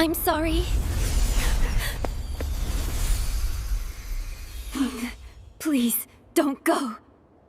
I'm sorry. Please, don't go.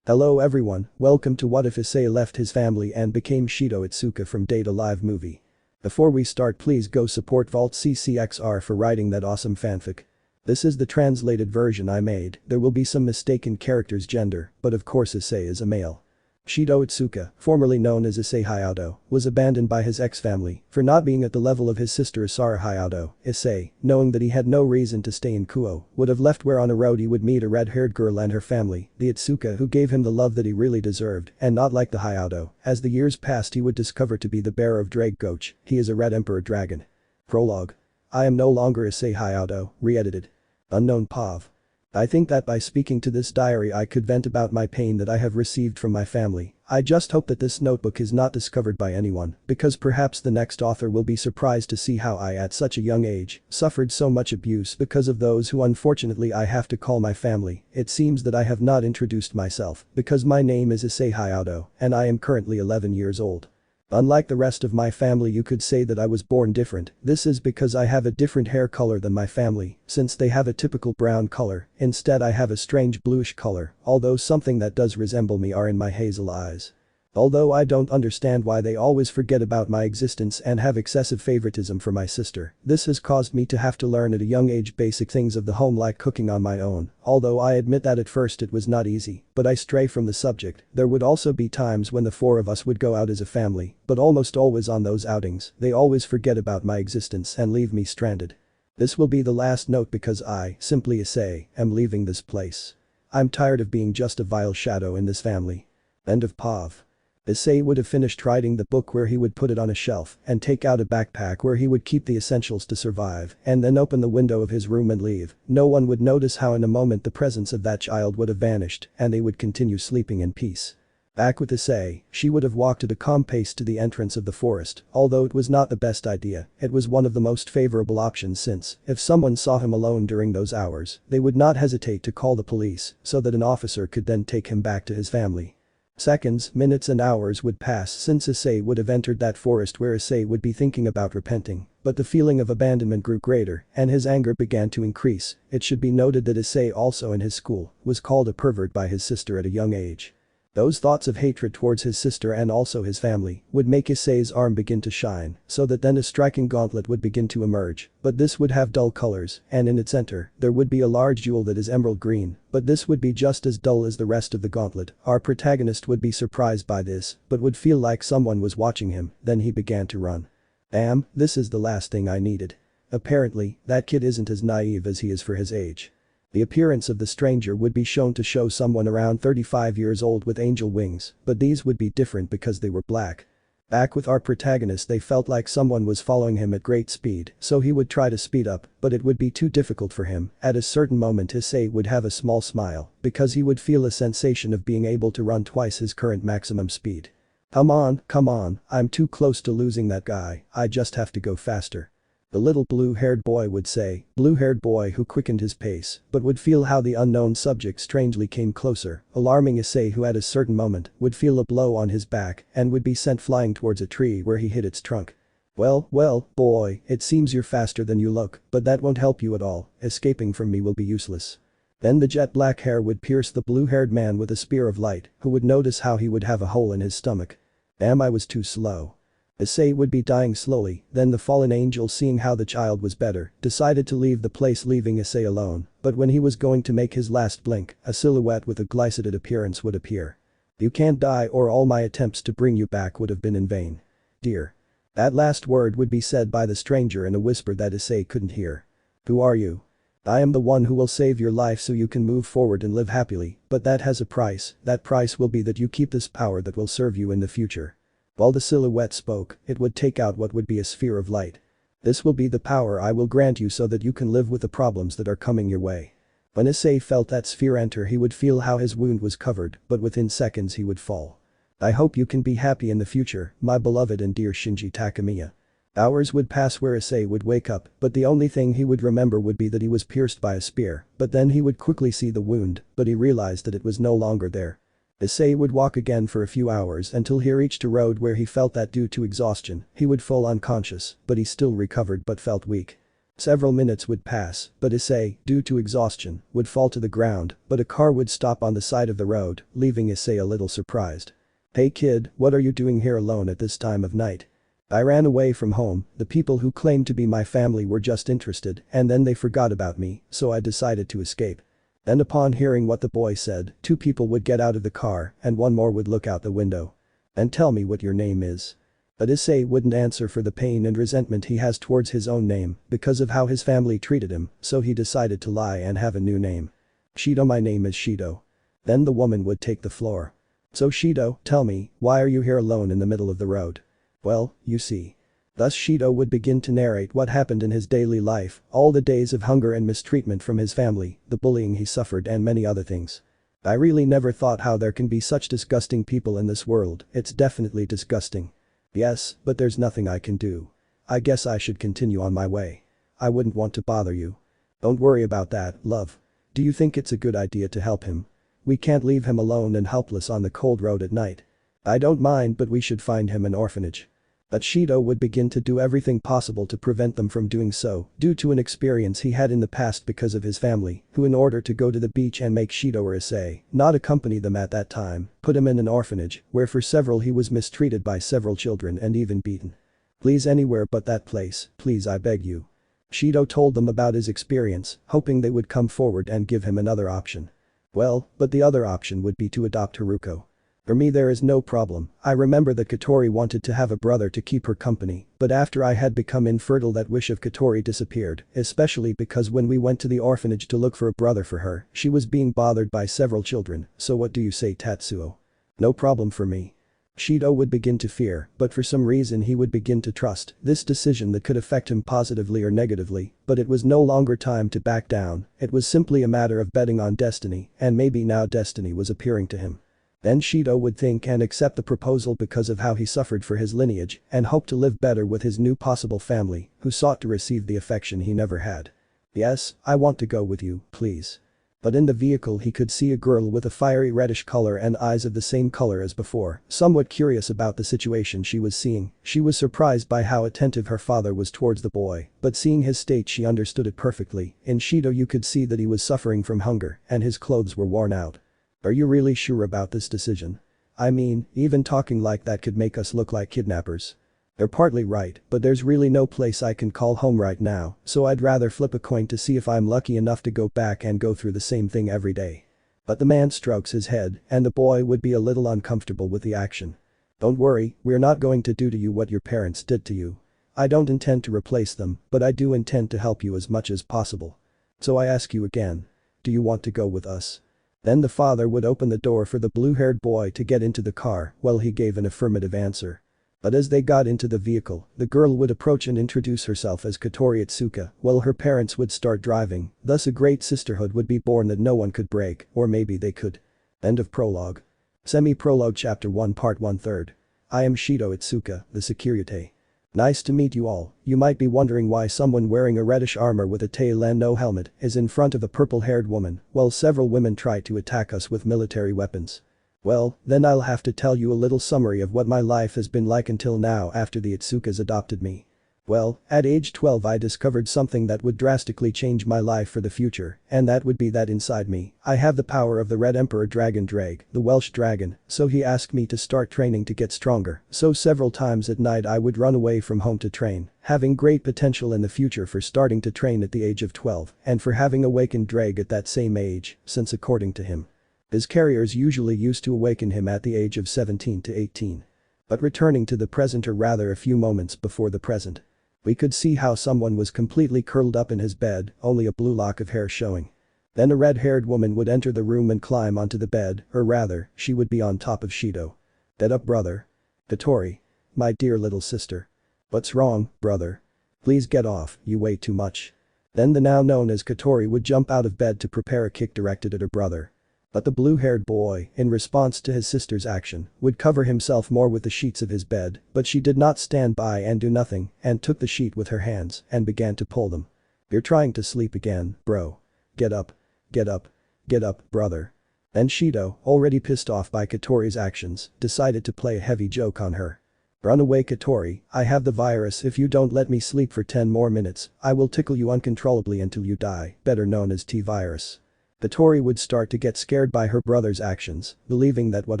Hello everyone, welcome to What If Issei Left His Family and Became Shido Itsuka from Data Live Movie. Before we start, please go support ValtCCXR for writing that awesome fanfic. This is the translated version I made. There will be some mistaken characters' gender, but of course Issei is a male. Shido Itsuka, formerly known as Issei Hyoudou, was abandoned by his ex-family for not being at the level of his sister Isara Hyoudou. Issei, knowing that he had no reason to stay in Kuoh, would have left, where on a road he would meet a red-haired girl and her family, the Itsuka, who gave him the love that he really deserved, and not like the Hyoudou. As the years passed, he would discover to be the bearer of Dragoch. He is a Red Emperor dragon. Prologue. I am no longer Issei Hyoudou, re-edited. Unknown Pav. I think that by speaking to this diary I could vent about my pain that I have received from my family. I just hope that this notebook is not discovered by anyone, because perhaps the next author will be surprised to see how I at such a young age suffered so much abuse because of those who unfortunately I have to call my family. It seems that I have not introduced myself because my name is Issei Hyoudou and I am currently 11 years old. Unlike the rest of my family, you could say that I was born different. This is because I have a different hair color than my family, since they have a typical brown color. Instead I have a strange bluish color, although something that does resemble me are in my hazel eyes. Although I don't understand why they always forget about my existence and have excessive favoritism for my sister. This has caused me to have to learn at a young age basic things of the home, like cooking on my own, although I admit that at first it was not easy, but I stray from the subject. There would also be times when the four of us would go out as a family, but almost always on those outings, they always forget about my existence and leave me stranded. This will be the last note because I, simply Issei, am leaving this place. I'm tired of being just a vile shadow in this family. End of Pav. Issei would have finished writing the book, where he would put it on a shelf and take out a backpack where he would keep the essentials to survive, and then open the window of his room and leave. No one would notice how in a moment the presence of that child would have vanished and they would continue sleeping in peace. Back with Issei, she would have walked at a calm pace to the entrance of the forest. Although it was not the best idea, it was one of the most favorable options, since if someone saw him alone during those hours, they would not hesitate to call the police so that an officer could then take him back to his family. Seconds, minutes and hours would pass since Issei would have entered that forest, where Issei would be thinking about repenting, but the feeling of abandonment grew greater and his anger began to increase. It should be noted that Issei, also in his school, was called a pervert by his sister at a young age. Those thoughts of hatred towards his sister and also his family would make Issei's arm begin to shine, so that then a striking gauntlet would begin to emerge, but this would have dull colors, and in its center, there would be a large jewel that is emerald green, but this would be just as dull as the rest of the gauntlet. Our protagonist would be surprised by this, but would feel like someone was watching him. Then he began to run. Damn, this is the last thing I needed. Apparently, that kid isn't as naive as he is for his age. The appearance of the stranger would be shown to show someone around 35 years old with angel wings, but these would be different because they were black. Back with our protagonist, they felt like someone was following him at great speed, so he would try to speed up, but it would be too difficult for him. At a certain moment Issei would have a small smile, because he would feel a sensation of being able to run twice his current maximum speed. Come on, I'm too close to losing that guy, I just have to go faster. The little blue-haired boy would say, blue-haired boy who quickened his pace, but would feel how the unknown subject strangely came closer, alarming Issei, who at a certain moment would feel a blow on his back and would be sent flying towards a tree where he hit its trunk. Well, boy, it seems you're faster than you look, but that won't help you at all. Escaping from me will be useless. Then the jet black hair would pierce the blue-haired man with a spear of light, who would notice how he would have a hole in his stomach. Damn, I was too slow. Issei would be dying slowly. Then the fallen angel, seeing how the child was better, decided to leave the place, leaving Issei alone, but when he was going to make his last blink, a silhouette with a glycided appearance would appear. You can't die, or all my attempts to bring you back would have been in vain. Dear. That last word would be said by the stranger in a whisper that Issei couldn't hear. Who are you? I am the one who will save your life so you can move forward and live happily, but that has a price. That price will be that you keep this power that will serve you in the future. While the silhouette spoke, it would take out what would be a sphere of light. This will be the power I will grant you so that you can live with the problems that are coming your way. When Issei felt that sphere enter, he would feel how his wound was covered, but within seconds he would fall. I hope you can be happy in the future, my beloved and dear Shinji Takamiya. Hours would pass where Issei would wake up, but the only thing he would remember would be that he was pierced by a spear, but then he would quickly see the wound, but he realized that it was no longer there. Issei would walk again for a few hours until he reached a road where he felt that due to exhaustion, he would fall unconscious, but he still recovered but felt weak. Several minutes would pass, but Issei, due to exhaustion, would fall to the ground, but a car would stop on the side of the road, leaving Issei a little surprised. "Hey kid, what are you doing here alone at this time of night?" "I ran away from home, the people who claimed to be my family were just interested and then they forgot about me, so I decided to escape." Then upon hearing what the boy said, two people would get out of the car and one more would look out the window. "And tell me what your name is." But Issei wouldn't answer for the pain and resentment he has towards his own name because of how his family treated him, so he decided to lie and have a new name. "Shido, my name is Shido." Then the woman would take the floor. "So Shido, tell me, why are you here alone in the middle of the road?" "Well, you see." Thus Shido would begin to narrate what happened in his daily life, all the days of hunger and mistreatment from his family, the bullying he suffered and many other things. "I really never thought how there can be such disgusting people in this world, it's definitely disgusting." "Yes, but there's nothing I can do. I guess I should continue on my way. I wouldn't want to bother you." "Don't worry about that, love. Do you think it's a good idea to help him? We can't leave him alone and helpless on the cold road at night." "I don't mind, but we should find him an orphanage." But Shido would begin to do everything possible to prevent them from doing so, due to an experience he had in the past because of his family, who in order to go to the beach and make Shido or Issei not accompany them at that time, put him in an orphanage, where for several he was mistreated by several children and even beaten. "Please, anywhere but that place, please, I beg you." Shido told them about his experience, hoping they would come forward and give him another option. "Well, but the other option would be to adopt Haruko. For me there is no problem, I remember that Kotori wanted to have a brother to keep her company, but after I had become infertile that wish of Kotori disappeared, especially because when we went to the orphanage to look for a brother for her, she was being bothered by several children, so what do you say, Tatsuo?" "No problem for me." Shido would begin to fear, but for some reason he would begin to trust this decision that could affect him positively or negatively, but it was no longer time to back down, it was simply a matter of betting on destiny, and maybe now destiny was appearing to him. Then Shido would think and accept the proposal because of how he suffered for his lineage and hoped to live better with his new possible family, who sought to receive the affection he never had. "Yes, I want to go with you, please." But in the vehicle he could see a girl with a fiery reddish color and eyes of the same color as before, somewhat curious about the situation she was seeing. She was surprised by how attentive her father was towards the boy, but seeing his state she understood it perfectly. In Shido you could see that he was suffering from hunger and his clothes were worn out. "Are you really sure about this decision? I mean, even talking like that could make us look like kidnappers." "They're partly right, but there's really no place I can call home right now, so I'd rather flip a coin to see if I'm lucky enough to go back and go through the same thing every day." But the man strokes his head and the boy would be a little uncomfortable with the action. "Don't worry, we're not going to do to you what your parents did to you. I don't intend to replace them, but I do intend to help you as much as possible. So I ask you again. Do you want to go with us?" Then the father would open the door for the blue-haired boy to get into the car, while he gave an affirmative answer. But as they got into the vehicle, the girl would approach and introduce herself as Shido Itsuka, while her parents would start driving, thus a great sisterhood would be born that no one could break, or maybe they could. End of prologue. Semi-prologue Chapter 1 Part 1/3. I am Shido Itsuka, the Sekiryuutei. Nice to meet you all. You might be wondering why someone wearing a reddish armor with a tail and no helmet is in front of a purple-haired woman while several women try to attack us with military weapons. Well, then I'll have to tell you a little summary of what my life has been like until now after the Itsukas adopted me. Well, at age 12 I discovered something that would drastically change my life for the future, and that would be that inside me, I have the power of the Red Emperor Dragon Drake, the Welsh dragon, so he asked me to start training to get stronger, so several times at night I would run away from home to train, having great potential in the future for starting to train at the age of 12, and for having awakened Drake at that same age, since according to him, his carriers usually used to awaken him at the age of 17 to 18. But returning to the present, or rather a few moments before the present, we could see how someone was completely curled up in his bed, only a blue lock of hair showing. Then a red-haired woman would enter the room and climb onto the bed, or rather, she would be on top of Shido. "Get up, brother." "Kotori. My dear little sister. What's wrong, brother? Please get off, you weigh too much." Then the now known as Kotori would jump out of bed to prepare a kick directed at her brother. But the blue-haired boy, in response to his sister's action, would cover himself more with the sheets of his bed, but she did not stand by and do nothing, and took the sheet with her hands and began to pull them. "You're trying to sleep again, bro. Get up. Get up. Get up, brother." Then Shido, already pissed off by Katori's actions, decided to play a heavy joke on her. "Run away Katori, I have the virus. If you don't let me sleep for 10 more minutes, I will tickle you uncontrollably until you die," better known as T-virus. Katori would start to get scared by her brother's actions, believing that what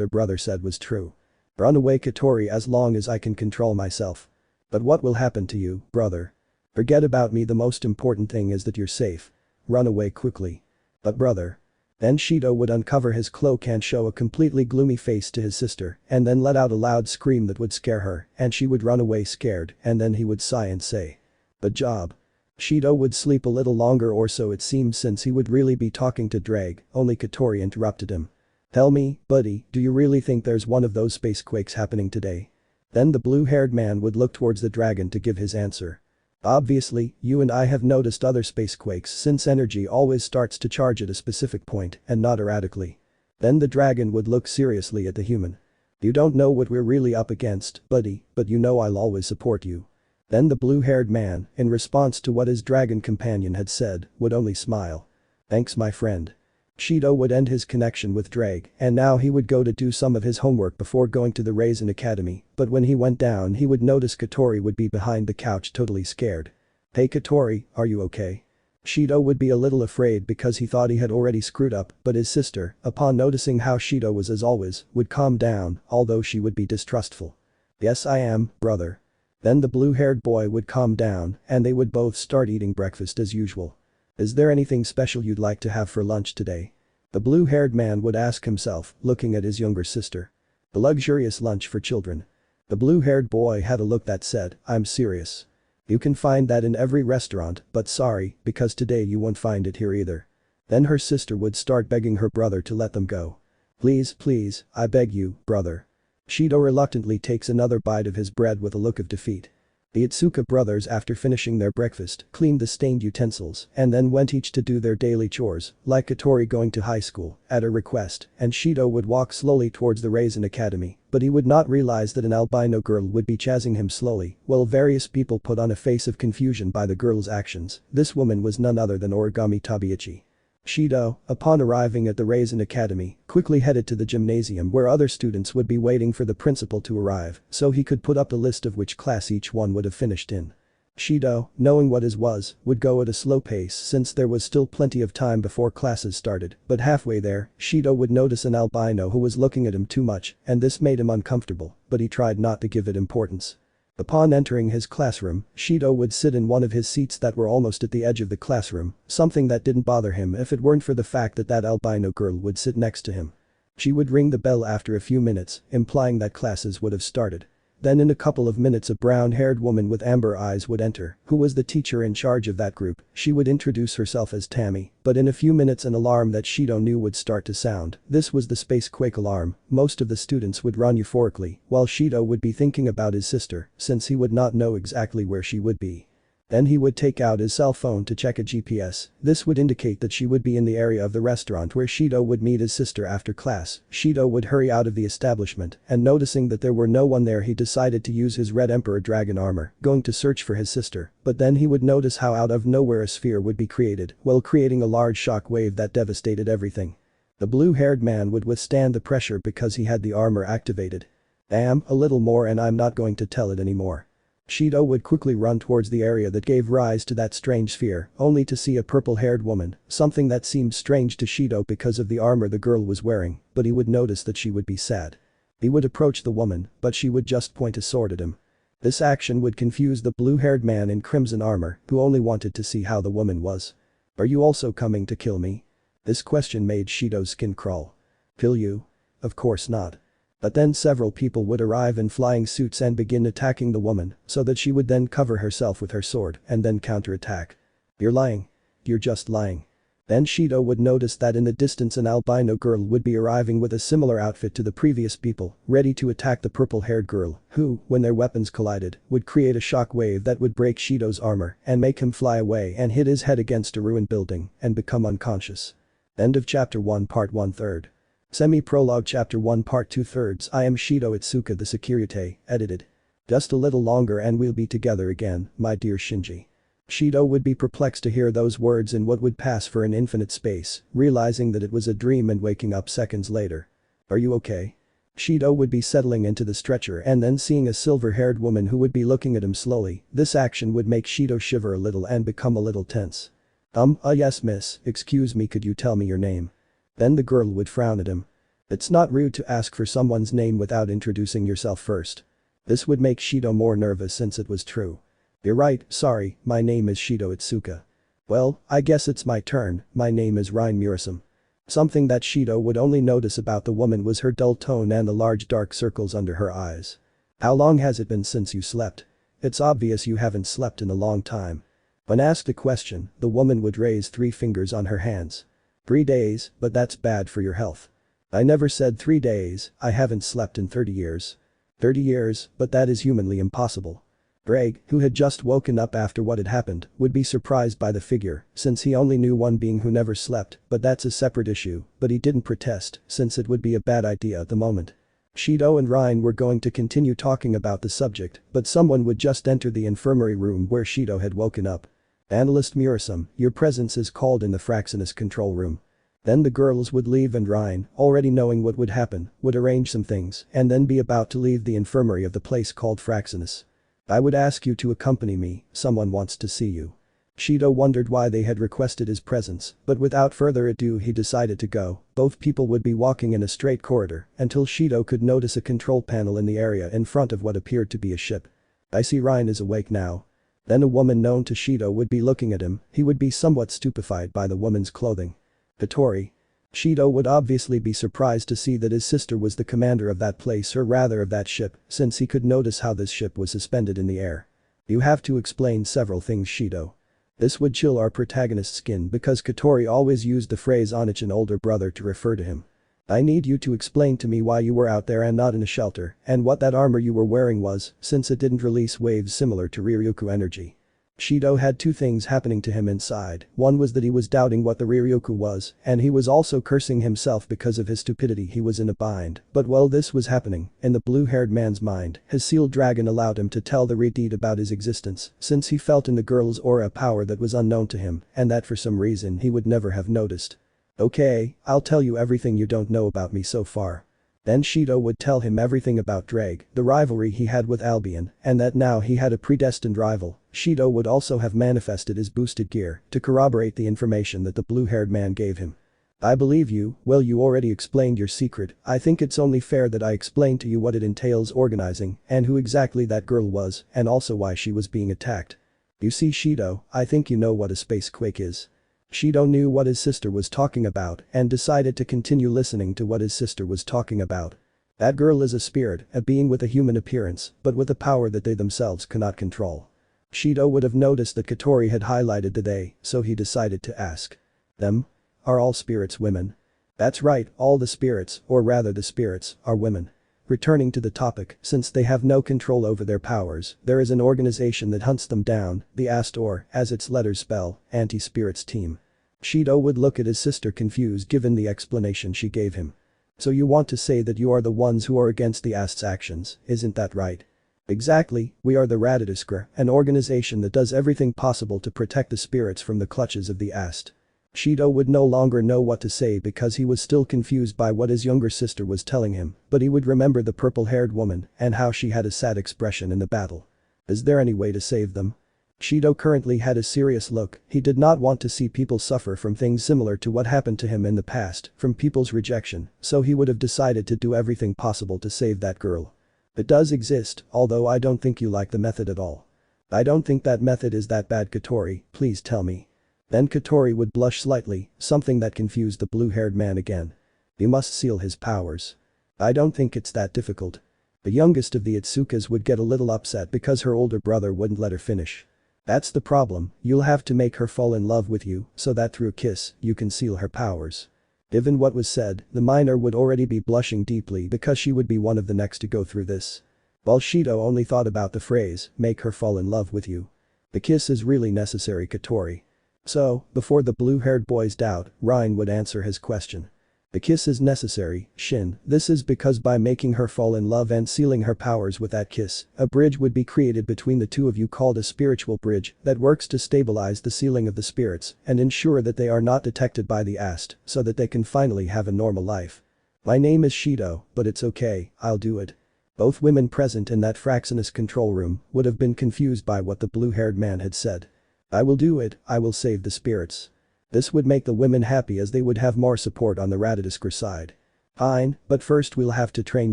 her brother said was true. "Run away Katori as long as I can control myself. But what will happen to you, brother? Forget about me, the most important thing is that you're safe. Run away quickly." "But brother." Then Shido would uncover his cloak and show a completely gloomy face to his sister and then let out a loud scream that would scare her and she would run away scared and then he would sigh and say, "Good job." Shido would sleep a little longer or so it seems since he would really be talking to Drag, only Katori interrupted him. "Tell me, buddy, do you really think there's one of those space quakes happening today?" Then the blue-haired man would look towards the dragon to give his answer. "Obviously, you and I have noticed other space quakes since energy always starts to charge at a specific point and not erratically." Then the dragon would look seriously at the human. "You don't know what we're really up against, buddy, but you know I'll always support you." Then the blue-haired man, in response to what his dragon companion had said, would only smile. "Thanks my friend." Shido would end his connection with Drag and now he would go to do some of his homework before going to the Raisin Academy, but when he went down he would notice Katori would be behind the couch totally scared. "Hey Katori, are you okay?" Shido would be a little afraid because he thought he had already screwed up, but his sister, upon noticing how Shido was as always, would calm down, although she would be distrustful. "Yes I am, brother." Then the blue-haired boy would calm down and they would both start eating breakfast as usual. "Is there anything special you'd like to have for lunch today?" The blue-haired man would ask himself, looking at his younger sister. "A luxurious lunch for children." The blue-haired boy had a look that said, "I'm serious. You can find that in every restaurant, but sorry, because today you won't find it here either." Then her sister would start begging her brother to let them go. "Please, please, I beg you, brother." Shido reluctantly takes another bite of his bread with a look of defeat. The Itsuka brothers after finishing their breakfast cleaned the stained utensils and then went each to do their daily chores, like Katori going to high school, at her request, and Shido would walk slowly towards the Raisin Academy, but he would not realize that an albino girl would be chasing him slowly, while various people put on a face of confusion by the girl's actions. This woman was none other than Origami Tabiichi. Shido, upon arriving at the Raisin Academy, quickly headed to the gymnasium where other students would be waiting for the principal to arrive so he could put up the list of which class each one would have finished in. Shido, knowing what his was, would go at a slow pace since there was still plenty of time before classes started, but halfway there, Shido would notice an albino who was looking at him too much and this made him uncomfortable, but he tried not to give it importance. Upon entering his classroom, Shido would sit in one of his seats that were almost at the edge of the classroom, something that didn't bother him if it weren't for the fact that that albino girl would sit next to him. She would ring the bell after a few minutes, implying that classes would have started. Then in a couple of minutes a brown-haired woman with amber eyes would enter, who was the teacher in charge of that group. She would introduce herself as Tammy, but in a few minutes an alarm that Shido knew would start to sound. This was the space quake alarm. Most of the students would run euphorically, while Shido would be thinking about his sister, since he would not know exactly where she would be. Then he would take out his cell phone to check a GPS. This would indicate that she would be in the area of the restaurant where Shido would meet his sister after class. Shido would hurry out of the establishment and noticing that there were no one there he decided to use his red emperor dragon armor, going to search for his sister, but then he would notice how out of nowhere a sphere would be created, while creating a large shock wave that devastated everything. The blue-haired man would withstand the pressure because he had the armor activated. "Damn, a little more and I'm not going to tell it anymore." Shido would quickly run towards the area that gave rise to that strange sphere, only to see a purple-haired woman, something that seemed strange to Shido because of the armor the girl was wearing, but he would notice that she would be sad. He would approach the woman, but she would just point a sword at him. This action would confuse the blue-haired man in crimson armor, who only wanted to see how the woman was. "Are you also coming to kill me?" This question made Shido's skin crawl. "Kill you? Of course not." But then several people would arrive in flying suits and begin attacking the woman, so that she would then cover herself with her sword and then counterattack. "You're lying. You're just lying." Then Shido would notice that in the distance an albino girl would be arriving with a similar outfit to the previous people, ready to attack the purple-haired girl, who, when their weapons collided, would create a shock wave that would break Shido's armor and make him fly away and hit his head against a ruined building and become unconscious. End of Chapter 1 Part 1/3. Semi-Prologue Chapter 1 Part 2/3. I am Shido Itsuka the Sekiryuutei, edited. Just a little longer and we'll be together again, my dear Shinji. Shido would be perplexed to hear those words in what would pass for an infinite space, realizing that it was a dream and waking up seconds later. Are you okay? Shido would be settling into the stretcher and then seeing a silver-haired woman who would be looking at him slowly. This action would make Shido shiver a little and become a little tense. Yes miss, excuse me, could you tell me your name? Then the girl would frown at him. It's not rude to ask for someone's name without introducing yourself first. This would make Shido more nervous since it was true. You're right, sorry, my name is Shido Itsuka. Well, I guess it's my turn, my name is Reincarnation. Something that Shido would only notice about the woman was her dull tone and the large dark circles under her eyes. How long has it been since you slept? It's obvious you haven't slept in a long time. When asked a question, the woman would raise 3 fingers on her hands. 3 days, but that's bad for your health. I never said 3 days, I haven't slept in 30 years. 30 years, but that is humanly impossible. Greg, who had just woken up after what had happened, would be surprised by the figure, since he only knew one being who never slept, but that's a separate issue, but he didn't protest, since it would be a bad idea at the moment. Shido and Rein were going to continue talking about the subject, but someone would just enter the infirmary room where Shido had woken up. Analyst Murasum, your presence is called in the Fraxinus control room. Then the girls would leave and Rein, already knowing what would happen, would arrange some things and then be about to leave the infirmary of the place called Fraxinus. I would ask you to accompany me, someone wants to see you. Shido wondered why they had requested his presence, but without further ado he decided to go. Both people would be walking in a straight corridor until Shido could notice a control panel in the area in front of what appeared to be a ship. I see Rein is awake now. Then a woman known to Shido would be looking at him, he would be somewhat stupefied by the woman's clothing. Katori. Shido would obviously be surprised to see that his sister was the commander of that place or rather of that ship, since he could notice how this ship was suspended in the air. You have to explain several things, Shido. This would chill our protagonist's skin because Katori always used the phrase Onich, older brother, to refer to him. I need you to explain to me why you were out there and not in a shelter and what that armor you were wearing was, since it didn't release waves similar to Ryukyu energy. Shido had 2 things happening to him inside, one was that he was doubting what the Ryukyu was, and he was also cursing himself because of his stupidity. He was in a bind, but while this was happening, in the blue-haired man's mind, his sealed dragon allowed him to tell the Redeed about his existence, since he felt in the girl's aura a power that was unknown to him, and that for some reason he would never have noticed. Okay, I'll tell you everything you don't know about me so far. Then Shido would tell him everything about Drake, the rivalry he had with Albion, and that now he had a predestined rival. Shido would also have manifested his boosted gear to corroborate the information that the blue-haired man gave him. I believe you, well you already explained your secret, I think it's only fair that I explain to you what it entails organizing and who exactly that girl was and also why she was being attacked. You see Shido, I think you know what a space quake is. Shido knew what his sister was talking about and decided to continue listening to what his sister was talking about. That girl is a spirit, a being with a human appearance, but with a power that they themselves cannot control. Shido would have noticed that Katori had highlighted the they, so he decided to ask. Them? Are all spirits women? That's right, all the spirits, or rather the spirits, are women. Returning to the topic, since they have no control over their powers, there is an organization that hunts them down, the AST or, as its letters spell, Anti-Spirits Team. Shido would look at his sister confused given the explanation she gave him. So you want to say that you are the ones who are against the AST's actions, isn't that right? Exactly, we are the Raditiskra, an organization that does everything possible to protect the spirits from the clutches of the AST. Shido would no longer know what to say because he was still confused by what his younger sister was telling him, but he would remember the purple-haired woman and how she had a sad expression in the battle. Is there any way to save them? Shido currently had a serious look, he did not want to see people suffer from things similar to what happened to him in the past, from people's rejection, so he would have decided to do everything possible to save that girl. It does exist, although I don't think you like the method at all. I don't think that method is that bad, Katori, please tell me. Then Katori would blush slightly, something that confused the blue-haired man again. You must seal his powers. I don't think it's that difficult. The youngest of the Itsukas would get a little upset because her older brother wouldn't let her finish. That's the problem, you'll have to make her fall in love with you so that through a kiss, you can seal her powers. Given what was said, the minor would already be blushing deeply because she would be one of the next to go through this. While Shido only thought about the phrase, make her fall in love with you. The kiss is really necessary, Katori. So, before the blue-haired boy's doubt, Rein would answer his question. The kiss is necessary, Shin. This is because by making her fall in love and sealing her powers with that kiss, a bridge would be created between the two of you called a spiritual bridge that works to stabilize the sealing of the spirits and ensure that they are not detected by the Ast so that they can finally have a normal life. My name is Shido, but it's okay, I'll do it. Both women present in that Fraxinus control room would have been confused by what the blue-haired man had said. I will do it, I will save the spirits. This would make the women happy as they would have more support on the Radadisker side. Fine, but first we'll have to train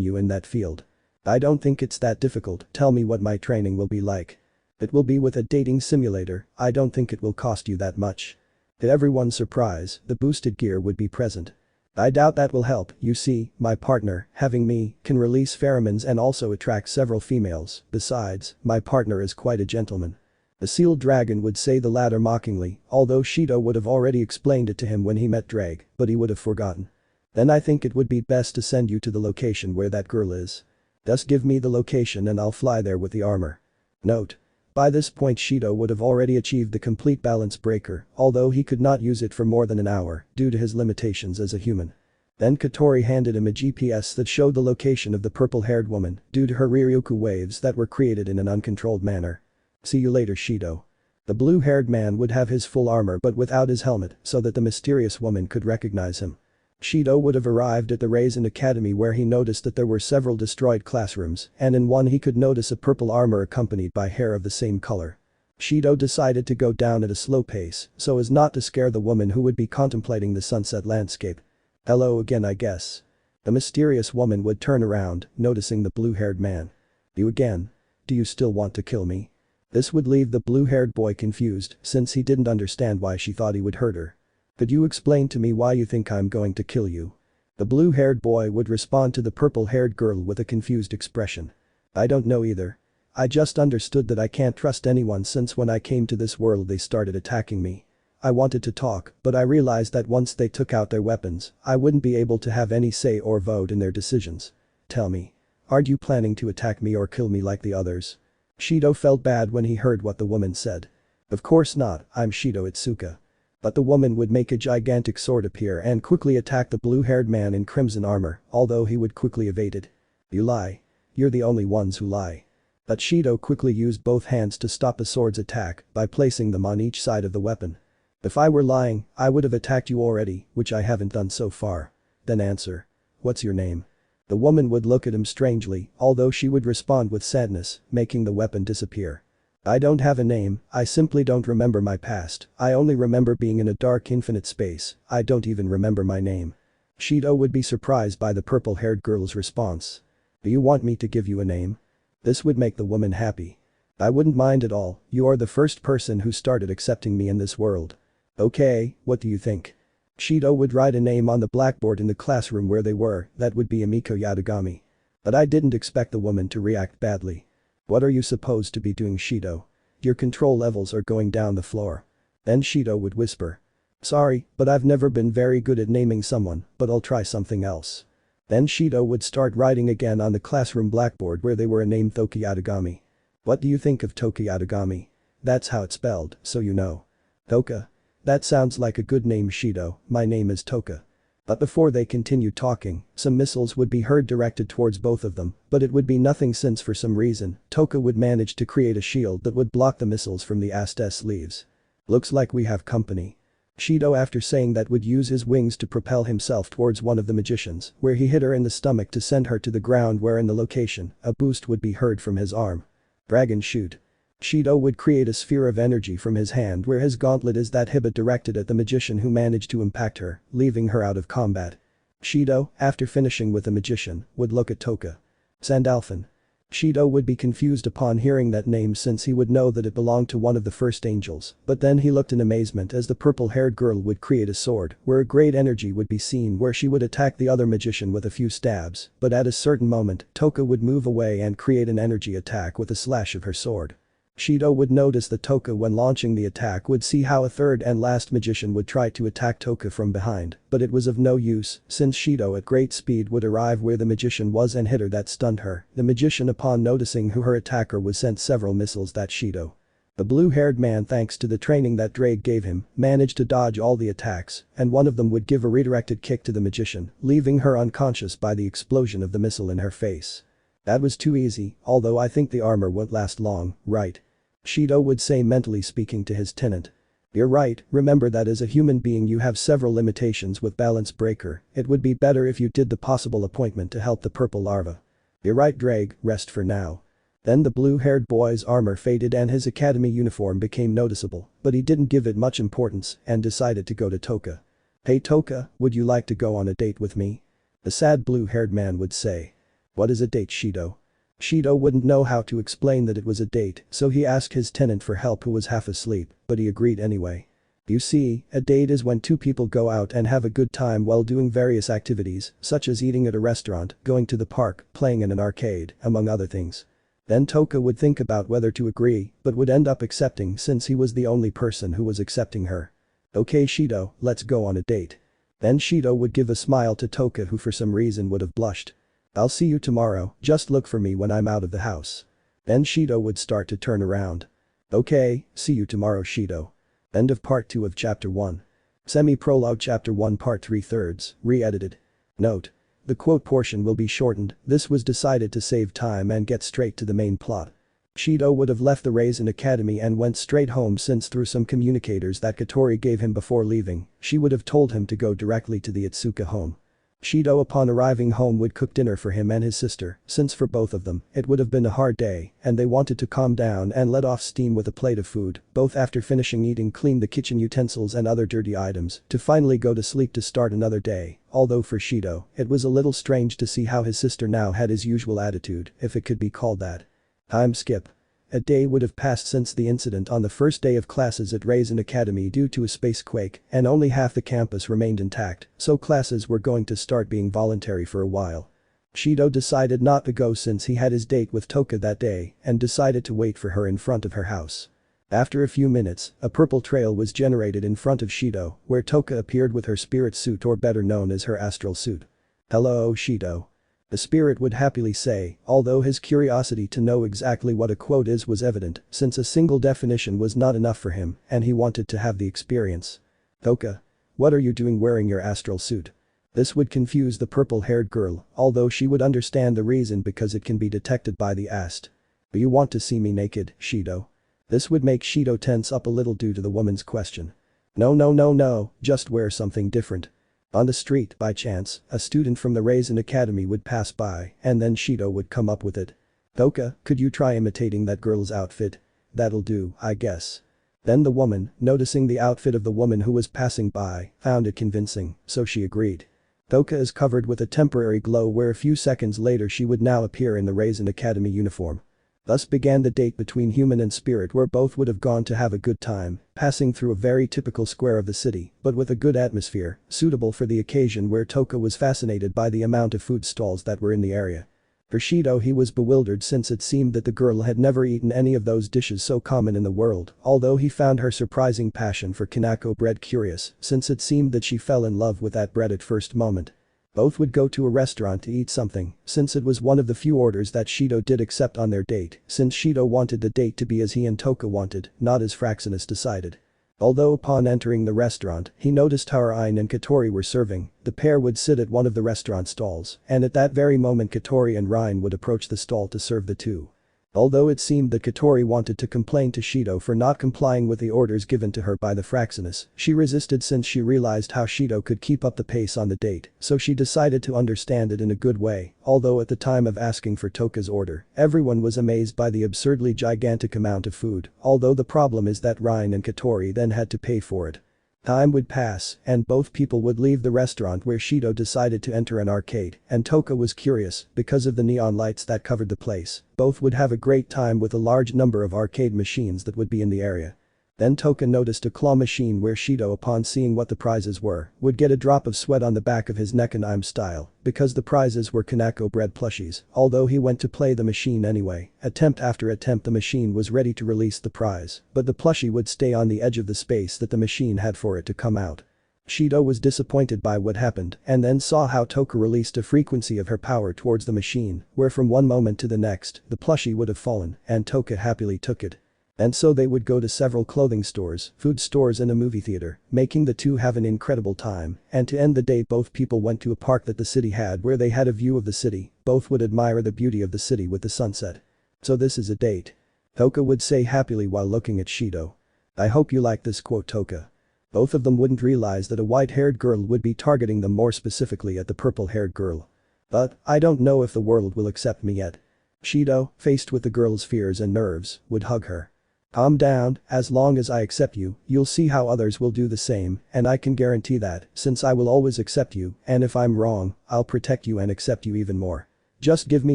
you in that field. I don't think it's that difficult, tell me what my training will be like. It will be with a dating simulator, I don't think it will cost you that much. To everyone's surprise, the boosted gear would be present. I doubt that will help, you see, my partner, having me, can release pheromones and also attract several females, besides, my partner is quite a gentleman. The sealed dragon would say the latter mockingly, although Shido would have already explained it to him when he met Drag, but he would have forgotten. Then I think it would be best to send you to the location where that girl is. Just give me the location and I'll fly there with the armor. Note. By this point Shido would have already achieved the complete balance breaker, although he could not use it for more than an hour due to his limitations as a human. Then Katori handed him a GPS that showed the location of the purple-haired woman due to her Ryukyu waves that were created in an uncontrolled manner. See you later Shido. The blue-haired man would have his full armor but without his helmet so that the mysterious woman could recognize him. Shido would have arrived at the Raisin Academy where he noticed that there were several destroyed classrooms and in one he could notice a purple armor accompanied by hair of the same color. Shido decided to go down at a slow pace so as not to scare the woman who would be contemplating the sunset landscape. Hello again I guess. The mysterious woman would turn around, noticing the blue-haired man. You again? Do you still want to kill me? This would leave the blue-haired boy confused since he didn't understand why she thought he would hurt her. Could you explain to me why you think I'm going to kill you? The blue-haired boy would respond to the purple-haired girl with a confused expression. I don't know either. I just understood that I can't trust anyone since when I came to this world they started attacking me. I wanted to talk, but I realized that once they took out their weapons, I wouldn't be able to have any say or vote in their decisions. Tell me. Aren't you planning to attack me or kill me like the others? Shido felt bad when he heard what the woman said. Of course not, I'm Shido Itsuka. But the woman would make a gigantic sword appear and quickly attack the blue-haired man in crimson armor, although he would quickly evade it. You lie. You're the only ones who lie. But Shido quickly used both hands to stop the sword's attack by placing them on each side of the weapon. If I were lying, I would have attacked you already, which I haven't done so far. Then answer. What's your name? The woman would look at him strangely, although she would respond with sadness, making the weapon disappear. I don't have a name, I simply don't remember my past, I only remember being in a dark infinite space, I don't even remember my name. Shido would be surprised by the purple-haired girl's response. Do you want me to give you a name? This would make the woman happy. I wouldn't mind at all, you are the first person who started accepting me in this world. Okay, what do you think? Shido would write a name on the blackboard in the classroom where they were, that would be Emiko Yadagami. But I didn't expect the woman to react badly. What are you supposed to be doing Shido? Your control levels are going down the floor. Then Shido would whisper. Sorry, but I've never been very good at naming someone, but I'll try something else. Then Shido would start writing again on the classroom blackboard where they were named Toki Yadagami. What do you think of Toki Yadagami? That's how it's spelled, so you know. Toka? That sounds like a good name Shido, my name is Toka. But before they continued talking, some missiles would be heard directed towards both of them, but it would be nothing since for some reason, Toka would manage to create a shield that would block the missiles from the Ast's leaves. Looks like we have company. Shido after saying that would use his wings to propel himself towards one of the magicians, where he hit her in the stomach to send her to the ground where in the location, a boost would be heard from his arm. Dragon shoot. Shido would create a sphere of energy from his hand where his gauntlet is that hibit directed at the magician who managed to impact her, leaving her out of combat. Shido, after finishing with the magician, would look at Toka. Sandalphon. Shido would be confused upon hearing that name since he would know that it belonged to one of the first angels, but then he looked in amazement as the purple-haired girl would create a sword where a great energy would be seen where she would attack the other magician with a few stabs, but at a certain moment, Toka would move away and create an energy attack with a slash of her sword. Shido would notice that Toka when launching the attack would see how a third and last magician would try to attack Toka from behind, but it was of no use since Shido at great speed would arrive where the magician was and hit her that stunned her. The magician upon noticing who her attacker was sent several missiles that Shido. The blue-haired man, thanks to the training that Drake gave him, managed to dodge all the attacks, and one of them would give a redirected kick to the magician, leaving her unconscious by the explosion of the missile in her face. That was too easy, although I think the armor won't last long, right? Shido would say, mentally speaking to his tenant. You're right, remember that as a human being you have several limitations with balance breaker, it would be better if you did the possible appointment to help the purple larva. You're right Drake, rest for now. Then the blue-haired boy's armor faded and his academy uniform became noticeable, but he didn't give it much importance and decided to go to Toka. Hey Toka, would you like to go on a date with me? The sad blue-haired man would say. What is a date, Shido? Shido wouldn't know how to explain that it was a date, so he asked his tenant for help who was half asleep, but he agreed anyway. You see, a date is when two people go out and have a good time while doing various activities, such as eating at a restaurant, going to the park, playing in an arcade, among other things. Then Toka would think about whether to agree, but would end up accepting since he was the only person who was accepting her. Okay Shido, let's go on a date. Then Shido would give a smile to Toka, who for some reason would have blushed. I'll see you tomorrow, just look for me when I'm out of the house. Then Shido would start to turn around. Okay, see you tomorrow Shido. End of part 2 of chapter 1. Semi-prologue chapter 1 part 3/3, re-edited. Note. The quote portion will be shortened, this was decided to save time and get straight to the main plot. Shido would have left the Raisin Academy and went straight home since through some communicators that Katori gave him before leaving, she would have told him to go directly to the Itsuka home. Shido upon arriving home would cook dinner for him and his sister, since for both of them, it would have been a hard day and they wanted to calm down and let off steam with a plate of food, both after finishing eating clean the kitchen utensils and other dirty items, to finally go to sleep to start another day, although for Shido, it was a little strange to see how his sister now had his usual attitude, if it could be called that. Time skip. A day would have passed since the incident on the first day of classes at Raisin Academy due to a space quake, and only half the campus remained intact, so classes were going to start being voluntary for a while. Shido decided not to go since he had his date with Toka that day and decided to wait for her in front of her house. After a few minutes, a purple trail was generated in front of Shido, where Toka appeared with her spirit suit, or better known as her astral suit. Hello Shido. The spirit would happily say, although his curiosity to know exactly what a quote is was evident, since a single definition was not enough for him and he wanted to have the experience. Toka. What are you doing wearing your astral suit? This would confuse the purple-haired girl, although she would understand the reason because it can be detected by the ast. Do you want to see me naked, Shido? This would make Shido tense up a little due to the woman's question. No, just wear something different. On the street, by chance, a student from the Raisin Academy would pass by and then Shido would come up with it. Toka, could you try imitating that girl's outfit? That'll do, I guess. Then the woman, noticing the outfit of the woman who was passing by, found it convincing, so she agreed. Toka is covered with a temporary glow where a few seconds later she would now appear in the Raisin Academy uniform. Thus began the date between human and spirit, where both would have gone to have a good time, passing through a very typical square of the city, but with a good atmosphere, suitable for the occasion, where Toka was fascinated by the amount of food stalls that were in the area. For Shido, he was bewildered since it seemed that the girl had never eaten any of those dishes so common in the world, although he found her surprising passion for Kanako bread curious, since it seemed that she fell in love with that bread at first moment. Both would go to a restaurant to eat something, since it was one of the few orders that Shido did accept on their date, since Shido wanted the date to be as he and Toka wanted, not as Fraxinus decided. Although upon entering the restaurant, he noticed how Rine and Katori were serving, the pair would sit at one of the restaurant stalls, and at that very moment Katori and Rine would approach the stall to serve the two. Although it seemed that Katori wanted to complain to Shido for not complying with the orders given to her by the Fraxinus, she resisted since she realized how Shido could keep up the pace on the date, so she decided to understand it in a good way, although at the time of asking for Toka's order, everyone was amazed by the absurdly gigantic amount of food, although the problem is that Rine and Katori then had to pay for it. Time would pass, and both people would leave the restaurant where Shido decided to enter an arcade, and Toka was curious, because of the neon lights that covered the place, both would have a great time with a large number of arcade machines that would be in the area. Then Toka noticed a claw machine where Shido, upon seeing what the prizes were, would get a drop of sweat on the back of his neck and I'm style, because the prizes were Kanako bread plushies, although he went to play the machine anyway, attempt after attempt the machine was ready to release the prize, but the plushie would stay on the edge of the space that the machine had for it to come out. Shido was disappointed by what happened and then saw how Toka released a frequency of her power towards the machine, where from one moment to the next, the plushie would have fallen, and Toka happily took it. And so they would go to several clothing stores, food stores and a movie theater, making the two have an incredible time, and to end the day both people went to a park that the city had where they had a view of the city, both would admire the beauty of the city with the sunset. So this is a date. Toka would say happily while looking at Shido. I hope you like this quote, Toka. Both of them wouldn't realize that a white-haired girl would be targeting them, more specifically at the purple-haired girl. But, I don't know if the world will accept me yet. Shido, faced with the girl's fears and nerves, would hug her. Calm down, as long as I accept you, you'll see how others will do the same, and I can guarantee that, since I will always accept you, and if I'm wrong, I'll protect you and accept you even more. Just give me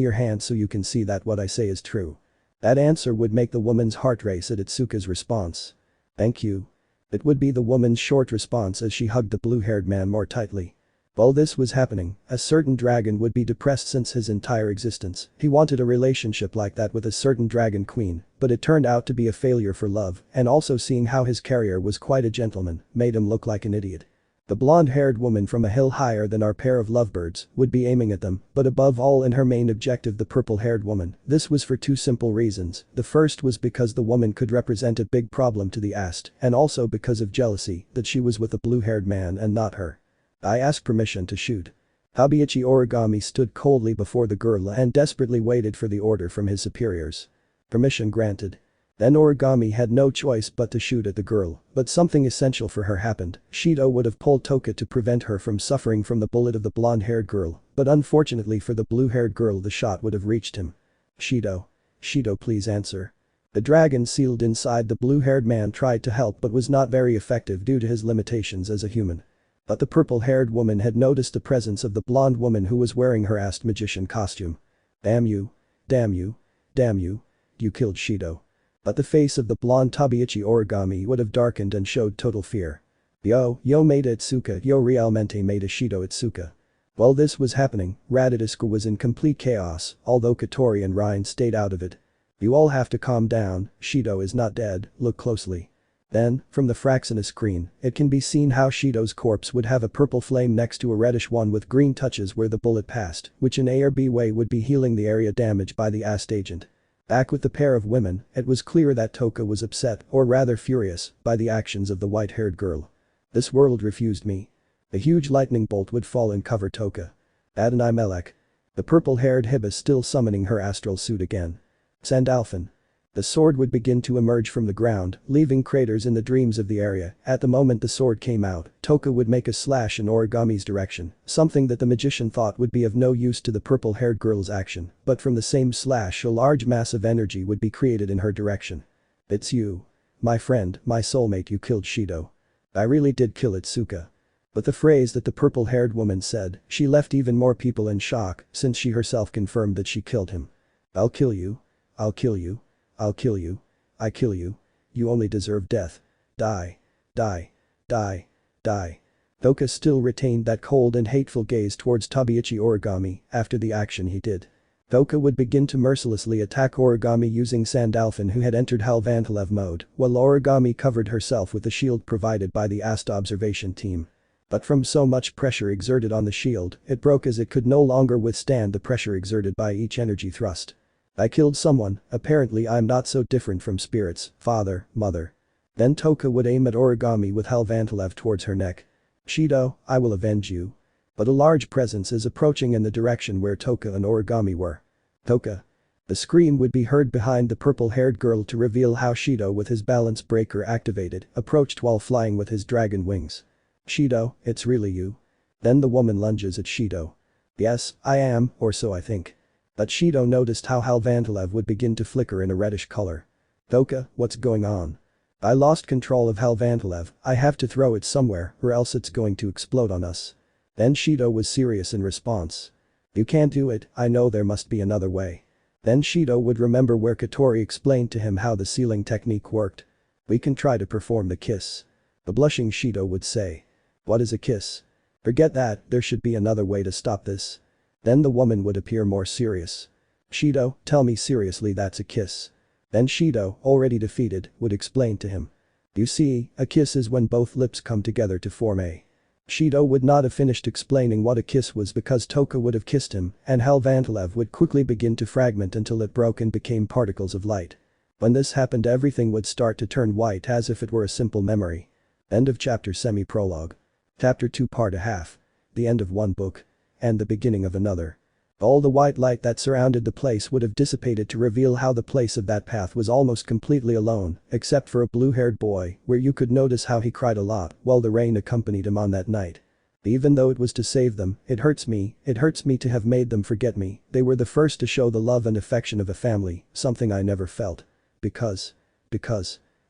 your hand so you can see that what I say is true. That answer would make the woman's heart race at Itsuka's response. Thank you. It would be the woman's short response as she hugged the blue-haired man more tightly. While this was happening, a certain dragon would be depressed since his entire existence. He wanted a relationship like that with a certain dragon queen, but it turned out to be a failure for love, and also seeing how his carrier was quite a gentleman made him look like an idiot. The blonde-haired woman from a hill higher than our pair of lovebirds would be aiming at them, but above all in her main objective, the purple-haired woman. This was for two simple reasons. The first was because the woman could represent a big problem to the Ast, and also because of jealousy that she was with a blue-haired man and not her. I asked permission to shoot. Tabiichi Origami stood coldly before the girl and desperately waited for the order from his superiors. Permission granted. Then Origami had no choice but to shoot at the girl, but something essential for her happened. Shido would have pulled Toka to prevent her from suffering from the bullet of the blonde-haired girl, but unfortunately for the blue-haired girl the shot would have reached him. Shido. Shido, please answer. The dragon sealed inside the blue-haired man tried to help but was not very effective due to his limitations as a human. But the purple-haired woman had noticed the presence of the blonde woman who was wearing her Ast magician costume. Damn you. Damn you. Damn you. You killed Shido. But the face of the blonde Tabiichi Origami would have darkened and showed total fear. Yo Maeda Itsuka, yo realmente Maeda Shido Itsuka. While this was happening, Raditsuka was in complete chaos, although Katori and Rein stayed out of it. You all have to calm down, Shido is not dead, look closely. Then, from the Fraxina screen, it can be seen how Shido's corpse would have a purple flame next to a reddish one with green touches where the bullet passed, which in A or B way would be healing the area damaged by the Ast agent. Back with the pair of women, it was clear that Toka was upset, or rather furious, by the actions of the white-haired girl. This world refused me. A huge lightning bolt would fall and cover Toka. Adonai Melech. The purple-haired Hibis still summoning her astral suit again. Sandalphon. The sword would begin to emerge from the ground, leaving craters in the dreams of the area. At the moment the sword came out, Toka would make a slash in Origami's direction, something that the magician thought would be of no use to the purple-haired girl's action, but from the same slash a large mass of energy would be created in her direction. It's you. My friend, my soulmate, you killed Shido. I really did kill Itsuka. But the phrase that the purple-haired woman said, she left even more people in shock since she herself confirmed that she killed him. I'll kill you. I'll kill you. I'll kill you. I kill you. You only deserve death. Die. Die. Die. Die. Toka still retained that cold and hateful gaze towards Tabiichi Origami after the action he did. Toka would begin to mercilessly attack Origami using Sandalphon, who had entered Halvantalev mode, while Origami covered herself with the shield provided by the Ast observation team. But from so much pressure exerted on the shield, it broke as it could no longer withstand the pressure exerted by each energy thrust. I killed someone, apparently I'm not so different from spirits, father, mother. Then Toka would aim at Origami with Halvantalev towards her neck. Shido, I will avenge you. But a large presence is approaching in the direction where Toka and Origami were. Toka. The scream would be heard behind the purple-haired girl to reveal how Shido with his balance breaker activated approached while flying with his dragon wings. Shido, it's really you. Then the woman lunges at Shido. Yes, I am, or so I think. But Shido noticed how Halvantalev would begin to flicker in a reddish color. Toka, what's going on? I lost control of Halvantalev, I have to throw it somewhere or else it's going to explode on us. Then Shido was serious in response. You can't do it, I know there must be another way. Then Shido would remember where Katori explained to him how the sealing technique worked. We can try to perform the kiss. The blushing Shido would say. What is a kiss? Forget that, there should be another way to stop this. Then the woman would appear more serious. Shido, tell me seriously that's a kiss. Then Shido, already defeated, would explain to him. You see, a kiss is when both lips come together to form a. Shido would not have finished explaining what a kiss was because Toka would have kissed him and Halvantalev would quickly begin to fragment until it broke and became particles of light. When this happened everything would start to turn white as if it were a simple memory. End of chapter semi-prologue. Chapter 2 part a half. The end of one book. And the beginning of another. All the white light that surrounded the place would have dissipated to reveal how the place of that path was almost completely alone, except for a blue-haired boy, where you could notice how he cried a lot while the rain accompanied him on that night. Even though it was to save them, it hurts me to have made them forget me. They were the first to show the love and affection of a family, something I never felt. Because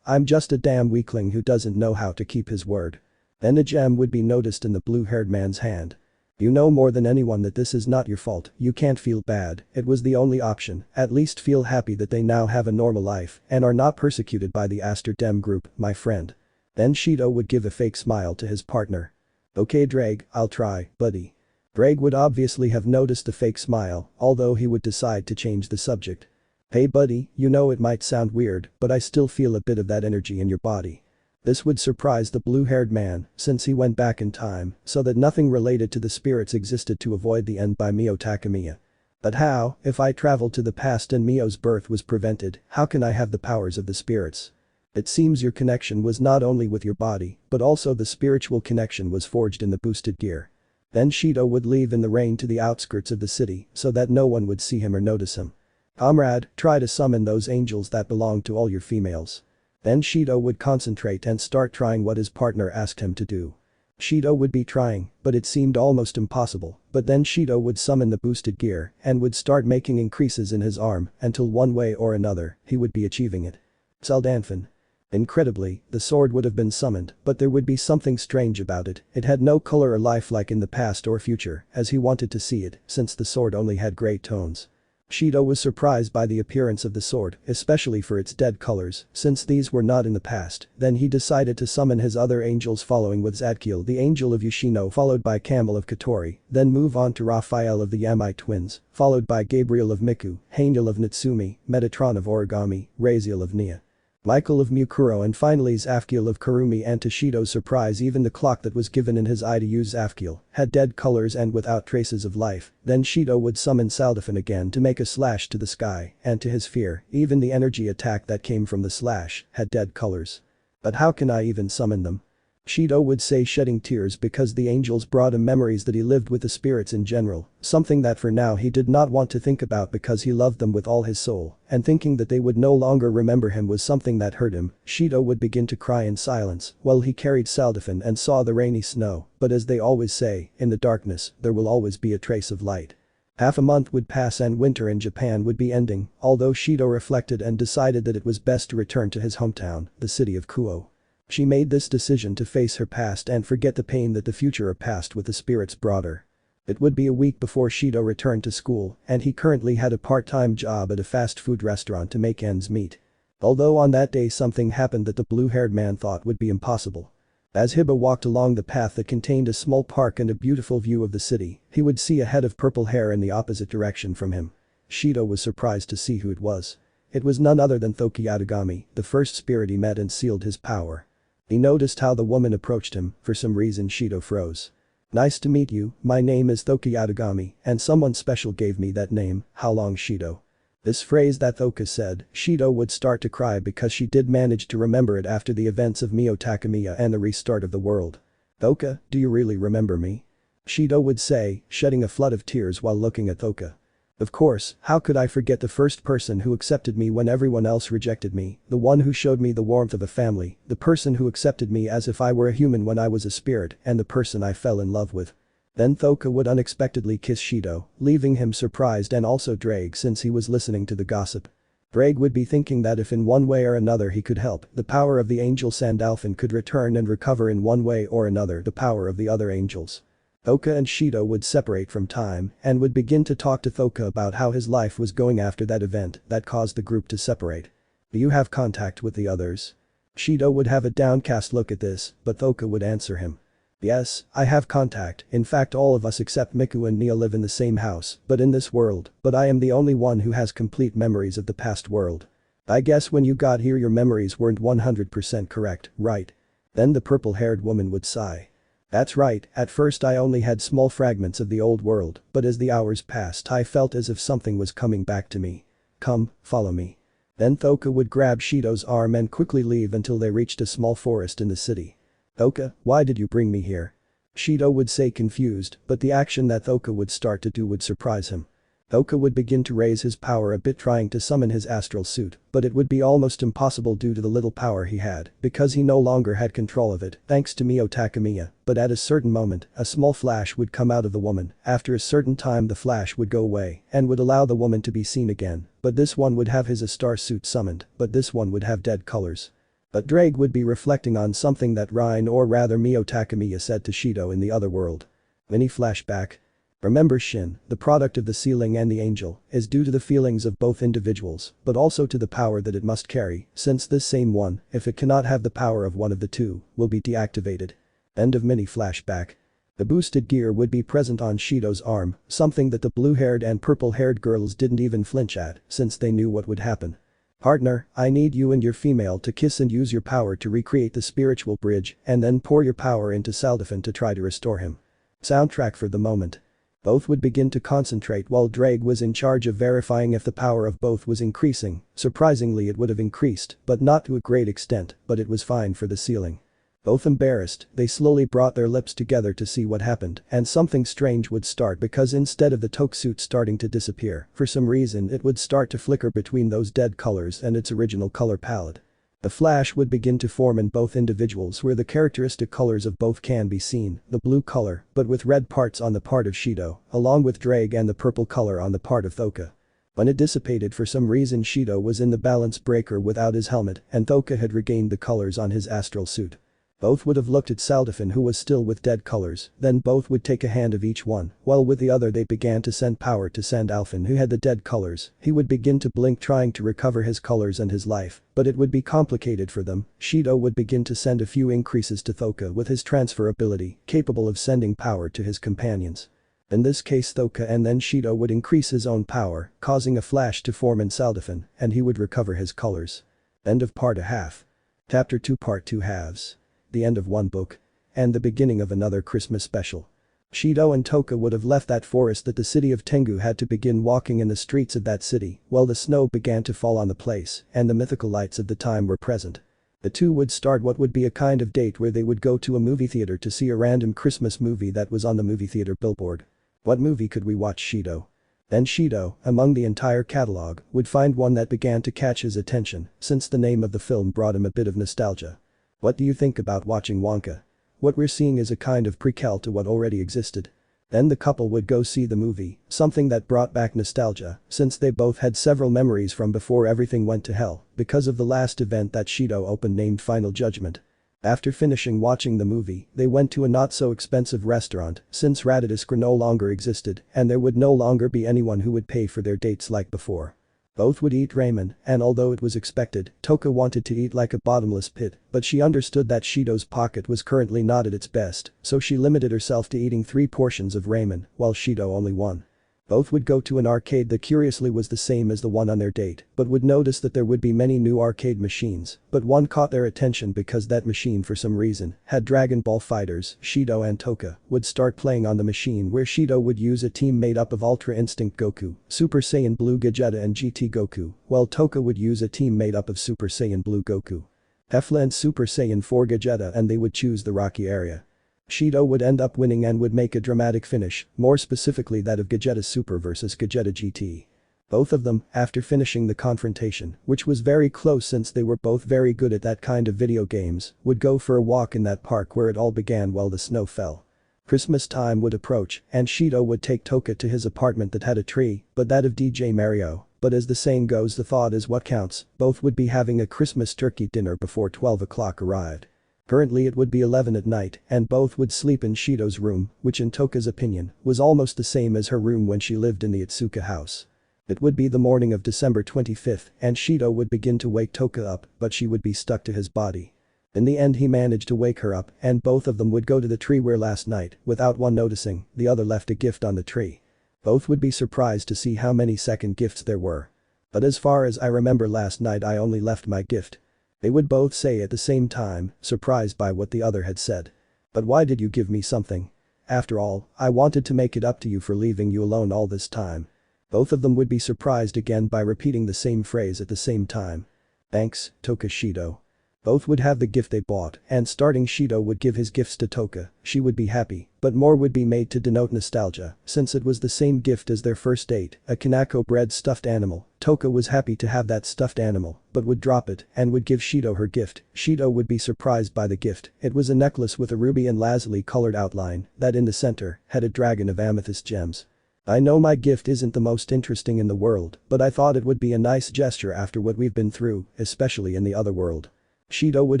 I'm just a damn weakling who doesn't know how to keep his word. Then a gem would be noticed in the blue-haired man's hand. You know more than anyone that this is not your fault, you can't feel bad, it was the only option, at least feel happy that they now have a normal life and are not persecuted by the Amsterdam group, my friend. Then Shido would give a fake smile to his partner. Okay Drake, I'll try, buddy. Drake would obviously have noticed the fake smile, although he would decide to change the subject. Hey buddy, you know it might sound weird, but I still feel a bit of that energy in your body. This would surprise the blue-haired man, since he went back in time, so that nothing related to the spirits existed to avoid the end by Mio Takamiya. But how, if I traveled to the past and Mio's birth was prevented, how can I have the powers of the spirits? It seems your connection was not only with your body, but also the spiritual connection was forged in the boosted gear. Then Shido would leave in the rain to the outskirts of the city, so that no one would see him or notice him. Comrade, try to summon those angels that belong to all your females. Then Shido would concentrate and start trying what his partner asked him to do. Shido would be trying, but it seemed almost impossible, but then Shido would summon the boosted gear and would start making increases in his arm until one way or another, he would be achieving it. Saldanfin. Incredibly, the sword would have been summoned, but there would be something strange about it, it had no color or life like in the past or future, as he wanted to see it, since the sword only had gray tones. Shido was surprised by the appearance of the sword, especially for its dead colors, since these were not in the past. Then he decided to summon his other angels following with Zadkiel the angel of Yoshino followed by Camel of Katori, then move on to Raphael of the Yamai twins, followed by Gabriel of Miku, Haniel of Natsumi, Metatron of Origami, Raziel of Nia, Michael of Mukuro and finally Zafkiel of Kurumi, and to Shido's surprise even the clock that was given in his eye to use Zafkiel had dead colors and without traces of life. Then Shido would summon Saldafin again to make a slash to the sky, and to his fear, even the energy attack that came from the slash had dead colors. But how can I even summon them? Shido would say, shedding tears because the angels brought him memories that he lived with the spirits in general, something that for now he did not want to think about because he loved them with all his soul, and thinking that they would no longer remember him was something that hurt him. Shido would begin to cry in silence while he carried Saldafin and saw the rainy snow, but as they always say, in the darkness, there will always be a trace of light. Half a month would pass and winter in Japan would be ending, although Shido reflected and decided that it was best to return to his hometown, the city of Kuoh. She made this decision to face her past and forget the pain that the future or past with the spirits brought her. It would be a week before Shido returned to school, and he currently had a part-time job at a fast food restaurant to make ends meet. Although on that day something happened that the blue-haired man thought would be impossible. As Hiba walked along the path that contained a small park and a beautiful view of the city, he would see a head of purple hair in the opposite direction from him. Shido was surprised to see who it was. It was none other than Thoki Yatagami, the first spirit he met and sealed his power. He noticed how the woman approached him, for some reason Shido froze. Nice to meet you, my name is Thoki Yatagami, and someone special gave me that name, how long Shido? This phrase that Thoka said, Shido would start to cry because she did manage to remember it after the events of Mio Takamiya and the restart of the world. Thoka, do you really remember me? Shido would say, shedding a flood of tears while looking at Thoka. Of course, how could I forget the first person who accepted me when everyone else rejected me, the one who showed me the warmth of a family, the person who accepted me as if I were a human when I was a spirit, and the person I fell in love with. Then Thoka would unexpectedly kiss Shido, leaving him surprised and also Drake since he was listening to the gossip. Drake would be thinking that if in one way or another he could help, the power of the angel Sandalphon could return and recover in one way or another the power of the other angels. Thoka and Shido would separate from time and would begin to talk to Thoka about how his life was going after that event that caused the group to separate. Do you have contact with the others? Shido would have a downcast look at this, but Thoka would answer him. Yes, I have contact, in fact all of us except Miku and Nia live in the same house, but in this world, but I am the only one who has complete memories of the past world. I guess when you got here your memories weren't 100% correct, right? Then the purple-haired woman would sigh. That's right, at first I only had small fragments of the old world, but as the hours passed I felt as if something was coming back to me. Come, follow me. Then Thoka would grab Shido's arm and quickly leave until they reached a small forest in the city. "Thoka, why did you bring me here?" Shido would say confused, but the action that Thoka would start to do would surprise him. Thoka would begin to raise his power a bit trying to summon his astral suit, but it would be almost impossible due to the little power he had, because he no longer had control of it, thanks to Mio Takamiya, but at a certain moment, a small flash would come out of the woman, after a certain time the flash would go away, and would allow the woman to be seen again, but this one would have his Astar suit summoned, but this one would have dead colors. But Drake would be reflecting on something that Ryan or rather Mio Takamiya said to Shido in the other world. Mini flashback. Remember Shin, the product of the ceiling and the angel, is due to the feelings of both individuals, but also to the power that it must carry, since this same one, if it cannot have the power of one of the two, will be deactivated. End of mini flashback. The boosted gear would be present on Shido's arm, something that the blue-haired and purple-haired girls didn't even flinch at, since they knew what would happen. "Partner, I need you and your female to kiss and use your power to recreate the spiritual bridge and then pour your power into Saldafin to try to restore him." Soundtrack for the moment. Both would begin to concentrate while Drake was in charge of verifying if the power of both was increasing. Surprisingly it would have increased, but not to a great extent, but it was fine for the ceiling. Both embarrassed, they slowly brought their lips together to see what happened, and something strange would start because instead of the Toke suit starting to disappear, for some reason it would start to flicker between those dead colors and its original color palette. The flash would begin to form in both individuals where the characteristic colors of both can be seen, the blue color, but with red parts on the part of Shido, along with Drake and the purple color on the part of Thoka. When it dissipated for some reason Shido was in the balance breaker without his helmet and Thoka had regained the colors on his astral suit. Both would have looked at Saldafin who was still with dead colors, then both would take a hand of each one, while with the other they began to send power to Sandalfin who had the dead colors. He would begin to blink trying to recover his colors and his life, but it would be complicated for them. Shido would begin to send a few increases to Thoka with his transfer ability, capable of sending power to his companions. In this case Thoka and then Shido would increase his own power, causing a flash to form in Saldafin, and he would recover his colors. End of part a half. Chapter 2 Part 2 halves. The end of one book. And the beginning of another Christmas special. Shido and Thoka would have left that forest that the city of Tengu had to begin walking in the streets of that city while the snow began to fall on the place and the mythical lights of the time were present. The two would start what would be a kind of date where they would go to a movie theater to see a random Christmas movie that was on the movie theater billboard. What movie could we watch Shido? Then Shido, among the entire catalog, would find one that began to catch his attention since the name of the film brought him a bit of nostalgia. What do you think about watching Wonka? What we're seeing is a kind of prequel to what already existed. Then the couple would go see the movie, something that brought back nostalgia, since they both had several memories from before everything went to hell, because of the last event that Shido opened named Final Judgment. After finishing watching the movie, they went to a not so expensive restaurant, since Radadiskra no longer existed, and there would no longer be anyone who would pay for their dates like before. Both would eat ramen, and although it was expected, Thoka wanted to eat like a bottomless pit, but she understood that Shido's pocket was currently not at its best, so she limited herself to eating 3 portions of ramen, while Shido only 1. Both would go to an arcade that curiously was the same as the one on their date, but would notice that there would be many new arcade machines, but one caught their attention because that machine for some reason had Dragon Ball fighters. Shido and Thoka would start playing on the machine where Shido would use a team made up of Ultra Instinct Goku, Super Saiyan Blue Gogeta and GT Goku, while Thoka would use a team made up of Super Saiyan Blue Goku, Hefla and Super Saiyan 4 Gogeta and they would choose the Rocky area. Shido would end up winning and would make a dramatic finish, more specifically that of Gogeta Super vs Gogeta GT. Both of them, after finishing the confrontation, which was very close since they were both very good at that kind of video games, would go for a walk in that park where it all began while the snow fell. Christmas time would approach, and Shido would take Thoka to his apartment that had a tree, but that of DJ Mario, but as the saying goes the thought is what counts, both would be having a Christmas turkey dinner before 12 o'clock arrived. Currently it would be 11 at night and both would sleep in Shido's room, which in Thoka's opinion, was almost the same as her room when she lived in the Itsuka house. It would be the morning of December 25th and Shido would begin to wake Thoka up, but she would be stuck to his body. In the end he managed to wake her up and both of them would go to the tree where last night, without one noticing, the other left a gift on the tree. Both would be surprised to see how many second gifts there were. But as far as I remember last night I only left my gift. They would both say at the same time, surprised by what the other had said. But why did you give me something? After all, I wanted to make it up to you for leaving you alone all this time. Both of them would be surprised again by repeating the same phrase at the same time. Thanks, Toka Shido. Both would have the gift they bought, and starting Shido would give his gifts to Toka, she would be happy, but more would be made to denote nostalgia, since it was the same gift as their first date, a Kanako-bred stuffed animal. Toka was happy to have that stuffed animal, but would drop it and would give Shido her gift. Shido would be surprised by the gift. It was a necklace with a ruby and lazuli colored outline that in the center had a dragon of amethyst gems. I know my gift isn't the most interesting in the world, but I thought it would be a nice gesture after what we've been through, especially in the other world. Shido would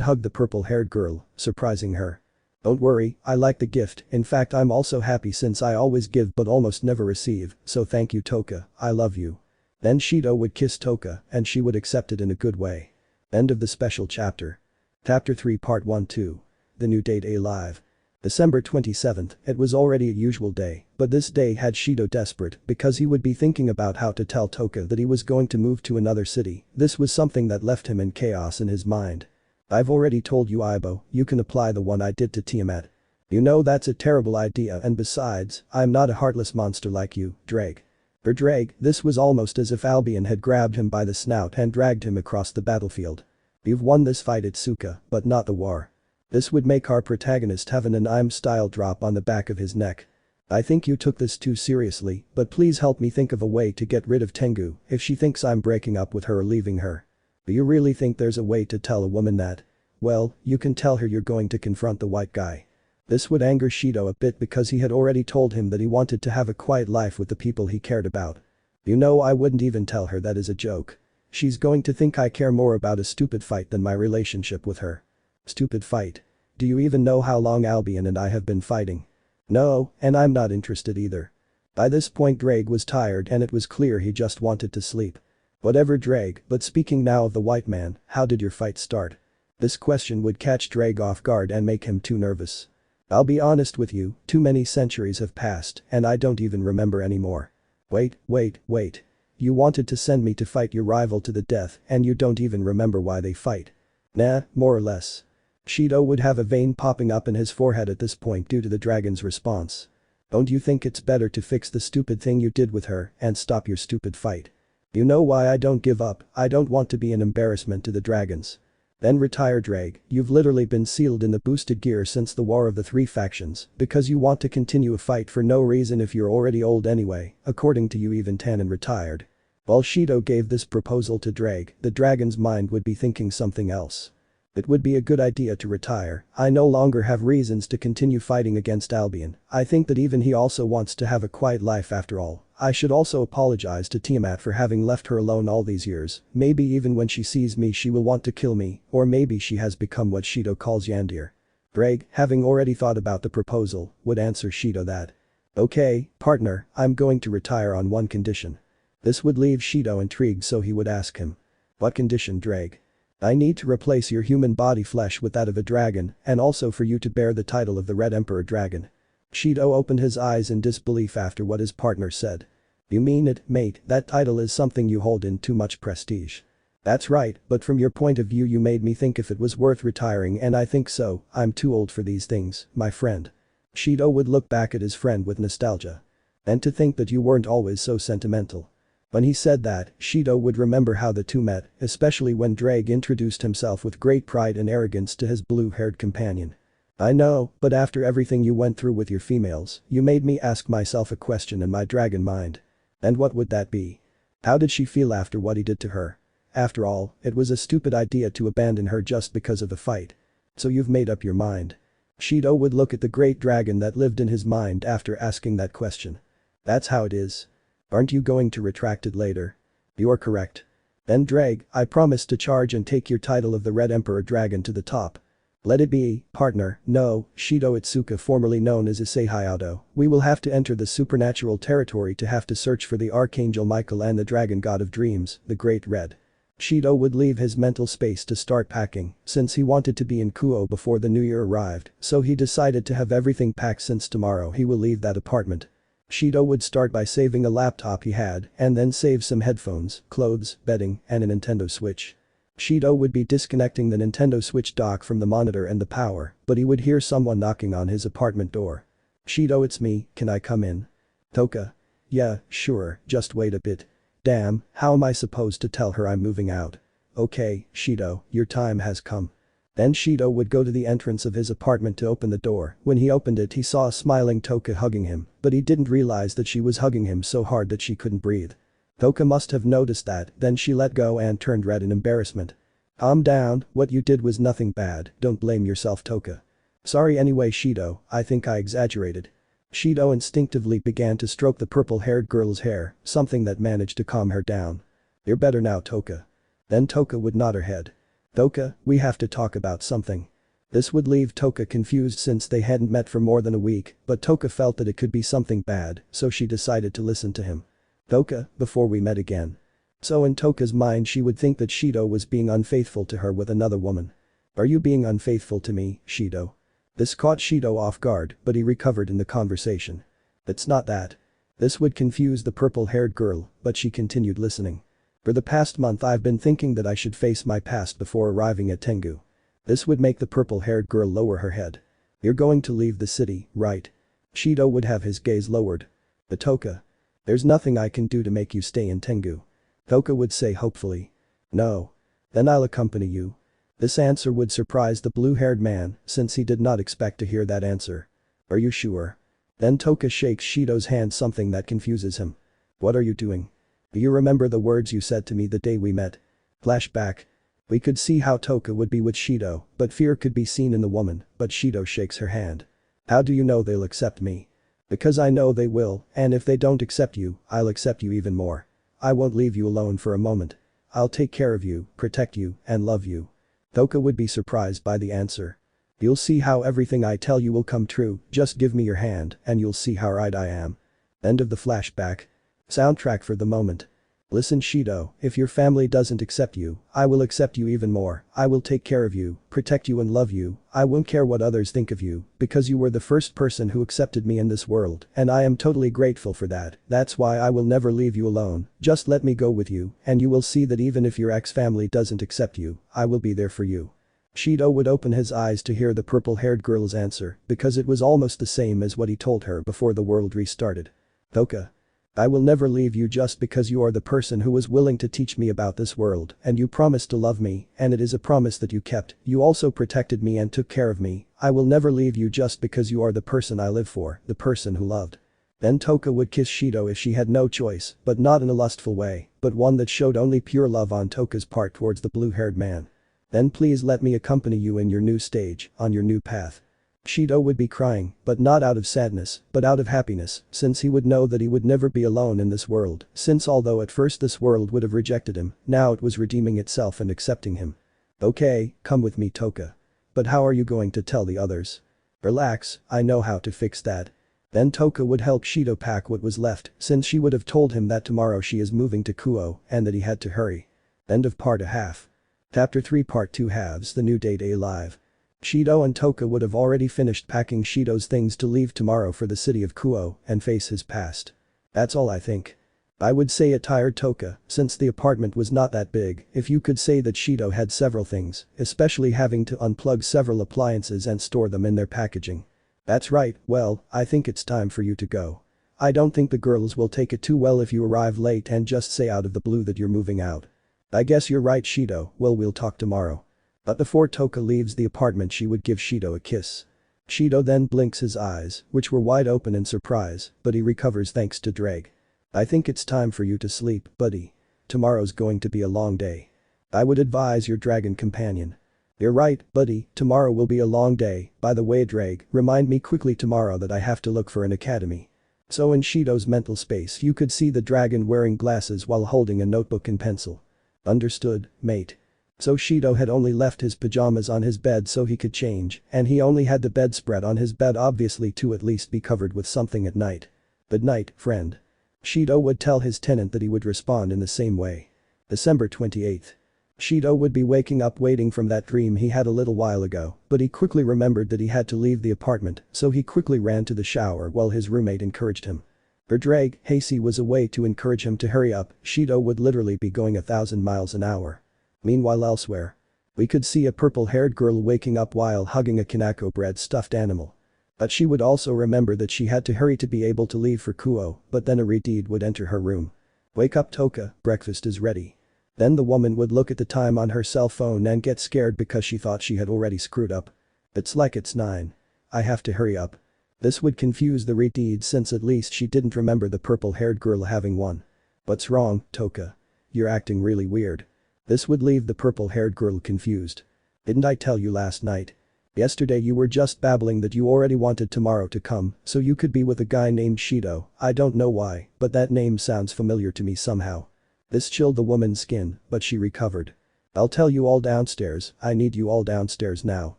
hug the purple-haired girl, surprising her. Don't worry, I like the gift, in fact I'm also happy since I always give but almost never receive, so thank you Toka, I love you. Then Shido would kiss Toka and she would accept it in a good way. End of the special chapter. Chapter 3 Part 1-2. The new date live. December 27th, it was already a usual day, but this day had Shido desperate because he would be thinking about how to tell Toka that he was going to move to another city. This was something that left him in chaos in his mind. I've already told you Aibo, you can apply the one I did to Tiamat. You know that's a terrible idea and besides, I'm not a heartless monster like you, Drake. For Drake, this was almost as if Albion had grabbed him by the snout and dragged him across the battlefield. You've won this fight Itsuka, but not the war. This would make our protagonist have an I'm style drop on the back of his neck. I think you took this too seriously, but please help me think of a way to get rid of Tengu if she thinks I'm breaking up with her or leaving her. Do you really think there's a way to tell a woman that? Well, you can tell her you're going to confront the white guy. This would anger Shido a bit because he had already told him that he wanted to have a quiet life with the people he cared about. You know I wouldn't even tell her that as a joke. She's going to think I care more about a stupid fight than my relationship with her. Stupid fight. Do you even know how long Albion and I have been fighting? No, and I'm not interested either. By this point Drake was tired and it was clear he just wanted to sleep. Whatever Drake, but speaking now of the white man, how did your fight start? This question would catch Drake off guard and make him too nervous. I'll be honest with you, too many centuries have passed and I don't even remember anymore. Wait. You wanted to send me to fight your rival to the death and you don't even remember why they fight. Nah, more or less. Shido would have a vein popping up in his forehead at this point due to the dragon's response. Don't you think it's better to fix the stupid thing you did with her and stop your stupid fight? You know why I don't give up, I don't want to be an embarrassment to the dragons. Then retire Drake, you've literally been sealed in the boosted gear since the War of the Three Factions because you want to continue a fight for no reason if you're already old anyway, according to you even Tannin retired. While Shido gave this proposal to Drake, the dragon's mind would be thinking something else. It would be a good idea to retire, I no longer have reasons to continue fighting against Albion, I think that even he also wants to have a quiet life after all. I should also apologize to Tiamat for having left her alone all these years, maybe even when she sees me she will want to kill me, or maybe she has become what Shido calls Yandir. Drake, having already thought about the proposal, would answer Shido that. Okay, partner, I'm going to retire on one condition. This would leave Shido intrigued so he would ask him. What condition Drake? I need to replace your human body flesh with that of a dragon and also for you to bear the title of the Red Emperor Dragon. Shido opened his eyes in disbelief after what his partner said. You mean it, mate, that title is something you hold in too much prestige. That's right, but from your point of view you made me think if it was worth retiring and I think so, I'm too old for these things, my friend. Shido would look back at his friend with nostalgia. And to think that you weren't always so sentimental. When he said that, Shido would remember how the two met, especially when Drake introduced himself with great pride and arrogance to his blue-haired companion. I know, but after everything you went through with your females, you made me ask myself a question in my dragon mind. And what would that be? How did she feel after what he did to her? After all, it was a stupid idea to abandon her just because of a fight. So you've made up your mind. Shido would look at the great dragon that lived in his mind after asking that question. That's how it is. Aren't you going to retract it later? You're correct. Then Drake, I promise to charge and take your title of the Red Emperor Dragon to the top. Let it be, partner, no, Shido Itsuka formerly known as Issei Hyoudou, we will have to enter the supernatural territory to have to search for the Archangel Michael and the Dragon God of Dreams, the Great Red. Shido would leave his mental space to start packing, since he wanted to be in Kuoh before the new year arrived, so he decided to have everything packed since tomorrow he will leave that apartment. Shido would start by saving a laptop he had and then save some headphones, clothes, bedding, and a Nintendo Switch. Shido would be disconnecting the Nintendo Switch dock from the monitor and the power, but he would hear someone knocking on his apartment door. Shido, it's me, can I come in? Toka. Yeah, sure, just wait a bit. Damn, how am I supposed to tell her I'm moving out? Okay, Shido, your time has come. Then Shido would go to the entrance of his apartment to open the door. When he opened it he saw a smiling Toka hugging him, but he didn't realize that she was hugging him so hard that she couldn't breathe. Toka must have noticed that, then she let go and turned red in embarrassment. Calm down, what you did was nothing bad, don't blame yourself Toka. Sorry anyway Shido, I think I exaggerated. Shido instinctively began to stroke the purple-haired girl's hair, something that managed to calm her down. You're better now Toka. Then Toka would nod her head. Toka, we have to talk about something. This would leave Toka confused since they hadn't met for more than a week, but Toka felt that it could be something bad, so she decided to listen to him. Toka, before we met again. So in Toka's mind she would think that Shido was being unfaithful to her with another woman. Are you being unfaithful to me, Shido? This caught Shido off guard, but he recovered in the conversation. It's not that. This would confuse the purple-haired girl, but she continued listening. For the past month I've been thinking that I should face my past before arriving at Tengu. This would make the purple-haired girl lower her head. You're going to leave the city, right? Shido would have his gaze lowered. But Toka. There's nothing I can do to make you stay in Tengu. Toka would say hopefully. No. Then I'll accompany you. This answer would surprise the blue-haired man, since he did not expect to hear that answer. Are you sure? Then Toka shakes Shido's hand, something that confuses him. What are you doing? Do you remember the words you said to me the day we met? Flashback. We could see how Toka would be with Shido, but fear could be seen in the woman, but Shido shakes her hand. How do you know they'll accept me? Because I know they will, and if they don't accept you, I'll accept you even more. I won't leave you alone for a moment. I'll take care of you, protect you, and love you. Toka would be surprised by the answer. You'll see how everything I tell you will come true, just give me your hand, and you'll see how right I am. End of the flashback. Soundtrack for the moment. Listen Shido, if your family doesn't accept you, I will accept you even more, I will take care of you, protect you and love you, I won't care what others think of you, because you were the first person who accepted me in this world, and I am totally grateful for that, that's why I will never leave you alone, just let me go with you, and you will see that even if your ex-family doesn't accept you, I will be there for you. Shido would open his eyes to hear the purple-haired girl's answer, because it was almost the same as what he told her before the world restarted. Toka. I will never leave you just because you are the person who was willing to teach me about this world, and you promised to love me, and it is a promise that you kept, you also protected me and took care of me, I will never leave you just because you are the person I live for, the person who loved. Then Toka would kiss Shido if she had no choice, but not in a lustful way, but one that showed only pure love on Toka's part towards the blue-haired man. Then please let me accompany you in your new stage, on your new path. Shido would be crying, but not out of sadness, but out of happiness, since he would know that he would never be alone in this world, since although at first this world would have rejected him, now it was redeeming itself and accepting him. Okay, come with me Toka. But how are you going to tell the others? Relax, I know how to fix that. Then Toka would help Shido pack what was left, since she would have told him that tomorrow she is moving to Kuoh, and that he had to hurry. End of part a half. Chapter 3 Part 2 halves the new date alive. Shido and Toka would have already finished packing Shido's things to leave tomorrow for the city of Kuoh and face his past. That's all I think. I would say a tired Toka, since the apartment was not that big, if you could say that Shido had several things, especially having to unplug several appliances and store them in their packaging. That's right, well, I think it's time for you to go. I don't think the girls will take it too well if you arrive late and just say out of the blue that you're moving out. I guess you're right Shido, well we'll talk tomorrow. But before Toka leaves the apartment she would give Shido a kiss. Shido then blinks his eyes, which were wide open in surprise, but he recovers thanks to Drag. I think it's time for you to sleep, buddy. Tomorrow's going to be a long day. I would advise your dragon companion. You're right, buddy, tomorrow will be a long day, by the way Drag, remind me quickly tomorrow that I have to look for an academy. So in Shido's mental space you could see the dragon wearing glasses while holding a notebook and pencil. Understood, mate. So Shido had only left his pajamas on his bed so he could change, and he only had the bedspread on his bed obviously to at least be covered with something at night. Good night, friend. Shido would tell his tenant that he would respond in the same way. December 28th. Shido would be waking up waiting from that dream he had a little while ago, but he quickly remembered that he had to leave the apartment, so he quickly ran to the shower while his roommate encouraged him. For Drag, Hasey was a way to encourage him to hurry up, Shido would literally be going 1,000 miles an hour. Meanwhile elsewhere. We could see a purple-haired girl waking up while hugging a Kanako-bred stuffed animal. But she would also remember that she had to hurry to be able to leave for Kuoh, but then a Redeed would enter her room. "Wake up Toka, breakfast is ready." Then the woman would look at the time on her cell phone and get scared because she thought she had already screwed up. "It's like it's 9. I have to hurry up." This would confuse the Redeed since at least she didn't remember the purple-haired girl having one. "What's wrong, Toka? You're acting really weird." This would leave the purple-haired girl confused. "Didn't I tell you last night? Yesterday you were just babbling that you already wanted tomorrow to come so you could be with a guy named Shido. I don't know why, but that name sounds familiar to me somehow." This chilled the woman's skin, but she recovered. "I'll tell you all downstairs, I need you all downstairs now.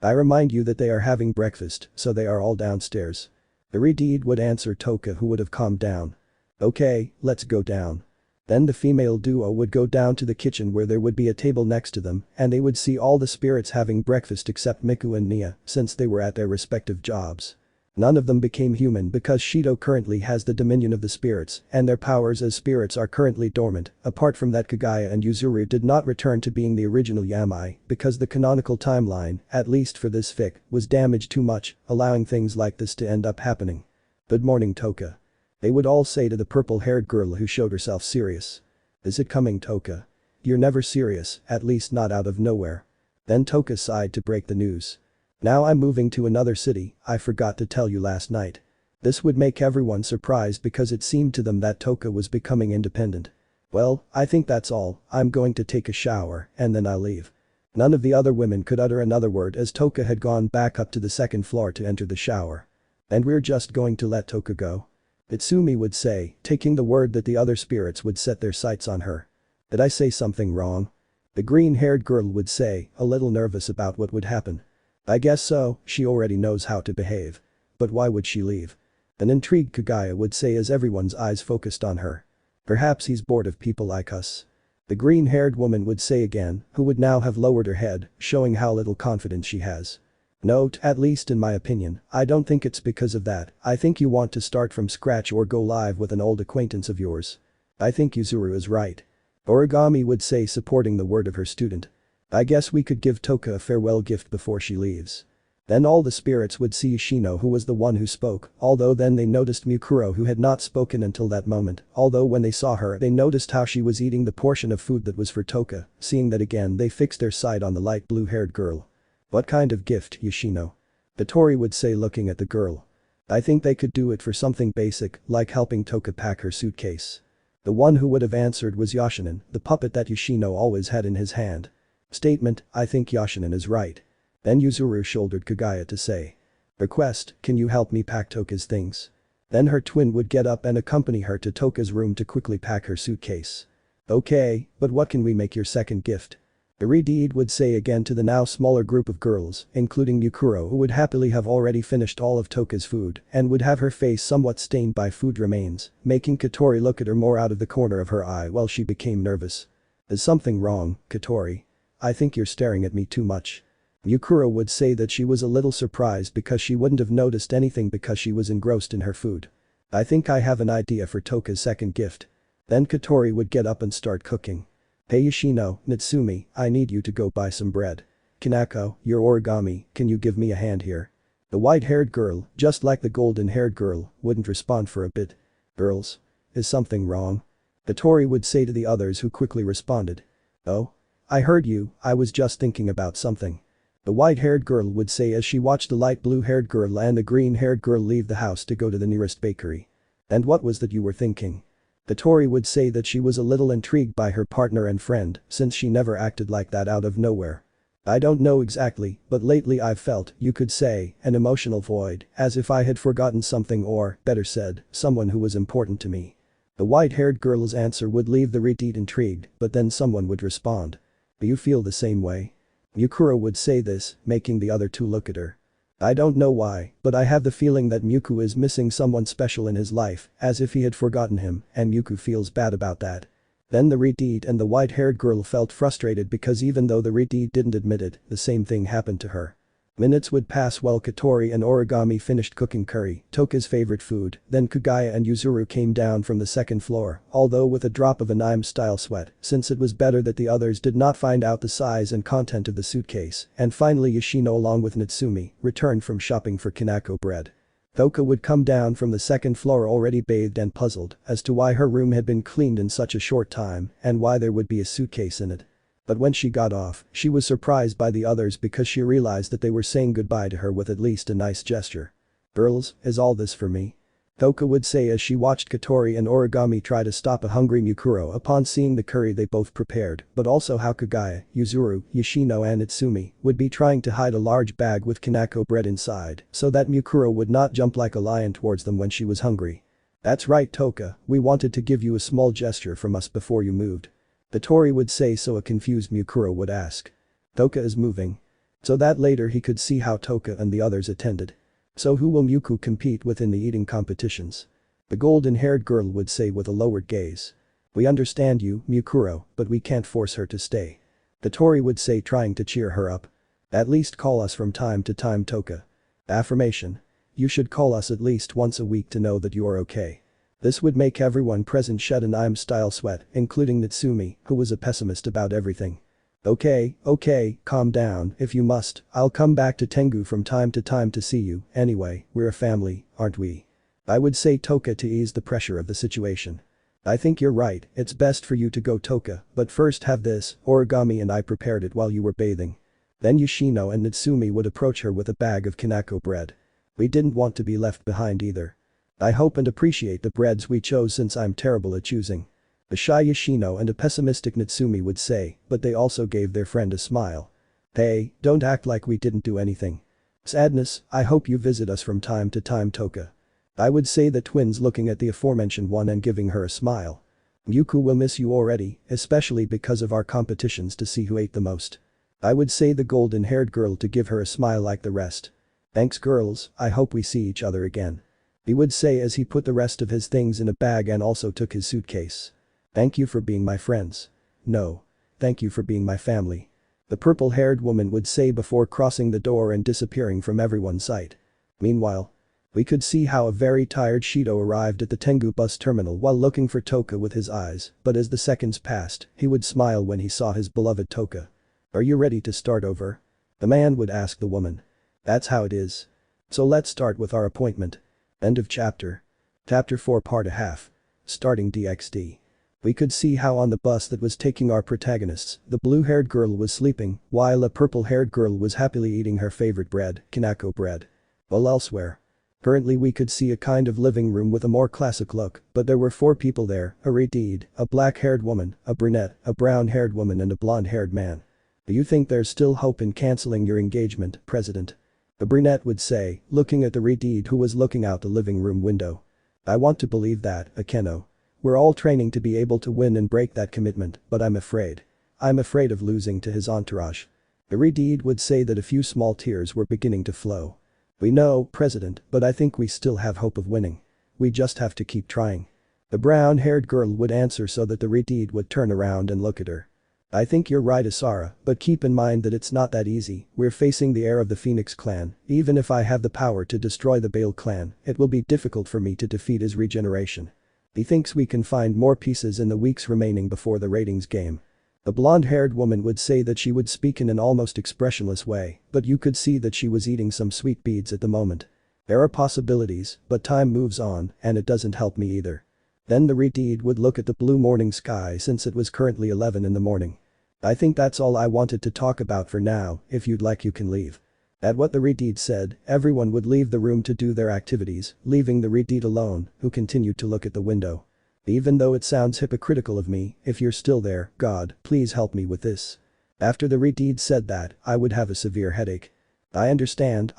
I remind you that they are having breakfast, so they are all downstairs." The Redeed would answer Toka, who would have calmed down. "Okay, let's go down." Then the female duo would go down to the kitchen where there would be a table next to them and they would see all the spirits having breakfast except Miku and Nia since they were at their respective jobs. None of them became human because Shido currently has the dominion of the spirits and their powers as spirits are currently dormant. Apart from that, Kaguya and Yuzuru did not return to being the original Yamai because the canonical timeline, at least for this fic, was damaged too much, allowing things like this to end up happening. "Good morning Toka." They would all say to the purple-haired girl who showed herself serious. "Is it coming Toka? You're never serious, at least not out of nowhere." Then Toka sighed to break the news. "Now I'm moving to another city, I forgot to tell you last night." This would make everyone surprised because it seemed to them that Toka was becoming independent. "Well, I think that's all, I'm going to take a shower and then I'll leave." None of the other women could utter another word as Toka had gone back up to the second floor to enter the shower. "And we're just going to let Toka go?" Itsumi would say, taking the word that the other spirits would set their sights on her. "Did I say something wrong?" The green-haired girl would say, a little nervous about what would happen. "I guess so, she already knows how to behave. But why would she leave?" An intrigued Kaguya would say as everyone's eyes focused on her. "Perhaps he's bored of people like us." The green-haired woman would say again, who would now have lowered her head, showing how little confidence she has. "Note, at least in my opinion, I don't think it's because of that, I think you want to start from scratch or go live with an old acquaintance of yours." "I think Yuzuru is right." Origami would say, supporting the word of her student. "I guess we could give Toka a farewell gift before she leaves." Then all the spirits would see Yoshino, who was the one who spoke, although then they noticed Mukuro, who had not spoken until that moment, although when they saw her they noticed how she was eating the portion of food that was for Toka. Seeing that again, they fixed their sight on the light blue-haired girl. "What kind of gift, Yoshino?" Hitori would say, looking at the girl. "I think they could do it for something basic, like helping Toka pack her suitcase." The one who would have answered was Yoshinin, the puppet that Yoshino always had in his hand. Statement, "I think Yoshinin is right." Then Yuzuru shouldered Kaguya to say. "Request, can you help me pack Toka's things?" Then her twin would get up and accompany her to Toka's room to quickly pack her suitcase. "Okay, but what can we make your second gift?" Irideed would say again to the now smaller group of girls, including Mukuro, who would happily have already finished all of Toka's food and would have her face somewhat stained by food remains, making Katori look at her more out of the corner of her eye while she became nervous. "Is something wrong, Katori? I think you're staring at me too much." Mukuro would say that she was a little surprised because she wouldn't have noticed anything because she was engrossed in her food. "I think I have an idea for Toka's second gift." Then Katori would get up and start cooking. "Hey Yoshino, Natsumi, I need you to go buy some bread. Kanako, you're Origami, can you give me a hand here?" The white-haired girl, just like the golden-haired girl, wouldn't respond for a bit. "Girls? Is something wrong?" Katori would say to the others, who quickly responded. "Oh? I heard you, I was just thinking about something." The white-haired girl would say as she watched the light blue-haired girl and the green-haired girl leave the house to go to the nearest bakery. "And what was that you were thinking?" Katori would say that she was a little intrigued by her partner and friend since she never acted like that out of nowhere. "I don't know exactly, but lately I've felt, you could say, an emotional void, as if I had forgotten something or, better said, someone who was important to me." The white-haired girl's answer would leave the redeed intrigued, but then someone would respond. "Do you feel the same way?" Mukuro would say this, making the other two look at her. "I don't know why, but I have the feeling that Muku is missing someone special in his life, as if he had forgotten him, and Muku feels bad about that." Then the redeed and the white-haired girl felt frustrated because even though the redeed didn't admit it, the same thing happened to her. Minutes would pass while Katori and Origami finished cooking curry, Toka's favorite food, then Kagaya and Yuzuru came down from the second floor, although with a drop of an anime-style sweat, since it was better that the others did not find out the size and content of the suitcase, and finally Yoshino along with Natsumi returned from shopping for Kanako bread. Toka would come down from the second floor already bathed and puzzled as to why her room had been cleaned in such a short time and why there would be a suitcase in it. But when she got off, she was surprised by the others because she realized that they were saying goodbye to her with at least a nice gesture. "Girls, is all this for me?" Toka would say as she watched Katori and Origami try to stop a hungry Mukuro upon seeing the curry they both prepared, but also how Kagaya, Yuzuru, Yoshino and Itsumi would be trying to hide a large bag with Kanako bread inside so that Mukuro would not jump like a lion towards them when she was hungry. "That's right Toka, we wanted to give you a small gesture from us before you moved." Katori would say so a confused Mukuro would ask. "Toka is moving." So that later he could see how Toka and the others attended. "So who will Muku compete with in the eating competitions?" The golden-haired girl would say with a lowered gaze. "We understand you, Mukuro, but we can't force her to stay." Katori would say trying to cheer her up. "At least call us from time to time Toka." Affirmation. "You should call us at least once a week to know that you are okay." This would make everyone present shed an anime-style sweat, including Natsumi, who was a pessimist about everything. Okay, calm down, if you must, I'll come back to Tengu from time to see you, anyway, we're a family, aren't we?" I would say Toka to ease the pressure of the situation. "I think you're right, it's best for you to go Toka, but first have this, Origami and I prepared it while you were bathing." Then Yoshino and Natsumi would approach her with a bag of Kanako bread. "We didn't want to be left behind either. I hope and appreciate the breads we chose since I'm terrible at choosing." A shy Yoshino and a pessimistic Natsumi would say, but they also gave their friend a smile. "Hey, don't act like we didn't do anything. Sadness, I hope you visit us from time to time Toka." I would say the twins looking at the aforementioned one and giving her a smile. "Yuku will miss you already, especially because of our competitions to see who ate the most." I would say the golden-haired girl to give her a smile like the rest. "Thanks girls, I hope we see each other again." He would say as he put the rest of his things in a bag and also took his suitcase. "Thank you for being my friends. No. Thank you for being my family." The purple-haired woman would say before crossing the door and disappearing from everyone's sight. Meanwhile, we could see how a very tired Shido arrived at the Tengu bus terminal while looking for Toka with his eyes, but as the seconds passed, he would smile when he saw his beloved Toka. "Are you ready to start over?" the man would ask the woman. "That's how it is. So let's start with our appointment." End of chapter. Chapter 4 part a half. Starting DxD. We could see how on the bus that was taking our protagonists, the blue-haired girl was sleeping, while a purple-haired girl was happily eating her favorite bread, Kanako bread. While elsewhere. Currently we could see a kind of living room with a more classic look, but there were 4 people there, a redhead, a black-haired woman, a brunette, a brown-haired woman and a blonde-haired man. "Do you think there's still hope in cancelling your engagement, President?" the brunette would say, looking at the redhead who was looking out the living room window. "I want to believe that, Akeno. We're all training to be able to win and break that commitment, but I'm afraid. I'm afraid of losing to his entourage." The redhead would say that a few small tears were beginning to flow. "We know, President, but I think we still have hope of winning. We just have to keep trying." The brown-haired girl would answer so that the redhead would turn around and look at her. "I think you're right Asara, but keep in mind that it's not that easy, we're facing the heir of the Phoenix clan, even if I have the power to destroy the Bale clan, it will be difficult for me to defeat his regeneration. He thinks we can find more pieces in the weeks remaining before the ratings game." The blonde-haired woman would say that she would speak in an almost expressionless way, but you could see that she was eating some sweet beads at the moment. "There are possibilities, but time moves on, and it doesn't help me either." Then the redhead would look at the blue morning sky since it was currently 11 in the morning. "I think that's all I wanted to talk about for now, if you'd like you can leave." At what the redhead said, everyone would leave the room to do their activities, leaving the redhead alone, who continued to look at the window. "Even though it sounds hypocritical of me, if you're still there, God, please help me with this." After the redhead said that, I would have a severe headache. I understand,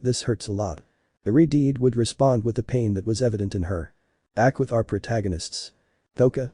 this hurts a lot." The redhead would respond with the pain that was evident in her. Back with our protagonists. Toka,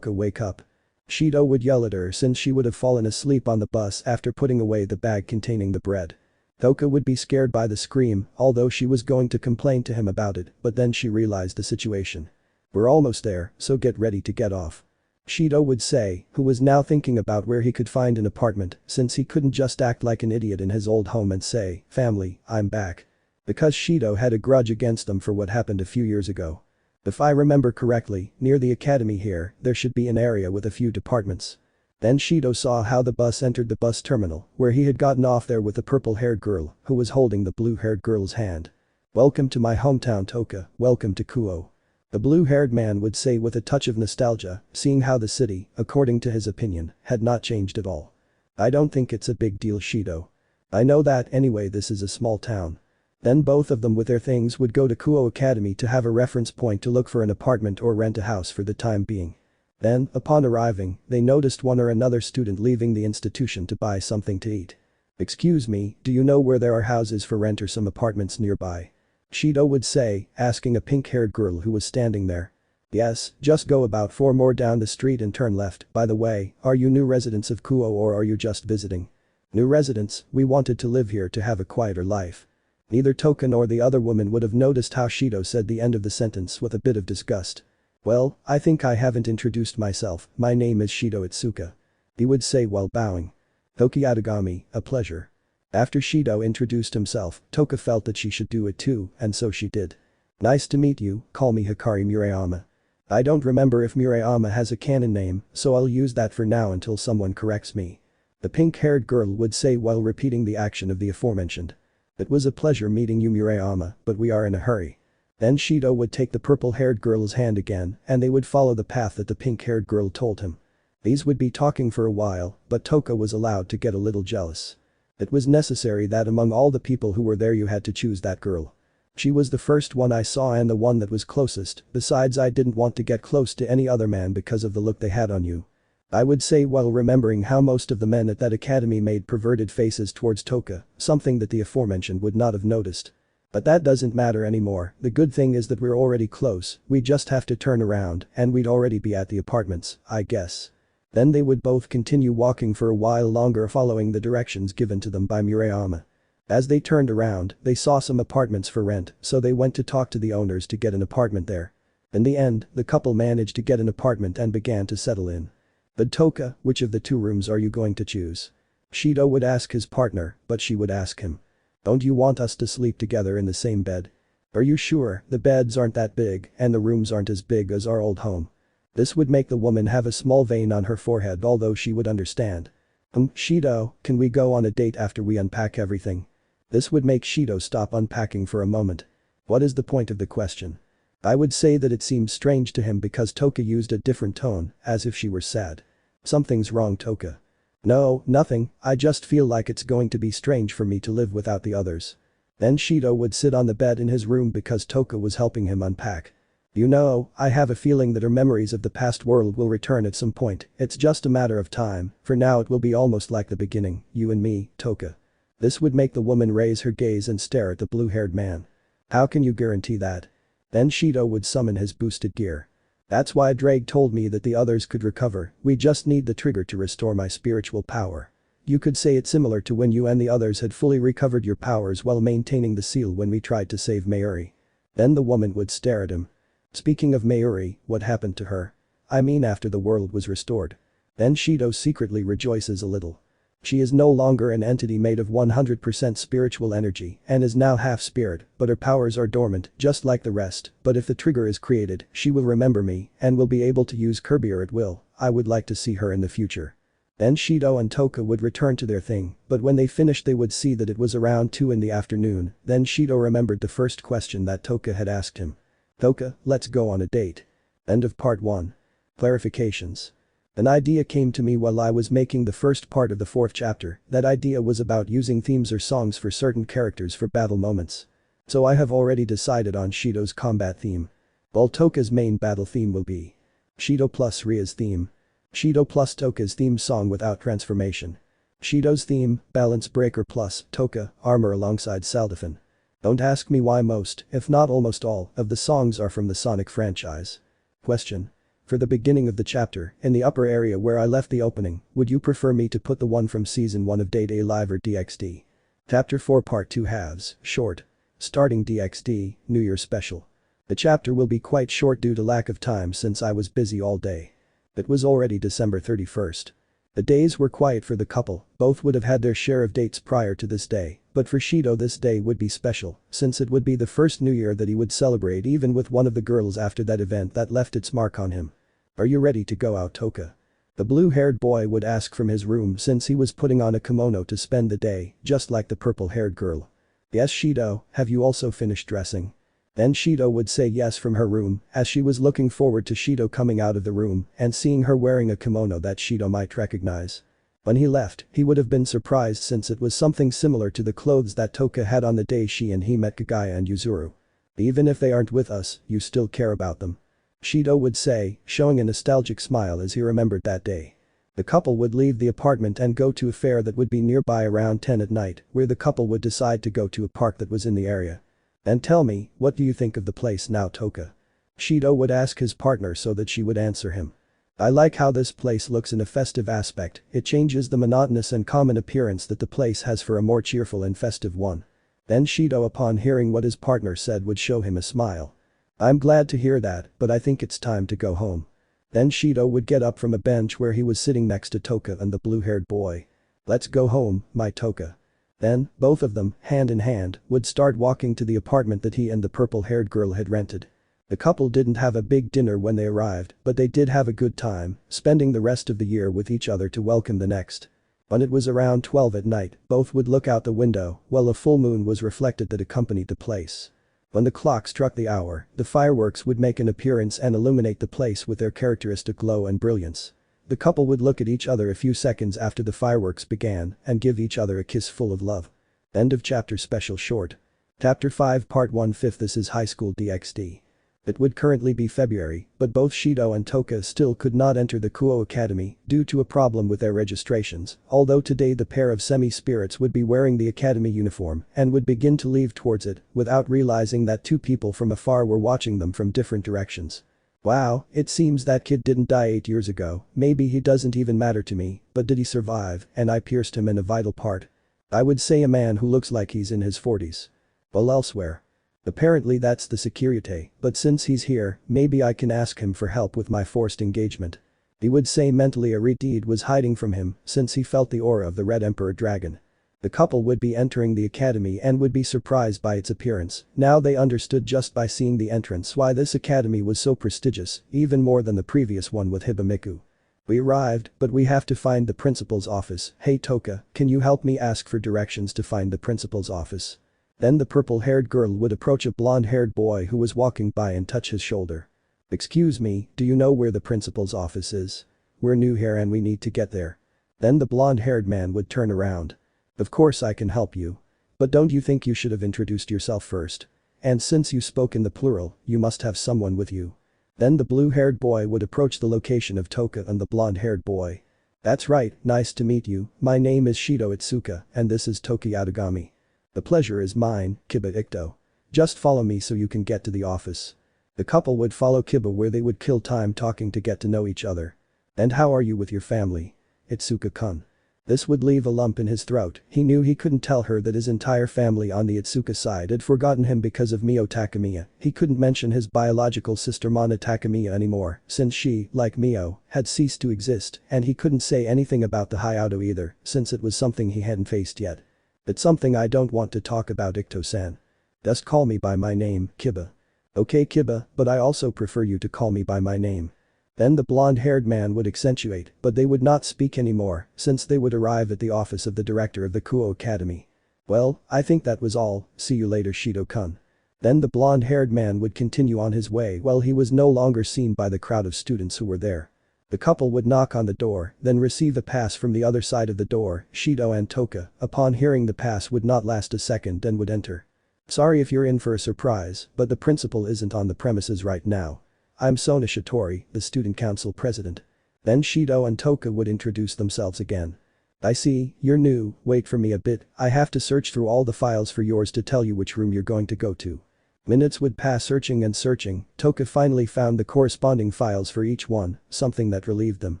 wake up." Shido would yell at her since she would have fallen asleep on the bus after putting away the bag containing the bread. Toka would be scared by the scream, although she was going to complain to him about it, but then she realized the situation. "We're almost there, so get ready to get off." Shido would say, who was now thinking about where he could find an apartment since he couldn't just act like an idiot in his old home and say, "Family, I'm back." Because Shido had a grudge against them for what happened a few years ago. If I remember correctly, near the academy here, there should be an area with a few departments. Then Shido saw how the bus entered the bus terminal, where he had gotten off there with the purple-haired girl, who was holding the blue-haired girl's hand. "Welcome to my hometown, Toka, welcome to Kuoh." The blue-haired man would say with a touch of nostalgia, seeing how the city, according to his opinion, had not changed at all. "I don't think it's a big deal, Shido. I know that anyway, this is a small town." Then both of them with their things would go to Kuoh Academy to have a reference point to look for an apartment or rent a house for the time being. Then, upon arriving, they noticed one or another student leaving the institution to buy something to eat. "Excuse me, do you know where there are houses for rent or some apartments nearby?" Shido would say, asking a pink-haired girl who was standing there. "Yes, just go about 4 more down the street and turn left. By the way, are you new residents of Kuoh or are you just visiting?" "New residents, we wanted to live here to have a quieter life." Neither Toka nor the other woman would have noticed how Shido said the end of the sentence with a bit of disgust. "Well, I think I haven't introduced myself, my name is Shido Itsuka." He would say while bowing. "Toki Atagami, a pleasure." After Shido introduced himself, Toka felt that she should do it too, and so she did. "Nice to meet you, call me Hikari Murayama." I don't remember if Murayama has a canon name, so I'll use that for now until someone corrects me. The pink-haired girl would say while repeating the action of the aforementioned. "It was a pleasure meeting you, Murayama, but we are in a hurry." Then Shido would take the purple-haired girl's hand again and they would follow the path that the pink-haired girl told him. These would be talking for a while, but Toka was allowed to get a little jealous. It was necessary that among all the people who were there you had to choose that girl. She was the first one I saw and the one that was closest, besides I didn't want to get close to any other man because of the look they had on you. I would say while remembering how most of the men at that academy made perverted faces towards Toka, something that the aforementioned would not have noticed. But that doesn't matter anymore, the good thing is that we're already close, we just have to turn around and we'd already be at the apartments, I guess. Then they would both continue walking for a while longer following the directions given to them by Murayama. As they turned around, they saw some apartments for rent, so they went to talk to the owners to get an apartment there. In the end, the couple managed to get an apartment and began to settle in. "But Toka, which of the 2 rooms are you going to choose?" Shido would ask his partner, but she would ask him. "Don't you want us to sleep together in the same bed?" "Are you sure? The beds aren't that big and the rooms aren't as big as our old home." This would make the woman have a small vein on her forehead although she would understand. Shido, can we go on a date after we unpack everything?" This would make Shido stop unpacking for a moment. What is the point of the question? I would say that it seemed strange to him because Toka used a different tone, as if she were sad. "Something's wrong, Toka." "No, nothing, I just feel like it's going to be strange for me to live without the others." Then Shido would sit on the bed in his room because Toka was helping him unpack. "You know, I have a feeling that her memories of the past world will return at some point, it's just a matter of time, for now it will be almost like the beginning, you and me, Toka." This would make the woman raise her gaze and stare at the blue-haired man. "How can you guarantee that?" Then Shido would summon his boosted gear. "That's why Drake told me that the others could recover, we just need the trigger to restore my spiritual power. You could say it's similar to when you and the others had fully recovered your powers while maintaining the seal when we tried to save Mayuri." Then the woman would stare at him. "Speaking of Mayuri, what happened to her? I mean after the world was restored." Then Shido secretly rejoices a little. "She is no longer an entity made of 100% spiritual energy and is now half spirit, but her powers are dormant just like the rest, but if the trigger is created, she will remember me and will be able to use Kirbyr at will. I would like to see her in the future." Then Shido and Toka would return to their thing, but when they finished they would see that it was around 2 in the afternoon, then Shido remembered the first question that Toka had asked him. "Toka, let's go on a date." End of part 1. Clarifications. An idea came to me while I was making the first part of the 4th chapter, that idea was about using themes or songs for certain characters for battle moments. So I have already decided on Shido's combat theme. While Toka's main battle theme will be Shido plus Rias theme. Shido plus Toka's theme song without transformation. Shido's theme, Balance Breaker plus Toka, armor alongside Saldafin. Don't ask me why most, if not almost all, of the songs are from the Sonic franchise. Question. For the beginning of the chapter, in the upper area where I left the opening, would you prefer me to put the one from Season 1 of Date A Live or DXD? Chapter 4 Part 2 halves, short. Starting DXD, New Year special. The chapter will be quite short due to lack of time since I was busy all day. It was already December 31st. The days were quiet for the couple, both would have had their share of dates prior to this day, but for Shido this day would be special, since it would be the first New Year that he would celebrate even with one of the girls after that event that left its mark on him. "Are you ready to go out, Toka?" The blue-haired boy would ask from his room since he was putting on a kimono to spend the day, just like the purple-haired girl. "Yes, Shido, have you also finished dressing?" Then Shido would say yes from her room, as she was looking forward to Shido coming out of the room and seeing her wearing a kimono that Shido might recognize. When he left, he would have been surprised since it was something similar to the clothes that Toka had on the day she and he met Kagaya and Yuzuru. "Even if they aren't with us, you still care about them," Shido would say, showing a nostalgic smile as he remembered that day. The couple would leave the apartment and go to a fair that would be nearby around 10 at night, where the couple would decide to go to a park that was in the area. "And tell me, what do you think of the place now, Toka?" Shido would ask his partner so that she would answer him. "I like how this place looks in a festive aspect, it changes the monotonous and common appearance that the place has for a more cheerful and festive one." Then Shido, upon hearing what his partner said, would show him a smile. "I'm glad to hear that, but I think it's time to go home." Then Shido would get up from a bench where he was sitting next to Toka and the blue-haired boy. "Let's go home, my Toka." Then, both of them, hand in hand, would start walking to the apartment that he and the purple-haired girl had rented. The couple didn't have a big dinner when they arrived, but they did have a good time, spending the rest of the year with each other to welcome the next. When it was around 12 at night, both would look out the window while a full moon was reflected that accompanied the place. When the clock struck the hour, the fireworks would make an appearance and illuminate the place with their characteristic glow and brilliance. The couple would look at each other a few seconds after the fireworks began and give each other a kiss full of love. End of chapter. Special short. Chapter 5 Part 1/5. This is High School DxD. It would currently be February, but both Shido and Toka still could not enter the Kuoh Academy due to a problem with their registrations, although today the pair of semi-spirits would be wearing the academy uniform and would begin to leave towards it without realizing that two people from afar were watching them from different directions. "Wow, it seems that kid didn't die 8 years ago, maybe he doesn't even matter to me, but did he survive and I pierced him in a vital part. I would say a man who looks like he's in his 40s. Well, elsewhere. Apparently that's the Sekiryuutei, but since he's here, maybe I can ask him for help with my forced engagement." He would say mentally a Reed was hiding from him since he felt the aura of the Red Emperor Dragon. The couple would be entering the academy and would be surprised by its appearance. Now they understood just by seeing the entrance why this academy was so prestigious, even more than the previous one with Hibamiku. "We arrived, but we have to find the principal's office. Hey Toka, can you help me ask for directions to find the principal's office?" Then the purple-haired girl would approach a blonde-haired boy who was walking by and touch his shoulder. "Excuse me, do you know where the principal's office is? We're new here and we need to get there." Then the blonde-haired man would turn around. "Of course I can help you. But don't you think you should have introduced yourself first? And since you spoke in the plural, you must have someone with you." Then the blue-haired boy would approach the location of Toka and the blonde-haired boy. "That's right, nice to meet you, my name is Shido Itsuka and this is Toki Yatagami. The pleasure is mine, Kiba Ito. Just follow me so you can get to the office." The couple would follow Kiba where they would kill time talking to get to know each other. "And how are you with your family, Itsuka-kun?" This would leave a lump in his throat. He knew he couldn't tell her that his entire family on the Itsuka side had forgotten him because of Mio Takamiya. He couldn't mention his biological sister Mana Takamiya anymore since she, like Mio, had ceased to exist, and he couldn't say anything about the Hyoudou either since it was something he hadn't faced yet. "It's something I don't want to talk about, Ito-san. Just call me by my name, Kiba." "Okay Kiba, but I also prefer you to call me by my name." Then the blonde-haired man would accentuate, but they would not speak anymore since they would arrive at the office of the director of the Kuoh Academy. "Well, I think that was all, see you later Shido-kun." Then the blonde-haired man would continue on his way while he was no longer seen by the crowd of students who were there. The couple would knock on the door, then receive a pass from the other side of the door. Shido and Toka, upon hearing the pass, would not last a second and would enter. "Sorry if you're in for a surprise, but the principal isn't on the premises right now. I'm Sona Shitori, the student council president." Then Shido and Toka would introduce themselves again. "I see, you're new, wait for me a bit, I have to search through all the files for yours to tell you which room you're going to go to." Minutes would pass searching and searching. Toka finally found the corresponding files for each one, something that relieved them.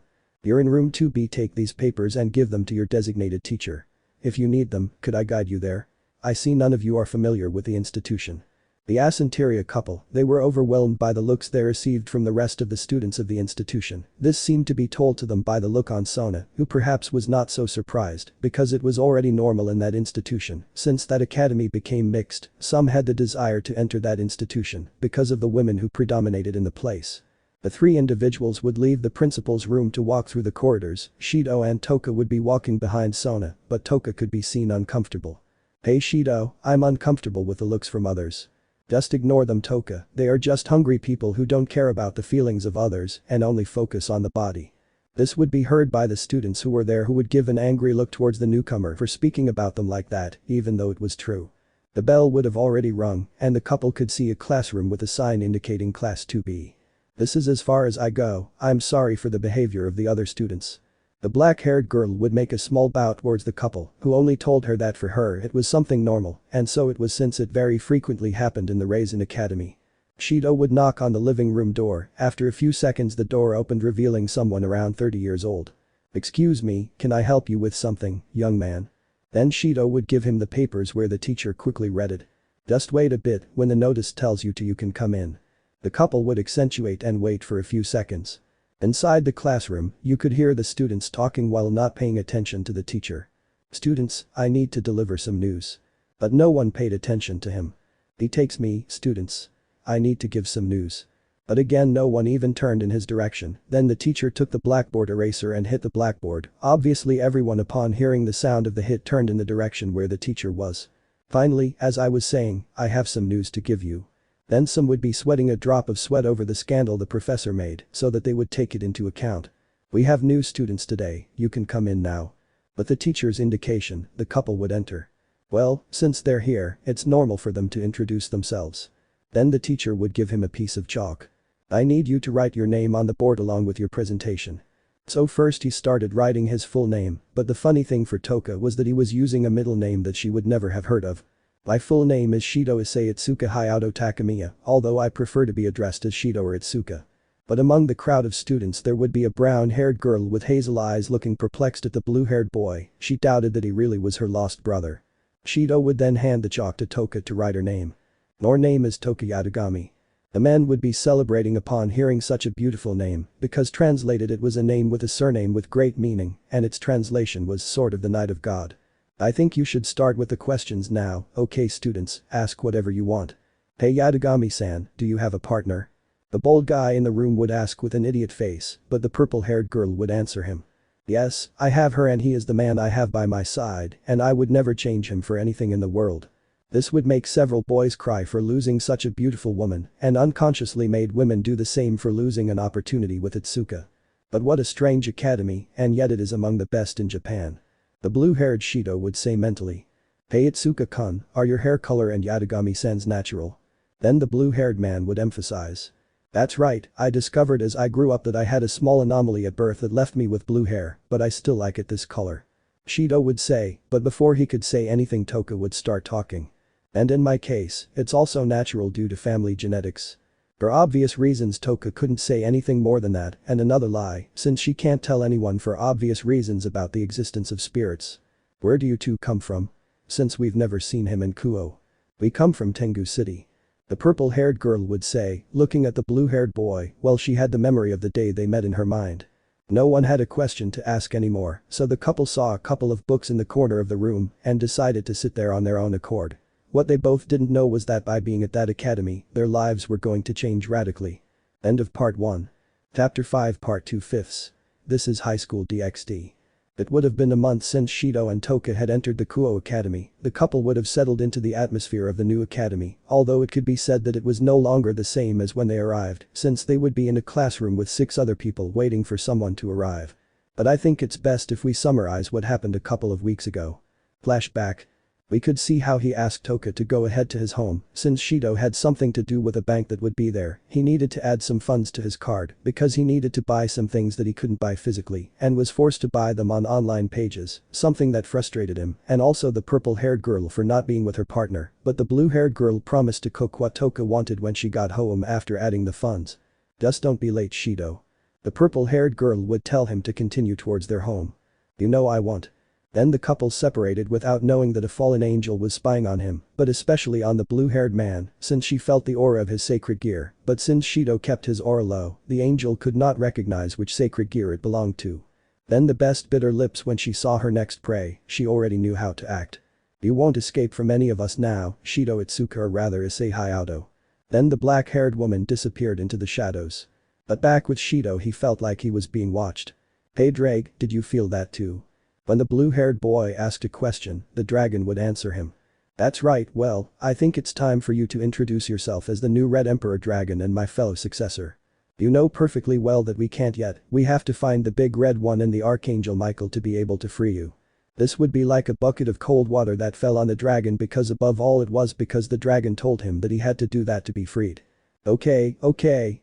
"You're in room 2B, take these papers and give them to your designated teacher. If you need them, could I guide you there? I see none of you are familiar with the institution." The Asinteria couple, they were overwhelmed by the looks they received from the rest of the students of the institution. This seemed to be told to them by the look on Sona, who perhaps was not so surprised, because it was already normal in that institution. Since that academy became mixed, some had the desire to enter that institution because of the women who predominated in the place. The three individuals would leave the principal's room to walk through the corridors. Shido and Toka would be walking behind Sona, but Toka could be seen uncomfortable. "Hey Shido, I'm uncomfortable with the looks from others." "Just ignore them, Toka, they are just hungry people who don't care about the feelings of others and only focus on the body." This would be heard by the students who were there, who would give an angry look towards the newcomer for speaking about them like that, even though it was true. The bell would have already rung, and the couple could see a classroom with a sign indicating Class 2B. "This is as far as I go, I'm sorry for the behavior of the other students." The black-haired girl would make a small bow towards the couple, who only told her that for her it was something normal, and so it was, since it very frequently happened in the Raisin Academy. Shido would knock on the living room door. After a few seconds the door opened, revealing someone around 30 years old. "Excuse me, can I help you with something, young man?" Then Shido would give him the papers, where the teacher quickly read it. "Just wait a bit, when the notice tells you to, you can come in." The couple would accentuate and wait for a few seconds. Inside the classroom, you could hear the students talking while not paying attention to the teacher. "Students, I need to deliver some news." But no one paid attention to him. "He takes me, students. I need to give some news." But again no one even turned in his direction. Then the teacher took the blackboard eraser and hit the blackboard. Obviously everyone, upon hearing the sound of the hit, turned in the direction where the teacher was. "Finally, as I was saying, I have some news to give you." Then some would be sweating a drop of sweat over the scandal the professor made, so that they would take it into account. "We have new students today, you can come in now." But the teacher's indication, the couple would enter. "Well, since they're here, it's normal for them to introduce themselves." Then the teacher would give him a piece of chalk. "I need you to write your name on the board along with your presentation." So first he started writing his full name, but the funny thing for Toka was that he was using a middle name that she would never have heard of. "My full name is Shido Issei Itsuka Hyoudou Takamiya, although I prefer to be addressed as Shido or Itsuka." But among the crowd of students there would be a brown-haired girl with hazel eyes looking perplexed at the blue-haired boy. She doubted that he really was her lost brother. Shido would then hand the chalk to Toka to write her name. "Your name is Toka Yadagami." The men would be celebrating upon hearing such a beautiful name, because translated it was a name with a surname with great meaning, and its translation was Sword of the Night of God. "I think you should start with the questions now. Okay students, ask whatever you want." "Hey Yadagami-san, do you have a partner?" The bold guy in the room would ask with an idiot face, but the purple-haired girl would answer him. "Yes, I have her, and he is the man I have by my side, and I would never change him for anything in the world." This would make several boys cry for losing such a beautiful woman, and unconsciously made women do the same for losing an opportunity with Itsuka. But what a strange academy, and yet it is among the best in Japan. The blue-haired Shido would say mentally. "Hey Itsuka-kun, are your hair color and Yadagami-san's natural?" Then the blue-haired man would emphasize. "That's right, I discovered as I grew up that I had a small anomaly at birth that left me with blue hair, but I still like it this color." Shido would say, but before he could say anything Toka would start talking. "And in my case, it's also natural due to family genetics." For obvious reasons Toka couldn't say anything more than that, and another lie, since she can't tell anyone for obvious reasons about the existence of spirits. "Where do you two come from?" "Since we've never seen him in Kuoh." "We come from Tengu City." The purple-haired girl would say, looking at the blue-haired boy, while she had the memory of the day they met in her mind. No one had a question to ask anymore, so the couple saw a couple of books in the corner of the room and decided to sit there on their own accord. What they both didn't know was that by being at that academy, their lives were going to change radically. End of Part 1. Chapter 5 Part 2/5. This is High School DxD. It would have been a month since Shido and Toka had entered the Kuoh Academy. The couple would have settled into the atmosphere of the new academy, although it could be said that it was no longer the same as when they arrived, since they would be in a classroom with 6 other people waiting for someone to arrive. But I think it's best if we summarize what happened a couple of weeks ago. Flashback. We could see how he asked Toka to go ahead to his home, since Shido had something to do with a bank that would be there. He needed to add some funds to his card because he needed to buy some things that he couldn't buy physically and was forced to buy them on online pages, something that frustrated him, and also the purple-haired girl for not being with her partner, but the blue-haired girl promised to cook what Toka wanted when she got home after adding the funds. "Just don't be late, Shido." The purple-haired girl would tell him to continue towards their home. "You know I won't." Then the couple separated without knowing that a fallen angel was spying on him, but especially on the blue-haired man, since she felt the aura of his sacred gear, but since Shido kept his aura low, the angel could not recognize which sacred gear it belonged to. Then the best bit her lips when she saw her next prey, she already knew how to act. You won't escape from any of us now, Shido Itsuka, or rather Issei Hyoudou. Then the black-haired woman disappeared into the shadows. But back with Shido, he felt like he was being watched. Hey Drake, did you feel that too? When the blue-haired boy asked a question, the dragon would answer him. That's right, well, I think it's time for you to introduce yourself as the new Red Emperor Dragon and my fellow successor. You know perfectly well that we can't yet, we have to find the big red one and the Archangel Michael to be able to free you. This would be like a bucket of cold water that fell on the dragon, because above all it was because the dragon told him that he had to do that to be freed. Okay,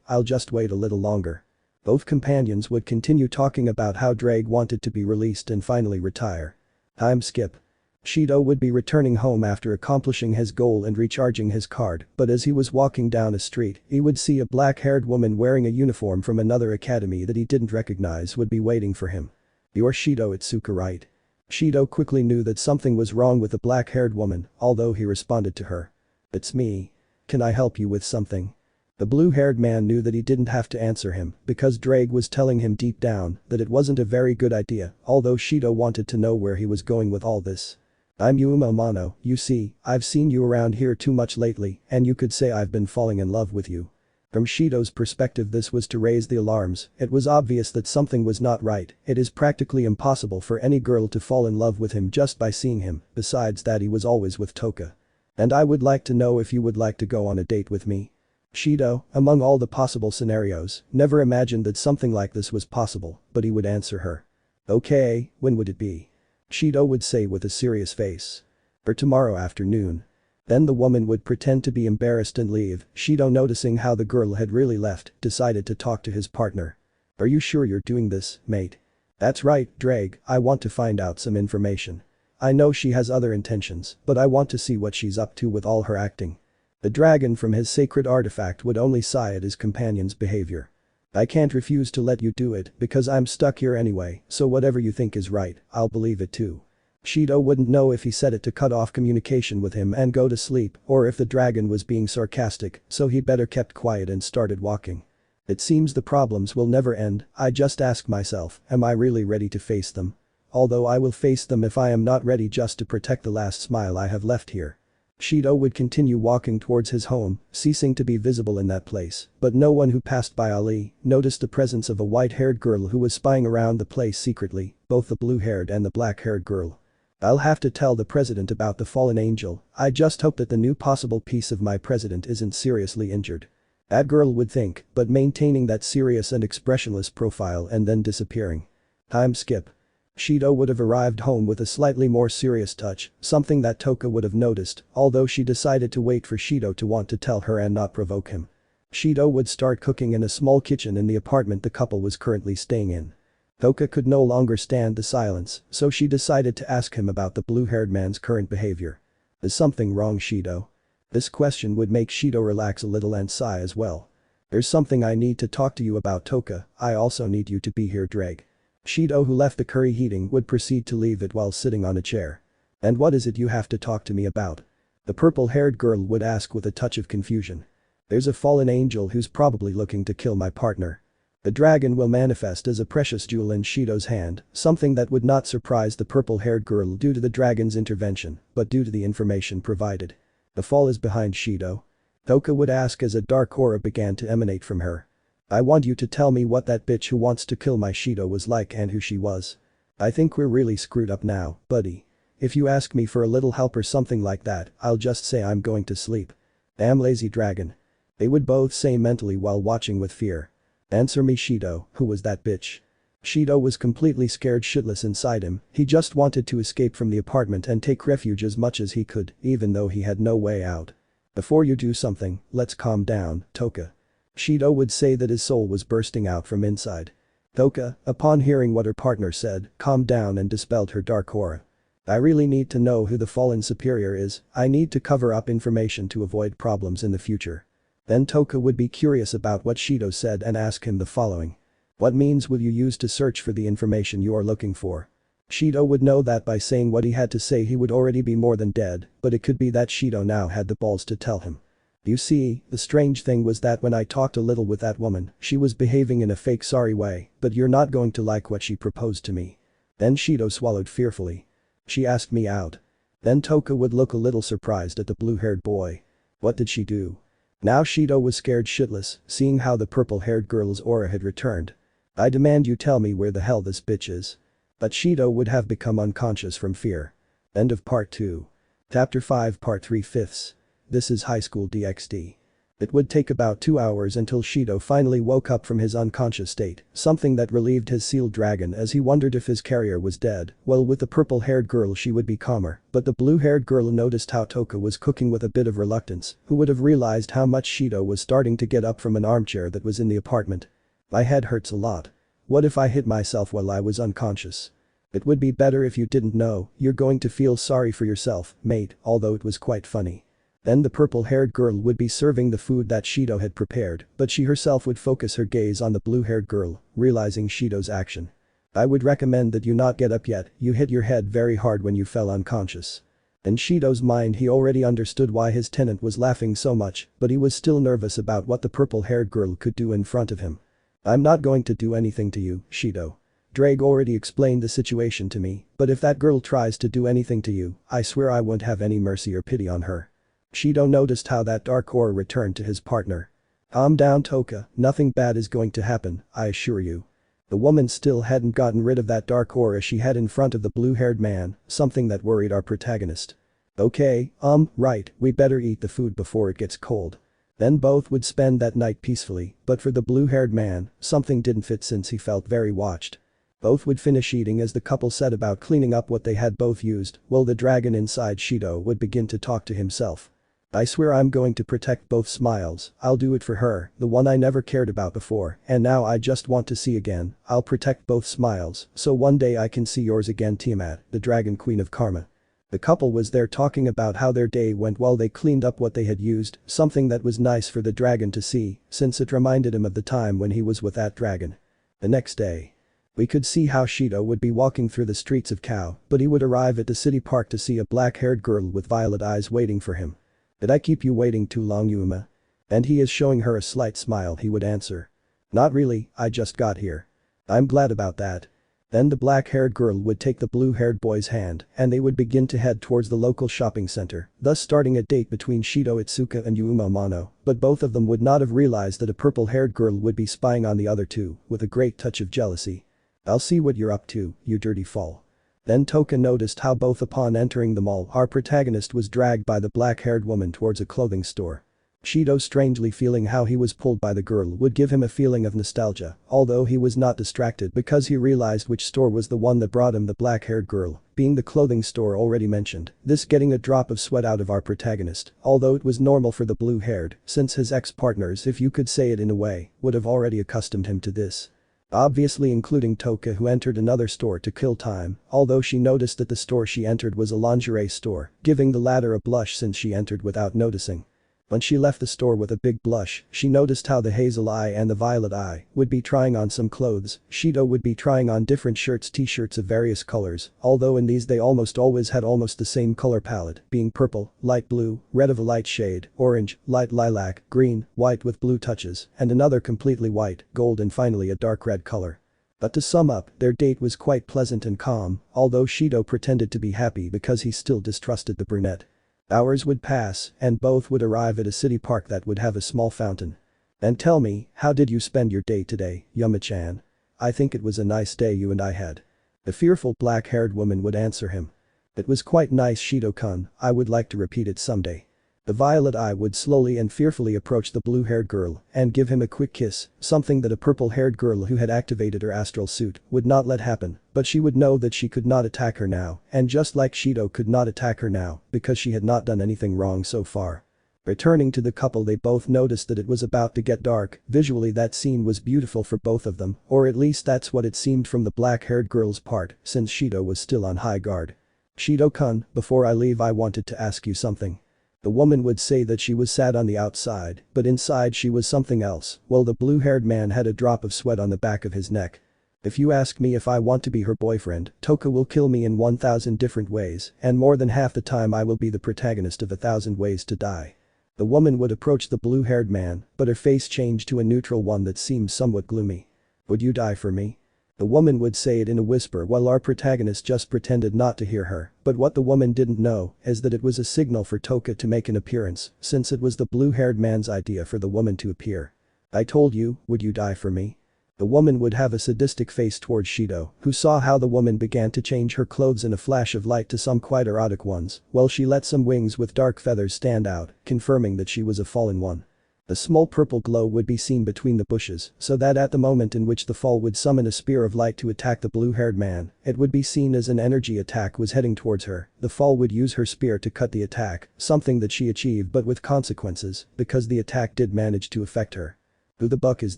I'll just wait a little longer. Both companions would continue talking about how Drake wanted to be released and finally retire. Time skip. Shido would be returning home after accomplishing his goal and recharging his card, but as he was walking down a street, he would see a black-haired woman wearing a uniform from another academy that he didn't recognize would be waiting for him. You're Shido Itsuka, right? Shido quickly knew that something was wrong with the black-haired woman, although he responded to her. It's me. Can I help you with something? The blue-haired man knew that he didn't have to answer him, because Drake was telling him deep down that it wasn't a very good idea, although Shido wanted to know where he was going with all this. I'm Yuma Amano, you see, I've seen you around here too much lately, and you could say I've been falling in love with you. From Shido's perspective, this was to raise the alarms. It was obvious that something was not right. It is practically impossible for any girl to fall in love with him just by seeing him, besides that he was always with Toka. And I would like to know if you would like to go on a date with me. Shido, among all the possible scenarios, never imagined that something like this was possible, but he would answer her. Okay, when would it be? Shido would say with a serious face. Or tomorrow afternoon. Then the woman would pretend to be embarrassed and leave. Shido, noticing how the girl had really left, decided to talk to his partner. Are you sure you're doing this, mate? That's right, Drake, I want to find out some information. I know she has other intentions, but I want to see what she's up to with all her acting. The dragon from his sacred artifact would only sigh at his companion's behavior. I can't refuse to let you do it because I'm stuck here anyway, so whatever you think is right, I'll believe it too. Shido wouldn't know if he said it to cut off communication with him and go to sleep, or if the dragon was being sarcastic, so he better kept quiet and started walking. It seems the problems will never end. I just ask myself, am I really ready to face them? Although I will face them if I am not ready just to protect the last smile I have left here. Shido would continue walking towards his home, ceasing to be visible in that place, but no one who passed by Ali noticed the presence of a white-haired girl who was spying around the place secretly, both the blue-haired and the black-haired girl. I'll have to tell the president about the fallen angel. I just hope that the new possible piece of my president isn't seriously injured. That girl would think, but maintaining that serious and expressionless profile and then disappearing. Time skip. Shido would have arrived home with a slightly more serious touch, something that Toka would have noticed, although she decided to wait for Shido to want to tell her and not provoke him. Shido would start cooking in a small kitchen in the apartment the couple was currently staying in. Toka could no longer stand the silence, so she decided to ask him about the blue-haired man's current behavior. Is something wrong, Shido? This question would make Shido relax a little and sigh as well. There's something I need to talk to you about, Toka. I also need you to be here, Drake. Shido, who left the curry heating, would proceed to leave it while sitting on a chair. And what is it you have to talk to me about? The purple-haired girl would ask with a touch of confusion. There's a fallen angel who's probably looking to kill my partner. The dragon will manifest as a precious jewel in Shido's hand, something that would not surprise the purple-haired girl due to the dragon's intervention, but due to the information provided. The fall is behind Shido. Toka would ask as a dark aura began to emanate from her. I want you to tell me what that bitch who wants to kill my Shido was like and who she was. I think we're really screwed up now, buddy. If you ask me for a little help or something like that, I'll just say I'm going to sleep. Damn lazy dragon. They would both say mentally while watching with fear. Answer me, Shido, who was that bitch? Shido was completely scared shitless inside him. He just wanted to escape from the apartment and take refuge as much as he could, even though he had no way out. Before you do something, let's calm down, Toka. Shido would say that his soul was bursting out from inside. Toka, upon hearing what her partner said, calmed down and dispelled her dark aura. I really need to know who the fallen superior is. I need to cover up information to avoid problems in the future. Then Toka would be curious about what Shido said and ask him the following. What means will you use to search for the information you are looking for? Shido would know that by saying what he had to say he would already be more than dead, but it could be that Shido now had the balls to tell him. You see, the strange thing was that when I talked a little with that woman, she was behaving in a fake sorry way, but you're not going to like what she proposed to me. Then Shido swallowed fearfully. She asked me out. Then Toka would look a little surprised at the blue-haired boy. What did she do? Now Shido was scared shitless, seeing how the purple-haired girl's aura had returned. I demand you tell me where the hell this bitch is. But Shido would have become unconscious from fear. End of part 2. Chapter 5 Part 3/5. This is High School DxD. It would take about 2 hours until Shido finally woke up from his unconscious state, something that relieved his sealed dragon as he wondered if his carrier was dead. Well, with the purple-haired girl she would be calmer, but the blue-haired girl noticed how Toka was cooking with a bit of reluctance, who would have realized how much Shido was starting to get up from an armchair that was in the apartment. My head hurts a lot. What if I hit myself while I was unconscious? It would be better if you didn't know, you're going to feel sorry for yourself, mate, although it was quite funny. Then the purple-haired girl would be serving the food that Shido had prepared, but she herself would focus her gaze on the blue-haired girl, realizing Shido's action. I would recommend that you not get up yet, you hit your head very hard when you fell unconscious. In Shido's mind he already understood why his tenant was laughing so much, but he was still nervous about what the purple-haired girl could do in front of him. I'm not going to do anything to you, Shido. Drake already explained the situation to me, but if that girl tries to do anything to you, I swear I won't have any mercy or pity on her. Shido noticed how that dark aura returned to his partner. Calm down Toka, nothing bad is going to happen, I assure you. The woman still hadn't gotten rid of that dark aura she had in front of the blue-haired man, something that worried our protagonist. Okay, right, we better eat the food before it gets cold. Then both would spend that night peacefully, but for the blue-haired man, something didn't fit since he felt very watched. Both would finish eating as the couple set about cleaning up what they had both used, while the dragon inside Shido would begin to talk to himself. I swear I'm going to protect both Smiles, I'll do it for her, the one I never cared about before, and now I just want to see again, I'll protect both Smiles, so one day I can see yours again Tiamat, the dragon queen of karma. The couple was there talking about how their day went while they cleaned up what they had used, something that was nice for the dragon to see, since it reminded him of the time when he was with that dragon. The next day. We could see how Shido would be walking through the streets of Kuoh, but he would arrive at the city park to see a black-haired girl with violet eyes waiting for him. Did I keep you waiting too long Yuma? And he is showing her a slight smile he would answer. Not really, I just got here. I'm glad about that. Then the black-haired girl would take the blue-haired boy's hand and they would begin to head towards the local shopping center, thus starting a date between Shido Itsuka and Yuma Mono, but both of them would not have realized that a purple-haired girl would be spying on the other two, with a great touch of jealousy. I'll see what you're up to, you dirty fool. Then Toka noticed how both upon entering the mall our protagonist was dragged by the black-haired woman towards a clothing store. Shido strangely feeling how he was pulled by the girl would give him a feeling of nostalgia, although he was not distracted because he realized which store was the one that brought him the black-haired girl, being the clothing store already mentioned, this getting a drop of sweat out of our protagonist, although it was normal for the blue-haired, since his ex-partners if you could say it in a way, would have already accustomed him to this. Obviously including Toka who entered another store to kill time, although she noticed that the store she entered was a lingerie store, giving the latter a blush since she entered without noticing. When she left the store with a big blush, she noticed how the hazel eye and the violet eye would be trying on some clothes, Shido would be trying on different shirts t-shirts of various colors, although in these they almost always had almost the same color palette, being purple, light blue, red of a light shade, orange, light lilac, green, white with blue touches, and another completely white, gold and finally a dark red color. But to sum up, their date was quite pleasant and calm, although Shido pretended to be happy because he still distrusted the brunette. Hours would pass, and both would arrive at a city park that would have a small fountain. And tell me, how did you spend your day today, Yuma-chan? I think it was a nice day you and I had. The fearful black-haired woman would answer him. It was quite nice Shido-kun, I would like to repeat it someday. The violet eye would slowly and fearfully approach the blue-haired girl and give him a quick kiss, something that a purple-haired girl who had activated her astral suit would not let happen, but she would know that she could not attack her now, and just like Shido could not attack her now, because she had not done anything wrong so far. Returning to the couple they both noticed that it was about to get dark, visually that scene was beautiful for both of them, or at least that's what it seemed from the black-haired girl's part, since Shido was still on high guard. Shido-kun, before I leave I wanted to ask you something. The woman would say that she was sad on the outside, but inside she was something else, while the blue-haired man had a drop of sweat on the back of his neck. If you ask me if I want to be her boyfriend, Toka will kill me in 1,000 different ways, and more than half the time I will be the protagonist of 1,000 ways to die. The woman would approach the blue-haired man, but her face changed to a neutral one that seemed somewhat gloomy. Would you die for me? The woman would say it in a whisper while our protagonist just pretended not to hear her, but what the woman didn't know is that it was a signal for Toka to make an appearance, since it was the blue-haired man's idea for the woman to appear. I told you, would you die for me? The woman would have a sadistic face towards Shido, who saw how the woman began to change her clothes in a flash of light to some quite erotic ones, while she let some wings with dark feathers stand out, confirming that she was a fallen one. A small purple glow would be seen between the bushes, so that at the moment in which the fall would summon a spear of light to attack the blue-haired man, it would be seen as an energy attack was heading towards her. The fall would use her spear to cut the attack, something that she achieved but with consequences, because the attack did manage to affect her. Who the buck is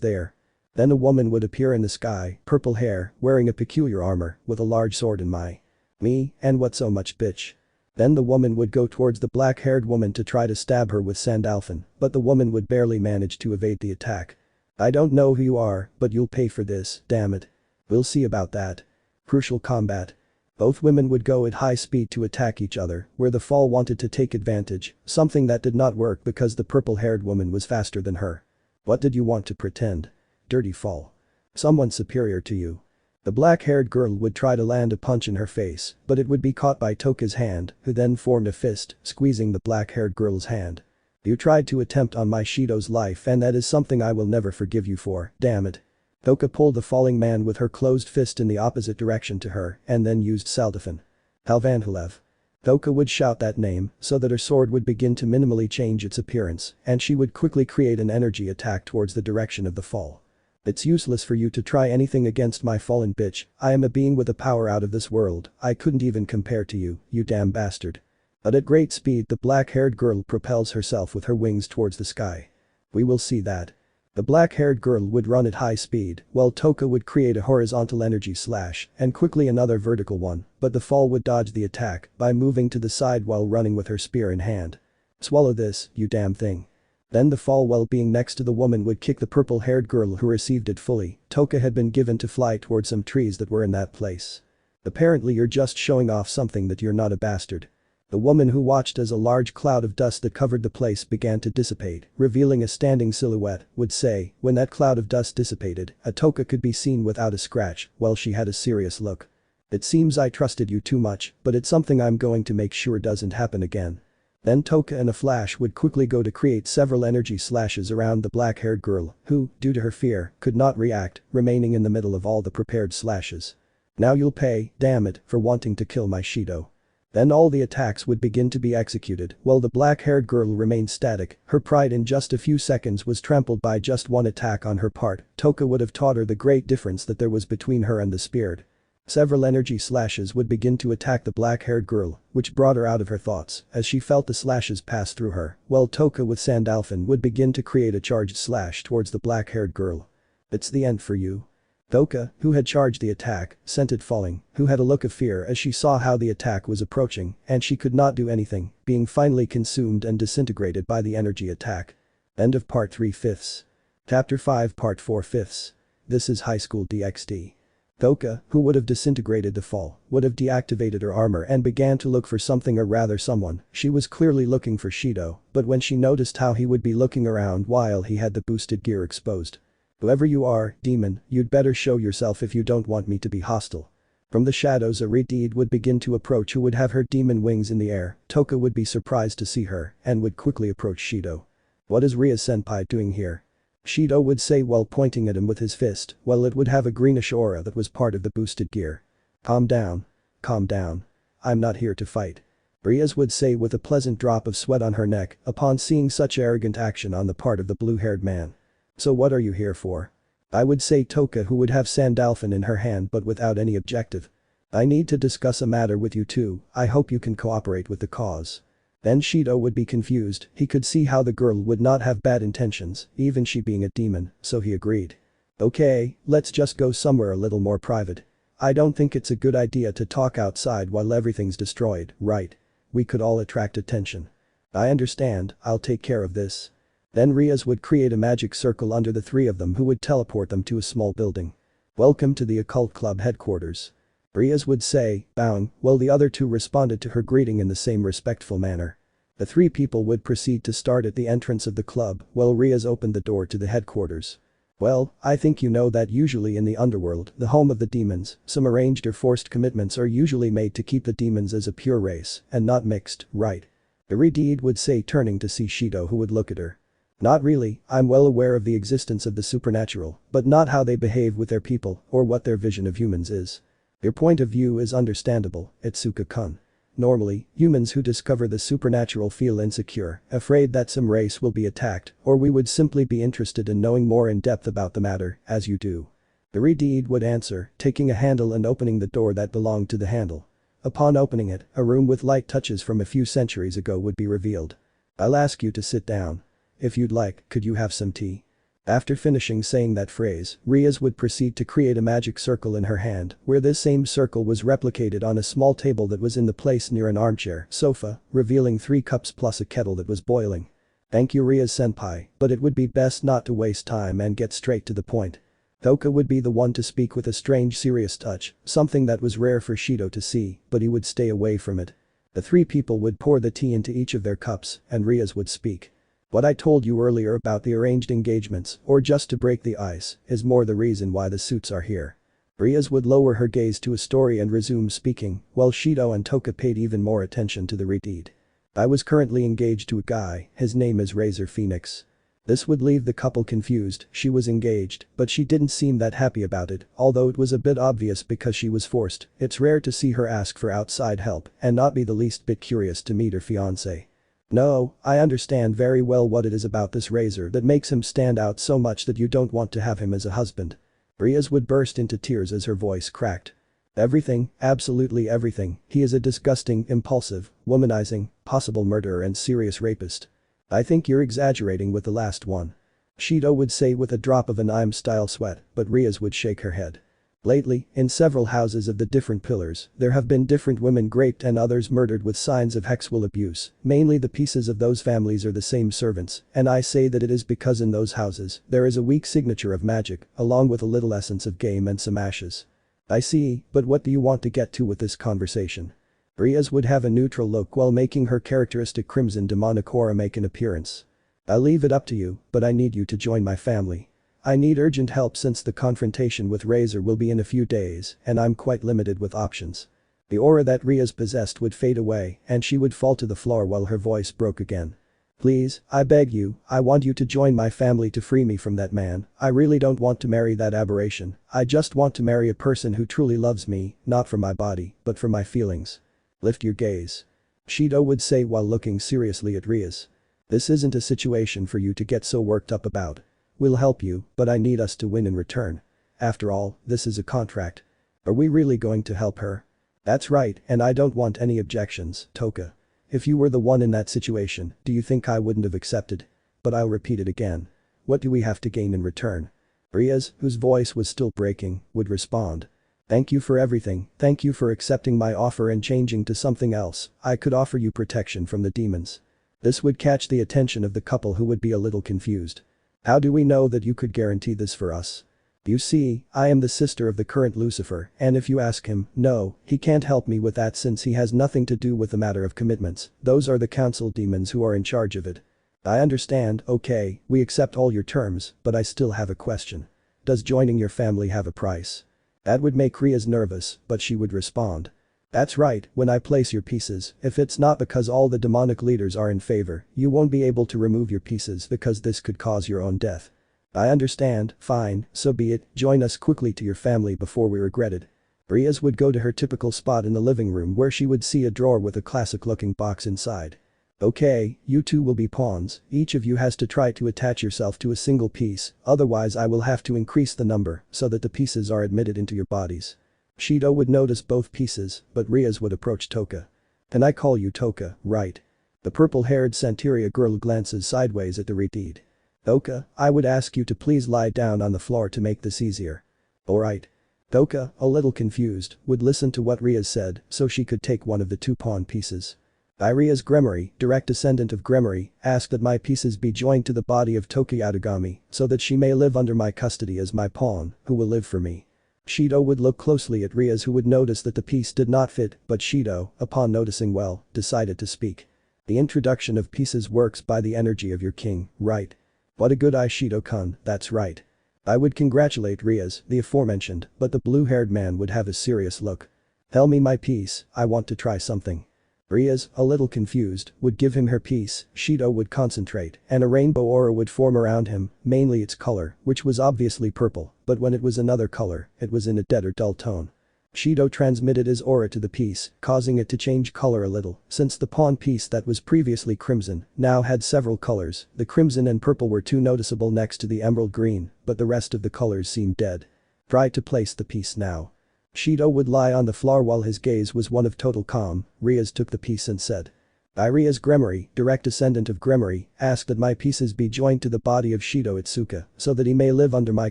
there? Then a woman would appear in the sky, purple hair, wearing a peculiar armor, with a large sword in my. Me, and what so much bitch? Then the woman would go towards the black-haired woman to try to stab her with Sandalphon, but the woman would barely manage to evade the attack. I don't know who you are, but you'll pay for this, damn it. We'll see about that. Crucial combat. Both women would go at high speed to attack each other, where the fall wanted to take advantage, something that did not work because the purple-haired woman was faster than her. What did you want to pretend? Dirty fall. Someone superior to you. The black-haired girl would try to land a punch in her face, but it would be caught by Toka's hand, who then formed a fist, squeezing the black-haired girl's hand. You tried to attempt on my Shido's life and that is something I will never forgive you for, damn it. Toka pulled the falling man with her closed fist in the opposite direction to her and then used Saldafon. Halvanhulev. Toka would shout that name so that her sword would begin to minimally change its appearance and she would quickly create an energy attack towards the direction of the fall. It's useless for you to try anything against my fallen bitch, I am a being with a power out of this world, I couldn't even compare to you, you damn bastard. But at great speed the black-haired girl propels herself with her wings towards the sky. We will see that. The black-haired girl would run at high speed, while Toka would create a horizontal energy slash and quickly another vertical one, but the fall would dodge the attack by moving to the side while running with her spear in hand. Swallow this, you damn thing. Then the fall while being next to the woman would kick the purple-haired girl who received it fully. Toka had been given to fly towards some trees that were in that place. Apparently you're just showing off something that you're not a bastard. The woman who watched as a large cloud of dust that covered the place began to dissipate, revealing a standing silhouette, would say, when that cloud of dust dissipated, a Toka could be seen without a scratch, while she had a serious look. It seems I trusted you too much, but it's something I'm going to make sure doesn't happen again. Then Toka in a flash would quickly go to create several energy slashes around the black-haired girl, who, due to her fear, could not react, remaining in the middle of all the prepared slashes. Now you'll pay, damn it, for wanting to kill my Shido. Then all the attacks would begin to be executed, while the black-haired girl remained static, her pride in just a few seconds was trampled by just one attack on her part. Toka would have taught her the great difference that there was between her and the speared. Several energy slashes would begin to attack the black-haired girl, which brought her out of her thoughts as she felt the slashes pass through her, while Toka with Sandalphon would begin to create a charged slash towards the black-haired girl. It's the end for you. Toka, who had charged the attack, sent it falling, who had a look of fear as she saw how the attack was approaching and she could not do anything, being finally consumed and disintegrated by the energy attack. End of Part 3/5. Chapter 5 Part 4/5. This is High School DxD. Toka, who would have disintegrated the fall, would have deactivated her armor and began to look for something or rather someone. She was clearly looking for Shido, but when she noticed how he would be looking around while he had the boosted gear exposed. Whoever you are, demon, you'd better show yourself if you don't want me to be hostile. From the shadows a Redeed would begin to approach who would have her demon wings in the air. Toka would be surprised to see her and would quickly approach Shido. What is Rias-senpai doing here? Shido would say while pointing at him with his fist, while it would have a greenish aura that was part of the boosted gear. Calm down. Calm down. I'm not here to fight. Rias would say with a pleasant drop of sweat on her neck upon seeing such arrogant action on the part of the blue-haired man. So what are you here for? I would say Toka who would have Sandalphon in her hand but without any objective. I need to discuss a matter with you too, I hope you can cooperate with the cause. Then Shido would be confused, he could see how the girl would not have bad intentions, even she being a demon, so he agreed. Okay, let's just go somewhere a little more private. I don't think it's a good idea to talk outside while everything's destroyed, right? We could all attract attention. I understand, I'll take care of this. Then Rias would create a magic circle under the three of them who would teleport them to a small building. Welcome to the occult club headquarters. Rias would say, bowing, while the other two responded to her greeting in the same respectful manner. The three people would proceed to start at the entrance of the club while Rias opened the door to the headquarters. Well, I think you know that usually in the underworld, the home of the demons, some arranged or forced commitments are usually made to keep the demons as a pure race and not mixed, right? Iridid would say, turning to see Shido, who would look at her. Not really, I'm well aware of the existence of the supernatural, but not how they behave with their people or what their vision of humans is. Your point of view is understandable, Itsuka-kun. Normally, humans who discover the supernatural feel insecure, afraid that some race will be attacked, or we would simply be interested in knowing more in depth about the matter, as you do. Iridid would answer, taking a handle and opening the door that belonged to the handle. Upon opening it, a room with light touches from a few centuries ago would be revealed. I'll ask you to sit down. If you'd like, could you have some tea? After finishing saying that phrase, Rias would proceed to create a magic circle in her hand, where this same circle was replicated on a small table that was in the place near an armchair sofa, revealing 3 cups plus a kettle that was boiling. Thank you, Rias-senpai, but it would be best not to waste time and get straight to the point. Toka would be the one to speak with a strange serious touch, something that was rare for Shido to see, but he would stay away from it. The 3 people would pour the tea into each of their cups, and Rias would speak. What I told you earlier about the arranged engagements, or just to break the ice, is more the reason why the suits are here. Rias would lower her gaze to a story and resume speaking, while Shido and Toka paid even more attention to the redeed. I was currently engaged to a guy, his name is Razor Phoenix. This would leave the couple confused, she was engaged, but she didn't seem that happy about it, although it was a bit obvious because she was forced. It's rare to see her ask for outside help and not be the least bit curious to meet her fiancé. No, I understand very well what it is about this Razor that makes him stand out so much that you don't want to have him as a husband. Rias would burst into tears as her voice cracked. Everything, absolutely everything, he is a disgusting, impulsive, womanizing, possible murderer and serious rapist. I think you're exaggerating with the last one. Shido would say with a drop of an I'm-style sweat, but Rias would shake her head. Lately, in several houses of the different pillars, there have been different women raped and others murdered with signs of sexual abuse, mainly the pieces of those families are the same servants, and I say that it is because in those houses, there is a weak signature of magic, along with a little essence of game and some ashes. I see, but what do you want to get to with this conversation? Rias would have a neutral look while making her characteristic crimson demonic aura make an appearance. I'll leave it up to you, but I need you to join my family. I need urgent help since the confrontation with Razor will be in a few days, and I'm quite limited with options. The aura that Rias possessed would fade away, and she would fall to the floor while her voice broke again. Please, I beg you, I want you to join my family to free me from that man. I really don't want to marry that aberration, I just want to marry a person who truly loves me, not for my body, but for my feelings. Lift your gaze. Shido would say while looking seriously at Rias. This isn't a situation for you to get so worked up about. We'll help you, but I need us to win in return. After all, this is a contract. Are we really going to help her? That's right, and I don't want any objections, Toka. If you were the one in that situation, do you think I wouldn't have accepted? But I'll repeat it again. What do we have to gain in return? Rias, whose voice was still breaking, would respond. Thank you for everything, thank you for accepting my offer and changing to something else. I could offer you protection from the demons. This would catch the attention of the couple who would be a little confused. How do we know that you could guarantee this for us? You see, I am the sister of the current Lucifer, and if you ask him, no, he can't help me with that since he has nothing to do with the matter of commitments, those are the council demons who are in charge of it. I understand, okay, we accept all your terms, but I still have a question. Does joining your family have a price? That would make Rias nervous, but she would respond. That's right, when I place your pieces, if it's not because all the demonic leaders are in favor, you won't be able to remove your pieces because this could cause your own death. I understand, fine, so be it, join us quickly to your family before we regret it. Rias would go to her typical spot in the living room where she would see a drawer with a classic-looking box inside. Okay, you two will be pawns, each of you has to try to attach yourself to a single piece, otherwise I will have to increase the number so that the pieces are admitted into your bodies. Shido would notice both pieces, but Rias would approach Toka. Can I call you Toka, right? The purple-haired Santeria girl glances sideways at the redeed. Toka, I would ask you to please lie down on the floor to make this easier. Alright. Toka, a little confused, would listen to what Rias said so she could take one of the 2 pawn pieces. Rias Gremory, direct descendant of Gremory, asked that my pieces be joined to the body of Toki Yatagami so that she may live under my custody as my pawn, who will live for me. Shido would look closely at Rias, who would notice that the piece did not fit, but Shido, upon noticing well, decided to speak. The introduction of pieces works by the energy of your king, right? What a good eye, Shido-kun, that's right. I would congratulate Rias, the aforementioned, but the blue-haired man would have a serious look. Tell me my piece, I want to try something. Rias, a little confused, would give him her piece, Shido would concentrate, and a rainbow aura would form around him, mainly its color, which was obviously purple, but when it was another color, it was in a dead or dull tone. Shido transmitted his aura to the piece, causing it to change color a little, since the pawn piece that was previously crimson now had several colors. The crimson and purple were too noticeable next to the emerald green, but the rest of the colors seemed dead. Try to place the piece now. Shido would lie on the floor while his gaze was one of total calm. Rias took the piece and said. I, Rias Gremory, direct descendant of Gremory, ask that my pieces be joined to the body of Shido Itsuka, so that he may live under my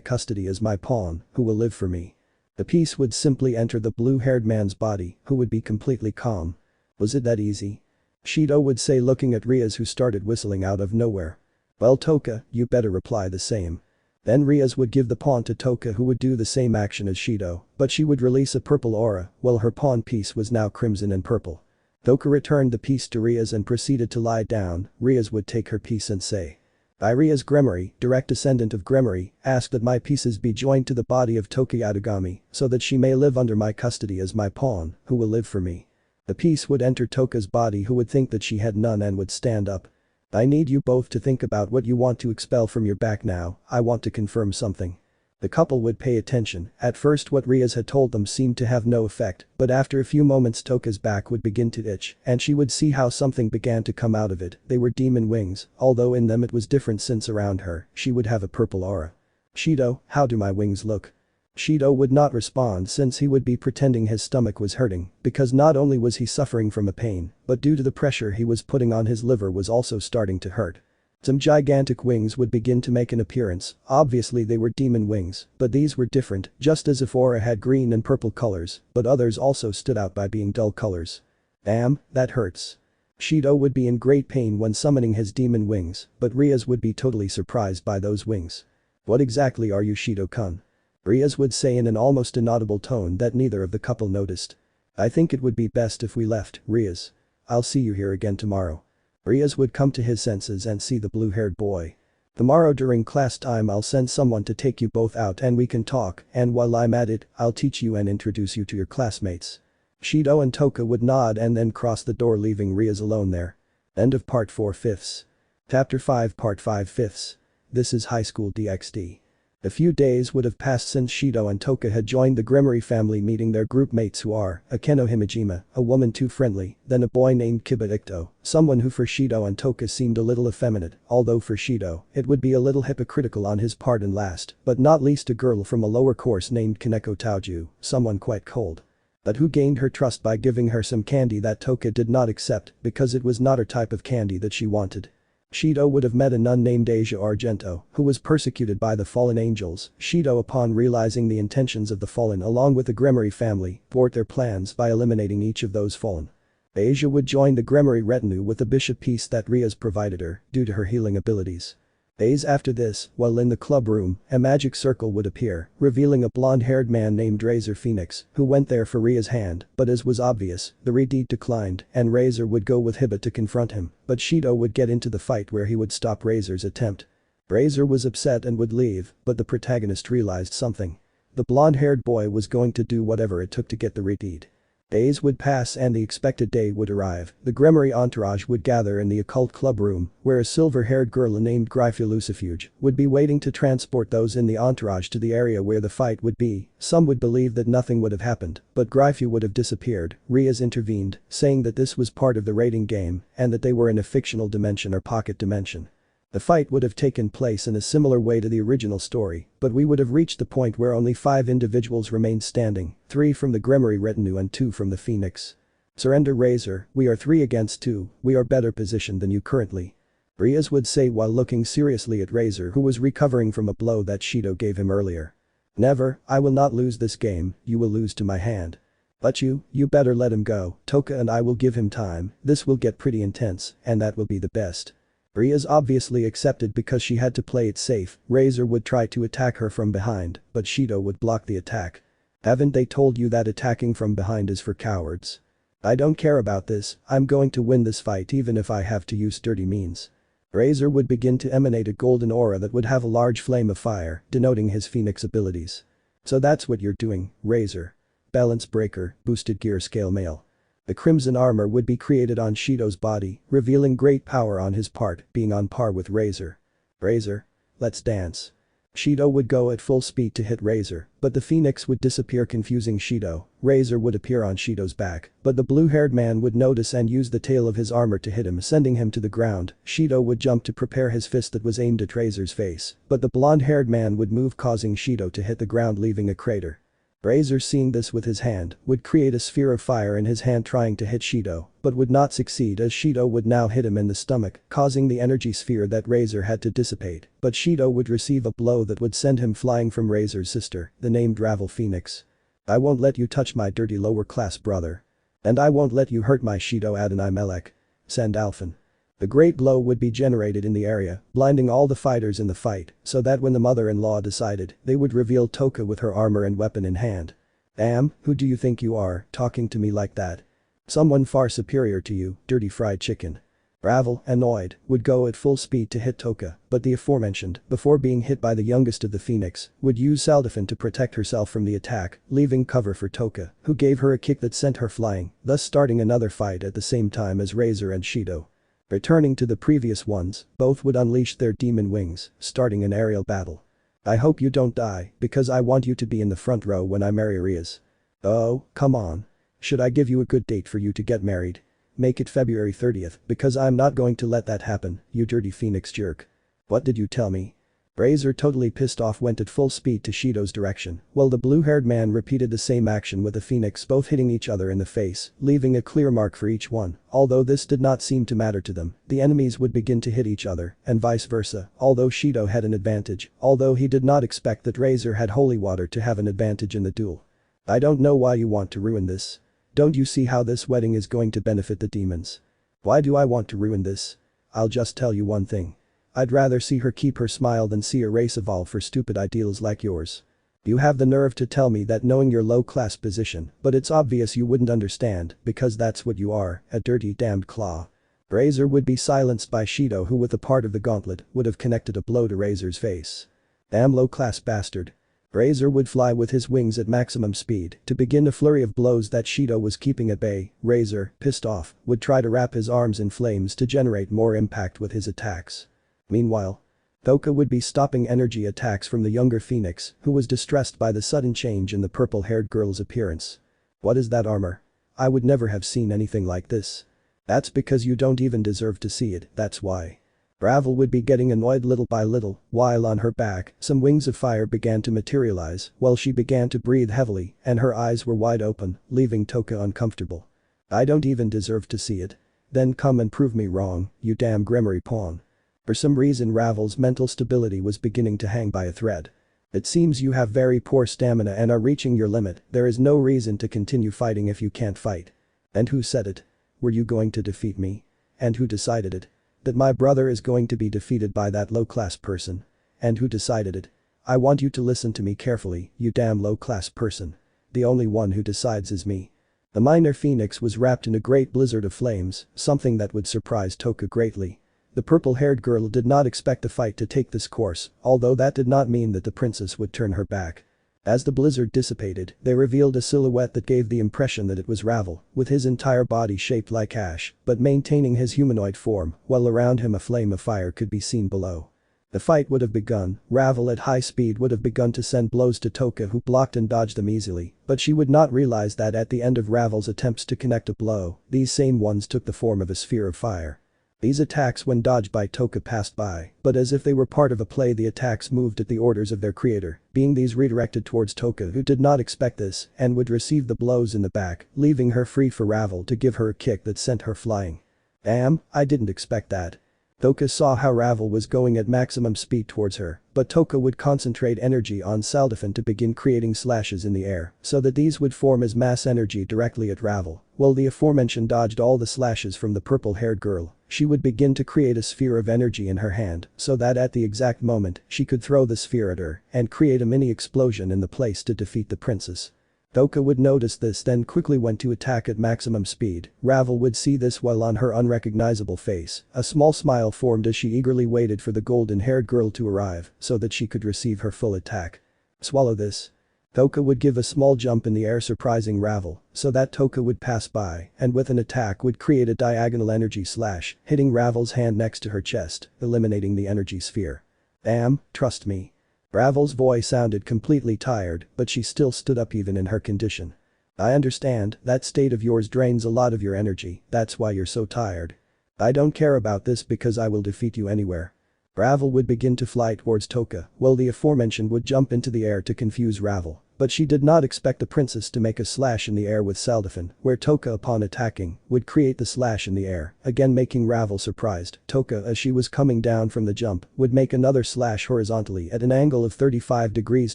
custody as my pawn, who will live for me. The piece would simply enter the blue-haired man's body, who would be completely calm. Was it that easy? Shido would say, looking at Rias, who started whistling out of nowhere. Well, Toka, you better reply the same. Then Rias would give the pawn to Toka, who would do the same action as Shido, but she would release a purple aura, while her pawn piece was now crimson and purple. Toka returned the piece to Rias and proceeded to lie down. Rias would take her piece and say. I, Rias Gremory, direct descendant of Gremory, ask that my pieces be joined to the body of Toka Yadogami, so that she may live under my custody as my pawn, who will live for me. The piece would enter Toka's body, who would think that she had none and would stand up. I need you both to think about what you want to expel from your back now. I want to confirm something. The couple would pay attention. At first what Rias had told them seemed to have no effect, but after a few moments Toka's back would begin to itch, and she would see how something began to come out of it. They were demon wings, although in them it was different since around her, she would have a purple aura. Shido, how do my wings look? Shido would not respond since he would be pretending his stomach was hurting, because not only was he suffering from a pain, but due to the pressure he was putting on his liver was also starting to hurt. Some gigantic wings would begin to make an appearance. Obviously they were demon wings, but these were different, just as if aura had green and purple colors, but others also stood out by being dull colors. Damn, that hurts. Shido would be in great pain when summoning his demon wings, but Rias would be totally surprised by those wings. What exactly are you, Shido-kun? Rias would say in an almost inaudible tone that neither of the couple noticed. I think it would be best if we left, Rias. I'll see you here again tomorrow. Rias would come to his senses and see the blue-haired boy. Tomorrow during class time I'll send someone to take you both out and we can talk, and while I'm at it, I'll teach you and introduce you to your classmates. Shido and Toka would nod and then cross the door, leaving Rias alone there. End of Part 4/5. Chapter 5 Part 5/5. This is High School DxD. A few days would have passed since Shido and Toka had joined the Gremory family, meeting their group mates who are Akeno Himejima, a woman too friendly, then a boy named Kiba Ito, someone who for Shido and Toka seemed a little effeminate, although for Shido, it would be a little hypocritical on his part, and last, but not least, a girl from a lower course named Kaneko Taoju, someone quite cold. But who gained her trust by giving her some candy that Toka did not accept because it was not her type of candy that she wanted. Shido would have met a nun named Asia Argento, who was persecuted by the fallen angels. Shido, upon realizing the intentions of the fallen along with the Gremory family, thwart their plans by eliminating each of those fallen. Asia would join the Gremory retinue with the bishop piece that Rias provided her, due to her healing abilities. Days after this, while in the club room, a magic circle would appear, revealing a blonde-haired man named Razor Phoenix, who went there for Ria's hand, but as was obvious, the redeed declined, and Razor would go with Hiba to confront him, but Shido would get into the fight where he would stop Razor's attempt. Razor was upset and would leave, but the protagonist realized something. The blonde-haired boy was going to do whatever it took to get the redeed. Days would pass and the expected day would arrive. The Gremory entourage would gather in the occult club room, where a silver-haired girl named Grayfia Lucifer would be waiting to transport those in the entourage to the area where the fight would be. Some would believe that nothing would have happened, but Grayfia would have disappeared. Rias intervened, saying that this was part of the raiding game, and that they were in a fictional dimension or pocket dimension. The fight would have taken place in a similar way to the original story, but we would have reached the point where only 5 individuals remained standing, 3 from the Gremory retinue and 2 from the Phoenix. Surrender, Razor, we are 3 against 2, we are better positioned than you currently. Rias would say while looking seriously at Razor, who was recovering from a blow that Shido gave him earlier. Never, I will not lose this game, you will lose to my hand. But you better let him go. Toka and I will give him time, this will get pretty intense, and that will be the best. Rias obviously accepted because she had to play it safe. Razor would try to attack her from behind, but Shido would block the attack. Haven't they told you that attacking from behind is for cowards? I don't care about this, I'm going to win this fight even if I have to use dirty means. Razor would begin to emanate a golden aura that would have a large flame of fire, denoting his phoenix abilities. So that's what you're doing, Razor. Balance breaker, boosted gear scale male. The crimson armor would be created on Shido's body, revealing great power on his part, being on par with Razor. Razor. Let's dance. Shido would go at full speed to hit Razor, but the phoenix would disappear confusing Shido. Razor would appear on Shido's back, but the blue-haired man would notice and use the tail of his armor to hit him, sending him to the ground. Shido would jump to prepare his fist that was aimed at Razor's face, but the blonde-haired man would move causing Shido to hit the ground leaving a crater. Razor, seeing this with his hand, would create a sphere of fire in his hand trying to hit Shido, but would not succeed as Shido would now hit him in the stomach, causing the energy sphere that Razor had to dissipate, but Shido would receive a blow that would send him flying from Razor's sister, the named Ravel Phoenix. I won't let you touch my dirty lower-class brother. And I won't let you hurt my Shido Adonai Melech. Send Alphen. The great blow would be generated in the area, blinding all the fighters in the fight, so that when the mother-in-law decided, they would reveal Toka with her armor and weapon in hand. Who do you think you are, talking to me like that? Someone far superior to you, dirty fried chicken. Ravel, annoyed, would go at full speed to hit Toka, but the aforementioned, before being hit by the youngest of the Phoenix, would use Saldafin to protect herself from the attack, leaving cover for Toka, who gave her a kick that sent her flying, thus starting another fight at the same time as Razor and Shido. Returning to the previous ones, both would unleash their demon wings, starting an aerial battle. I hope you don't die, because I want you to be in the front row when I marry Rias. Oh, come on. Should I give you a good date for you to get married? Make it February 30th, because I'm not going to let that happen, you dirty Phoenix jerk. What did you tell me? Razor, totally pissed off, went at full speed to Shido's direction, while the blue-haired man repeated the same action with the Phoenix, both hitting each other in the face, leaving a clear mark for each one. Although this did not seem to matter to them, the enemies would begin to hit each other, and vice versa, although Shido had an advantage, although he did not expect that Razor had holy water to have an advantage in the duel. I don't know why you want to ruin this. Don't you see how this wedding is going to benefit the demons? Why do I want to ruin this? I'll just tell you one thing. I'd rather see her keep her smile than see a race evolve for stupid ideals like yours. You have the nerve to tell me that knowing your low-class position, but it's obvious you wouldn't understand, because that's what you are, a dirty damned claw. Razor would be silenced by Shido, who with a part of the gauntlet would have connected a blow to Razor's face. Damn low-class bastard. Razor would fly with his wings at maximum speed to begin a flurry of blows that Shido was keeping at bay. Razor, pissed off, would try to wrap his arms in flames to generate more impact with his attacks. Meanwhile, Toka would be stopping energy attacks from the younger Phoenix, who was distressed by the sudden change in the purple-haired girl's appearance. What is that armor? I would never have seen anything like this. That's because you don't even deserve to see it, that's why. Ravel would be getting annoyed little by little, while on her back, some wings of fire began to materialize, while she began to breathe heavily, and her eyes were wide open, leaving Toka uncomfortable. I don't even deserve to see it. Then come and prove me wrong, you damn Gremory pawn. For some reason Ravel's mental stability was beginning to hang by a thread. It seems you have very poor stamina and are reaching your limit, there is no reason to continue fighting if you can't fight. And who said it? Were you going to defeat me? And who decided it? That my brother is going to be defeated by that low-class person. And who decided it? I want you to listen to me carefully, you damn low-class person. The only one who decides is me. The minor Phoenix was wrapped in a great blizzard of flames, something that would surprise Toka greatly. The purple-haired girl did not expect the fight to take this course, although that did not mean that the princess would turn her back. As the blizzard dissipated, they revealed a silhouette that gave the impression that it was Ravel, with his entire body shaped like ash, but maintaining his humanoid form, while around him a flame of fire could be seen below. The fight would have begun, Ravel at high speed would have begun to send blows to Toka, who blocked and dodged them easily, but she would not realize that at the end of Ravel's attempts to connect a blow, these same ones took the form of a sphere of fire. These attacks when dodged by Toka passed by, but as if they were part of a play the attacks moved at the orders of their creator, being these redirected towards Toka, who did not expect this and would receive the blows in the back, leaving her free for Ravel to give her a kick that sent her flying. Damn, I didn't expect that. Toka saw how Ravel was going at maximum speed towards her, but Toka would concentrate energy on Saldafin to begin creating slashes in the air, so that these would form as mass energy directly at Ravel. While the aforementioned dodged all the slashes from the purple-haired girl, she would begin to create a sphere of energy in her hand, so that at the exact moment, she could throw the sphere at her and create a mini explosion in the place to defeat the princess. Thoka would notice this, then quickly went to attack at maximum speed. Ravel would see this while on her unrecognizable face, a small smile formed as she eagerly waited for the golden-haired girl to arrive so that she could receive her full attack. Swallow this. Thoka would give a small jump in the air, surprising Ravel, so that Thoka would pass by and with an attack would create a diagonal energy slash, hitting Ravel's hand next to her chest, eliminating the energy sphere. Damn, trust me. Ravel's voice sounded completely tired, but she still stood up even in her condition. I understand, that state of yours drains a lot of your energy, that's why you're so tired. I don't care about this because I will defeat you anywhere. Ravel would begin to fly towards Thoka, while the aforementioned would jump into the air to confuse Ravel. But she did not expect the princess to make a slash in the air with Saldafin, where Thoka upon attacking, would create the slash in the air, again making Ravel surprised. Thoka, as she was coming down from the jump, would make another slash horizontally at an angle of 35 degrees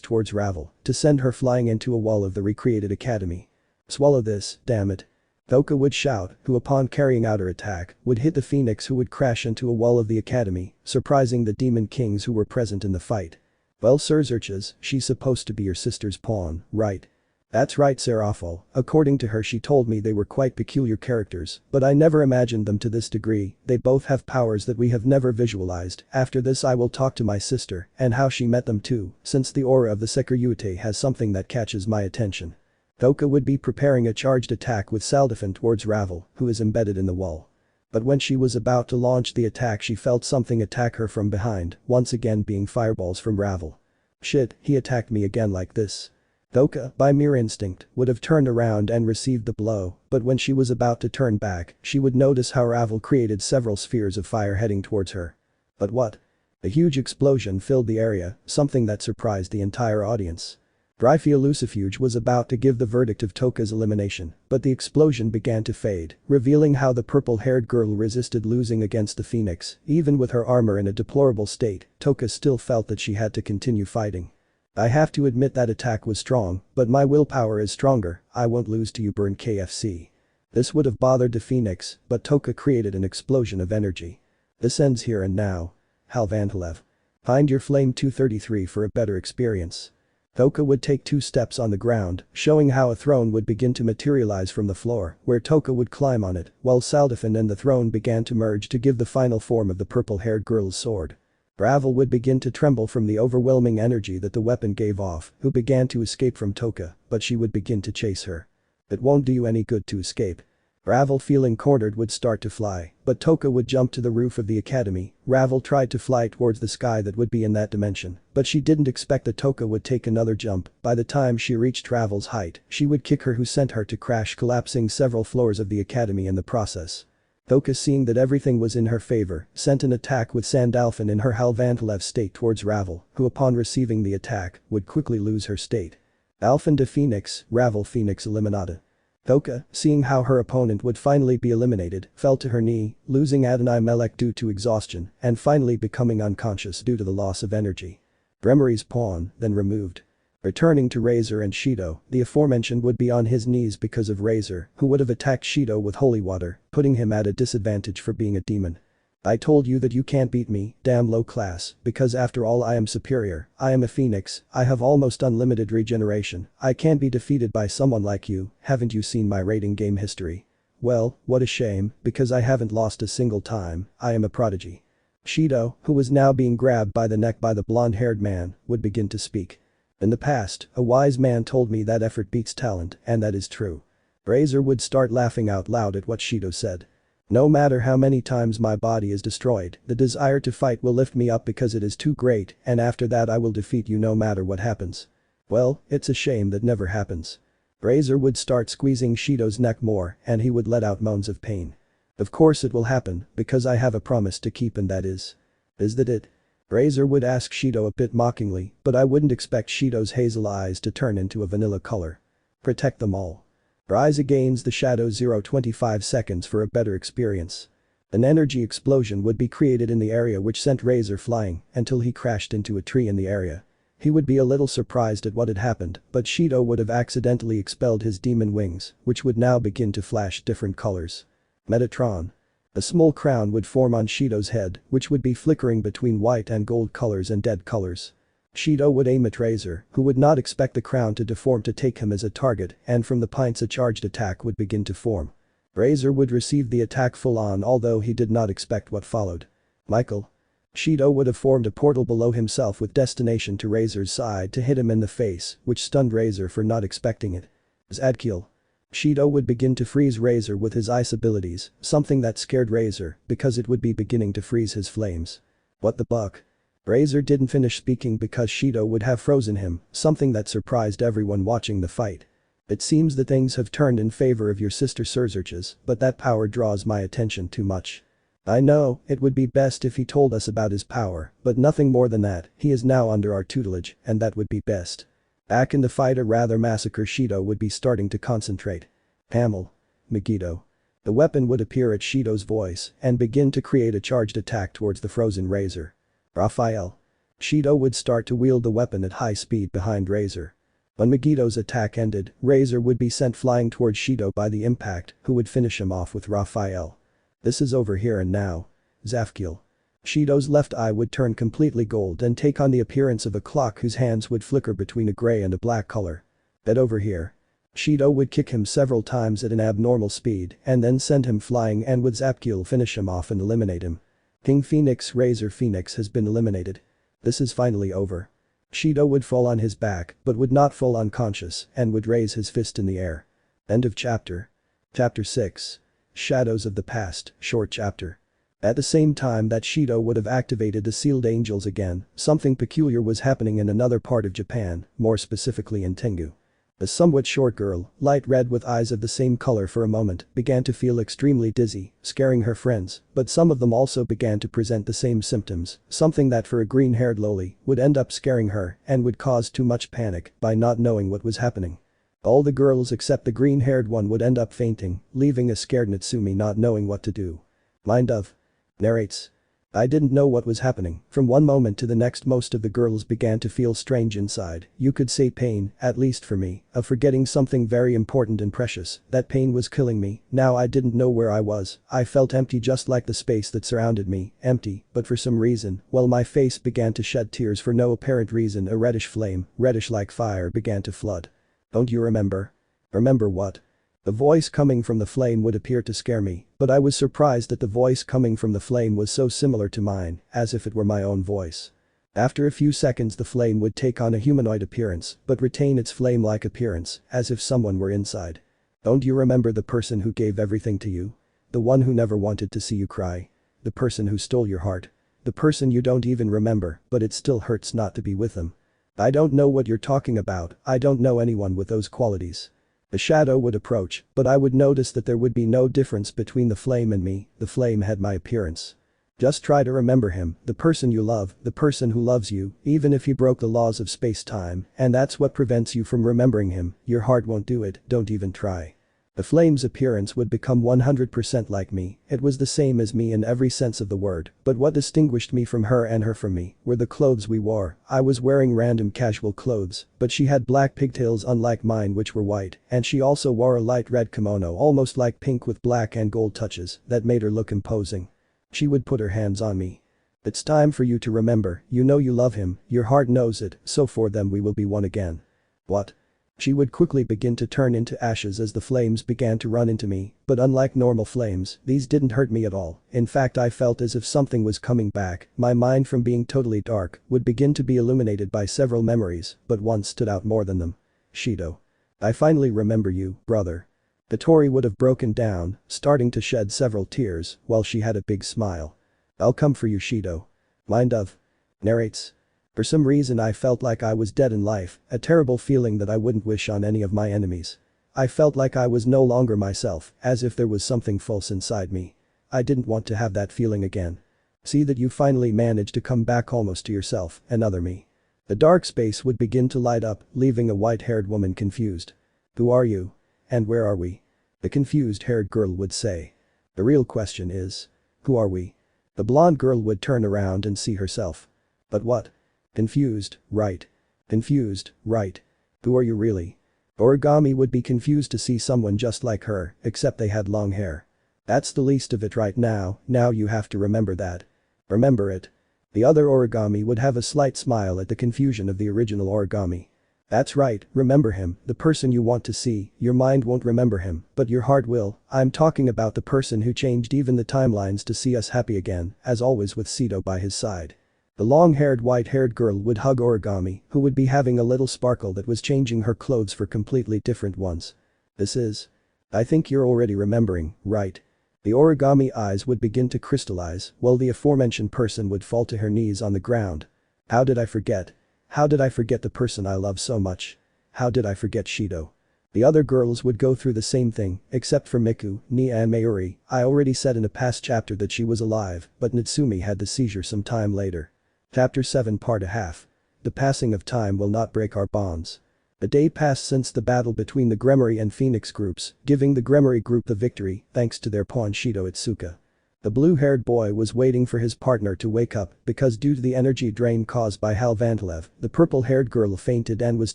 towards Ravel, to send her flying into a wall of the recreated academy. Swallow this, damn it. Thoka would shout, who upon carrying out her attack, would hit the phoenix who would crash into a wall of the academy, surprising the demon kings who were present in the fight. Well, Sirzechs, she's supposed to be your sister's pawn, right? That's right, Serafal. According to her, she told me they were quite peculiar characters, but I never imagined them to this degree. They both have powers that we have never visualized. After this I will talk to my sister and how she met them too, since the aura of the Sekiryuutei has something that catches my attention. Thoka would be preparing a charged attack with Saldafin towards Ravel, who is embedded in the wall. But when she was about to launch the attack, she felt something attack her from behind, once again being fireballs from Ravel. Shit, he attacked me again like this. Thoka, by mere instinct, would have turned around and received the blow, but when she was about to turn back, she would notice how Ravel created several spheres of fire heading towards her. But what? A huge explosion filled the area, something that surprised the entire audience. Grayfia Lucifer was about to give the verdict of Thoka's elimination, but the explosion began to fade, revealing how the purple-haired girl resisted losing against the phoenix. Even with her armor in a deplorable state, Thoka still felt that she had to continue fighting. I have to admit that attack was strong, but my willpower is stronger. I won't lose to you, burn KFC. This would have bothered the phoenix, but Thoka created an explosion of energy. This ends here and now. Halvantalev. Find your flame 233 for a better experience. Thoka would take 2 steps on the ground, showing how a throne would begin to materialize from the floor, where Thoka would climb on it, while Saldafin and the throne began to merge to give the final form of the purple-haired girl's sword. Ravel would begin to tremble from the overwhelming energy that the weapon gave off, who began to escape from Thoka, but she would begin to chase her. It won't do you any good to escape. Ravel, feeling cornered, would start to fly, but Thoka would jump to the roof of the academy. Ravel tried to fly towards the sky that would be in that dimension, but she didn't expect that Thoka would take another jump. By the time she reached Ravel's height, she would kick her, who sent her to crash, collapsing several floors of the academy in the process. Thoka, seeing that everything was in her favor, sent an attack with Sandalphon in her Halvantalev state towards Ravel, who upon receiving the attack, would quickly lose her state. Alphan de Phoenix, Ravel Phoenix eliminata. Thoka, seeing how her opponent would finally be eliminated, fell to her knee, losing Adonai Melech due to exhaustion, and finally becoming unconscious due to the loss of energy. Gremory's pawn, then removed. Returning to Razor and Shido, the aforementioned would be on his knees because of Razor, who would have attacked Shido with holy water, putting him at a disadvantage for being a demon. I told you that you can't beat me, damn low class, because after all I am superior, I am a phoenix, I have almost unlimited regeneration, I can't be defeated by someone like you. Haven't you seen my rating game history? Well, what a shame, because I haven't lost a single time, I am a prodigy. Shido, who was now being grabbed by the neck by the blonde-haired man, would begin to speak. In the past, a wise man told me that effort beats talent, and that is true. Razor would start laughing out loud at what Shido said. No matter how many times my body is destroyed, the desire to fight will lift me up because it is too great, and after that I will defeat you no matter what happens. Well, it's a shame that never happens. Razor would start squeezing Shido's neck more, and he would let out moans of pain. Of course it will happen, because I have a promise to keep, and that is that it? Razor would ask Shido a bit mockingly, but I wouldn't expect Shido's hazel eyes to turn into a vanilla color. Protect them all. Rise against the shadow 0.25 seconds for a better experience. An energy explosion would be created in the area which sent Razor flying until he crashed into a tree in the area. He would be a little surprised at what had happened, but Shido would have accidentally expelled his demon wings, which would now begin to flash different colors. Metatron. A small crown would form on Shido's head, which would be flickering between white and gold colors and dead colors. Shido would aim at Razor, who would not expect the crown to deform to take him as a target, and from the pints a charged attack would begin to form. Razor would receive the attack full on, although he did not expect what followed. Michael. Shido would have formed a portal below himself with destination to Razor's side to hit him in the face, which stunned Razor for not expecting it. Zadkiel. Shido would begin to freeze Razor with his ice abilities, something that scared Razor because it would be beginning to freeze his flames. What the buck? Razor didn't finish speaking because Shido would have frozen him, something that surprised everyone watching the fight. It seems that things have turned in favor of your sister Sirzechs, but that power draws my attention too much. I know, it would be best if he told us about his power, but nothing more than that. He is now under our tutelage, and that would be best. Back in the fight, or rather massacre, Shido would be starting to concentrate. Hamel. Megiddo. The weapon would appear at Shido's voice and begin to create a charged attack towards the frozen Razor. Raphael. Shido would start to wield the weapon at high speed behind Razor. When Megiddo's attack ended, Razor would be sent flying towards Shido by the impact, who would finish him off with Raphael. This is over here and now. Zafkiel. Shido's left eye would turn completely gold and take on the appearance of a clock whose hands would flicker between a gray and a black color. That over here. Shido would kick him several times at an abnormal speed and then send him flying, and with Zafkiel finish him off and eliminate him. King Phoenix Razor Phoenix has been eliminated. This is finally over. Shido would fall on his back but would not fall unconscious and would raise his fist in the air. End of chapter. Chapter 6. Shadows of the Past, short chapter. At the same time that Shido would have activated the sealed angels again, something peculiar was happening in another part of Japan, more specifically in Tengu. A somewhat short girl, light red with eyes of the same color for a moment, began to feel extremely dizzy, scaring her friends, but some of them also began to present the same symptoms, something that for a green-haired loli would end up scaring her and would cause too much panic by not knowing what was happening. All the girls except the green-haired one would end up fainting, leaving a scared Natsumi not knowing what to do. Mind of. Narrates. I didn't know what was happening. From one moment to the next, most of the girls began to feel strange inside. You could say pain, at least for me, of forgetting something very important and precious. That pain was killing me. Now I didn't know where I was. I felt empty, just like the space that surrounded me, empty, but for some reason, well, my face began to shed tears for no apparent reason. A reddish flame, reddish like fire, began to flood. Don't you remember? Remember what? The voice coming from the flame would appear to scare me, but I was surprised that the voice coming from the flame was so similar to mine, as if it were my own voice. After a few seconds the flame would take on a humanoid appearance, but retain its flame-like appearance, as if someone were inside. Don't you remember the person who gave everything to you? The one who never wanted to see you cry? The person who stole your heart? The person you don't even remember, but it still hurts not to be with them. I don't know what you're talking about. I don't know anyone with those qualities. The shadow would approach, but I would notice that there would be no difference between the flame and me. The flame had my appearance. Just try to remember him, the person you love, the person who loves you, even if he broke the laws of space-time, and that's what prevents you from remembering him. Your heart won't do it, don't even try. The flame's appearance would become 100% like me. It was the same as me in every sense of the word, but what distinguished me from her and her from me were the clothes we wore. I was wearing random casual clothes, but she had black pigtails unlike mine, which were white, and she also wore a light red kimono almost like pink with black and gold touches that made her look imposing. She would put her hands on me. It's time for you to remember, you know you love him, your heart knows it, so for them we will be one again. What? She would quickly begin to turn into ashes as the flames began to run into me, but unlike normal flames, these didn't hurt me at all. In fact, I felt as if something was coming back. My mind, from being totally dark, would begin to be illuminated by several memories, but one stood out more than them. Shido. I finally remember you, brother. Hattori would have broken down, starting to shed several tears, while she had a big smile. I'll come for you, Shido. Mind of. Narrates. For some reason I felt like I was dead in life, a terrible feeling that I wouldn't wish on any of my enemies. I felt like I was no longer myself, as if there was something false inside me. I didn't want to have that feeling again. See that you finally managed to come back almost to yourself, another me. The dark space would begin to light up, leaving a white-haired woman confused. Who are you? And where are we? The confused-haired girl would say. The real question is, who are we? The blonde girl would turn around and see herself. But what? Confused, right. Confused, right. Who are you really? Origami would be confused to see someone just like her, except they had long hair. That's the least of it right now you have to remember that. Remember it. The other origami would have a slight smile at the confusion of the original origami. That's right, remember him, the person you want to see, your mind won't remember him, but your heart will. I'm talking about the person who changed even the timelines to see us happy again, as always with Shido by his side. The long-haired white-haired girl would hug origami, who would be having a little sparkle that was changing her clothes for completely different ones. This is. I think you're already remembering, right? The origami eyes would begin to crystallize, while the aforementioned person would fall to her knees on the ground. How did I forget? How did I forget the person I love so much? How did I forget Shido? The other girls would go through the same thing, except for Miku, Nia and Mayuri. I already said in a past chapter that she was alive, but Natsumi had the seizure some time later. Chapter 7 Part a half. The passing of time will not break our bonds. A day passed since the battle between the Gremory and Phoenix groups, giving the Gremory group the victory thanks to their pawn Shido Itsuka. The blue-haired boy was waiting for his partner to wake up because due to the energy drain caused by Hal Vantalev, the purple-haired girl fainted and was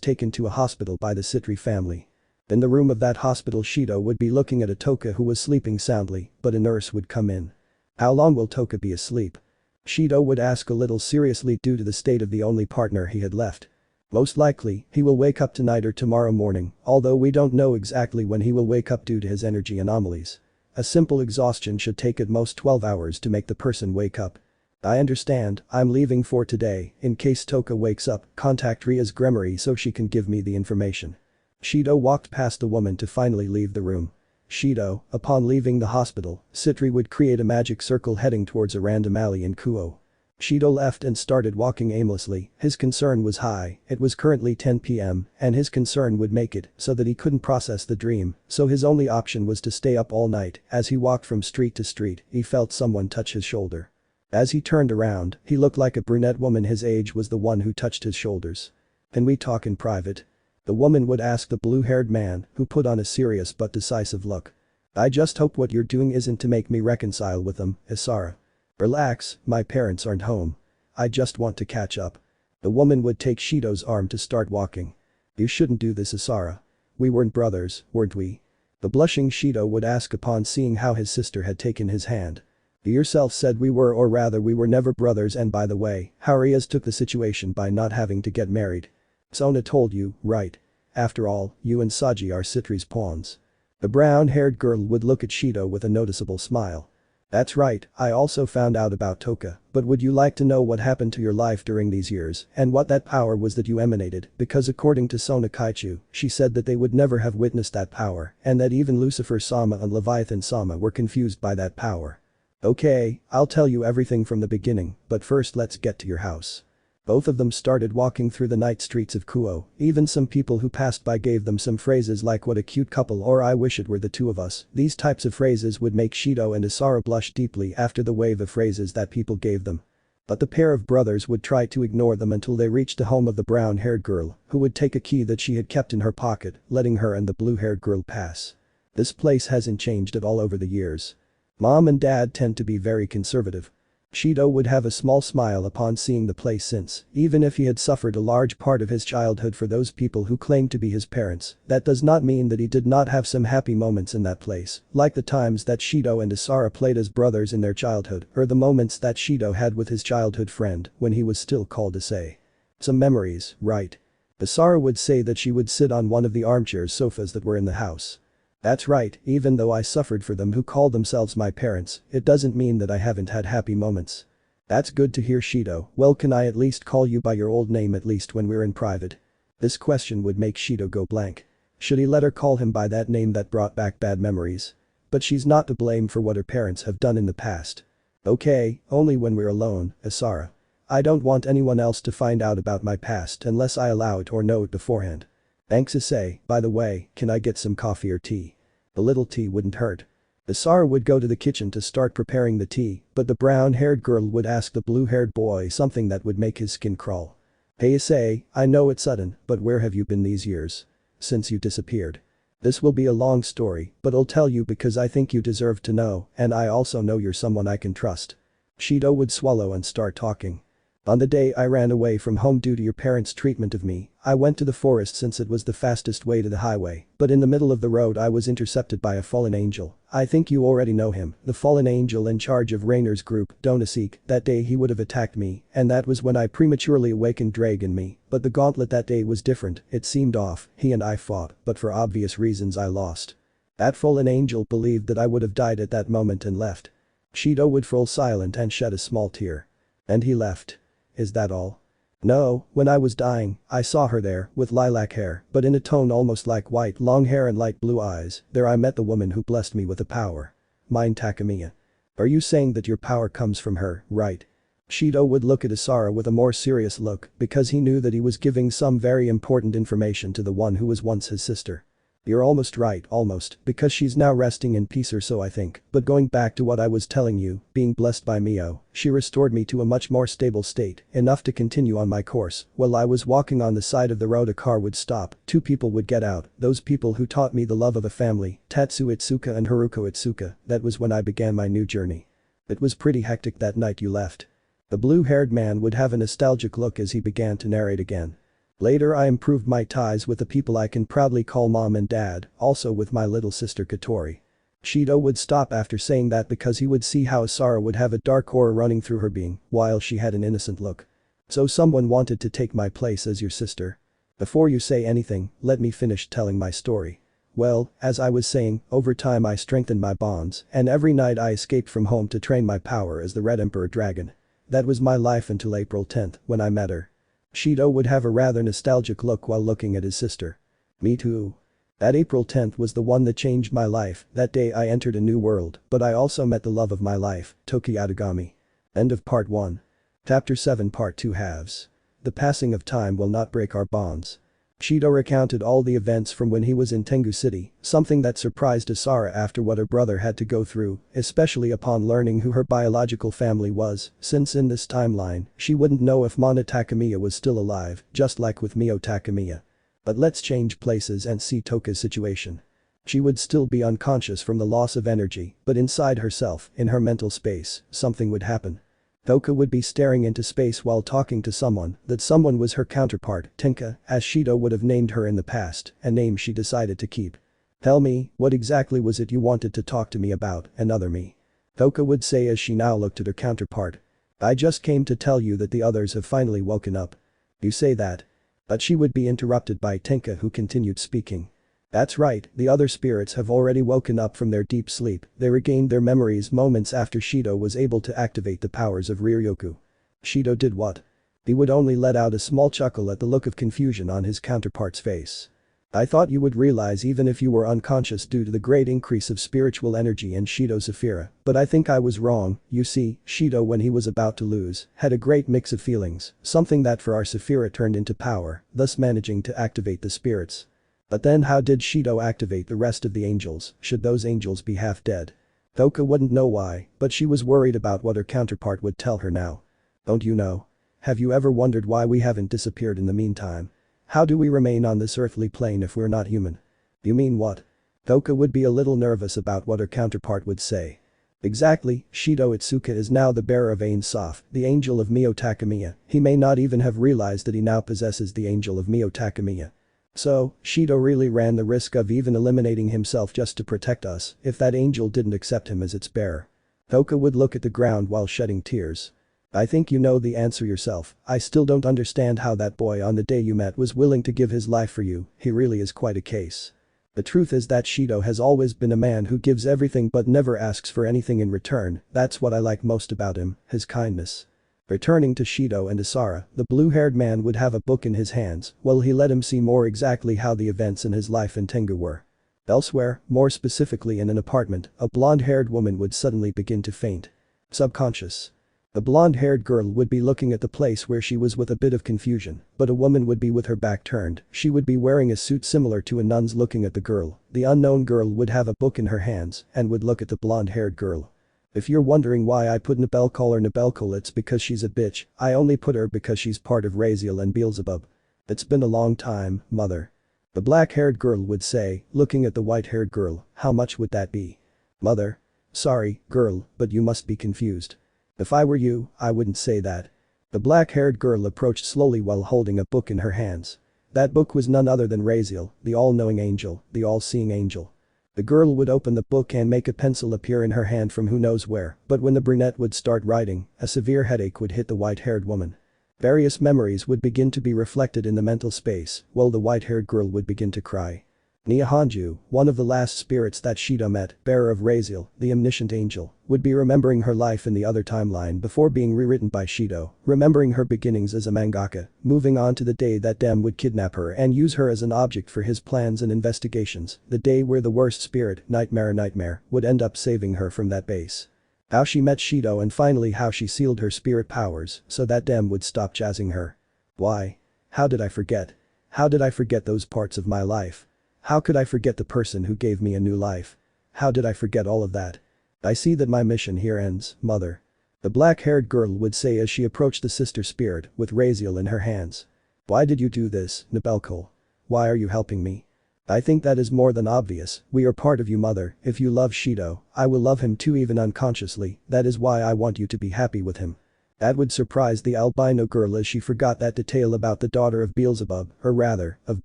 taken to a hospital by the Sitri family. In the room of that hospital Shido would be looking at a Toka who was sleeping soundly, but a nurse would come in. How long will Toka be asleep? Shido would ask a little seriously due to the state of the only partner he had left. Most likely, he will wake up tonight or tomorrow morning, although we don't know exactly when he will wake up due to his energy anomalies. A simple exhaustion should take at most 12 hours to make the person wake up. I understand, I'm leaving for today, in case Toka wakes up, contact Rias Gremory so she can give me the information. Shido walked past the woman to finally leave the room. Shido, upon leaving the hospital, Sitri would create a magic circle heading towards a random alley in Kuoh. Shido left and started walking aimlessly, his concern was high, it was currently 10 p.m. and his concern would make it so that he couldn't process the dream, so his only option was to stay up all night. As he walked from street to street, he felt someone touch his shoulder. As he turned around, he looked like a brunette woman his age was the one who touched his shoulders. Can we talk in private? The woman would ask the blue-haired man, who put on a serious but decisive look. I just hope what you're doing isn't to make me reconcile with them, Isara. Relax, my parents aren't home. I just want to catch up. The woman would take Shido's arm to start walking. You shouldn't do this, Isara. We weren't brothers, weren't we? The blushing Shido would ask upon seeing how his sister had taken his hand. You yourself said we were, or rather we were never brothers, and by the way, how Rias took the situation by not having to get married. Sona told you, right? After all, you and Saji are Sitri's pawns. The brown-haired girl would look at Shido with a noticeable smile. That's right, I also found out about Toka, but would you like to know what happened to your life during these years and what that power was that you emanated, because according to Sona Kaichu, she said that they would never have witnessed that power and that even Lucifer-sama and Leviathan-sama were confused by that power. Okay, I'll tell you everything from the beginning, but first let's get to your house. Both of them started walking through the night streets of Kuoh, even some people who passed by gave them some phrases like what a cute couple or I wish it were the two of us. These types of phrases would make Shido and Isara blush deeply after the wave of phrases that people gave them. But the pair of brothers would try to ignore them until they reached the home of the brown-haired girl, who would take a key that she had kept in her pocket, letting her and the blue-haired girl pass. This place hasn't changed at all over the years. Mom and dad tend to be very conservative. Shido would have a small smile upon seeing the place since, even if he had suffered a large part of his childhood for those people who claimed to be his parents, that does not mean that he did not have some happy moments in that place, like the times that Shido and Isara played as brothers in their childhood, or the moments that Shido had with his childhood friend when he was still called Issei. Some memories, right? Isara would say that she would sit on one of the armchair sofas that were in the house. That's right, even though I suffered for them who call themselves my parents, it doesn't mean that I haven't had happy moments. That's good to hear, Shido. Well, can I at least call you by your old name at least when we're in private? This question would make Shido go blank. Should he let her call him by that name that brought back bad memories? But she's not to blame for what her parents have done in the past. Okay, only when we're alone, Isara. I don't want anyone else to find out about my past unless I allow it or know it beforehand. Thanks, Issei. By the way, can I get some coffee or tea? A little tea wouldn't hurt. Isara would go to the kitchen to start preparing the tea, but the brown-haired girl would ask the blue-haired boy something that would make his skin crawl. Hey Issei, I know it's sudden, but where have you been these years? Since you disappeared. This will be a long story, but I'll tell you because I think you deserve to know, and I also know you're someone I can trust. Shido would swallow and start talking. On the day I ran away from home due to your parents' treatment of me, I went to the forest since it was the fastest way to the highway, but in the middle of the road I was intercepted by a fallen angel. I think you already know him, the fallen angel in charge of Rainer's group, Domination. That day he would have attacked me, and that was when I prematurely awakened Drag in me, but the gauntlet that day was different, it seemed off, he and I fought, but for obvious reasons I lost. That fallen angel believed that I would have died at that moment and left. Shido would fall silent and shed a small tear. And he left. Is that all? No, when I was dying, I saw her there, with lilac hair, but in a tone almost like white, long hair and light blue eyes. There I met the woman who blessed me with a power. Mine Takemiya. Are you saying that your power comes from her, right? Shido would look at Isara with a more serious look, because he knew that he was giving some very important information to the one who was once his sister. You're almost right, almost, because she's now resting in peace or so I think, but going back to what I was telling you, being blessed by Mio, she restored me to a much more stable state, enough to continue on my course. While I was walking on the side of the road a car would stop, two people would get out, those people who taught me the love of a family, Tatsu Itsuka and Haruko Itsuka, that was when I began my new journey. It was pretty hectic that night you left. The blue-haired man would have a nostalgic look as he began to narrate again. Later I improved my ties with the people I can proudly call mom and dad, also with my little sister Katori. Shido would stop after saying that because he would see how Isara would have a dark aura running through her being, while she had an innocent look. So someone wanted to take my place as your sister. Before you say anything, let me finish telling my story. Well, as I was saying, over time I strengthened my bonds, and every night I escaped from home to train my power as the Red Emperor Dragon. That was my life until April 10th, when I met her. Shido would have a rather nostalgic look while looking at his sister. Me too. That April 10th was the one that changed my life. That day I entered a new world, but I also met the love of my life, Toki Atagami. End of Part 1. Chapter 7 Part 2 halves. The passing of time will not break our bonds. Shido recounted all the events from when he was in Tengu City, something that surprised Isara after what her brother had to go through, especially upon learning who her biological family was, since in this timeline, she wouldn't know if Mana Takemiya was still alive, just like with Mio Takemiya. But let's change places and see Toka's situation. She would still be unconscious from the loss of energy, but inside herself, in her mental space, something would happen. Toka would be staring into space while talking to someone, that someone was her counterpart, Tinka, as Shido would have named her in the past, a name she decided to keep. Tell me, what exactly was it you wanted to talk to me about, another me? Toka would say as she now looked at her counterpart. I just came to tell you that the others have finally woken up. You say that. But she would be interrupted by Tinka who continued speaking. That's right, the other spirits have already woken up from their deep sleep. They regained their memories moments after Shido was able to activate the powers of Ryoku. Shido did what? He would only let out a small chuckle at the look of confusion on his counterpart's face. I thought you would realize even if you were unconscious due to the great increase of spiritual energy in Shido's Sephira, but I think I was wrong. You see, Shido when he was about to lose, had a great mix of feelings, something that for our Sephira turned into power, thus managing to activate the spirits. But then how did Shido activate the rest of the angels, should those angels be half dead? Toka wouldn't know why, but she was worried about what her counterpart would tell her now. Don't you know? Have you ever wondered why we haven't disappeared in the meantime? How do we remain on this earthly plane if we're not human? You mean what? Toka would be a little nervous about what her counterpart would say. Exactly, Shido Itsuka is now the bearer of Ain Soph, the angel of Mio Takemiya. He may not even have realized that he now possesses the angel of Mio Takemiya. So, Shido really ran the risk of even eliminating himself just to protect us if that angel didn't accept him as its bearer. Toka would look at the ground while shedding tears. I think you know the answer yourself. I still don't understand how that boy on the day you met was willing to give his life for you. He really is quite a case. The truth is that Shido has always been a man who gives everything but never asks for anything in return. That's what I like most about him, his kindness. Returning to Shido and Isara, the blue-haired man would have a book in his hands while he let him see more exactly how the events in his life in Tengu were. Elsewhere, more specifically in an apartment, a blonde-haired woman would suddenly begin to faint. Subconscious. The blonde-haired girl would be looking at the place where she was with a bit of confusion, but a woman would be with her back turned. She would be wearing a suit similar to a nun's looking at the girl. The unknown girl would have a book in her hands and would look at the blonde-haired girl. If you're wondering why I put Nabelkol, it's because she's a bitch. I only put her because she's part of Raziel and Beelzebub. It's been a long time, mother. The black-haired girl would say, looking at the white-haired girl, how much would that be? Mother. Sorry, girl, but you must be confused. If I were you, I wouldn't say that. The black-haired girl approached slowly while holding a book in her hands. That book was none other than Raziel, the all-knowing angel, the all-seeing angel. The girl would open the book and make a pencil appear in her hand from who knows where, but when the brunette would start writing, a severe headache would hit the white-haired woman. Various memories would begin to be reflected in the mental space, while the white-haired girl would begin to cry. Nia Hanju, one of the last spirits that Shido met, bearer of Raziel, the omniscient angel, would be remembering her life in the other timeline before being rewritten by Shido, remembering her beginnings as a mangaka, moving on to the day that Dem would kidnap her and use her as an object for his plans and investigations, the day where the worst spirit, Nightmare, would end up saving her from that base. How she met Shido and finally how she sealed her spirit powers so that Dem would stop chasing her. Why? How did I forget? How did I forget those parts of my life? How could I forget the person who gave me a new life? How did I forget all of that? I see that my mission here ends, mother. The black-haired girl would say as she approached the sister spirit with Raziel in her hands. Why did you do this, Nibelco? Why are you helping me? I think that is more than obvious, we are part of you mother, if you love Shido, I will love him too even unconsciously, that is why I want you to be happy with him. That would surprise the albino girl as she forgot that detail about the daughter of Beelzebub, or rather, of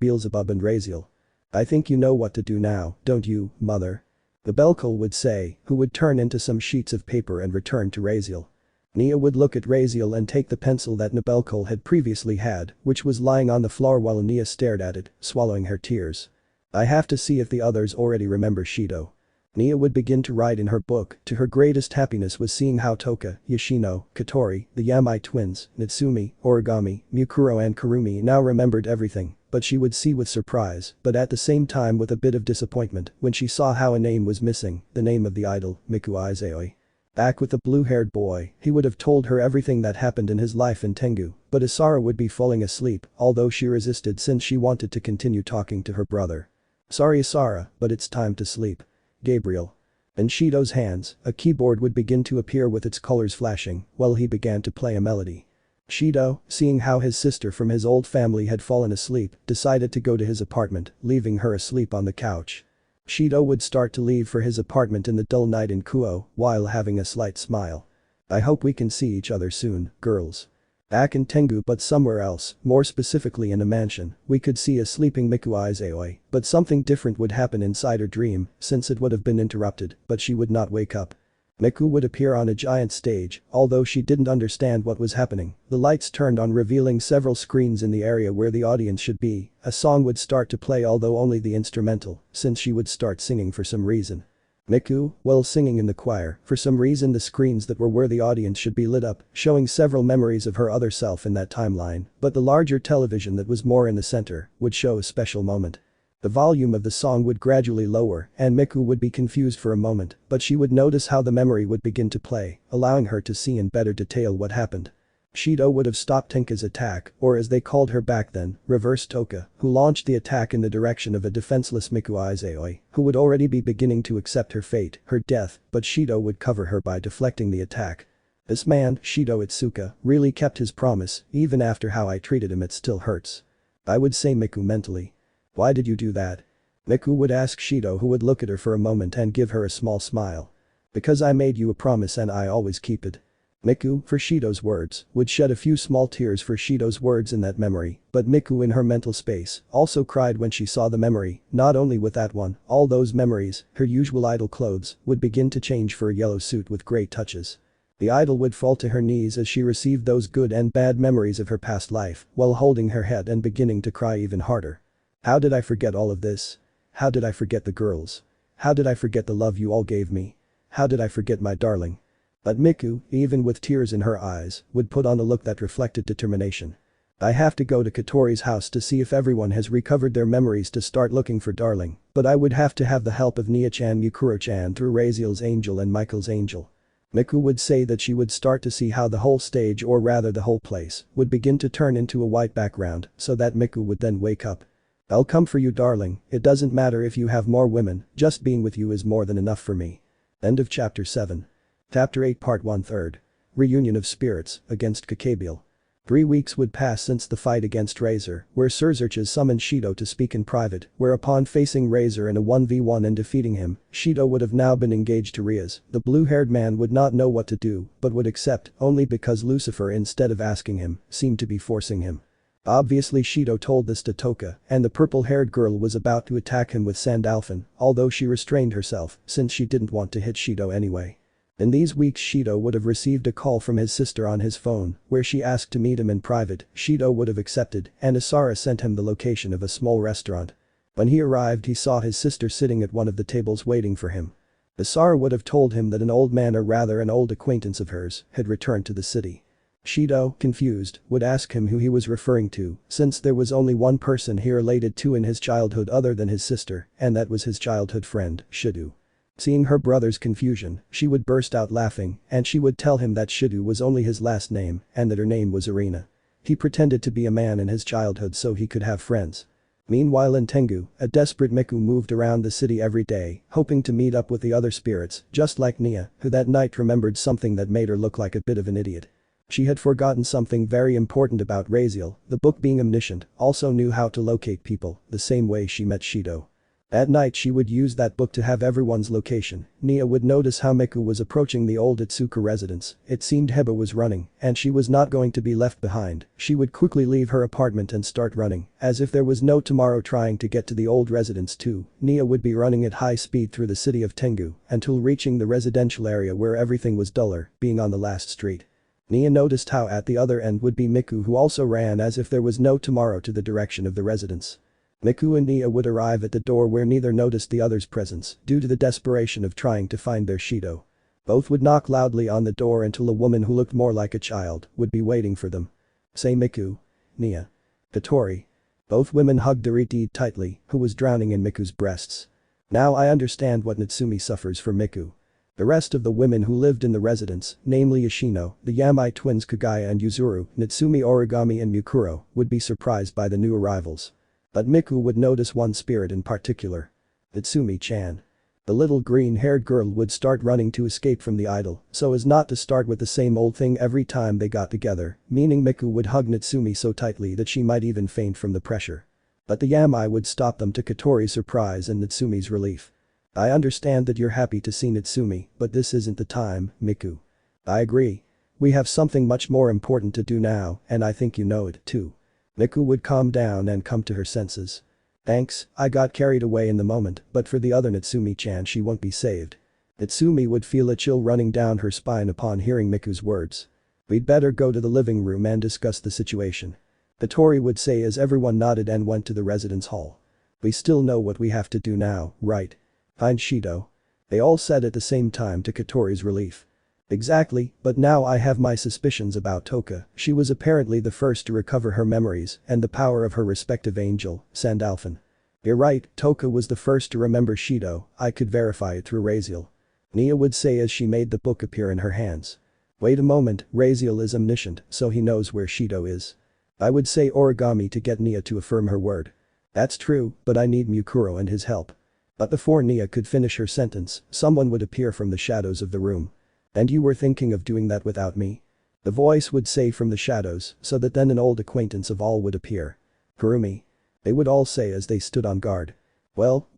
Beelzebub and Raziel. I think you know what to do now, don't you, mother? The Belkol would say, who would turn into some sheets of paper and return to Raziel. Nia would look at Raziel and take the pencil that Nibelco had previously had, which was lying on the floor while Nia stared at it, swallowing her tears. I have to see if the others already remember Shido. Nia would begin to write in her book, to her greatest happiness was seeing how Toka, Yoshino, Katori, the Yamai twins, Natsumi, Origami, Mukuro and Kurumi now remembered everything, but she would see with surprise, but at the same time with a bit of disappointment when she saw how a name was missing, the name of the idol, Miku Issei. Back with the blue-haired boy, he would have told her everything that happened in his life in Tengu, but Isara would be falling asleep, although she resisted since she wanted to continue talking to her brother. Sorry Isara, but it's time to sleep. Gabriel. In Shido's hands, a keyboard would begin to appear with its colors flashing, while he began to play a melody. Shido, seeing how his sister from his old family had fallen asleep, decided to go to his apartment, leaving her asleep on the couch. Shido would start to leave for his apartment in the dull night in Kuoh, while having a slight smile. I hope we can see each other soon, girls. Back in Tengu but somewhere else, more specifically in a mansion, we could see a sleeping Miku Issei, but something different would happen inside her dream, since it would have been interrupted, but she would not wake up. Miku would appear on a giant stage, although she didn't understand what was happening. The lights turned on revealing several screens in the area where the audience should be. A song would start to play although only the instrumental, since she would start singing for some reason. Miku, while singing in the choir, for some reason the screens that were where the audience should be lit up, showing several memories of her other self in that timeline, but the larger television that was more in the center, would show a special moment. The volume of the song would gradually lower and Miku would be confused for a moment, but she would notice how the memory would begin to play, allowing her to see in better detail what happened. Shido would have stopped Tenka's attack, or as they called her back then, Reverse Toka, who launched the attack in the direction of a defenseless Miku Issei, who would already be beginning to accept her fate, her death, but Shido would cover her by deflecting the attack. This man, Shido Itsuka, really kept his promise, even after how I treated him it still hurts. I would say Miku mentally. Why did you do that? Miku would ask Shido who would look at her for a moment and give her a small smile. Because I made you a promise and I always keep it. Miku, for Shido's words, would shed a few small tears for Shido's words in that memory, but Miku in her mental space also cried when she saw the memory, not only with that one, all those memories, her usual idol clothes, would begin to change for a yellow suit with grey touches. The idol would fall to her knees as she received those good and bad memories of her past life, while holding her head and beginning to cry even harder. How did I forget all of this? How did I forget the girls? How did I forget the love you all gave me? How did I forget my darling? But Miku, even with tears in her eyes, would put on a look that reflected determination. I have to go to Katori's house to see if everyone has recovered their memories to start looking for darling, but I would have to have the help of Nia-chan Yukuro-chan through Raziel's angel and Michael's angel. Miku would say that she would start to see how the whole stage or rather the whole place would begin to turn into a white background so that Miku would then wake up. I'll come for you darling, it doesn't matter if you have more women, just being with you is more than enough for me. End of chapter 7. Chapter 8 Part 1/3. Reunion of Spirits against Gabriel. 3 weeks would pass since the fight against Razor, where Sirzechs summoned Shido to speak in private, whereupon facing Razor in a 1v1 and defeating him, Shido would have now been engaged to Rias. The blue-haired man would not know what to do, but would accept, only because Lucifer, instead of asking him, seemed to be forcing him. Obviously Shido told this to Toka, and the purple-haired girl was about to attack him with Sandalphon, although she restrained herself, since she didn't want to hit Shido anyway. In these weeks Shido would have received a call from his sister on his phone, where she asked to meet him in private. Shido would have accepted, and Asara sent him the location of a small restaurant. When he arrived he saw his sister sitting at one of the tables waiting for him. Asara would have told him that an old man, or rather an old acquaintance of hers, had returned to the city. Shido, confused, would ask him who he was referring to, since there was only one person he related to in his childhood other than his sister, and that was his childhood friend, Shido. Seeing her brother's confusion, she would burst out laughing, and she would tell him that Shido was only his last name, and that her name was Arena. He pretended to be a man in his childhood so he could have friends. Meanwhile in Tengu, a desperate Miku moved around the city every day, hoping to meet up with the other spirits, just like Nia, who that night remembered something that made her look like a bit of an idiot. She had forgotten something very important about Raziel, the book being omniscient, also knew how to locate people, the same way she met Shido. At night she would use that book to have everyone's location. Nia would notice how Miku was approaching the old Itsuka residence. It seemed Heba was running, and she was not going to be left behind. She would quickly leave her apartment and start running, as if there was no tomorrow. Trying to get to the old residence too, Nia would be running at high speed through the city of Tengu, until reaching the residential area where everything was duller, being on the last street. Nia noticed how at the other end would be Miku, who also ran as if there was no tomorrow to the direction of the residence. Miku and Nia would arrive at the door where neither noticed the other's presence due to the desperation of trying to find their Shido. Both would knock loudly on the door until a woman who looked more like a child would be waiting for them. Say Miku. Nia. Katori. Both women hugged Ariti tightly, who was drowning in Miku's breasts. Now I understand what Natsumi suffers for Miku. The rest of the women who lived in the residence, namely Yoshino, the Yamai twins Kagaya and Yuzuru, Natsumi, Origami and Mukuro, would be surprised by the new arrivals. But Miku would notice one spirit in particular. Natsumi-chan. The little green-haired girl would start running to escape from the idol, so as not to start with the same old thing every time they got together, meaning Miku would hug Natsumi so tightly that she might even faint from the pressure. But the Yamai would stop them, to Katori's surprise and Natsumi's relief. I understand that you're happy to see Natsumi, but this isn't the time, Miku. I agree. We have something much more important to do now, and I think you know it, too. Miku would calm down and come to her senses. Thanks, I got carried away in the moment, but for the other Natsumi-chan she won't be saved. Natsumi would feel a chill running down her spine upon hearing Miku's words. We'd better go to the living room and discuss the situation. Katori would say as everyone nodded and went to the residence hall. We still know what we have to do now, right? Find Shido. They all said at the same time, to Katori's relief. Exactly, but now I have my suspicions about Toka. She was apparently the first to recover her memories and the power of her respective angel, Sandalphon. You're right, Toka was the first to remember Shido. I could verify it through Raziel. Nia would say as she made the book appear in her hands. Wait a moment, Raziel is omniscient, so he knows where Shido is. I would say Origami to get Nia to affirm her word. That's true, but I need Mukuro and his help. But before Nia could finish her sentence, someone would appear from the shadows of the room. And you were thinking of doing that without me? The voice would say from the shadows, so that then an old acquaintance of all would appear. Kurumi. They would all say as they stood on guard. Well,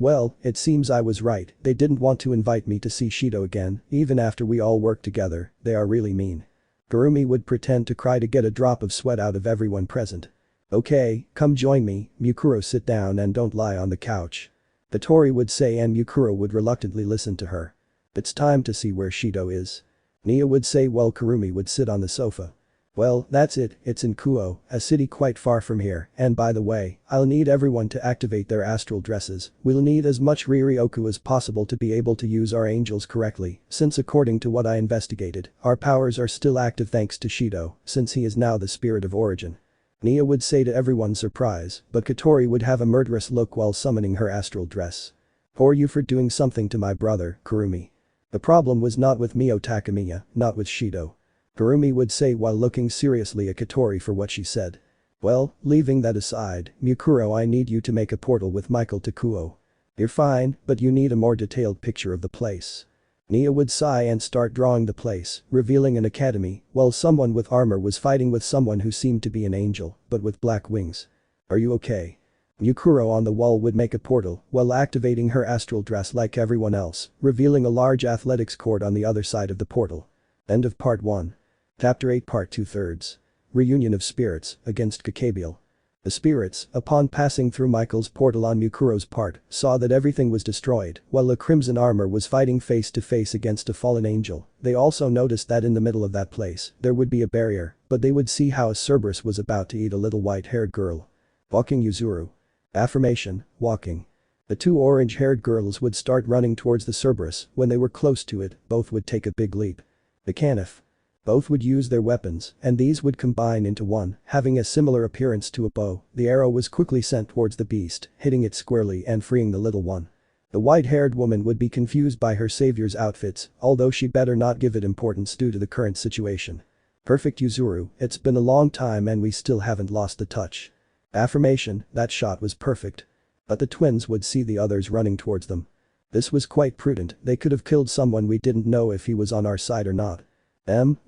it seems I was right, they didn't want to invite me to see Shido again, even after we all worked together. They are really mean. Kurumi would pretend to cry to get a drop of sweat out of everyone present. Okay, come join me, Mukuro, sit down and don't lie on the couch. Katori would say, and Mukuro would reluctantly listen to her. It's time to see where Shido is. Nia would say while Kurumi would sit on the sofa. Well, that's it, it's in Kuoh, a city quite far from here, and by the way, I'll need everyone to activate their astral dresses. We'll need as much Riryoku as possible to be able to use our angels correctly, since according to what I investigated, our powers are still active thanks to Shido, since he is now the spirit of origin. Nia would say to everyone's surprise, but Katori would have a murderous look while summoning her astral dress. Or you for doing something to my brother, Kurumi. The problem was not with Mio Takamiya, not with Shido. Kurumi would say while looking seriously at Katori for what she said. Well, leaving that aside, Mukuro, I need you to make a portal with Michael to Kuoh. You're fine, but you need a more detailed picture of the place. Nia would sigh and start drawing the place, revealing an academy, while someone with armor was fighting with someone who seemed to be an angel, but with black wings. Are you okay? Yukuro on the wall would make a portal while activating her astral dress like everyone else, revealing a large athletics court on the other side of the portal. End of Part 1. Chapter 8 Part 2/3. Reunion of Spirits against Gabriel. The spirits, upon passing through Michael's portal on Mukuro's part, saw that everything was destroyed, while a crimson armor was fighting face to face against a fallen angel. They also noticed that in the middle of that place, there would be a barrier, but they would see how a Cerberus was about to eat a little white-haired girl. Walking Yuzuru. Affirmation, walking. The two orange-haired girls would start running towards the Cerberus. When they were close to it, both would take a big leap. The Canif. Both would use their weapons, and these would combine into one, having a similar appearance to a bow. The arrow was quickly sent towards the beast, hitting it squarely and freeing the little one. The white-haired woman would be confused by her savior's outfits, although she better not give it importance due to the current situation. Perfect Yuzuru, it's been a long time and we still haven't lost the touch. Affirmation, that shot was perfect. But the twins would see the others running towards them. This was quite prudent, they could have killed someone we didn't know if he was on our side or not.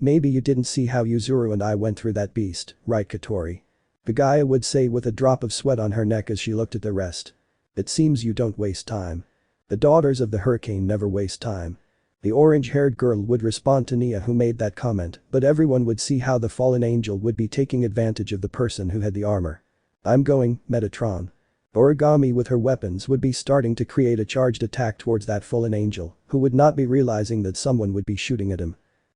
Maybe you didn't see how Yuzuru and I went through that beast, right Katori? Pagaya would say with a drop of sweat on her neck as she looked at the rest. It seems you don't waste time. The daughters of the hurricane never waste time. The orange-haired girl would respond to Nia who made that comment, but everyone would see how the fallen angel would be taking advantage of the person who had the armor. I'm going, Metatron. Origami with her weapons would be starting to create a charged attack towards that fallen angel, who would not be realizing that someone would be shooting at him.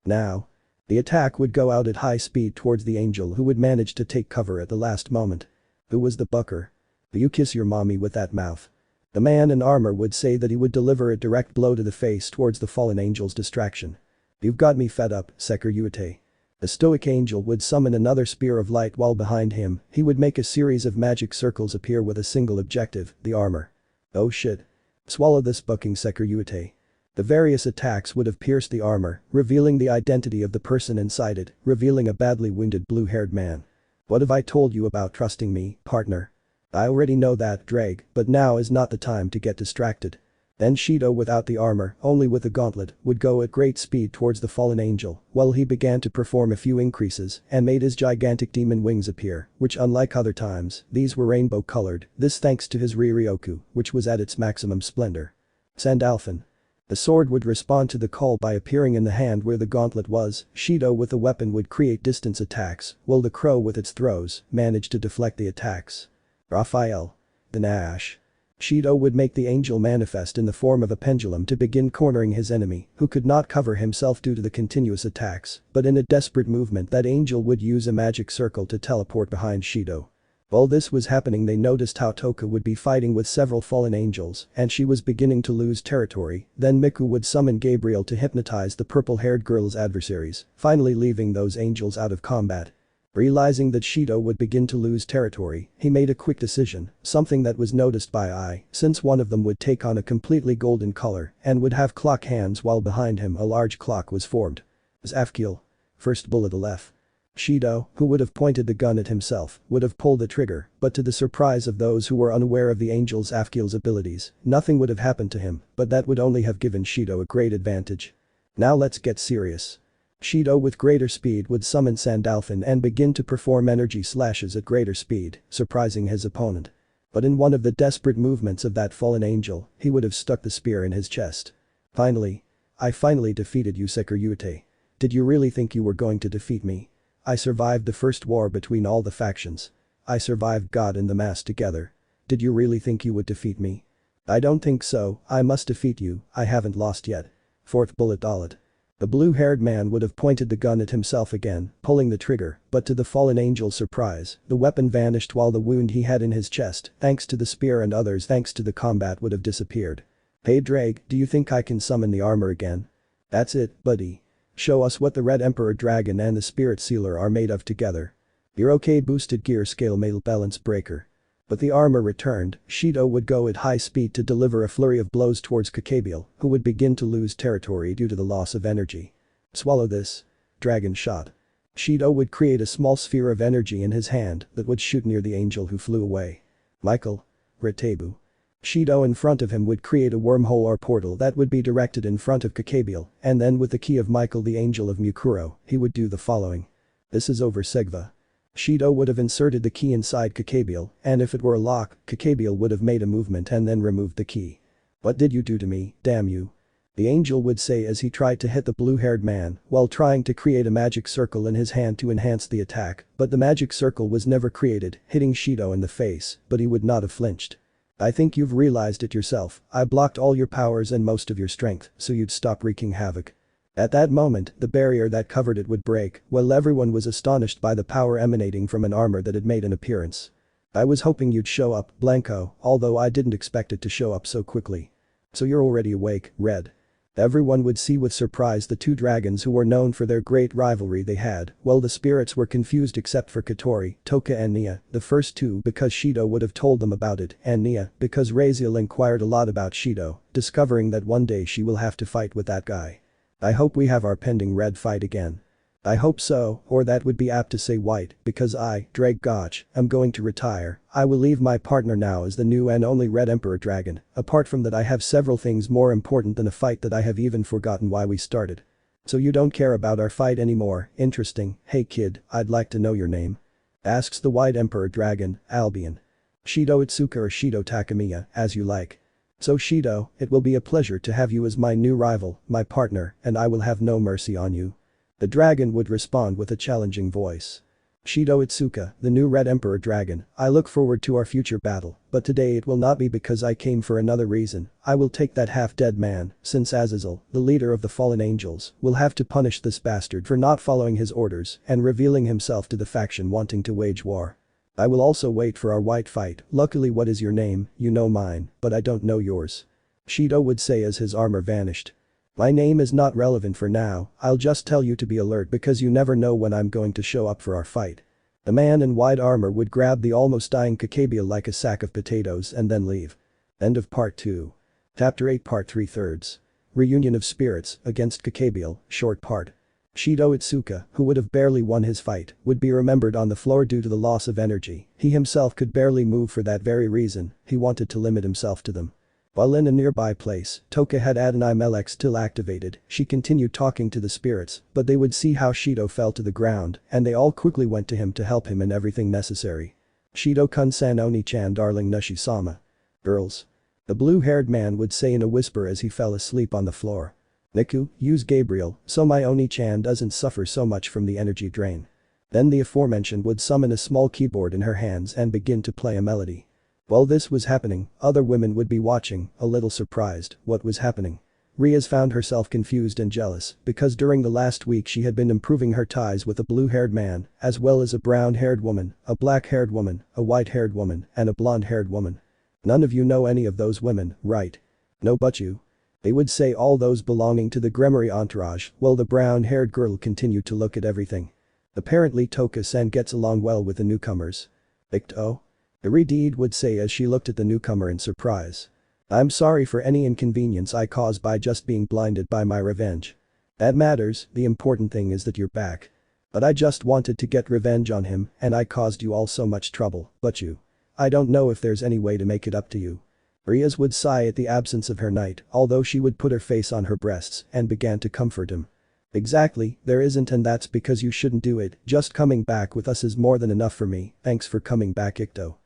Now. The attack would go out at high speed towards the angel who would manage to take cover at the last moment. Who was the bucker? You kiss your mommy with that mouth. The man in armor would say that he would deliver a direct blow to the face towards the fallen angel's distraction. You've got me fed up, Sekiryuutei. The stoic angel would summon another spear of light while behind him, he would make a series of magic circles appear with a single objective, the armor. Oh shit. Swallow this bucking Sekiryuutei. The various attacks would have pierced the armor, revealing the identity of the person inside it, revealing a badly wounded blue-haired man. What have I told you about trusting me, partner? I already know that, Drake, but now is not the time to get distracted. Then Shido without the armor, only with the gauntlet, would go at great speed towards the fallen angel, while he began to perform a few increases and made his gigantic demon wings appear, which unlike other times, these were rainbow-colored, this thanks to his Riryoku, which was at its maximum splendor. Sandalphon. The sword would respond to the call by appearing in the hand where the gauntlet was. Shido with the weapon would create distance attacks, while the crow with its throws managed to deflect the attacks. Raphael. The Nash. Shido would make the angel manifest in the form of a pendulum to begin cornering his enemy, who could not cover himself due to the continuous attacks, but in a desperate movement that angel would use a magic circle to teleport behind Shido. While this was happening they noticed how Toka would be fighting with several fallen angels and she was beginning to lose territory, then Miku would summon Gabriel to hypnotize the purple-haired girl's adversaries, finally leaving those angels out of combat. Realizing that Shido would begin to lose territory, he made a quick decision, something that was noticed by Ai, since one of them would take on a completely golden color and would have clock hands while behind him a large clock was formed. Zafkiel. First bullet Aleph. Shido, who would have pointed the gun at himself, would have pulled the trigger, but to the surprise of those who were unaware of the angel's Zafkiel's abilities, nothing would have happened to him, but that would only have given Shido a great advantage. Now let's get serious. Shido with greater speed would summon Sandalphon and begin to perform energy slashes at greater speed, surprising his opponent. But in one of the desperate movements of that fallen angel, he would have stuck the spear in his chest. Finally. I finally defeated you Sekiryuutei. Did you really think you were going to defeat me? I survived the first war between all the factions. I survived God and the Mass together. Did you really think you would defeat me? I don't think so, I must defeat you, I haven't lost yet. Fourth bullet Dalit. The blue-haired man would have pointed the gun at himself again, pulling the trigger, but to the fallen angel's surprise, the weapon vanished while the wound he had in his chest, thanks to the spear and others thanks to the combat would have disappeared. Hey Drake, do you think I can summon the armor again? That's it, buddy. Show us what the Red Emperor Dragon and the Spirit Sealer are made of together. You're okay boosted gear scale male balance breaker. But the armor returned, Shido would go at high speed to deliver a flurry of blows towards Gabriel, who would begin to lose territory due to the loss of energy. Swallow this. Dragon shot. Shido would create a small sphere of energy in his hand that would shoot near the angel who flew away. Michael. Retebu. Shido in front of him would create a wormhole or portal that would be directed in front of Gabriel, and then with the key of Michael the Angel of Mukuro, he would do the following. This is over Segva. Shido would have inserted the key inside Gabriel, and if it were a lock, Gabriel would have made a movement and then removed the key. What did you do to me, damn you? The angel would say as he tried to hit the blue-haired man while trying to create a magic circle in his hand to enhance the attack, but the magic circle was never created, hitting Shido in the face, but he would not have flinched. I think you've realized it yourself, I blocked all your powers and most of your strength, so you'd stop wreaking havoc. At that moment, the barrier that covered it would break, while everyone was astonished by the power emanating from an armor that had made an appearance. I was hoping you'd show up, Blanco, although I didn't expect it to show up so quickly. So you're already awake, Red. Everyone would see with surprise the two dragons who were known for their great rivalry they had, while the spirits were confused except for Katori, Toka and Nia, the first two because Shido would have told them about it, and Nia because Raziel inquired a lot about Shido, discovering that one day she will have to fight with that guy. I hope we have our pending Red fight again. I hope so, or that would be apt to say White, because I, Drake Gotch, am going to retire. I will leave my partner now as the new and only Red Emperor Dragon. Apart from that, I have several things more important than a fight that I have even forgotten why we started. So you don't care about our fight anymore, interesting. Hey kid, I'd like to know your name. Asks the White Emperor Dragon, Albion. Shido Itsuka or Shido Takamiya, as you like. So Shido, it will be a pleasure to have you as my new rival, my partner, and I will have no mercy on you. The dragon would respond with a challenging voice. Shido Itsuka, the new Red Emperor Dragon, I look forward to our future battle, but today it will not be because I came for another reason. I will take that half-dead man, since Azazel, the leader of the fallen angels, will have to punish this bastard for not following his orders and revealing himself to the faction wanting to wage war. I will also wait for our white fight. Luckily, what is your name? You know mine, but I don't know yours. Shido would say as his armor vanished. My name is not relevant for now, I'll just tell you to be alert because you never know when I'm going to show up for our fight. The man in white armor would grab the almost dying Gabriel like a sack of potatoes and then leave. End of part 2. Chapter 8 Part 3/3. Reunion of Spirits against Gabriel, short part. Shido Itsuka, who would have barely won his fight, would be remembered on the floor due to the loss of energy. He himself could barely move for that very reason, he wanted to limit himself to them. While in a nearby place, Toka had Adonai Melech still activated, she continued talking to the spirits, but they would see how Shido fell to the ground, and they all quickly went to him to help him in everything necessary. Shido-kun-san Oni-chan darling Nushi-sama. Girls. The blue-haired man would say in a whisper as he fell asleep on the floor. Niku, use Gabriel, so my Oni-chan doesn't suffer so much from the energy drain. Then the aforementioned would summon a small keyboard in her hands and begin to play a melody. While this was happening, other women would be watching, a little surprised, what was happening. Rias found herself confused and jealous because during the last week she had been improving her ties with a blue-haired man, as well as a brown-haired woman, a black-haired woman, a white-haired woman, and a blonde-haired woman. None of you know any of those women, right? No but you. They would say all those belonging to the Gremory entourage, while the brown-haired girl continued to look at everything. Apparently Toka-san gets along well with the newcomers. Icto? Irideed would say as she looked at the newcomer in surprise. I'm sorry for any inconvenience I caused by just being blinded by my revenge. That matters, the important thing is that you're back. But I just wanted to get revenge on him and I caused you all so much trouble, but you. I don't know if there's any way to make it up to you. Rias would sigh at the absence of her knight, although she would put her face on her breasts and began to comfort him. Exactly, there isn't, and that's because you shouldn't do it, just coming back with us is more than enough for me, thanks for coming back Icto.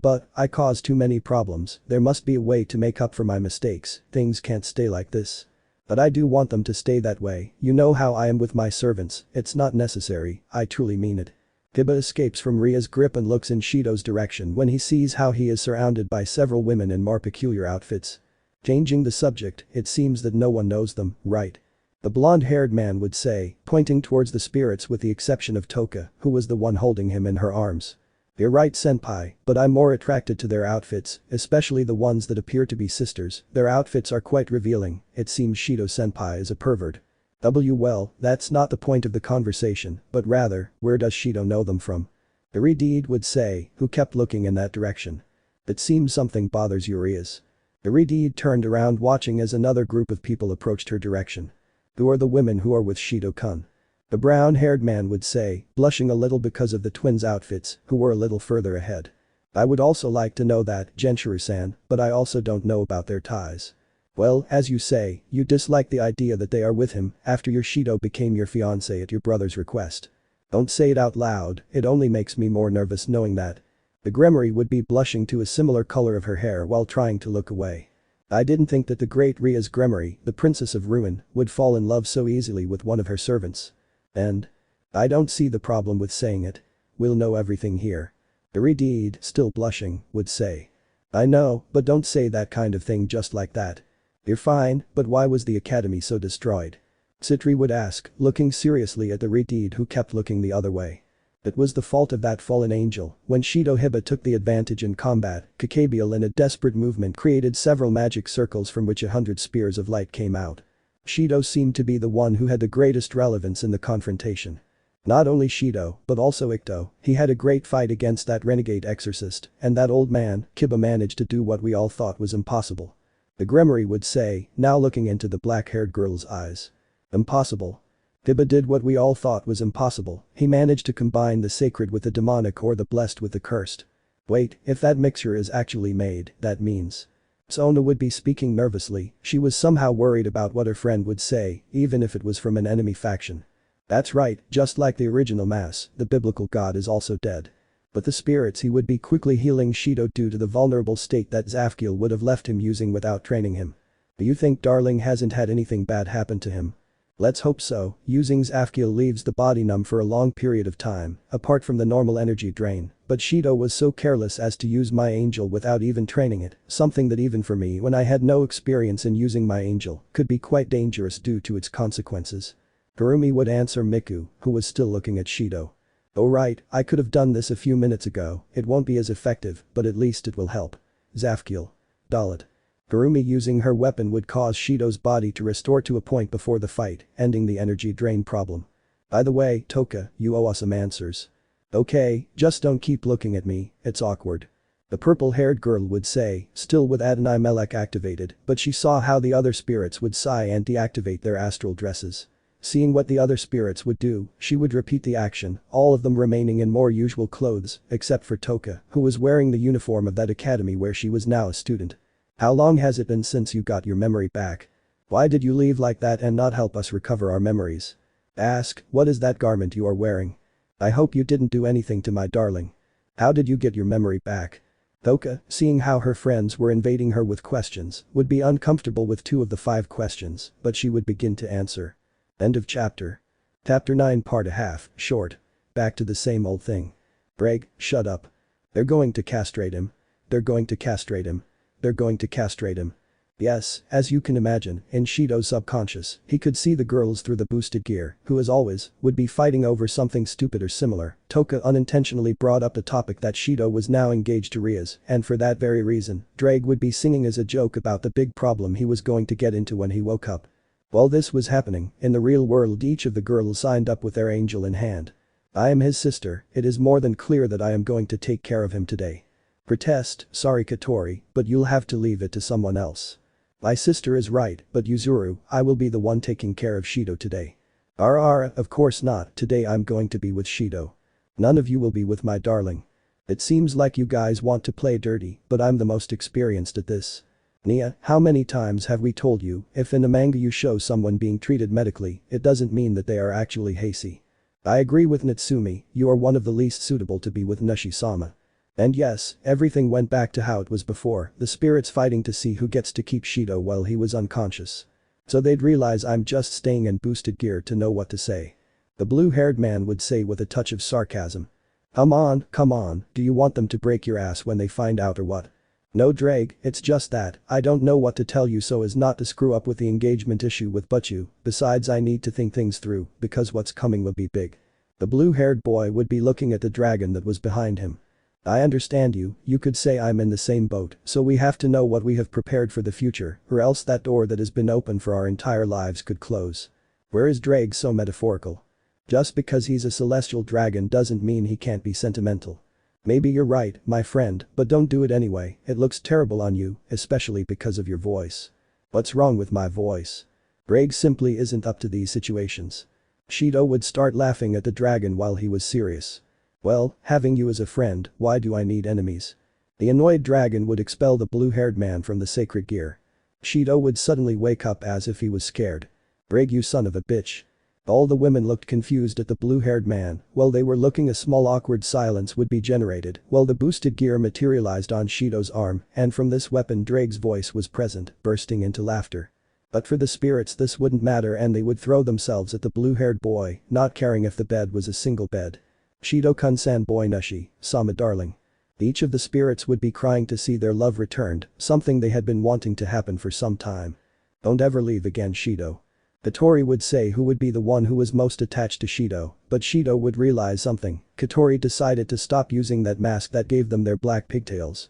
But I caused too many problems, there must be a way to make up for my mistakes, things can't stay like this. But I do want them to stay that way, you know how I am with my servants, it's not necessary, I truly mean it. Hiba escapes from Ria's grip and looks in Shido's direction when he sees how he is surrounded by several women in more peculiar outfits. Changing the subject, it seems that no one knows them, right? The blonde-haired man would say, pointing towards the spirits with the exception of Toka, who was the one holding him in her arms. You're right senpai, but I'm more attracted to their outfits, especially the ones that appear to be sisters, their outfits are quite revealing, it seems Shido senpai is a pervert. Well, that's not the point of the conversation, but rather, where does Shido know them from? Irideed would say, who kept looking in that direction. It seems something bothers Urias. Irideed turned around watching as another group of people approached her direction. Who are the women who are with Shido-kun? The brown-haired man would say, blushing a little because of the twins' outfits, who were a little further ahead. I would also like to know that, Genshiru-san, but I also don't know about their ties. Well, as you say, you dislike the idea that they are with him after your Shido became your fiancé at your brother's request. Don't say it out loud, it only makes me more nervous knowing that. The Gremory would be blushing to a similar color of her hair while trying to look away. I didn't think that the great Rias Gremory, the Princess of Ruin, would fall in love so easily with one of her servants. And? I don't see the problem with saying it. We'll know everything here. Irideed, still blushing, would say. I know, but don't say that kind of thing just like that. You're fine, but why was the academy so destroyed? Sitri would ask, looking seriously at the Irideed who kept looking the other way. It was the fault of that fallen angel. When Shido Hiba took the advantage in combat, Gabriel in a desperate movement created several magic circles from which 100 spears of light came out. Shido seemed to be the one who had the greatest relevance in the confrontation. Not only Shido, but also Ikto, he had a great fight against that renegade exorcist, and that old man, Kiba managed to do what we all thought was impossible. The Gremory would say, now looking into the black-haired girl's eyes. Impossible. Kiba did what we all thought was impossible, he managed to combine the sacred with the demonic or the blessed with the cursed. Wait, if that mixture is actually made, that means. Sona would be speaking nervously, she was somehow worried about what her friend would say, even if it was from an enemy faction. That's right, just like the original mass, the biblical god is also dead. But the spirits he would be quickly healing Shido due to the vulnerable state that Zafkiel would have left him using without training him. Do you think Darling hasn't had anything bad happen to him? Let's hope so, using Zafkiel leaves the body numb for a long period of time, apart from the normal energy drain, but Shido was so careless as to use my angel without even training it, something that even for me when I had no experience in using my angel, could be quite dangerous due to its consequences. Kurumi would answer Miku, who was still looking at Shido. Oh right, I could have done this a few minutes ago, it won't be as effective, but at least it will help. Zafkiel. Dalit. Kurumi using her weapon would cause Shido's body to restore to a point before the fight, ending the energy drain problem. By the way, Toka, you owe us some answers. Okay, just don't keep looking at me, it's awkward. The purple-haired girl would say, still with Adonai Melech activated, but she saw how the other spirits would sigh and deactivate their astral dresses. Seeing what the other spirits would do, she would repeat the action, all of them remaining in more usual clothes, except for Toka, who was wearing the uniform of that academy where she was now a student. How long has it been since you got your memory back? Why did you leave like that and not help us recover our memories? Ask, what is that garment you are wearing? I hope you didn't do anything to my darling. How did you get your memory back? Toka, seeing how her friends were invading her with questions, would be uncomfortable with 2 of the 5 questions, but she would begin to answer. End of chapter. Chapter 9 part a half, short. Back to the same old thing. Breg, shut up. They're going to castrate him. They're going to castrate him. They're going to castrate him. Yes, as you can imagine, in Shido's subconscious, he could see the girls through the boosted gear, who as always, would be fighting over something stupid or similar. Toka unintentionally brought up the topic that Shido was now engaged to Rias, and for that very reason, Dreg would be singing as a joke about the big problem he was going to get into when he woke up. While this was happening, in the real world each of the girls signed up with their angel in hand. I am his sister, it is more than clear that I am going to take care of him today. Protest, sorry Katori, but you'll have to leave it to someone else. My sister is right, but Yuzuru, I will be the one taking care of Shido today. Of course not, today I'm going to be with Shido. None of you will be with my darling. It seems like you guys want to play dirty, but I'm the most experienced at this. Nia, how many times have we told you, if in the manga you show someone being treated medically, it doesn't mean that they are actually Heisei. I agree with Natsumi, you are one of the least suitable to be with Nushi-sama. And yes, everything went back to how it was before, the spirits fighting to see who gets to keep Shido while he was unconscious. So they'd realize I'm just staying in boosted gear to know what to say. The blue-haired man would say with a touch of sarcasm. Come on, do you want them to break your ass when they find out or what? No Dreg, it's just that, I don't know what to tell you so as not to screw up with the engagement issue with Butchu, besides I need to think things through, because what's coming will be big. The blue-haired boy would be looking at the dragon that was behind him. I understand you, you could say I'm in the same boat, so we have to know what we have prepared for the future, or else that door that has been open for our entire lives could close. Where is Dreg so metaphorical? Just because he's a celestial dragon doesn't mean he can't be sentimental. Maybe you're right, my friend, but don't do it anyway, it looks terrible on you, especially because of your voice. What's wrong with my voice? Dreg simply isn't up to these situations. Shido would start laughing at the dragon while he was serious. Well, having you as a friend, why do I need enemies? The annoyed dragon would expel the blue-haired man from the sacred gear. Shido would suddenly wake up as if he was scared. Brig, you son of a bitch. All the women looked confused at the blue-haired man. While they were looking, a small awkward silence would be generated while the boosted gear materialized on Shido's arm, and from this weapon Drake's voice was present, bursting into laughter. But for the spirits this wouldn't matter and they would throw themselves at the blue-haired boy, not caring if the bed was a single bed. Shido-kun-san boy Nushi, Sama darling. Each of the spirits would be crying to see their love returned, something they had been wanting to happen for some time. Don't ever leave again, Shido. Katori would say, who would be the one who was most attached to Shido, but Shido would realize something. Katori decided to stop using that mask that gave them their black pigtails,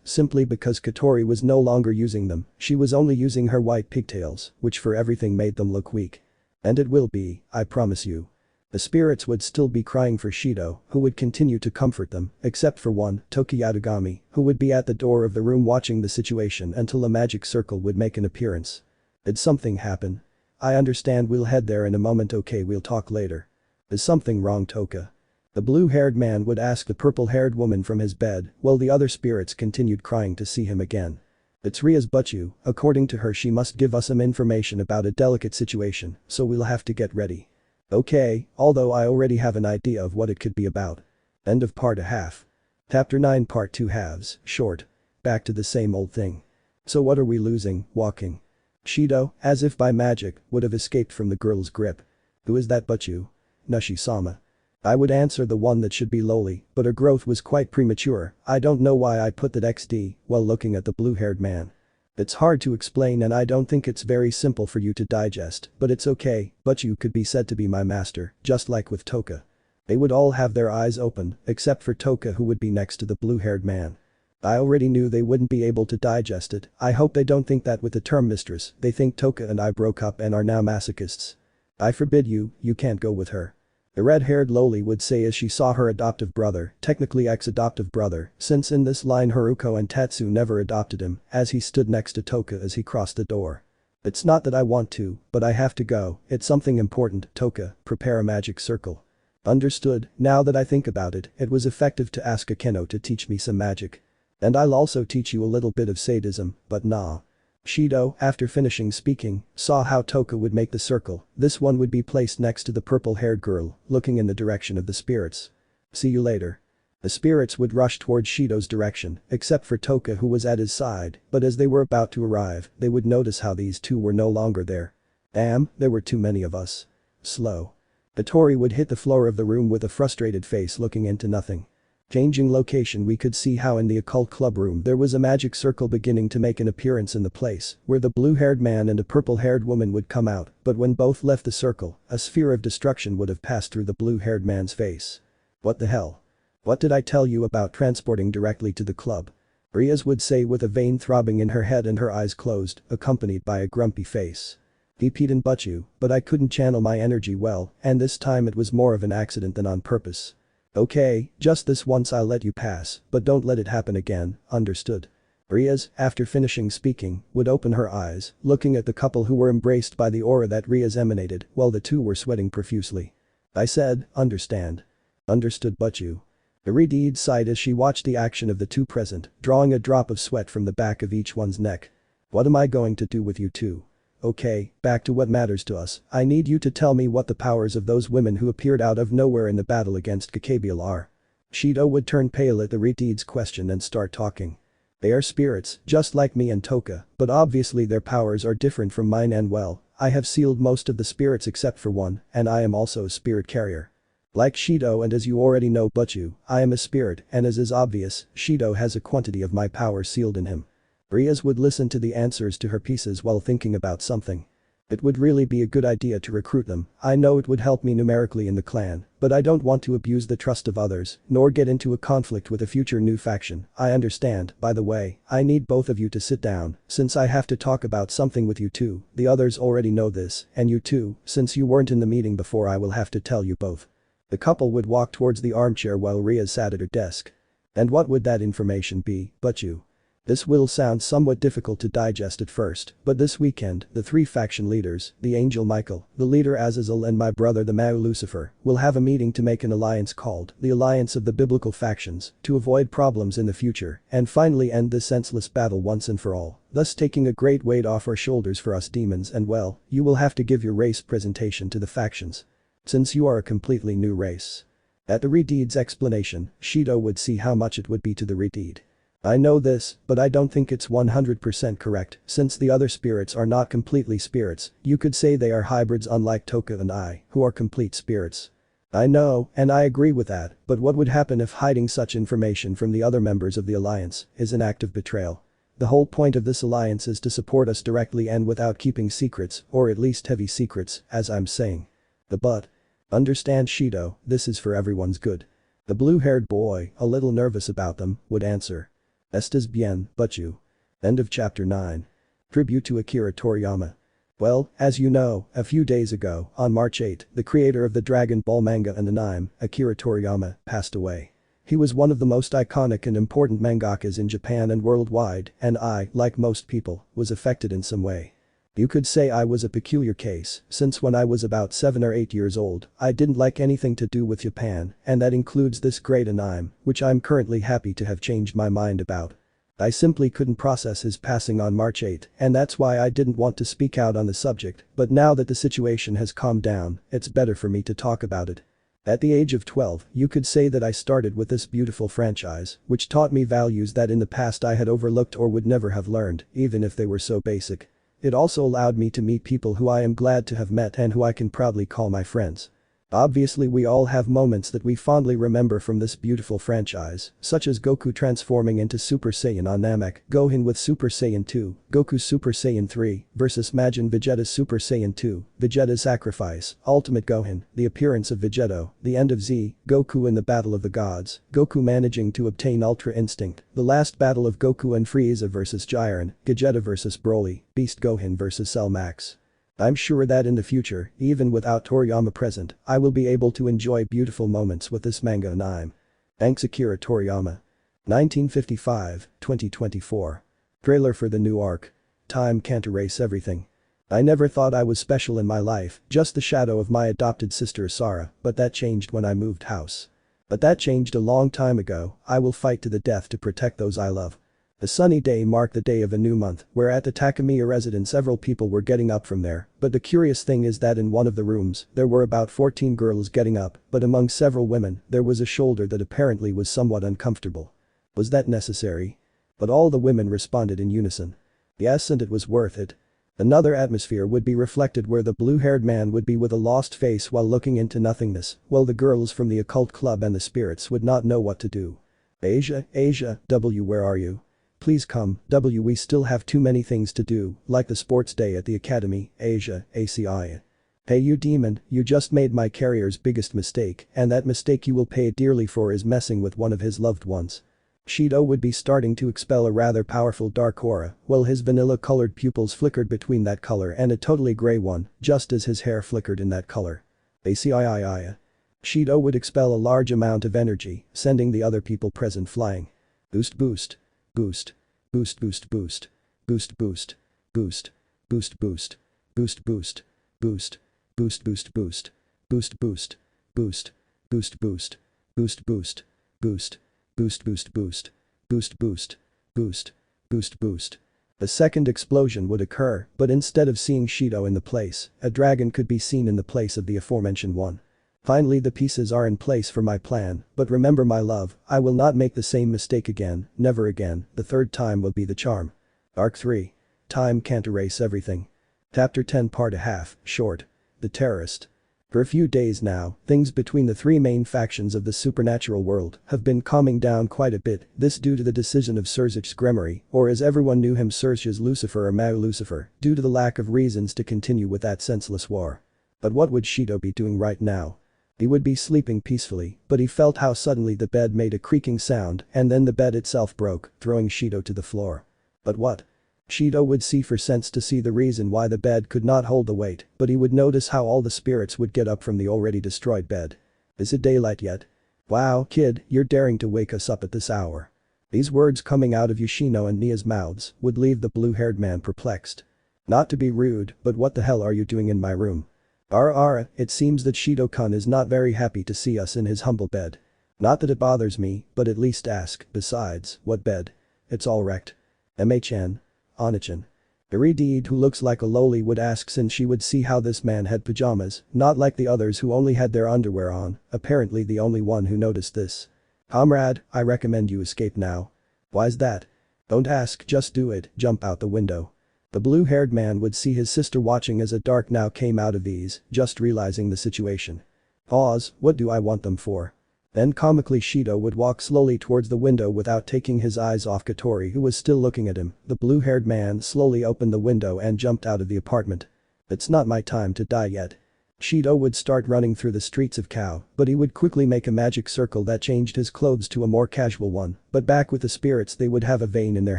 simply because Katori was no longer using them, she was only using her white pigtails, which for everything made them look weak. And it will be, I promise you. The spirits would still be crying for Shido, who would continue to comfort them, except for one, Toki Yatagami, who would be at the door of the room watching the situation until a magic circle would make an appearance. Did something happen? I understand, we'll head there in a moment, okay, we'll talk later. Is something wrong, Toka? The blue-haired man would ask the purple-haired woman from his bed, while the other spirits continued crying to see him again. It's Rias Butchu, according to her she must give us some information about a delicate situation, so we'll have to get ready. Okay, although I already have an idea of what it could be about. End of part 1/2. Chapter 9 Part 2 halves, short. Back to the same old thing. So what are we losing, walking? Shido, as if by magic, would have escaped from the girl's grip. Who is that Butchu? Nushi-sama. I would answer the one that should be lowly, but her growth was quite premature. I don't know why I put that XD while looking at the blue-haired man. It's hard to explain and I don't think it's very simple for you to digest, but it's okay, Butchu could be said to be my master, just like with Toka. They would all have their eyes open, except for Toka who would be next to the blue-haired man. I already knew they wouldn't be able to digest it. I hope they don't think that with the term mistress, they think Toka and I broke up and are now masochists. I forbid you, you can't go with her. The red-haired lowly would say as she saw her adoptive brother, technically ex-adoptive brother, since in this line Haruko and Tatsu never adopted him, as he stood next to Toka as he crossed the door. It's not that I want to, but I have to go, it's something important, Toka, prepare a magic circle. Understood, now that I think about it, it was effective to ask Akeno to teach me some magic. And I'll also teach you a little bit of sadism, but nah. Shido, after finishing speaking, saw how Toka would make the circle. This one would be placed next to the purple-haired girl, looking in the direction of the spirits. See you later. The spirits would rush towards Shido's direction, except for Toka who was at his side, but as they were about to arrive, they would notice how these two were no longer there. Damn, there were too many of us. Slow. Katori would hit the floor of the room with a frustrated face looking into nothing. Changing location, we could see how in the occult club room there was a magic circle beginning to make an appearance in the place where the blue-haired man and a purple-haired woman would come out, but when both left the circle, a sphere of destruction would have passed through the blue-haired man's face. What the hell? What did I tell you about transporting directly to the club? Rias would say with a vein throbbing in her head and her eyes closed, accompanied by a grumpy face. Deep-eaten Butchu, but I couldn't channel my energy well, and this time it was more of an accident than on purpose. Okay, just this once I'll let you pass, but don't let it happen again, understood? Rias, after finishing speaking, would open her eyes, looking at the couple who were embraced by the aura that Rias emanated, while the two were sweating profusely. I said, understand. Understood Butchu. Iridied sighed as she watched the action of the two present, drawing a drop of sweat from the back of each one's neck. What am I going to do with you two? Okay, back to what matters to us. I need you to tell me what the powers of those women who appeared out of nowhere in the battle against Gabriel are. Shido would turn pale at the Iridied's question and start talking. They are spirits, just like me and Toka, but obviously their powers are different from mine and well, I have sealed most of the spirits except for one, and I am also a spirit carrier. Like Shido and as you already know Butchu, I am a spirit and as is obvious, Shido has a quantity of my power sealed in him. Rias would listen to the answers to her pieces while thinking about something. It would really be a good idea to recruit them. I know it would help me numerically in the clan, but I don't want to abuse the trust of others, nor get into a conflict with a future new faction. I understand, by the way, I need both of you to sit down, since I have to talk about something with you too. The others already know this, and you too, since you weren't in the meeting before I will have to tell you both. The couple would walk towards the armchair while Rias sat at her desk. And what would that information be, Butchu? This will sound somewhat difficult to digest at first, but this weekend, the three faction leaders, the Angel Michael, the leader Azazel and my brother the Mao Lucifer, will have a meeting to make an alliance called the Alliance of the Biblical Factions to avoid problems in the future and finally end this senseless battle once and for all, thus taking a great weight off our shoulders for us demons and well, you will have to give your race presentation to the factions. Since you are a completely new race. At the Redeed's explanation, Shido would see how much it would be to the Redeed. I know this, but I don't think it's 100% correct, since the other spirits are not completely spirits, you could say they are hybrids unlike Toka and I, who are complete spirits. I know, and I agree with that, but what would happen if hiding such information from the other members of the alliance is an act of betrayal? The whole point of this alliance is to support us directly and without keeping secrets, or at least heavy secrets, as I'm saying. But. Understand Shido, this is for everyone's good. The blue-haired boy, a little nervous about them, would answer. Estás bien, but you. End of chapter 9. Tribute to Akira Toriyama. Well, as you know, a few days ago, on March 8, the creator of the Dragon Ball manga and anime, Akira Toriyama, passed away. He was one of the most iconic and important mangakas in Japan and worldwide, and I, like most people, was affected in some way. You could say I was a peculiar case, since when I was about 7 or 8 years old, I didn't like anything to do with Japan, and that includes this great anime, which I'm currently happy to have changed my mind about. I simply couldn't process his passing on March 8, and that's why I didn't want to speak out on the subject, but now that the situation has calmed down, it's better for me to talk about it. At the age of 12, you could say that I started with this beautiful franchise, which taught me values that in the past I had overlooked or would never have learned, even if they were so basic. It also allowed me to meet people who I am glad to have met and who I can proudly call my friends. Obviously we all have moments that we fondly remember from this beautiful franchise, such as Goku transforming into Super Saiyan on Namek, Gohan with Super Saiyan 2, Goku Super Saiyan 3 versus Majin Vegeta Super Saiyan 2, Vegeta's sacrifice, Ultimate Gohan, the appearance of Vegeto, the end of Z, Goku in the Battle of the Gods, Goku managing to obtain Ultra Instinct, the last battle of Goku and Frieza versus Jiren, Gogeta versus Broly, Beast Gohan versus Cell Max. I'm sure that in the future, even without Toriyama present, I will be able to enjoy beautiful moments with this manga anime. Thanks Akira Toriyama. 1955-2024. Trailer for the new arc. Time can't erase everything. I never thought I was special in my life, just the shadow of my adopted sister Asara, but that changed when I moved house. But that changed a long time ago, I will fight to the death to protect those I love. A sunny day marked the day of a new month, where at the Takamiya residence several people were getting up from there, but the curious thing is that in one of the rooms, there were about 14 girls getting up, but among several women, there was a shoulder that apparently was somewhat uncomfortable. Was that necessary? But all the women responded in unison. Yes, and it was worth it. Another atmosphere would be reflected where the blue-haired man would be with a lost face while looking into nothingness, while the girls from the occult club and the spirits would not know what to do. Asia, W, where are you? Please come, W, we still have too many things to do, like the sports day at the academy, Asia, ACI. Hey you demon, you just made my carrier's biggest mistake, and that mistake you will pay dearly for is messing with one of his loved ones. Shido would be starting to expel a rather powerful dark aura, while his vanilla-colored pupils flickered between that color and a totally gray one, just as his hair flickered in that color. ACII. Shido would expel a large amount of energy, sending the other people present flying. Boost boost. Boost. Boost boost boost. Boost boost. Boost. Boost boost. Boost boost. Boost. Boost boost boost. Boost boost. Boost. Boost boost. Boost boost. Boost. Boost boost boost. Boost boost. Boost. Boost boost. A second explosion would occur, but instead of seeing Shido in the place, a dragon could be seen in the place of the aforementioned one. Finally the pieces are in place for my plan, but remember my love, I will not make the same mistake again, never again, the third time will be the charm. Arc 3. Time can't erase everything. Chapter 10 Part a half, short. The Terrorist. For a few days now, things between the three main factions of the supernatural world have been calming down quite a bit, this due to the decision of Sirzechs Gremory, or as everyone knew him Sirzechs Lucifer or Mao Lucifer, due to the lack of reasons to continue with that senseless war. But what would Shido be doing right now? He would be sleeping peacefully, but he felt how suddenly the bed made a creaking sound and then the bed itself broke, throwing Shido to the floor. But what? Shido would see for sense to see the reason why the bed could not hold the weight, but he would notice how all the spirits would get up from the already destroyed bed. Is it daylight yet? Wow, kid, you're daring to wake us up at this hour. These words coming out of Yoshino and Nia's mouths would leave the blue-haired man perplexed. Not to be rude, but what the hell are you doing in my room? It seems that Shido-kun is not very happy to see us in his humble bed. Not that it bothers me, but at least ask, besides, what bed? It's all wrecked. MHN. Onichan. Irideed, who looks like a loli, would ask since she would see how this man had pajamas, not like the others who only had their underwear on, apparently the only one who noticed this. Comrade, I recommend you escape now. Why's that? Don't ask, just do it, jump out the window. The blue-haired man would see his sister watching as a dark now came out of these, just realizing the situation. Pause, what do I want them for? Then comically Shido would walk slowly towards the window without taking his eyes off Katori, who was still looking at him. The blue-haired man slowly opened the window and jumped out of the apartment. It's not my time to die yet. Shido would start running through the streets of Kuoh, but he would quickly make a magic circle that changed his clothes to a more casual one, but back with the spirits they would have a vein in their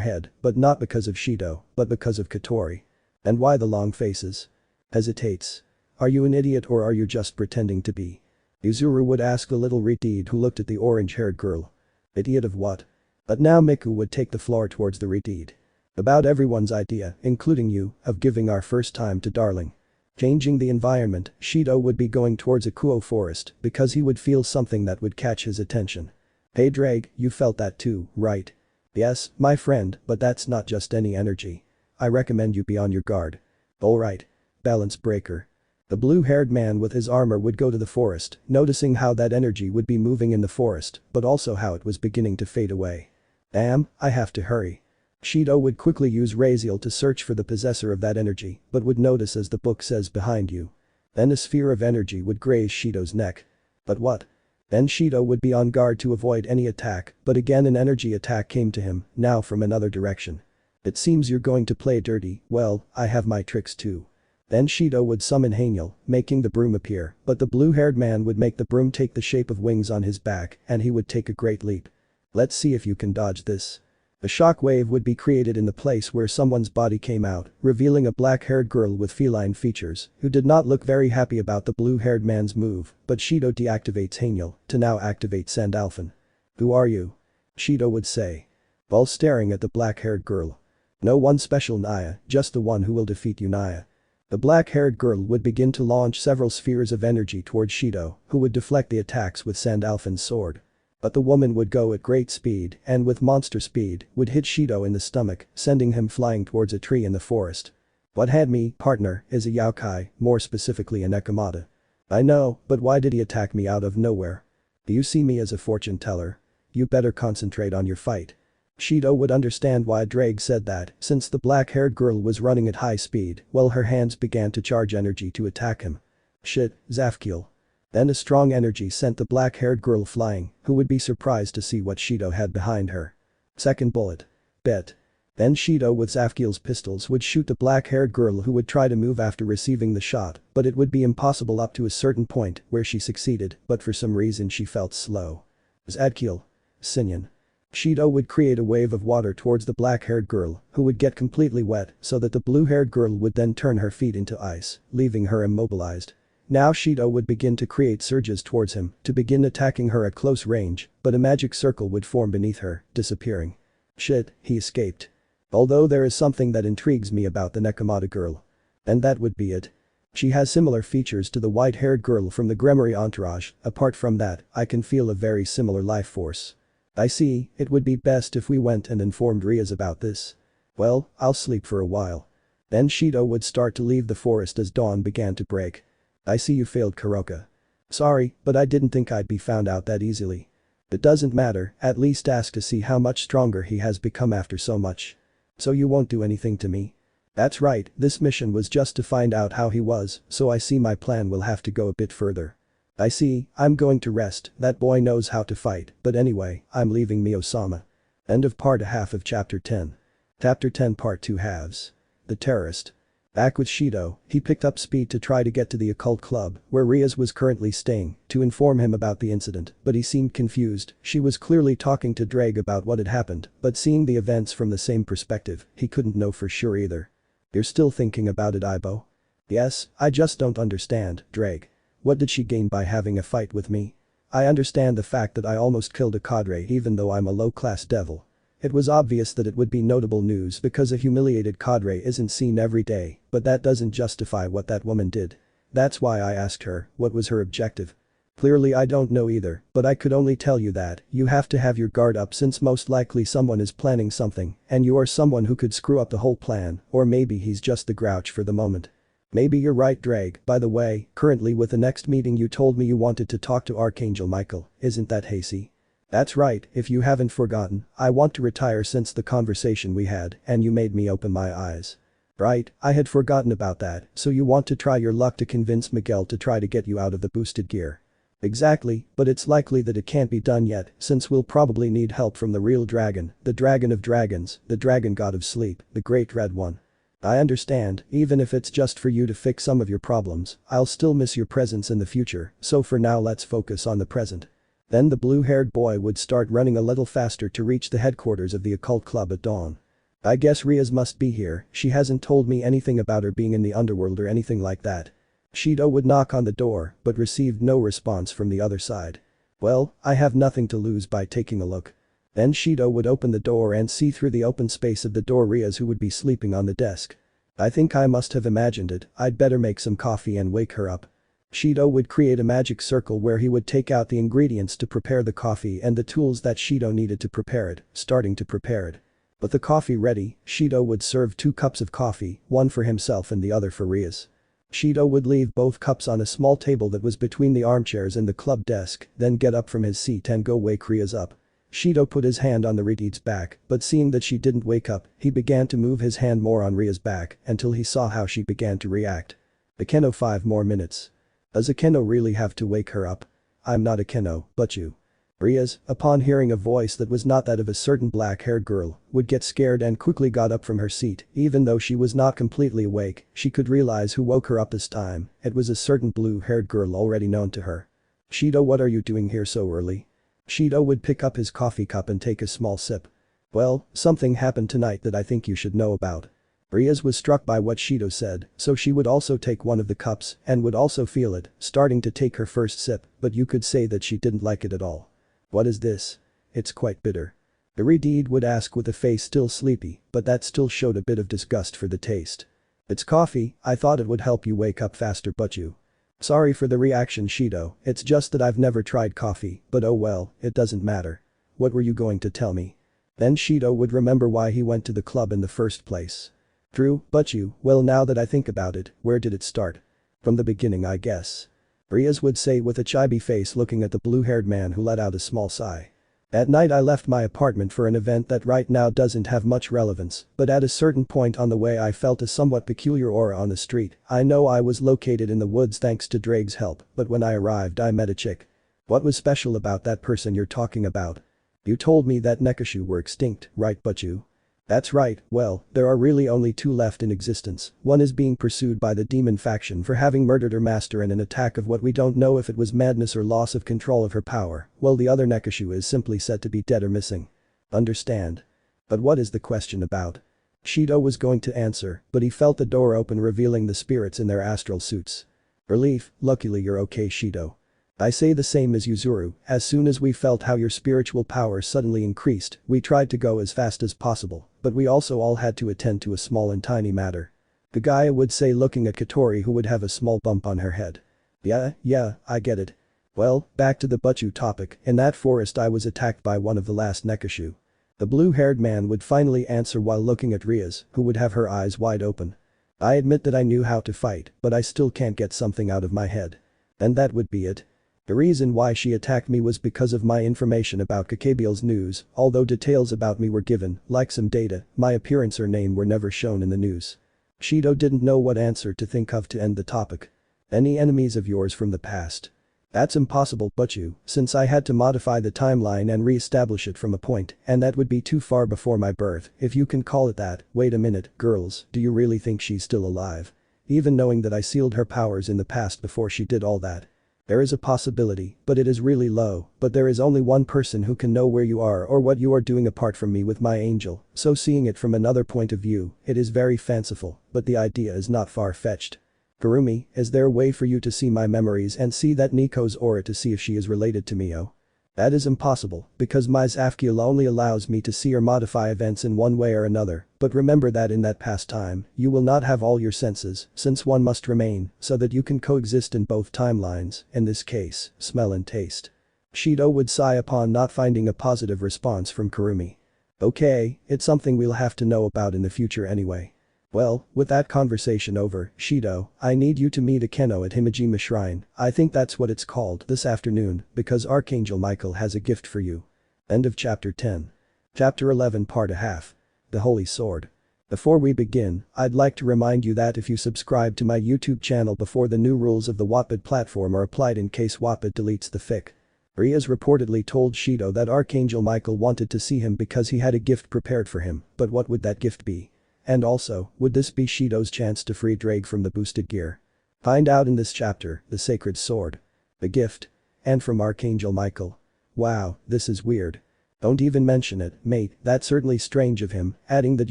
head, but not because of Shido, but because of Katori. And why the long faces? Hesitates. Are you an idiot or are you just pretending to be? Yuzuru would ask the little Ritid who looked at the orange-haired girl. Idiot of what? But now Miku would take the floor towards the Ritid. About everyone's idea, including you, of giving our first time to Darling. Changing the environment, Shido would be going towards a Kuoh forest because he would feel something that would catch his attention. Hey Drake, you felt that too, right? Yes, my friend, but that's not just any energy. I recommend you be on your guard. Alright. Balance breaker. The blue-haired man with his armor would go to the forest, noticing how that energy would be moving in the forest, but also how it was beginning to fade away. Damn, I have to hurry. Shido would quickly use Raziel to search for the possessor of that energy, but would notice as the book says behind you. Then a sphere of energy would graze Shido's neck. But what? Then Shido would be on guard to avoid any attack, but again an energy attack came to him, now from another direction. It seems you're going to play dirty, well, I have my tricks too. Then Shido would summon Haniel, making the broom appear, but the blue-haired man would make the broom take the shape of wings on his back, and he would take a great leap. Let's see if you can dodge this. A shockwave would be created in the place where someone's body came out, revealing a black-haired girl with feline features, who did not look very happy about the blue-haired man's move, but Shido deactivates Haniel, to now activate Sandalphon. Who are you? Shido would say. While staring at the black-haired girl. No one special Naya, just the one who will defeat you Naya. The black-haired girl would begin to launch several spheres of energy towards Shido, who would deflect the attacks with Sandalphon's sword. But the woman would go at great speed and with monster speed would hit Shido in the stomach, sending him flying towards a tree in the forest. What had me, partner, is a Yaokai, more specifically a Nekomata. I know, but why did he attack me out of nowhere? Do you see me as a fortune teller? You better concentrate on your fight. Shido would understand why Drake said that, since the black-haired girl was running at high speed, while her hands began to charge energy to attack him. Shit, Zafkiel. Then a strong energy sent the black-haired girl flying, who would be surprised to see what Shido had behind her. Second bullet. Bet. Then Shido with Zafkiel's pistols would shoot the black-haired girl who would try to move after receiving the shot, but it would be impossible up to a certain point where she succeeded, but for some reason she felt slow. Zadkiel. Sinyan. Shido would create a wave of water towards the black-haired girl, who would get completely wet so that the blue-haired girl would then turn her feet into ice, leaving her immobilized. Now Shido would begin to create surges towards him to begin attacking her at close range, but a magic circle would form beneath her, disappearing. Shit, he escaped. Although there is something that intrigues me about the Nekomata girl. And that would be it. She has similar features to the white-haired girl from the Gremory entourage, apart from that, I can feel a very similar life force. I see, it would be best if we went and informed Rias about this. Well, I'll sleep for a while. Then Shido would start to leave the forest as dawn began to break. I see you failed Kuroka. Sorry, but I didn't think I'd be found out that easily. It doesn't matter, at least ask to see how much stronger he has become after so much. So you won't do anything to me? That's right, this mission was just to find out how he was, so I see my plan will have to go a bit further. I see, I'm going to rest, that boy knows how to fight, but anyway, I'm leaving Mio-sama. End of part 1/2 of chapter 10. Chapter 10 part 2 halves. The terrorist. Back with Shido, he picked up speed to try to get to the occult club, where Rias was currently staying, to inform him about the incident, but he seemed confused. She was clearly talking to Drake about what had happened, but seeing the events from the same perspective, he couldn't know for sure either. You're still thinking about it, Ibo? Yes, I just don't understand, Drake. What did she gain by having a fight with me? I understand the fact that I almost killed a cadre even though I'm a low-class devil. It was obvious that it would be notable news because a humiliated cadre isn't seen every day, but that doesn't justify what that woman did. That's why I asked her, what was her objective? Clearly I don't know either, but I could only tell you that you have to have your guard up since most likely someone is planning something and you are someone who could screw up the whole plan, or maybe he's just the grouch for the moment. Maybe you're right, Drake. By the way, currently with the next meeting you told me you wanted to talk to Archangel Michael, isn't that Hasey? That's right, if you haven't forgotten, I want to retire since the conversation we had and you made me open my eyes. Right, I had forgotten about that, so you want to try your luck to convince Miguel to try to get you out of the boosted gear. Exactly, but it's likely that it can't be done yet since we'll probably need help from the real dragon, the dragon of dragons, the dragon god of sleep, the great red one. I understand, even if it's just for you to fix some of your problems, I'll still miss your presence in the future, so for now let's focus on the present. Then the blue-haired boy would start running a little faster to reach the headquarters of the occult club at dawn. I guess Rias must be here, she hasn't told me anything about her being in the underworld or anything like that. Shido would knock on the door, but received no response from the other side. Well, I have nothing to lose by taking a look. Then Shido would open the door and see through the open space of the door Rias who would be sleeping on the desk. I think I must have imagined it, I'd better make some coffee and wake her up. Shido would create a magic circle where he would take out the ingredients to prepare the coffee and the tools that Shido needed to prepare it, starting to prepare it. With the coffee ready, Shido would serve 2 cups of coffee, one for himself and the other for Rias. Shido would leave both cups on a small table that was between the armchairs and the club desk, then get up from his seat and go wake Rias up. Shido put his hand on the Riti's back, but seeing that she didn't wake up, he began to move his hand more on Ria's back until he saw how she began to react. Akeno 5 more minutes. Does Akeno really have to wake her up? I'm not Akeno, but you. Rias, upon hearing a voice that was not that of a certain black-haired girl, would get scared and quickly got up from her seat. Even though she was not completely awake, she could realize who woke her up this time. It was a certain blue-haired girl already known to her. Shido, what are you doing here so early? Shido would pick up his coffee cup and take a small sip. Well, something happened tonight that I think you should know about. Rias was struck by what Shido said, so she would also take one of the cups and would also feel it, starting to take her first sip, but you could say that she didn't like it at all. What is this? It's quite bitter. Iridid would ask with a face still sleepy, but that still showed a bit of disgust for the taste. It's coffee, I thought it would help you wake up faster but you. Sorry for the reaction Shido, it's just that I've never tried coffee, but oh well, it doesn't matter. What were you going to tell me? Then Shido would remember why he went to the club in the first place. True, but you, well now that I think about it, where did it start? From the beginning I guess. Rias would say with a chibi face looking at the blue-haired man who let out a small sigh. At night I left my apartment for an event that right now doesn't have much relevance, but at a certain point on the way I felt a somewhat peculiar aura on the street. I know I was located in the woods thanks to Drake's help, but when I arrived I met a chick. What was special about that person you're talking about? You told me that Nekashu were extinct, right, but you? That's right, well, there are really only 2 left in existence. One is being pursued by the demon faction for having murdered her master in an attack of what we don't know if it was madness or loss of control of her power, while the other Nekashu is simply said to be dead or missing. Understand? But what is the question about? Shido was going to answer, but he felt the door open revealing the spirits in their astral suits. Relief, luckily you're okay Shido. I say the same as Yuzuru, as soon as we felt how your spiritual power suddenly increased, we tried to go as fast as possible, but we also all had to attend to a small and tiny matter. The guy would say looking at Katori who would have a small bump on her head. Yeah, I get it. Well, back to the Butchu topic, in that forest I was attacked by one of the last Nekashu. The blue-haired man would finally answer while looking at Rias, who would have her eyes wide open. I admit that I knew how to fight, but I still can't get something out of my head. And that would be it. The reason why she attacked me was because of my information about Kakabiel's news, although details about me were given, like some data, my appearance or name were never shown in the news. Shido didn't know what answer to think of to end the topic. Any enemies of yours from the past? That's impossible but you, since I had to modify the timeline and re-establish it from a point, and that would be too far before my birth, if you can call it that. Wait a minute, girls, do you really think she's still alive? Even knowing that I sealed her powers in the past before she did all that. There is a possibility, but it is really low, but there is only one person who can know where you are or what you are doing apart from me with my angel, so seeing it from another point of view, it is very fanciful, but the idea is not far-fetched. Kurumi, is there a way for you to see my memories and see that Nico's aura to see if she is related to me? Oh? That is impossible, because my Zafkiel only allows me to see or modify events in one way or another, but remember that in that past time, you will not have all your senses, since one must remain, so that you can coexist in both timelines, in this case, smell and taste. Shido would sigh upon not finding a positive response from Kurumi. Okay, it's something we'll have to know about in the future anyway. Well, with that conversation over, Shido, I need you to meet Akeno at Himejima Shrine, I think that's what it's called, this afternoon, because Archangel Michael has a gift for you. End of chapter 10. Chapter 11 part a half. The Holy Sword. Before we begin, I'd like to remind you that if you subscribe to my YouTube channel before the new rules of the Wattpad platform are applied in case Wattpad deletes the fic. Rias reportedly told Shido that Archangel Michael wanted to see him because he had a gift prepared for him, but what would that gift be? And also, would this be Shido's chance to free Drake from the boosted gear? Find out in this chapter, the sacred sword. The gift. And from Archangel Michael. Wow, this is weird. Don't even mention it, mate, that's certainly strange of him, adding that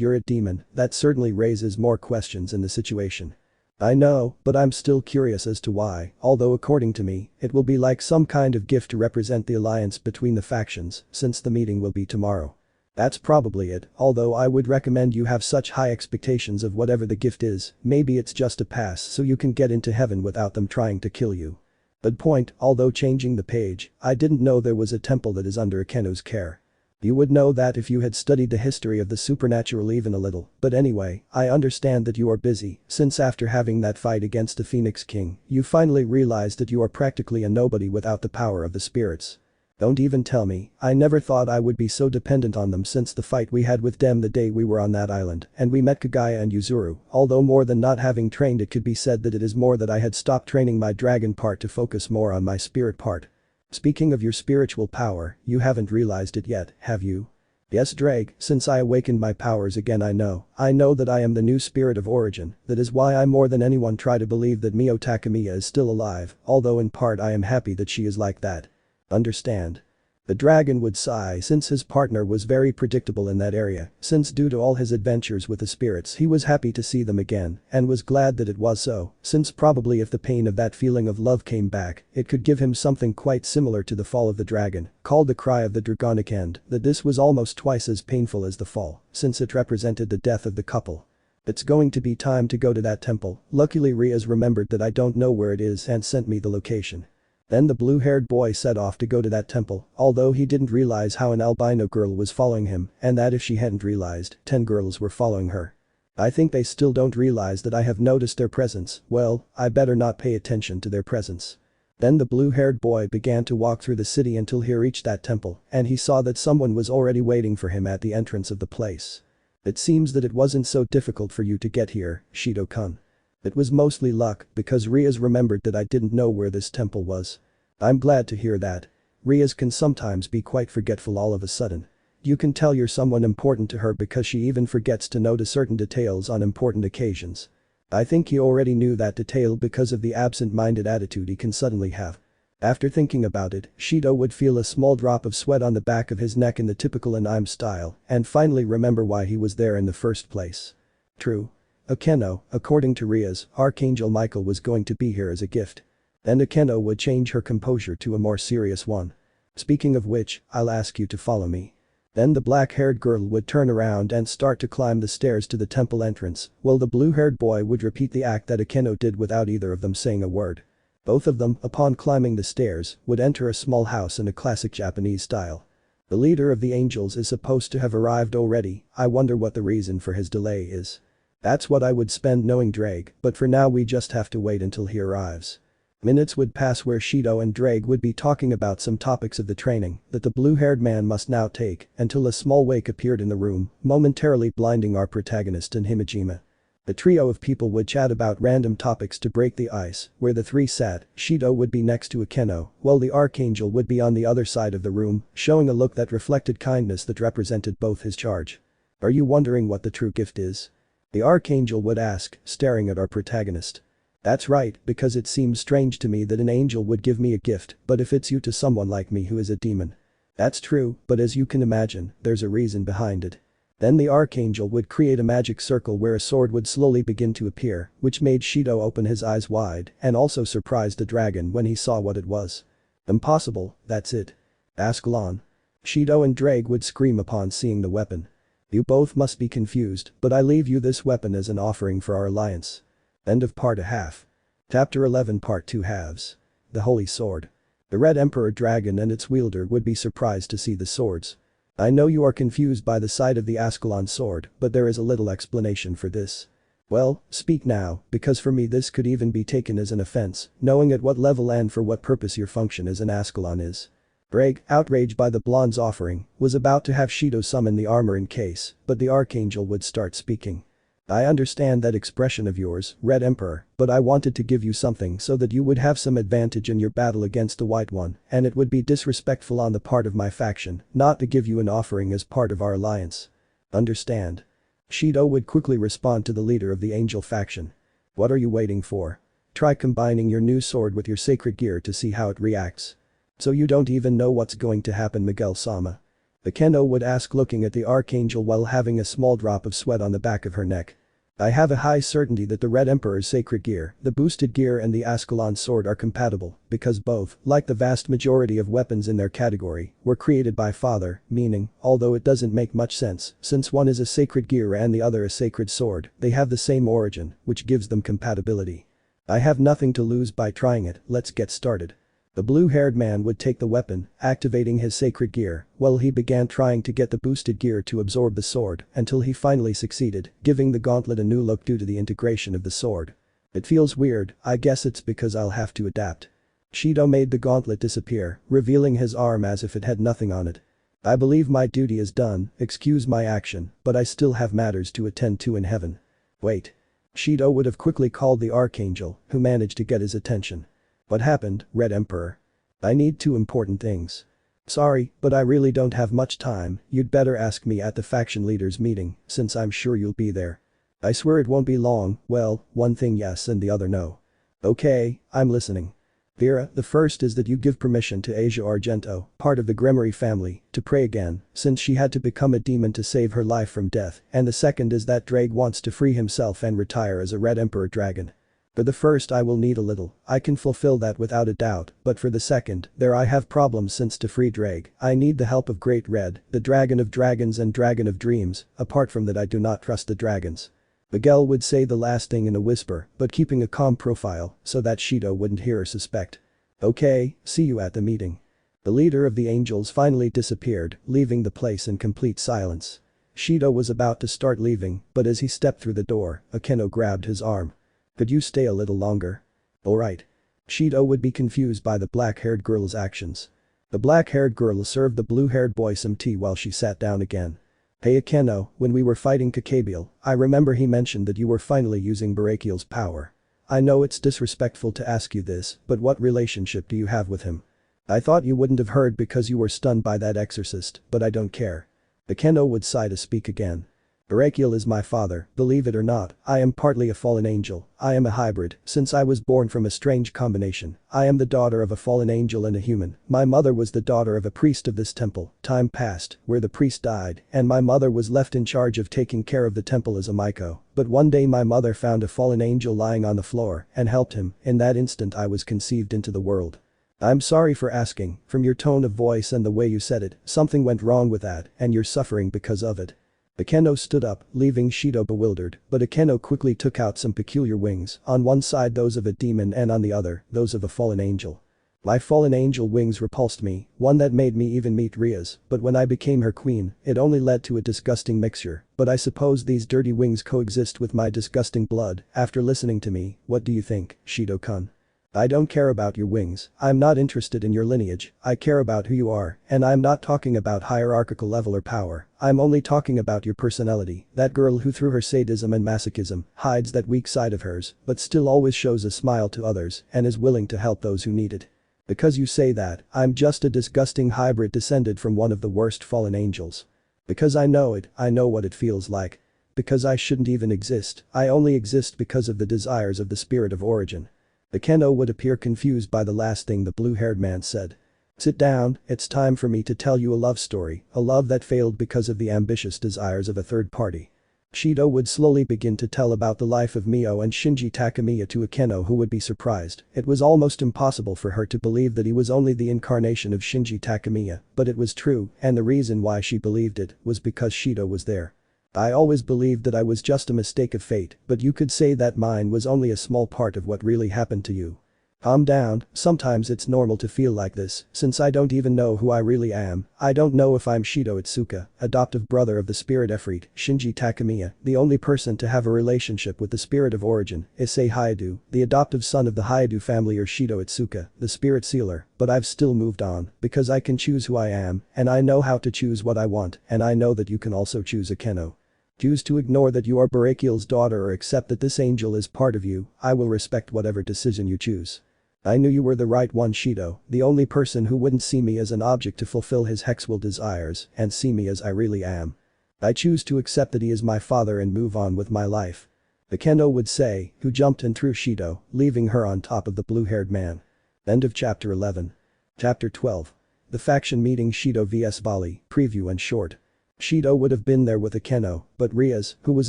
you're a demon, that certainly raises more questions in the situation. I know, but I'm still curious as to why, although according to me, it will be like some kind of gift to represent the alliance between the factions, since the meeting will be tomorrow. That's probably it, although I would recommend you have such high expectations of whatever the gift is, maybe it's just a pass so you can get into heaven without them trying to kill you. Good point, although changing the page, I didn't know there was a temple that is under Akeno's care. You would know that if you had studied the history of the supernatural even a little, but anyway, I understand that you are busy, since after having that fight against the Phoenix King, you finally realized that you are practically a nobody without the power of the spirits. Don't even tell me, I never thought I would be so dependent on them since the fight we had with them the day we were on that island, and we met Kagaya and Yuzuru, although more than not having trained it could be said that it is more that I had stopped training my dragon part to focus more on my spirit part. Speaking of your spiritual power, you haven't realized it yet, have you? Yes Drake, since I awakened my powers again I know that I am the new spirit of origin, that is why I more than anyone try to believe that Mio Takamiya is still alive, although in part I am happy that she is like that. Understand. The dragon would sigh since his partner was very predictable in that area, since due to all his adventures with the spirits he was happy to see them again, and was glad that it was so, since probably if the pain of that feeling of love came back, it could give him something quite similar to the fall of the dragon, called the cry of the dragonic end, that this was almost twice as painful as the fall, since it represented the death of the couple. It's going to be time to go to that temple, luckily Rias remembered that I don't know where it is and sent me the location. Then the blue-haired boy set off to go to that temple, although he didn't realize how an albino girl was following him, and that if she hadn't realized, 10 girls were following her. I think they still don't realize that I have noticed their presence, well, I better not pay attention to their presence. Then the blue-haired boy began to walk through the city until he reached that temple, and he saw that someone was already waiting for him at the entrance of the place. It seems that it wasn't so difficult for you to get here, Shido-kun. It was mostly luck, because Rias remembered that I didn't know where this temple was. I'm glad to hear that. Rias can sometimes be quite forgetful all of a sudden. You can tell you're someone important to her because she even forgets to notice certain details on important occasions. I think he already knew that detail because of the absent-minded attitude he can suddenly have. After thinking about it, Shido would feel a small drop of sweat on the back of his neck in the typical anime style, and finally remember why he was there in the first place. True. Akeno, according to Rias, Archangel Michael was going to be here as a gift. Then Akeno would change her composure to a more serious one. Speaking of which, I'll ask you to follow me. Then the black-haired girl would turn around and start to climb the stairs to the temple entrance, while the blue-haired boy would repeat the act that Akeno did without either of them saying a word. Both of them, upon climbing the stairs, would enter a small house in a classic Japanese style. The leader of the angels is supposed to have arrived already, I wonder what the reason for his delay is. That's what I would spend knowing Drake, but for now we just have to wait until he arrives. Minutes would pass where Shido and Drake would be talking about some topics of the training that the blue-haired man must now take until a small wake appeared in the room, momentarily blinding our protagonist in Himejima. The trio of people would chat about random topics to break the ice, where the three sat, Shido would be next to Akeno, while the Archangel would be on the other side of the room, showing a look that reflected kindness that represented both his charge. Are you wondering what the true gift is? The Archangel would ask, staring at our protagonist. That's right, because it seems strange to me that an angel would give me a gift, but if it's you to someone like me who is a demon. That's true, but as you can imagine, there's a reason behind it. Then the Archangel would create a magic circle where a sword would slowly begin to appear, which made Shido open his eyes wide and also surprised the dragon when he saw what it was. Impossible, that's it. Ascalon. Shido and Drake would scream upon seeing the weapon. You both must be confused, but I leave you this weapon as an offering for our alliance. End of part a half. Chapter 11 Part 2 halves. The Holy Sword. The Red Emperor Dragon and its wielder would be surprised to see the swords. I know you are confused by the sight of the Ascalon sword, but there is a little explanation for this. Well, speak now, because for me this could even be taken as an offense, knowing at what level and for what purpose your function as an Ascalon is. Drake, outraged by the blonde's offering, was about to have Shido summon the armor in case, but the Archangel would start speaking. I understand that expression of yours, Red Emperor, but I wanted to give you something so that you would have some advantage in your battle against the White One, and it would be disrespectful on the part of my faction not to give you an offering as part of our alliance. Understand? Shido would quickly respond to the leader of the Angel faction. What are you waiting for? Try combining your new sword with your sacred gear to see how it reacts. So you don't even know what's going to happen, Miguel-sama? The Keno would ask, looking at the Archangel while having a small drop of sweat on the back of her neck. I have a high certainty that the Red Emperor's sacred gear, the boosted gear and the Ascalon sword are compatible, because both, like the vast majority of weapons in their category, were created by Father, meaning, although it doesn't make much sense, since one is a sacred gear and the other a sacred sword, they have the same origin, which gives them compatibility. I have nothing to lose by trying it, let's get started. The blue-haired man would take the weapon, activating his sacred gear, while he began trying to get the boosted gear to absorb the sword until he finally succeeded, giving the gauntlet a new look due to the integration of the sword. It feels weird, I guess it's because I'll have to adapt. Shido made the gauntlet disappear, revealing his arm as if it had nothing on it. I believe my duty is done, excuse my action, but I still have matters to attend to in heaven. Wait. Shido would have quickly called the Archangel, who managed to get his attention. What happened, Red Emperor? I need 2 important things. Sorry, but I really don't have much time, you'd better ask me at the faction leaders meeting, since I'm sure you'll be there. I swear it won't be long, well, one thing yes and the other no. Okay, I'm listening. Vera, the first is that you give permission to Asia Argento, part of the Gremory family, to pray again, since she had to become a demon to save her life from death, and the second is that Drake wants to free himself and retire as a Red Emperor Dragon. For the first I will need a little, I can fulfill that without a doubt, but for the second, there I have problems since to free Drake, I need the help of Great Red, the Dragon of Dragons and Dragon of Dreams, apart from that I do not trust the dragons. Miguel would say the last thing in a whisper, but keeping a calm profile, so that Shido wouldn't hear or suspect. Okay, see you at the meeting. The leader of the angels finally disappeared, leaving the place in complete silence. Shido was about to start leaving, but as he stepped through the door, Akeno grabbed his arm. Could you stay a little longer? Alright. Shido would be confused by the black-haired girl's actions. The black-haired girl served the blue-haired boy some tea while she sat down again. Hey Akeno, when we were fighting Gabriel, I remember he mentioned that you were finally using Barakiel's power. I know it's disrespectful to ask you this, but what relationship do you have with him? I thought you wouldn't have heard because you were stunned by that exorcist, but I don't care. Akeno would sigh to speak again. Barakiel is my father, believe it or not, I am partly a fallen angel, I am a hybrid, since I was born from a strange combination, I am the daughter of a fallen angel and a human, my mother was the daughter of a priest of this temple, time passed, where the priest died, and my mother was left in charge of taking care of the temple as a Maiko, but one day my mother found a fallen angel lying on the floor, and helped him, in that instant I was conceived into the world. I'm sorry for asking, from your tone of voice and the way you said it, something went wrong with that, and you're suffering because of it. Akeno stood up, leaving Shido bewildered, but Akeno quickly took out some peculiar wings, on one side those of a demon and on the other, those of a fallen angel. My fallen angel wings repulsed me, one that made me even meet Rias, but when I became her queen, it only led to a disgusting mixture, but I suppose these dirty wings coexist with my disgusting blood. After listening to me, what do you think, Shido-kun? I don't care about your wings, I'm not interested in your lineage, I care about who you are, and I'm not talking about hierarchical level or power, I'm only talking about your personality, that girl who through her sadism and masochism hides that weak side of hers, but still always shows a smile to others and is willing to help those who need it. Because you say that, I'm just a disgusting hybrid descended from one of the worst fallen angels. Because I know it, I know what it feels like. Because I shouldn't even exist, I only exist because of the desires of the spirit of origin. Akeno would appear confused by the last thing the blue-haired man said. Sit down, it's time for me to tell you a love story, a love that failed because of the ambitious desires of a third party. Shido would slowly begin to tell about the life of Mio and Shinji Takamiya to Akeno, who would be surprised. It was almost impossible for her to believe that he was only the incarnation of Shinji Takamiya, but it was true, and the reason why she believed it was because Shido was there. I always believed that I was just a mistake of fate, but you could say that mine was only a small part of what really happened to you. Calm down, sometimes it's normal to feel like this, since I don't even know who I really am. I don't know if I'm Shido Itsuka, adoptive brother of the spirit Efreet, Shinji Takamiya, the only person to have a relationship with the spirit of origin, Issei Hyoudou, the adoptive son of the Hyoudou family, or Shido Itsuka, the spirit sealer, but I've still moved on, because I can choose who I am, and I know how to choose what I want, and I know that you can also choose Akeno. Choose to ignore that you are Barakiel's daughter or accept that this angel is part of you. I will respect whatever decision you choose. I knew you were the right one, Shido, the only person who wouldn't see me as an object to fulfill his hexwell desires and see me as I really am. I choose to accept that he is my father and move on with my life. Akeno would say, who jumped and threw Shido, leaving her on top of the blue-haired man. End of chapter 11. Chapter 12. The faction meeting, Shido vs Bali, preview and short. Shido would have been there with Akeno, but Rias, who was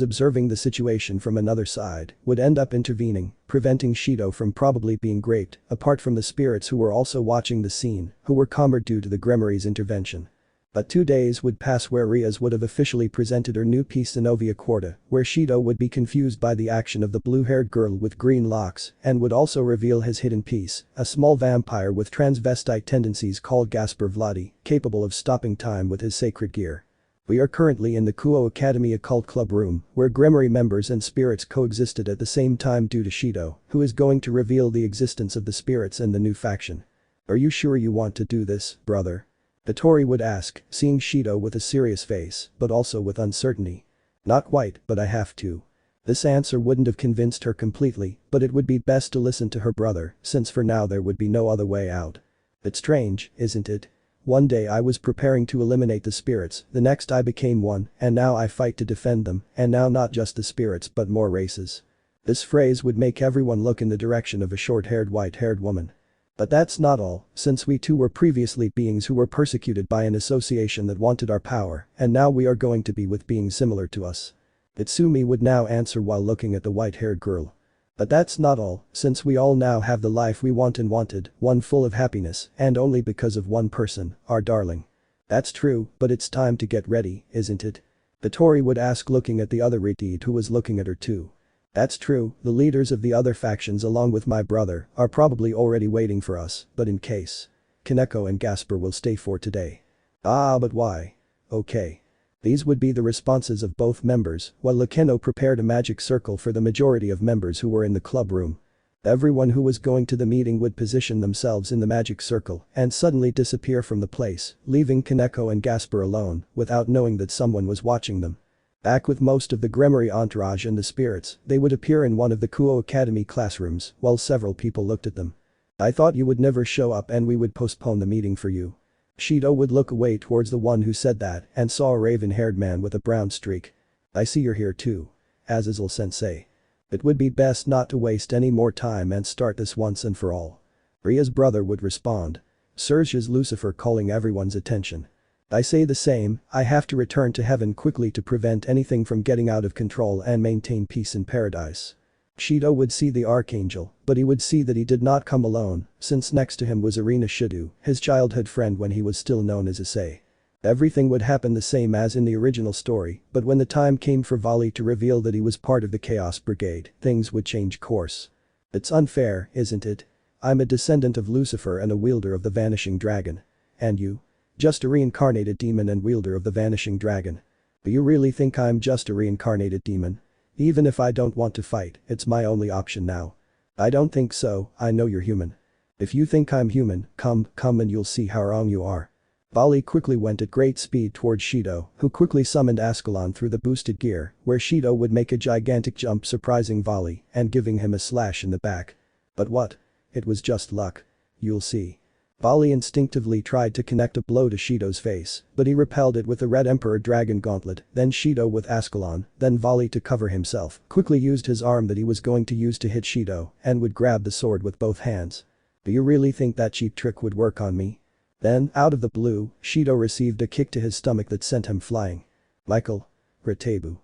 observing the situation from another side, would end up intervening, preventing Shido from probably being raped, apart from the spirits who were also watching the scene, who were calmer due to the Gremory's intervention. But 2 days would pass where Rias would have officially presented her new piece Zenovia Quarta, where Shido would be confused by the action of the blue-haired girl with green locks and would also reveal his hidden piece, a small vampire with transvestite tendencies called Gasper Vladi, capable of stopping time with his sacred gear. We are currently in the Kuoh Academy Occult Club room, where Gremory members and spirits coexisted at the same time due to Shido, who is going to reveal the existence of the spirits and the new faction. Are you sure you want to do this, brother? Hattori would ask, seeing Shido with a serious face, but also with uncertainty. Not quite, but I have to. This answer wouldn't have convinced her completely, but it would be best to listen to her brother, since for now there would be no other way out. It's strange, isn't it? One day I was preparing to eliminate the spirits, the next I became one, and now I fight to defend them, and now not just the spirits but more races. This phrase would make everyone look in the direction of a short-haired white-haired woman. But that's not all, since we too were previously beings who were persecuted by an association that wanted our power, and now we are going to be with beings similar to us. Itsumi would now answer while looking at the white-haired girl. But that's not all, since we all now have the life we want and wanted, one full of happiness, and only because of one person, our darling. That's true, but it's time to get ready, isn't it? Hattori would ask, looking at the other Retid who was looking at her too. That's true, the leaders of the other factions along with my brother are probably already waiting for us, but in case. Kaneko and Gasper will stay for today. Ah, but why? Okay. These would be the responses of both members, while Akeno prepared a magic circle for the majority of members who were in the club room. Everyone who was going to the meeting would position themselves in the magic circle and suddenly disappear from the place, leaving Kaneko and Gasper alone, without knowing that someone was watching them. Back with most of the Gremory entourage and the spirits, they would appear in one of the Kuoh Academy classrooms, while several people looked at them. I thought you would never show up and we would postpone the meeting for you. Shido would look away towards the one who said that and saw a raven-haired man with a brown streak. I see you're here too. Azazel-sensei. It would be best not to waste any more time and start this once and for all. Ria's brother would respond. Sirzechs Lucifer calling everyone's attention. I say the same, I have to return to heaven quickly to prevent anything from getting out of control and maintain peace in paradise. Shido would see the archangel, but he would see that he did not come alone, since next to him was Arena Shido, his childhood friend when he was still known as Issei. Everything would happen the same as in the original story, but when the time came for Vali to reveal that he was part of the Chaos Brigade, things would change course. It's unfair, isn't it? I'm a descendant of Lucifer and a wielder of the Vanishing Dragon. And you? Just a reincarnated demon and wielder of the Vanishing Dragon. Do you really think I'm just a reincarnated demon? Even if I don't want to fight, it's my only option now. I don't think so, I know you're human. If you think I'm human, come and you'll see how wrong you are. Vali quickly went at great speed towards Shido, who quickly summoned Ascalon through the boosted gear, where Shido would make a gigantic jump surprising Vali and giving him a slash in the back. But what? It was just luck. You'll see. Vali instinctively tried to connect a blow to Shido's face, but he repelled it with the Red Emperor Dragon Gauntlet, then Shido with Ascalon, then Vali to cover himself, quickly used his arm that he was going to use to hit Shido, and would grab the sword with both hands. Do you really think that cheap trick would work on me? Then, out of the blue, Shido received a kick to his stomach that sent him flying. Michael. Retebu.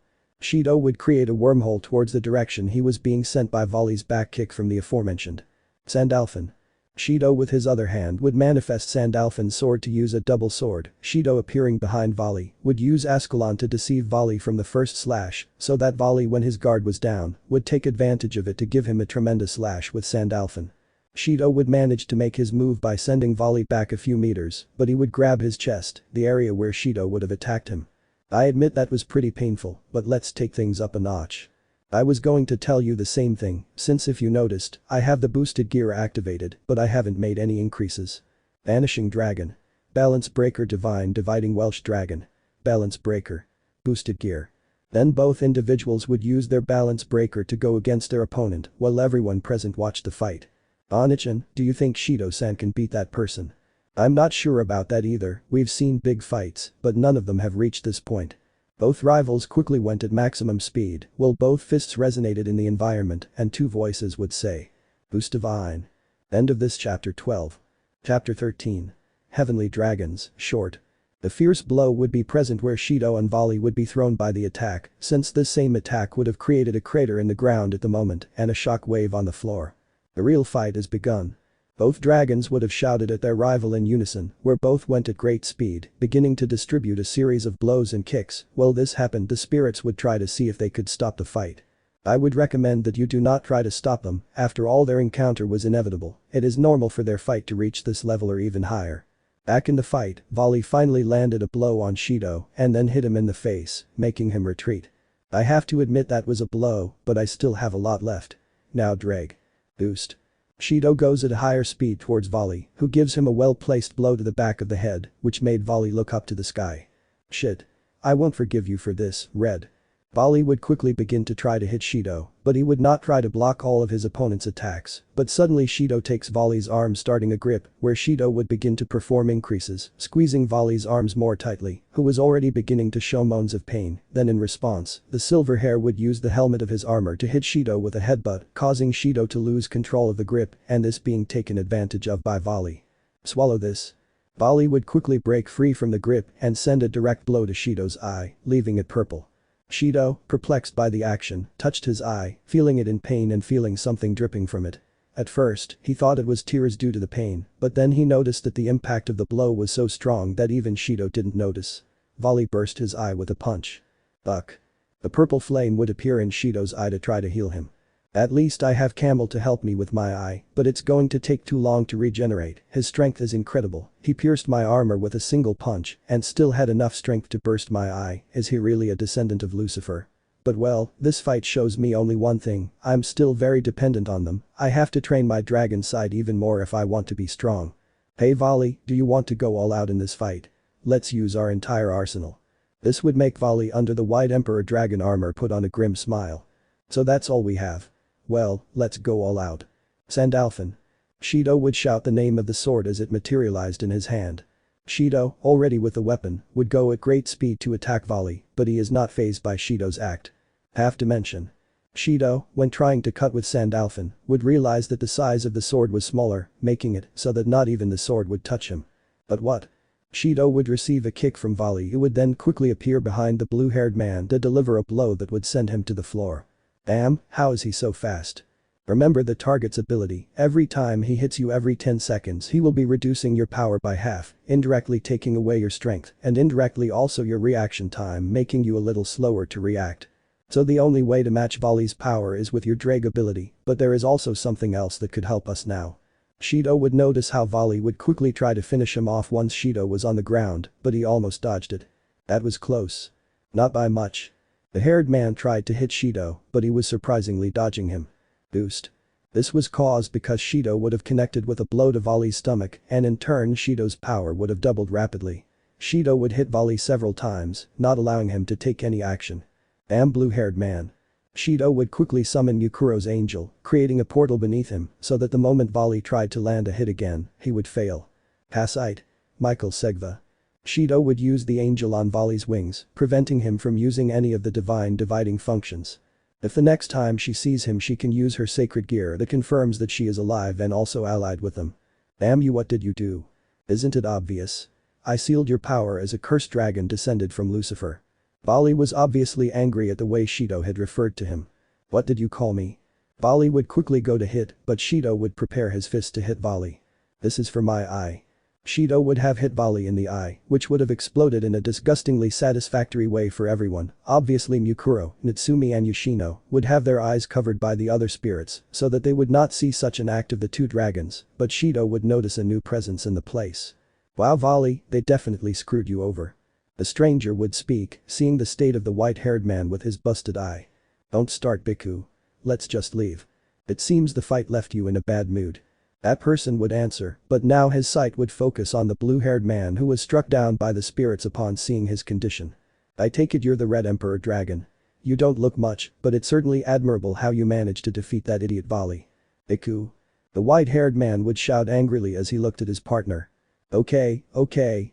Shido would create a wormhole towards the direction he was being sent by Volley's back kick from the aforementioned Sandalphon. Shido with his other hand would manifest Sandalphon's sword to use a double sword. Shido appearing behind Volley would use Ascalon to deceive Volley from the first slash so that Volley when his guard was down would take advantage of it to give him a tremendous slash with Sandalphon. Shido would manage to make his move by sending Volley back a few meters, but he would grab his chest, the area where Shido would have attacked him. I admit that was pretty painful, but let's take things up a notch. I was going to tell you the same thing, since if you noticed, I have the boosted gear activated, but I haven't made any increases. Vanishing Dragon. Balance Breaker Divine Dividing Welsh Dragon. Balance Breaker. Boosted gear. Then both individuals would use their balance breaker to go against their opponent while everyone present watched the fight. Onichan, do you think Shido-san can beat that person? I'm not sure about that either, we've seen big fights, but none of them have reached this point. Both rivals quickly went at maximum speed, while both fists resonated in the environment and two voices would say. Boost Divine. End of this chapter 12. Chapter 13. Heavenly Dragons, short. The fierce blow would be present where Shido and Volley would be thrown by the attack, since this same attack would have created a crater in the ground at the moment and a shock wave on the floor. The real fight has begun. Both dragons would have shouted at their rival in unison, where both went at great speed, beginning to distribute a series of blows and kicks. While this happened, the spirits would try to see if they could stop the fight. I would recommend that you do not try to stop them, after all their encounter was inevitable, it is normal for their fight to reach this level or even higher. Back in the fight, Volley finally landed a blow on Shido and then hit him in the face, making him retreat. I have to admit that was a blow, but I still have a lot left. Now drag. Boost. Shido goes at a higher speed towards Volley, who gives him a well-placed blow to the back of the head, which made Volley look up to the sky. Shit. I won't forgive you for this, Red. Volley would quickly begin to try to hit Shido, but he would not try to block all of his opponent's attacks, but suddenly Shido takes Volley's arm starting a grip, where Shido would begin to perform increases, squeezing Volley's arms more tightly, who was already beginning to show moans of pain. Then in response, the silver hair would use the helmet of his armor to hit Shido with a headbutt, causing Shido to lose control of the grip, and this being taken advantage of by Volley. Swallow this. Volley would quickly break free from the grip and send a direct blow to Shido's eye, leaving it purple. Shido, perplexed by the action, touched his eye, feeling it in pain and feeling something dripping from it. At first, he thought it was tears due to the pain, but then he noticed that the impact of the blow was so strong that even Shido didn't notice. Volley burst his eye with a punch. Fuck. A purple flame would appear in Shido's eye to try to heal him. At least I have Camel to help me with my eye, but it's going to take too long to regenerate, his strength is incredible, he pierced my armor with a single punch and still had enough strength to burst my eye, is he really a descendant of Lucifer? But well, this fight shows me only one thing, I'm still very dependent on them, I have to train my dragon side even more if I want to be strong. Hey Volley, do you want to go all out in this fight? Let's use our entire arsenal. This would make Volley under the White Emperor dragon armor put on a grim smile. So that's all we have. Well, let's go all out. Sandalphon. Shido would shout the name of the sword as it materialized in his hand. Shido, already with the weapon, would go at great speed to attack Volley, but he is not fazed by Shido's act. Half dimension. Shido, when trying to cut with Sandalphon, would realize that the size of the sword was smaller, making it so that not even the sword would touch him. But what? Shido would receive a kick from Volley who would then quickly appear behind the blue-haired man to deliver a blow that would send him to the floor. Damn, how is he so fast? Remember the target's ability, every time he hits you every 10 seconds he will be reducing your power by half, indirectly taking away your strength and indirectly also your reaction time, making you a little slower to react. So the only way to match Volley's power is with your drag ability, but there is also something else that could help us now. Shido would notice how Volley would quickly try to finish him off once Shido was on the ground, but he almost dodged it. That was close. Not by much. The haired man tried to hit Shido, but he was surprisingly dodging him. Boost. This was caused because Shido would have connected with a blow to Volley's stomach and in turn Shido's power would have doubled rapidly. Shido would hit Volley several times, not allowing him to take any action. Damn blue-haired man. Shido would quickly summon Yukuro's angel, creating a portal beneath him so that the moment Volley tried to land a hit again, he would fail. Passite. Michael Segva. Shido would use the angel on Volley's wings, preventing him from using any of the divine dividing functions. If the next time she sees him she can use her sacred gear that confirms that she is alive and also allied with them. Damn you, what did you do? Isn't it obvious? I sealed your power as a cursed dragon descended from Lucifer. Bali was obviously angry at the way Shido had referred to him. What did you call me? Bali would quickly go to hit, but Shido would prepare his fist to hit Bali. This is for my eye. Shido would have hit Bali in the eye, which would have exploded in a disgustingly satisfactory way for everyone. Obviously Mukuro, Natsumi and Yoshino would have their eyes covered by the other spirits so that they would not see such an act of the two dragons, but Shido would notice a new presence in the place. Wow Bali, they definitely screwed you over. The stranger would speak, seeing the state of the white-haired man with his busted eye. Don't start Biku. Let's just leave. It seems the fight left you in a bad mood. That person would answer, but now his sight would focus on the blue-haired man who was struck down by the spirits upon seeing his condition. I take it you're the Red Emperor Dragon. You don't look much, but it's certainly admirable how you managed to defeat that idiot Bali. Biku. The white-haired man would shout angrily as he looked at his partner. Okay,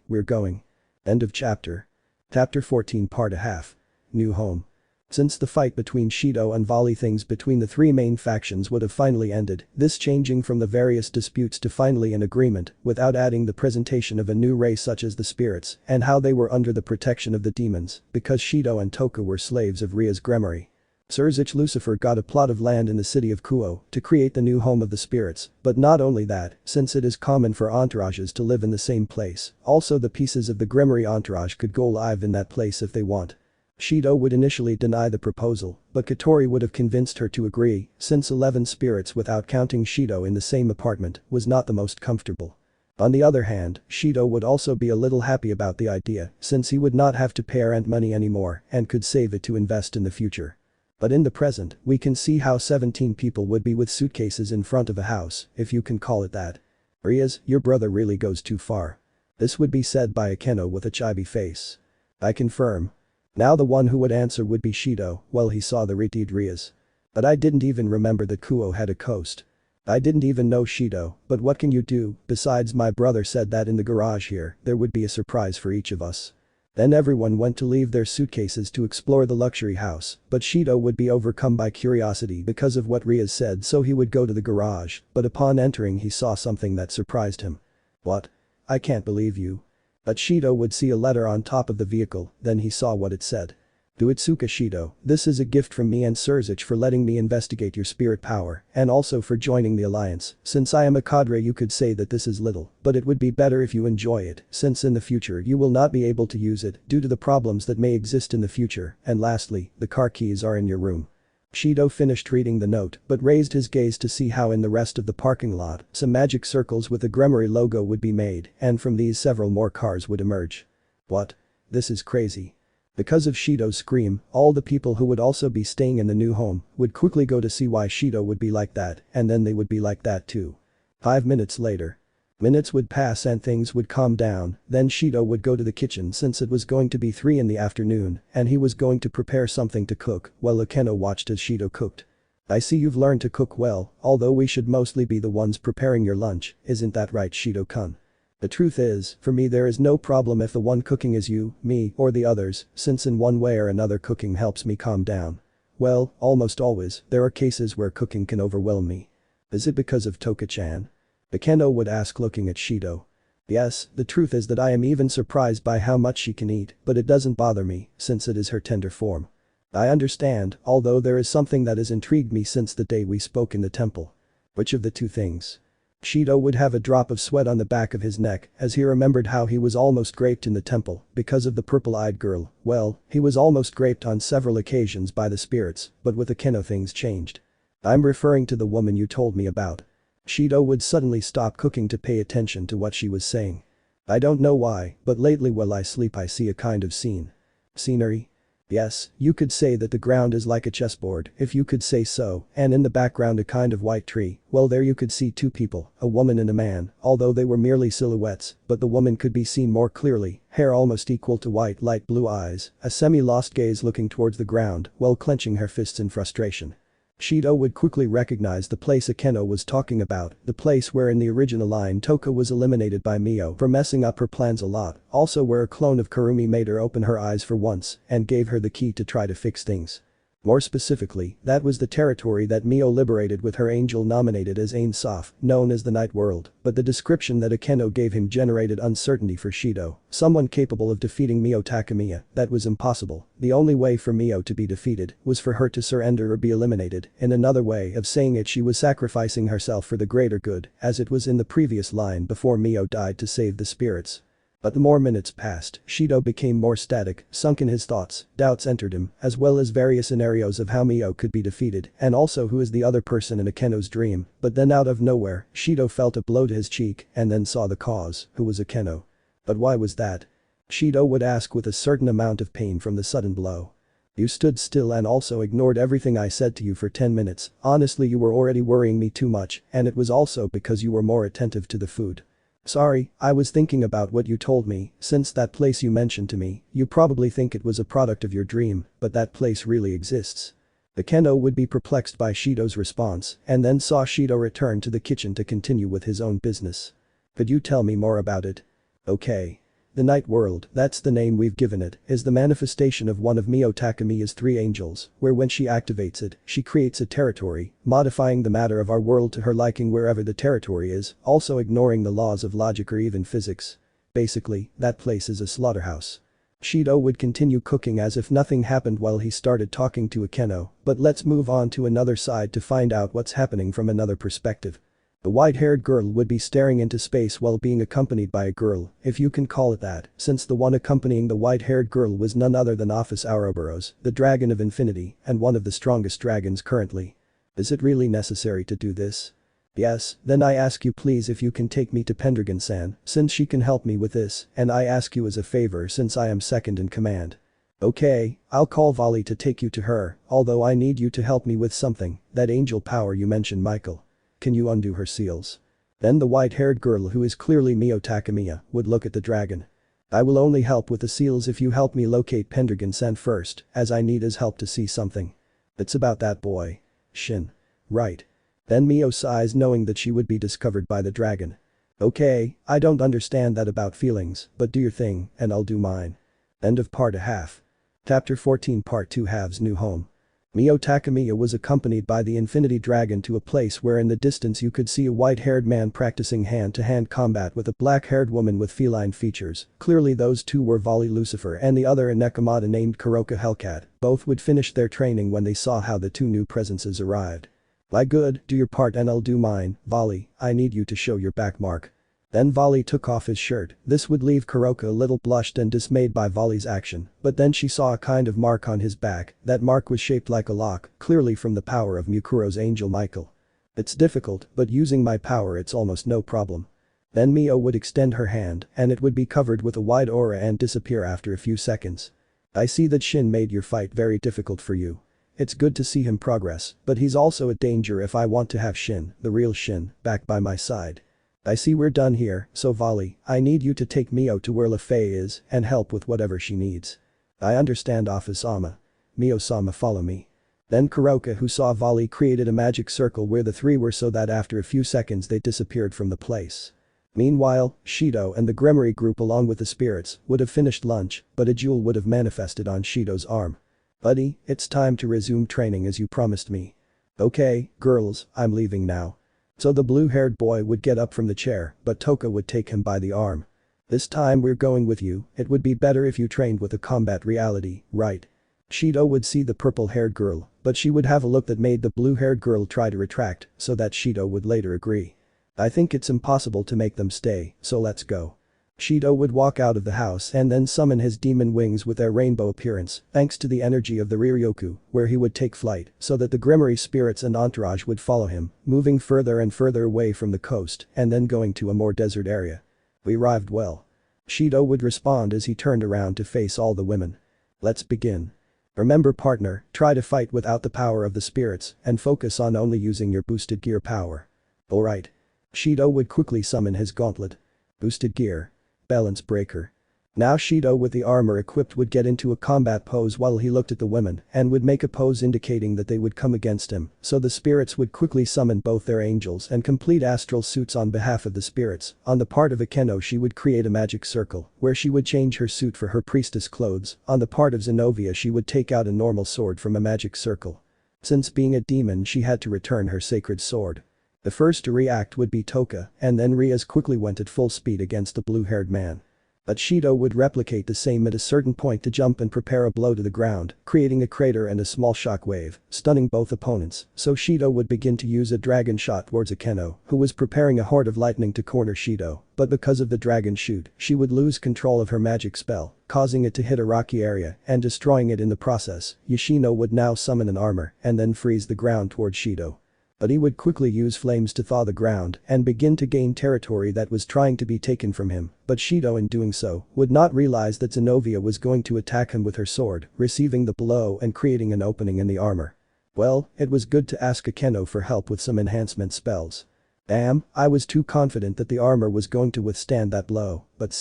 we're going. End of chapter. Chapter 14 Part a half. New home. Since the fight between Shido and Bali, things between the three main factions would have finally ended, this changing from the various disputes to finally an agreement without adding the presentation of a new race such as the spirits and how they were under the protection of the demons because Shido and Toka were slaves of Rias Gremory. Sirzechs Lucifer got a plot of land in the city of Kuoh to create the new home of the spirits, but not only that, since it is common for entourages to live in the same place, also the pieces of the Gremory entourage could go live in that place if they want. Shido would initially deny the proposal, but Kotori would have convinced her to agree, since 11 spirits without counting Shido in the same apartment was not the most comfortable. On the other hand, Shido would also be a little happy about the idea since he would not have to pay rent money anymore and could save it to invest in the future. But in the present, we can see how 17 people would be with suitcases in front of a house, if you can call it that. Rias, your brother really goes too far. This would be said by Akeno with a chibi face. I confirm. Now the one who would answer would be Shido, well he saw the retied Rias. But I didn't even remember that Kuoh had a coast. I didn't even know Shido, but what can you do, besides my brother said that in the garage here, there would be a surprise for each of us. Then everyone went to leave their suitcases to explore the luxury house, but Shido would be overcome by curiosity because of what Rias said so he would go to the garage, but upon entering he saw something that surprised him. What? I can't believe you. But Shido would see a letter on top of the vehicle, then he saw what it said. To Itsuka Shido, this is a gift from me and Sirzechs for letting me investigate your spirit power and also for joining the alliance. Since I am a cadre you could say that this is little, but it would be better if you enjoy it since in the future you will not be able to use it due to the problems that may exist in the future, and lastly, the car keys are in your room. Shido finished reading the note but raised his gaze to see how in the rest of the parking lot some magic circles with the Gremory logo would be made and from these several more cars would emerge. What? This is crazy. Because of Shido's scream, all the people who would also be staying in the new home would quickly go to see why Shido would be like that and then they would be like that too. 5 minutes later. Minutes would pass and things would calm down, then Shido would go to the kitchen since it was going to be 3 in the afternoon and he was going to prepare something to cook while Akeno watched as Shido cooked. I see you've learned to cook well, although we should mostly be the ones preparing your lunch, isn't that right Shido-kun? The truth is, for me there is no problem if the one cooking is you, me, or the others, since in one way or another cooking helps me calm down. Well, almost always, there are cases where cooking can overwhelm me. Is it because of Toka-chan? Akeno would ask looking at Shido. Yes, the truth is that I am even surprised by how much she can eat, but it doesn't bother me, since it is her tender form. I understand, although there is something that has intrigued me since the day we spoke in the temple. Which of the two things? Shido would have a drop of sweat on the back of his neck as he remembered how he was almost raped in the temple because of the purple-eyed girl. Well, he was almost raped on several occasions by the spirits, but with Akeno things changed. I'm referring to the woman you told me about. Shido would suddenly stop cooking to pay attention to what she was saying. I don't know why, but lately while I sleep I see a kind of scenery? Yes, you could say that the ground is like a chessboard if you could say so, and in the background a kind of white tree, well there you could see 2 people, a woman and a man, although they were merely silhouettes, but the woman could be seen more clearly, hair almost equal to white light blue eyes, a semi-lost gaze looking towards the ground while clenching her fists in frustration. Shido would quickly recognize the place Akeno was talking about, the place where in the original line Toka was eliminated by Mio for messing up her plans a lot, also where a clone of Kurumi made her open her eyes for once and gave her the key to try to fix things. More specifically, that was the territory that Mio liberated with her angel nominated as Ain Soph, known as the Night World, but the description that Akeno gave him generated uncertainty for Shido. Someone capable of defeating Mio Takemiya, that was impossible. The only way for Mio to be defeated was for her to surrender or be eliminated. In another way of saying it, she was sacrificing herself for the greater good, as it was in the previous line before Mio died to save the spirits. But the more minutes passed, Shido became more static, sunk in his thoughts, doubts entered him, as well as various scenarios of how Mio could be defeated, and also who is the other person in Akeno's dream. But then out of nowhere, Shido felt a blow to his cheek, and then saw the cause, who was Akeno. But why was that? Shido would ask with a certain amount of pain from the sudden blow. You stood still and also ignored everything I said to you for 10 minutes, honestly you were already worrying me too much, and it was also because you were more attentive to the food. Sorry, I was thinking about what you told me, since that place you mentioned to me, you probably think it was a product of your dream, but that place really exists. Akeno would be perplexed by Shido's response, and then saw Shido return to the kitchen to continue with his own business. Could you tell me more about it? Okay. The Night World, that's the name we've given it, is the manifestation of one of Mio Takemiya's 3 angels, where when she activates it, she creates a territory, modifying the matter of our world to her liking wherever the territory is, also ignoring the laws of logic or even physics. Basically, that place is a slaughterhouse. Shido would continue cooking as if nothing happened while he started talking to Akeno, but let's move on to another side to find out what's happening from another perspective. The white-haired girl would be staring into space while being accompanied by a girl, if you can call it that, since the one accompanying the white-haired girl was none other than Office Ouroboros, the dragon of infinity, and one of the strongest dragons currently. Is it really necessary to do this? Yes, then I ask you please if you can take me to Pendragon-san, since she can help me with this, and I ask you as a favor since I am second in command. Okay, I'll call Vali to take you to her, although I need you to help me with something, that angel power you mentioned Michael. Can you undo her seals? Then the white-haired girl who is clearly Mio Takemiya would look at the dragon. I will only help with the seals if you help me locate Pendragon-san first, as I need his help to see something. It's about that boy. Shin. Right. Then Mio sighs knowing that she would be discovered by the dragon. Okay, I don't understand that about feelings, but do your thing, and I'll do mine. End of part 1/2. Chapter 14 Part 2 Halves New Home. Mio Takemiya was accompanied by the Infinity Dragon to a place where in the distance you could see a white-haired man practicing hand-to-hand combat with a black-haired woman with feline features. Clearly those two were Vali Lucifer and the other a Nekomata named Kuroka Hellcat. Both would finish their training when they saw how the two new presences arrived. By good, do your part and I'll do mine, Vali, I need you to show your back mark. Then Vali took off his shirt. This would leave Kuroka a little blushed and dismayed by Vali's action, but then she saw a kind of mark on his back. That mark was shaped like a lock, clearly from the power of Mukuro's angel Michael. It's difficult, but using my power it's almost no problem. Then Mio would extend her hand, and it would be covered with a wide aura and disappear after a few seconds. I see that Shin made your fight very difficult for you. It's good to see him progress, but he's also a danger if I want to have Shin, the real Shin, back by my side. I see we're done here, so Vali, I need you to take Mio to where Lefei is and help with whatever she needs. I understand Office-sama. Mio-sama follow me. Then Kuroka who saw Vali created a magic circle where the three were so that after a few seconds they disappeared from the place. Meanwhile, Shido and the Gremory group along with the spirits would have finished lunch, but a jewel would have manifested on Shido's arm. Buddy, it's time to resume training as you promised me. Okay, girls, I'm leaving now. So the blue-haired boy would get up from the chair, but Toka would take him by the arm. This time we're going with you, it would be better if you trained with a combat reality, right? Shido would see the purple-haired girl, but she would have a look that made the blue-haired girl try to retract, so that Shido would later agree. I think it's impossible to make them stay, so let's go. Shido would walk out of the house and then summon his demon wings with their rainbow appearance, thanks to the energy of the Riryoku, where he would take flight, so that the Gremory spirits and entourage would follow him, moving further and further away from the coast and then going to a more desert area. We arrived well. Shido would respond as he turned around to face all the women. Let's begin. Remember partner, try to fight without the power of the spirits and focus on only using your boosted gear power. Alright. Shido would quickly summon his gauntlet. Boosted gear. Balance breaker. Now Shido with the armor equipped would get into a combat pose while he looked at the women and would make a pose indicating that they would come against him, so the spirits would quickly summon both their angels and complete astral suits on behalf of the spirits. On the part of Akeno she would create a magic circle, where she would change her suit for her priestess clothes. On the part of Zenobia she would take out a normal sword from a magic circle. Since being a demon she had to return her sacred sword. The first to react would be Toka, and then Rias quickly went at full speed against the blue-haired man. But Shido would replicate the same at a certain point to jump and prepare a blow to the ground, creating a crater and a small shock wave, stunning both opponents, so Shido would begin to use a dragon shot towards Akeno, who was preparing a horde of lightning to corner Shido, but because of the dragon shoot, she would lose control of her magic spell, causing it to hit a rocky area and destroying it in the process. Yoshino would now summon an armor and then freeze the ground towards Shido. But he would quickly use flames to thaw the ground and begin to gain territory that was trying to be taken from him, but Shido in doing so would not realize that Zenobia was going to attack him with her sword, receiving the blow and creating an opening in the armor. Well, it was good to ask Akeno for help with some enhancement spells. Damn, I was too confident that the armor was going to withstand that blow, with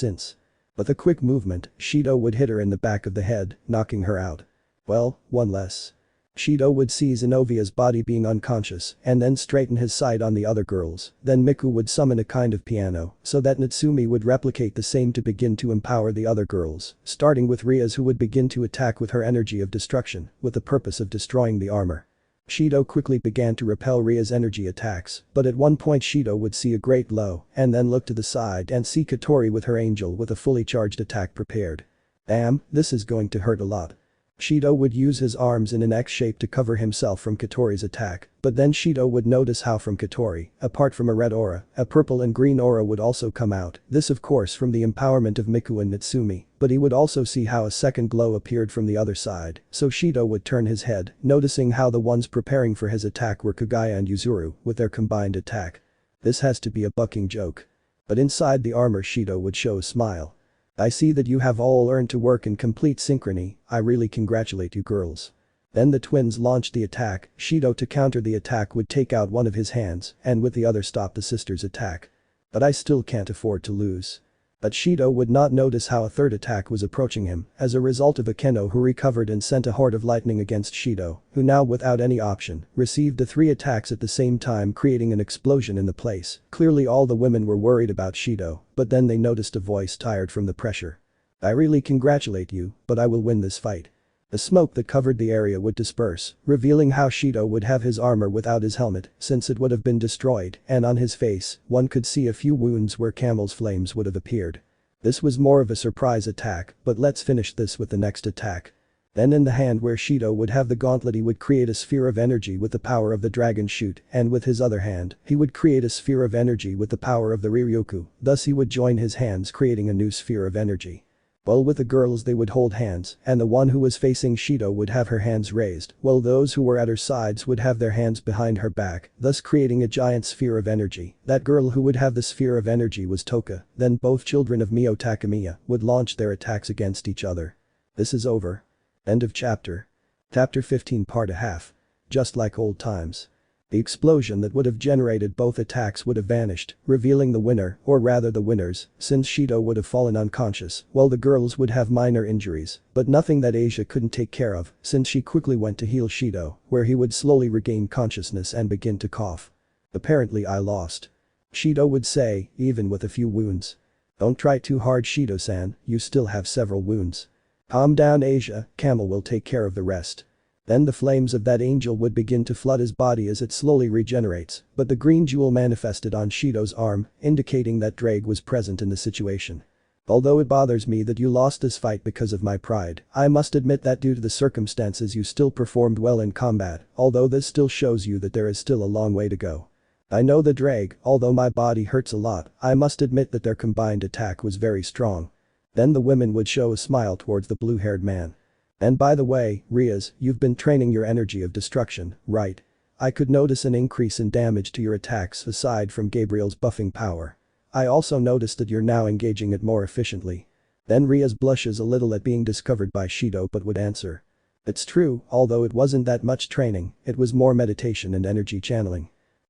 a quick movement, Shido would hit her in the back of the head, knocking her out. Well, one less. Shido would see Zenobia's body being unconscious and then straighten his sight on the other girls, then Miku would summon a kind of piano so that Natsumi would replicate the same to begin to empower the other girls, starting with Rias who would begin to attack with her energy of destruction with the purpose of destroying the armor. Shido quickly began to repel Ria's energy attacks, but at one point Shido would see a great blow and then look to the side and see Katori with her angel with a fully charged attack prepared. Damn, this is going to hurt a lot. Shido would use his arms in an X shape to cover himself from Katori's attack, but then Shido would notice how from Katori, apart from a red aura, a purple and green aura would also come out, this of course from the empowerment of Miku and Natsumi, but he would also see how a second glow appeared from the other side, so Shido would turn his head, noticing how the ones preparing for his attack were Kagaya and Yuzuru, with their combined attack. This has to be a bucking joke. But inside the armor Shido would show a smile. I see that you have all learned to work in complete synchrony, I really congratulate you girls. Then the twins launched the attack, Shido to counter the attack would take out one of his hands and with the other stop the sister's attack. But I still can't afford to lose. But Shido would not notice how a third attack was approaching him as a result of Akeno who recovered and sent a horde of lightning against Shido, who now without any option, received the 3 attacks at the same time creating an explosion in the place. Clearly all the women were worried about Shido, but then they noticed a voice tired from the pressure. I really congratulate you, but I will win this fight. The smoke that covered the area would disperse, revealing how Shido would have his armor without his helmet since it would have been destroyed, and on his face, one could see a few wounds where camel's flames would have appeared. This was more of a surprise attack, but let's finish this with the next attack. Then in the hand where Shido would have the gauntlet he would create a sphere of energy with the power of the dragon shoot, and with his other hand, he would create a sphere of energy with the power of the Ryukyu, thus he would join his hands creating a new sphere of energy. While with the girls they would hold hands, and the one who was facing Shido would have her hands raised, while those who were at her sides would have their hands behind her back, thus creating a giant sphere of energy. That girl who would have the sphere of energy was Toka, then both children of Mio Takemiya would launch their attacks against each other. This is over. End of chapter. Chapter 15 part a half. Just like old times. The explosion that would have generated both attacks would have vanished, revealing the winner, or rather the winners, since Shido would have fallen unconscious, while the girls would have minor injuries, but nothing that Asia couldn't take care of, since she quickly went to heal Shido, where he would slowly regain consciousness and begin to cough. Apparently I lost. Shido would say, even with a few wounds. Don't try too hard Shido-san, you still have several wounds. Calm down Asia, Camel will take care of the rest. Then the flames of that angel would begin to flood his body as it slowly regenerates, but the green jewel manifested on Shido's arm, indicating that Drake was present in the situation. Although it bothers me that you lost this fight because of my pride, I must admit that due to the circumstances you still performed well in combat, although this still shows you that there is still a long way to go. I know the Drake, although my body hurts a lot, I must admit that their combined attack was very strong. Then the women would show a smile towards the blue-haired man. And by the way, Rias, you've been training your energy of destruction, right? I could notice an increase in damage to your attacks aside from Gabriel's buffing power. I also noticed that you're now engaging it more efficiently. Then Rias blushes a little at being discovered by Shido but would answer. It's true, although it wasn't that much training, it was more meditation and energy channeling.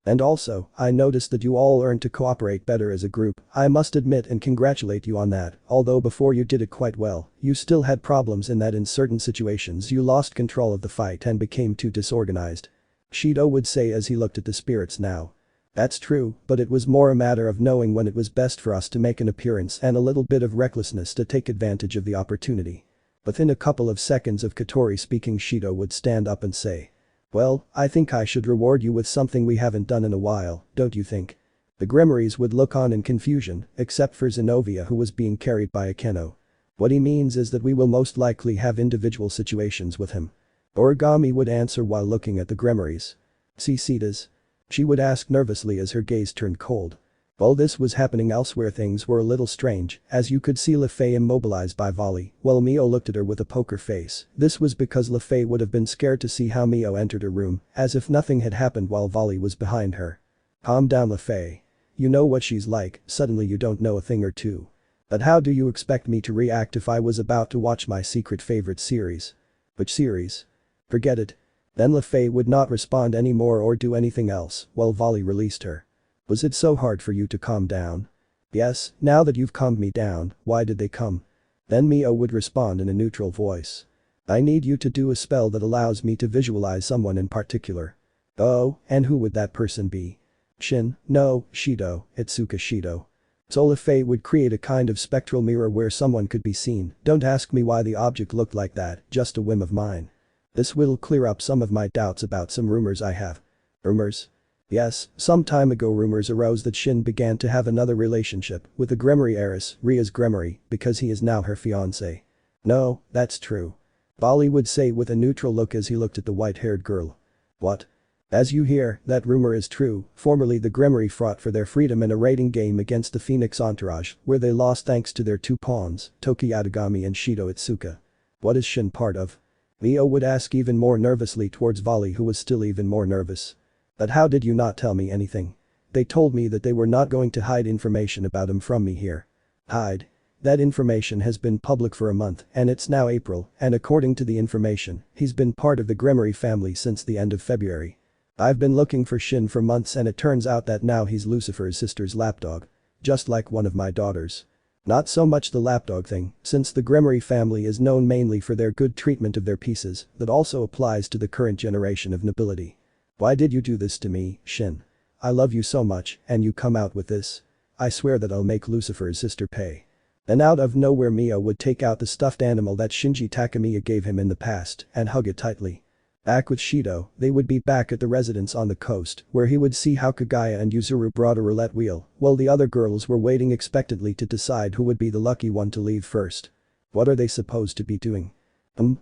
And also, I noticed that you all learned to cooperate better as a group. I must admit and congratulate you on that, although before you did it quite well, you still had problems in that in certain situations you lost control of the fight and became too disorganized. Shido would say as he looked at the spirits now. That's true, but it was more a matter of knowing when it was best for us to make an appearance and a little bit of recklessness to take advantage of the opportunity. Within a couple of seconds of Katori speaking, Shido would stand up and say. Well, I think I should reward you with something we haven't done in a while, don't you think? The Gremories would look on in confusion, except for Zenobia who was being carried by a Keno. What he means is that we will most likely have individual situations with him. Origami would answer while looking at the Gremories. Cicidas? She would ask nervously as her gaze turned cold. While this was happening elsewhere, things were a little strange, as you could see LeFay immobilized by Volley, while Mio looked at her with a poker face. This was because LeFay would have been scared to see how Mio entered her room, as if nothing had happened while Volley was behind her. Calm down, LeFay. You know what she's like, suddenly you don't know a thing or two. But how do you expect me to react if I was about to watch my secret favorite series? Which series? Forget it. Then LeFay would not respond anymore or do anything else, while Volley released her. Was it so hard for you to calm down? Yes, now that you've calmed me down, why did they come? Then Mio would respond in a neutral voice. I need you to do a spell that allows me to visualize someone in particular. Oh, and who would that person be? Shin, no, Shido, Itsuka Shido. So LeFay would create a kind of spectral mirror where someone could be seen. Don't ask me why the object looked like that, just a whim of mine. This will clear up some of my doubts about some rumors I have. Rumors? Yes, some time ago rumors arose that Shin began to have another relationship with the Gremory heiress, Rias Gremory, because he is now her fiancé. No, that's true. Bali would say with a neutral look as he looked at the white-haired girl. What? As you hear, that rumor is true. Formerly the Gremory fought for their freedom in a raiding game against the Phoenix Entourage, where they lost thanks to their two pawns, Toki Yatagami and Shido Itsuka. What is Shin part of? Mio would ask even more nervously towards Volley, who was still even more nervous. But how did you not tell me anything? They told me that they were not going to hide information about him from me here. Hide? That information has been public for a month and it's now April, and according to the information, he's been part of the Gremory family since the end of February. I've been looking for Shin for months and it turns out that now he's Lucifer's sister's lapdog. Just like one of my daughters. Not so much the lapdog thing, since the Gremory family is known mainly for their good treatment of their pieces, that also applies to the current generation of nobility. Why did you do this to me, Shin? I love you so much, and you come out with this? I swear that I'll make Lucifer's sister pay. Then out of nowhere Mio would take out the stuffed animal that Shinji Takamiya gave him in the past and hug it tightly. Back with Shido, they would be back at the residence on the coast, where he would see how Kagaya and Yuzuru brought a roulette wheel, while the other girls were waiting expectantly to decide who would be the lucky one to leave first. What are they supposed to be doing?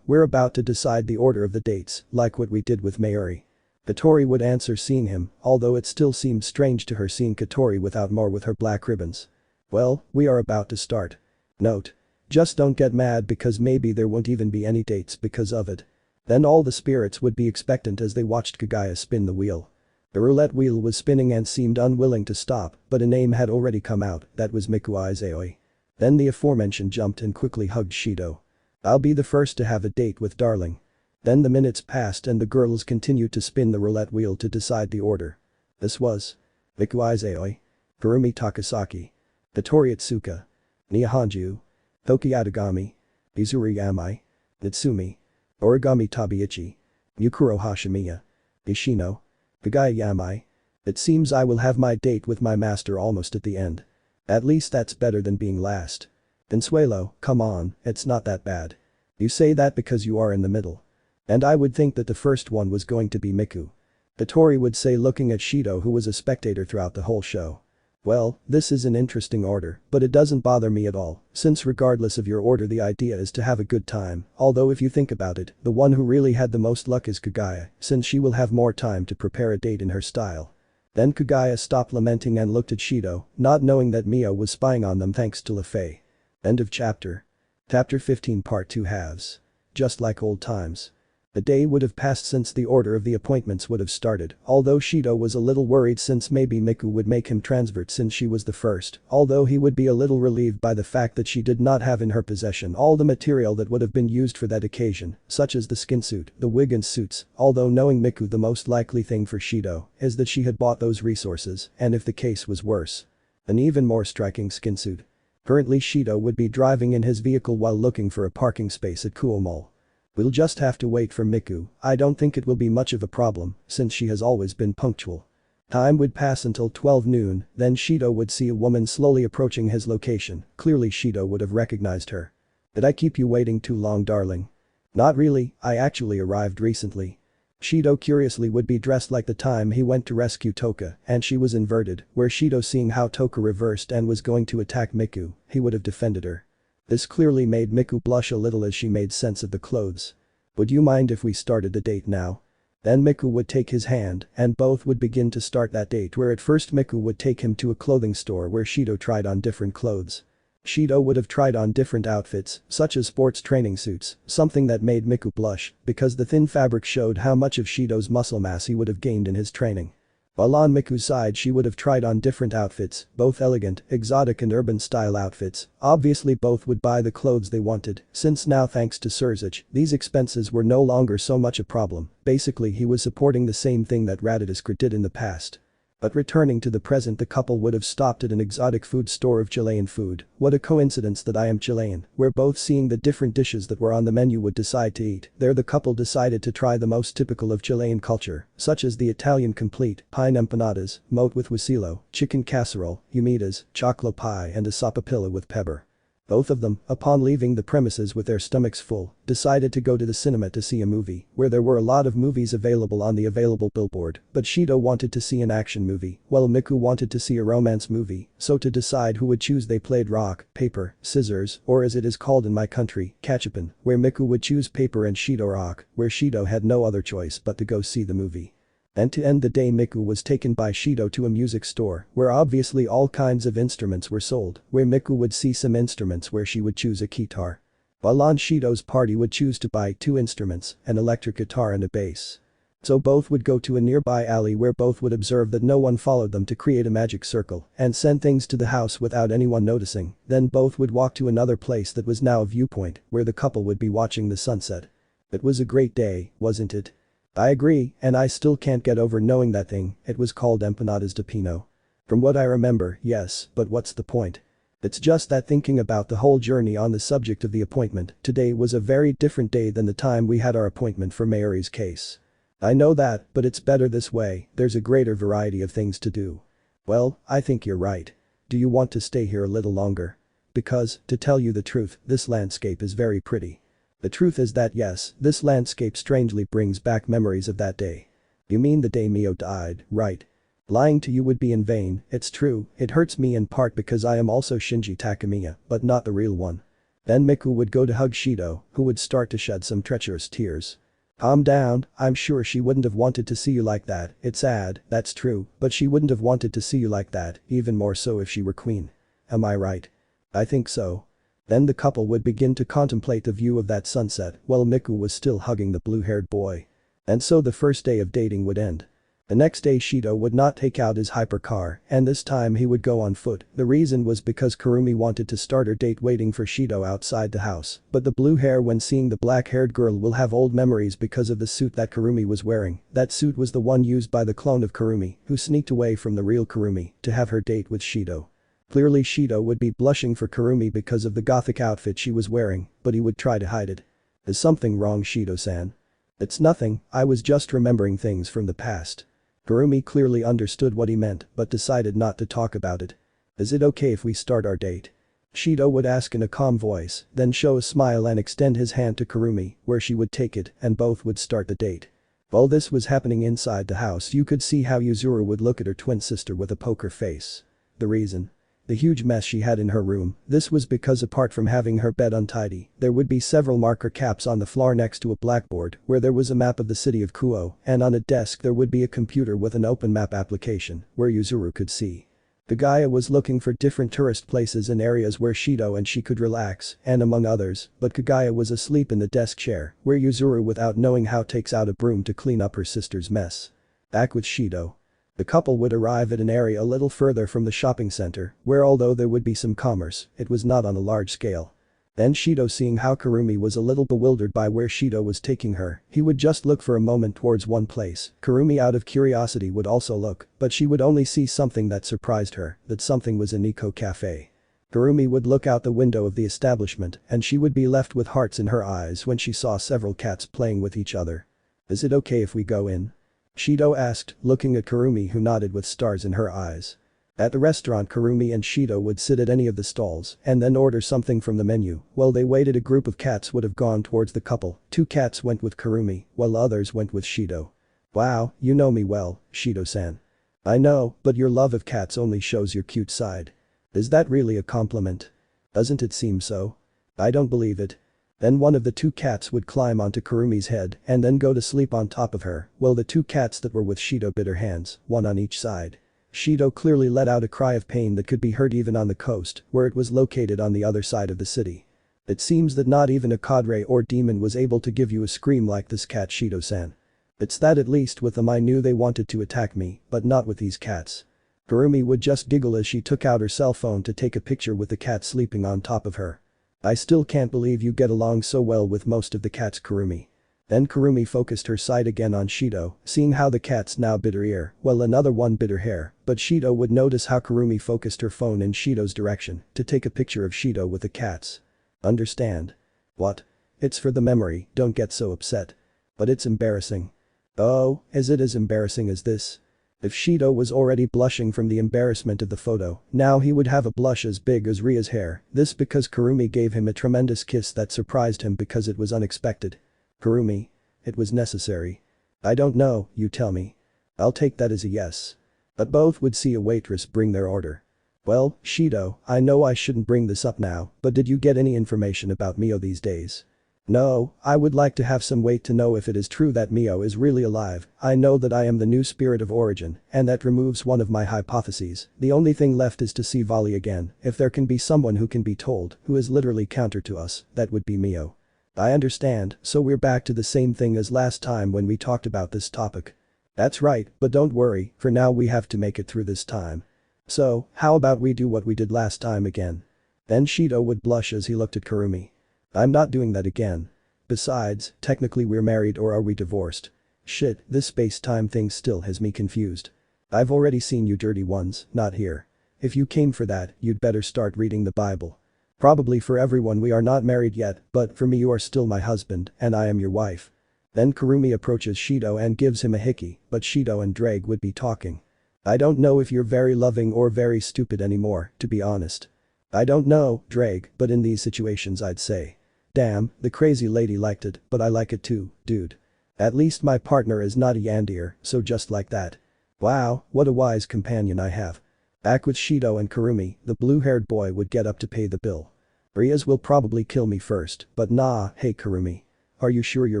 We're about to decide the order of the dates, like what we did with Mayuri. Katori would answer seeing him, although it still seemed strange to her seeing Katori without more with her black ribbons. Well, we are about to start. Note. Just don't get mad because maybe there won't even be any dates because of it. Then all the spirits would be expectant as they watched Kagaya spin the wheel. The roulette wheel was spinning and seemed unwilling to stop, but a name had already come out, that was Miku Issei. Then the aforementioned jumped and quickly hugged Shido. I'll be the first to have a date with darling. Then the minutes passed and the girls continued to spin the roulette wheel to decide the order. This was Miku Issei, Kurumi Takasaki, Katori Itsuka, Nia Hanju, Toki Yatagami, Izuri Yamai, Natsumi, Origami Tabiichi, Yukuro Hashimiya, Ishino, Kagaya Yamai. It seems I will have my date with my master almost at the end. At least that's better than being last. Consuelo, come on, it's not that bad. You say that because you are in the middle. And I would think that the first one was going to be Miku. Katori would say looking at Shido, who was a spectator throughout the whole show. Well, this is an interesting order, but it doesn't bother me at all, since regardless of your order the idea is to have a good time, although if you think about it, the one who really had the most luck is Kagaya, since she will have more time to prepare a date in her style. Then Kagaya stopped lamenting and looked at Shido, not knowing that Mio was spying on them thanks to LeFay. End of chapter. Chapter 15 Part 2 halves. Just like old times. A day would have passed since the order of the appointments would have started, although Shido was a little worried since maybe Miku would make him transvert since she was the first, although he would be a little relieved by the fact that she did not have in her possession all the material that would have been used for that occasion, such as the skin suit, the wig and suits, although knowing Miku the most likely thing for Shido is that she had bought those resources, and if the case was worse, an even more striking skin suit. Currently Shido would be driving in his vehicle while looking for a parking space at Kuoh Mall. We'll just have to wait for Miku. I don't think it will be much of a problem, since she has always been punctual. Time would pass until 12 noon, then Shido would see a woman slowly approaching his location. Clearly Shido would have recognized her. Did I keep you waiting too long, darling? Not really, I actually arrived recently. Shido curiously would be dressed like the time he went to rescue Toka, and she was inverted, where Shido seeing how Toka reversed and was going to attack Miku, he would have defended her. This clearly made Miku blush a little as she made sense of the clothes. Would you mind if we started the date now? Then Miku would take his hand, and both would begin to start that date where at first Miku would take him to a clothing store where Shido tried on different clothes. Shido would have tried on different outfits, such as sports training suits, something that made Miku blush, because the thin fabric showed how much of Shido's muscle mass he would have gained in his training. While on Miku's side she would have tried on different outfits, both elegant, exotic and urban style outfits. Obviously both would buy the clothes they wanted, since now thanks to Sirzechs, these expenses were no longer so much a problem. Basically he was supporting the same thing that Raditz did in the past. But returning to the present, the couple would have stopped at an exotic food store of Chilean food. What a coincidence that I am Chilean, where both seeing the different dishes that were on the menu would decide to eat. There the couple decided to try the most typical of Chilean culture, such as the Italian complete, pine empanadas, mote with husillo, chicken casserole, humitas, choclo pie and a sapapilla with pepper. Both of them, upon leaving the premises with their stomachs full, decided to go to the cinema to see a movie, where there were a lot of movies available on the available billboard, but Shido wanted to see an action movie, while Miku wanted to see a romance movie, so to decide who would choose they played rock, paper, scissors, or as it is called in my country, Cachipan, where Miku would choose paper and Shido rock, where Shido had no other choice but to go see the movie. And to end the day Miku was taken by Shido to a music store, where obviously all kinds of instruments were sold, where Miku would see some instruments where she would choose a guitar. While on Shido's party would choose to buy 2 instruments, an electric guitar and a bass. So both would go to a nearby alley where both would observe that no one followed them to create a magic circle and send things to the house without anyone noticing. Then both would walk to another place that was now a viewpoint where the couple would be watching the sunset. It was a great day, wasn't it? I agree, and I still can't get over knowing that thing. It was called empanadas de pino. From what I remember, yes, but what's the point? It's just that thinking about the whole journey on the subject of the appointment, today was a very different day than the time we had our appointment for Mayuri's case. I know that, but it's better this way, there's a greater variety of things to do. Well, I think you're right. Do you want to stay here a little longer? Because, to tell you the truth, this landscape is very pretty. The truth is that yes, this landscape strangely brings back memories of that day. You mean the day Mio died, right? Lying to you would be in vain, it's true, it hurts me in part because I am also Shinji Takemiya, but not the real one. Then Miku would go to hug Shido, who would start to shed some treacherous tears. Calm down, I'm sure she wouldn't have wanted to see you like that, it's sad, that's true, but she wouldn't have wanted to see you like that, even more so if she were queen. Am I right? I think so. Then the couple would begin to contemplate the view of that sunset while Miku was still hugging the blue-haired boy. And so the first day of dating would end. The next day Shido would not take out his hypercar, and this time he would go on foot. The reason was because Kurumi wanted to start her date waiting for Shido outside the house, but the blue hair when seeing the black-haired girl will have old memories because of the suit that Kurumi was wearing. That suit was the one used by the clone of Kurumi, who sneaked away from the real Kurumi to have her date with Shido. Clearly Shido would be blushing for Kurumi because of the gothic outfit she was wearing, but he would try to hide it. Is something wrong, Shido-san? It's nothing, I was just remembering things from the past. Kurumi clearly understood what he meant but decided not to talk about it. Is it okay if we start our date? Shido would ask in a calm voice, then show a smile and extend his hand to Kurumi, where she would take it and both would start the date. While this was happening inside the house you could see how Yuzuru would look at her twin sister with a poker face. The reason? The huge mess she had in her room. This was because apart from having her bed untidy, there would be several marker caps on the floor next to a blackboard where there was a map of the city of Kuoh, and on a desk there would be a computer with an open map application where Yuzuru could see Gaia was looking for different tourist places and areas where Shido and she could relax, and among others, but Gaia was asleep in the desk chair, where Yuzuru without knowing how takes out a broom to clean up her sister's mess. Back with Shido. The couple would arrive at an area a little further from the shopping center, where although there would be some commerce, it was not on a large scale. Then Shido, seeing how Kurumi was a little bewildered by where Shido was taking her, he would just look for a moment towards one place. Kurumi out of curiosity would also look, but she would only see something that surprised her, that something was in Eco Cafe. Kurumi would look out the window of the establishment and she would be left with hearts in her eyes when she saw several cats playing with each other. "Is it okay if we go in?" Shido asked, looking at Kurumi, who nodded with stars in her eyes. At the restaurant, Kurumi and Shido would sit at any of the stalls and then order something from the menu. While they waited, a group of cats would have gone towards the couple. 2 cats went with Kurumi, while others went with Shido. "Wow, you know me well, Shido-san." "I know, but your love of cats only shows your cute side." "Is that really a compliment?" "Doesn't it seem so?" "I don't believe it." Then one of the 2 cats would climb onto Kurumi's head and then go to sleep on top of her, while the 2 cats that were with Shido bit her hands, one on each side. Shido clearly let out a cry of pain that could be heard even on the coast, where it was located on the other side of the city. "It seems that not even a cadre or demon was able to give you a scream like this, cat Shido-san. It's that at least with them I knew they wanted to attack me, but not with these cats." Kurumi would just giggle as she took out her cell phone to take a picture with the cat sleeping on top of her. "I still can't believe you get along so well with most of the cats, Kurumi." Then Kurumi focused her sight again on Shido, seeing how the cats now bit her ear, while another one bit her hair, but Shido would notice how Kurumi focused her phone in Shido's direction to take a picture of Shido with the cats. "Understand?" "What?" "It's for the memory, don't get so upset." "But it's embarrassing." "Oh, is it as embarrassing as this?" If Shido was already blushing from the embarrassment of the photo, now he would have a blush as big as Ria's hair, this because Kurumi gave him a tremendous kiss that surprised him because it was unexpected. "Kurumi. It was necessary." "I don't know, you tell me." "I'll take that as a yes." But both would see a waitress bring their order. "Well, Shido, I know I shouldn't bring this up now, but did you get any information about Mio these days?" "No, I would like to have some wait to know if it is true that Mio is really alive. I know that I am the new spirit of origin, and that removes one of my hypotheses. The only thing left is to see Vali again. If there can be someone who can be told, who is literally counter to us, that would be Mio." "I understand, so we're back to the same thing as last time when we talked about this topic." "That's right, but don't worry, for now we have to make it through this time. So, how about we do what we did last time again?" Then Shido would blush as he looked at Kurumi. "I'm not doing that again. Besides, technically we're married, or are we divorced? Shit, this space-time thing still has me confused. I've already seen you dirty ones, not here. If you came for that, you'd better start reading the Bible. Probably for everyone we are not married yet, but for me you are still my husband, and I am your wife." Then Kurumi approaches Shido and gives him a hickey, but Shido and Drake would be talking. "I don't know if you're very loving or very stupid anymore, to be honest. I don't know, Drake, but in these situations I'd say. Damn, the crazy lady liked it, but I like it too, dude. At least my partner is not a Yandir, so just like that. Wow, what a wise companion I have." Back with Shido and Kurumi, the blue-haired boy would get up to pay the bill. "Rias will probably kill me first, but nah, hey Kurumi. Are you sure you're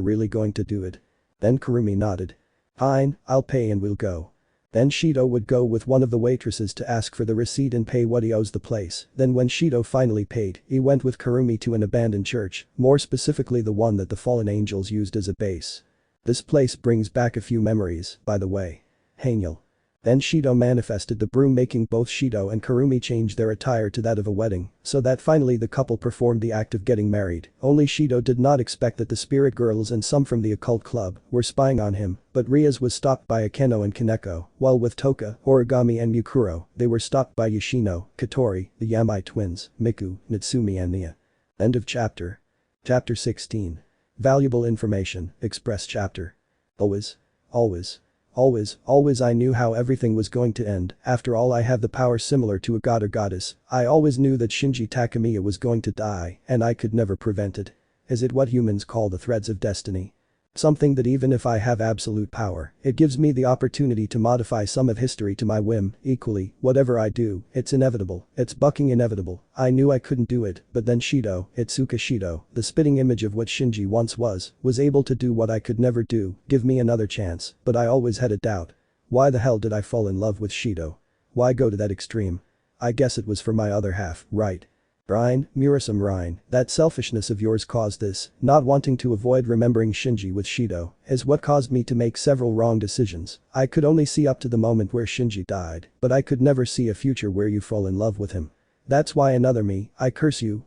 really going to do it?" Then Kurumi nodded. "Fine, I'll pay and we'll go." Then Shido would go with one of the waitresses to ask for the receipt and pay what he owes the place. Then when Shido finally paid, he went with Kurumi to an abandoned church, more specifically the one that the fallen angels used as a base. This place brings back a few memories, by the way. Haniel. Then Shido manifested the broom, making both Shido and Kurumi change their attire to that of a wedding, so that finally the couple performed the act of getting married. Only Shido did not expect that the spirit girls and some from the occult club were spying on him, but Rias was stopped by Akeno and Kaneko, while with Toka, Origami and Mukuro, they were stopped by Yoshino, Katori, the Yamai twins, Miku, Natsumi and Nia. End of chapter. Chapter 16. Valuable information, express chapter. Always. Always I knew how everything was going to end. After all, I have the power similar to a god or goddess. I always knew that Shinji Takamiya was going to die, and I could never prevent it. Is it what humans call the threads of destiny? Something that even if I have absolute power, it gives me the opportunity to modify some of history to my whim. Equally, whatever I do, it's inevitable. It's bucking inevitable. I knew I couldn't do it, but then Shido, Itsuka Shido, the spitting image of what Shinji once was able to do what I could never do, give me another chance, but I always had a doubt. Why the hell did I fall in love with Shido? why go to that extreme? I guess it was for my other half, right? Rein, Murasame Rein, that selfishness of yours caused this, not wanting to avoid remembering Shinji with Shido, is what caused me to make several wrong decisions. I could only see up to the moment where Shinji died, but I could never see a future where you fall in love with him. That's why another me, I curse you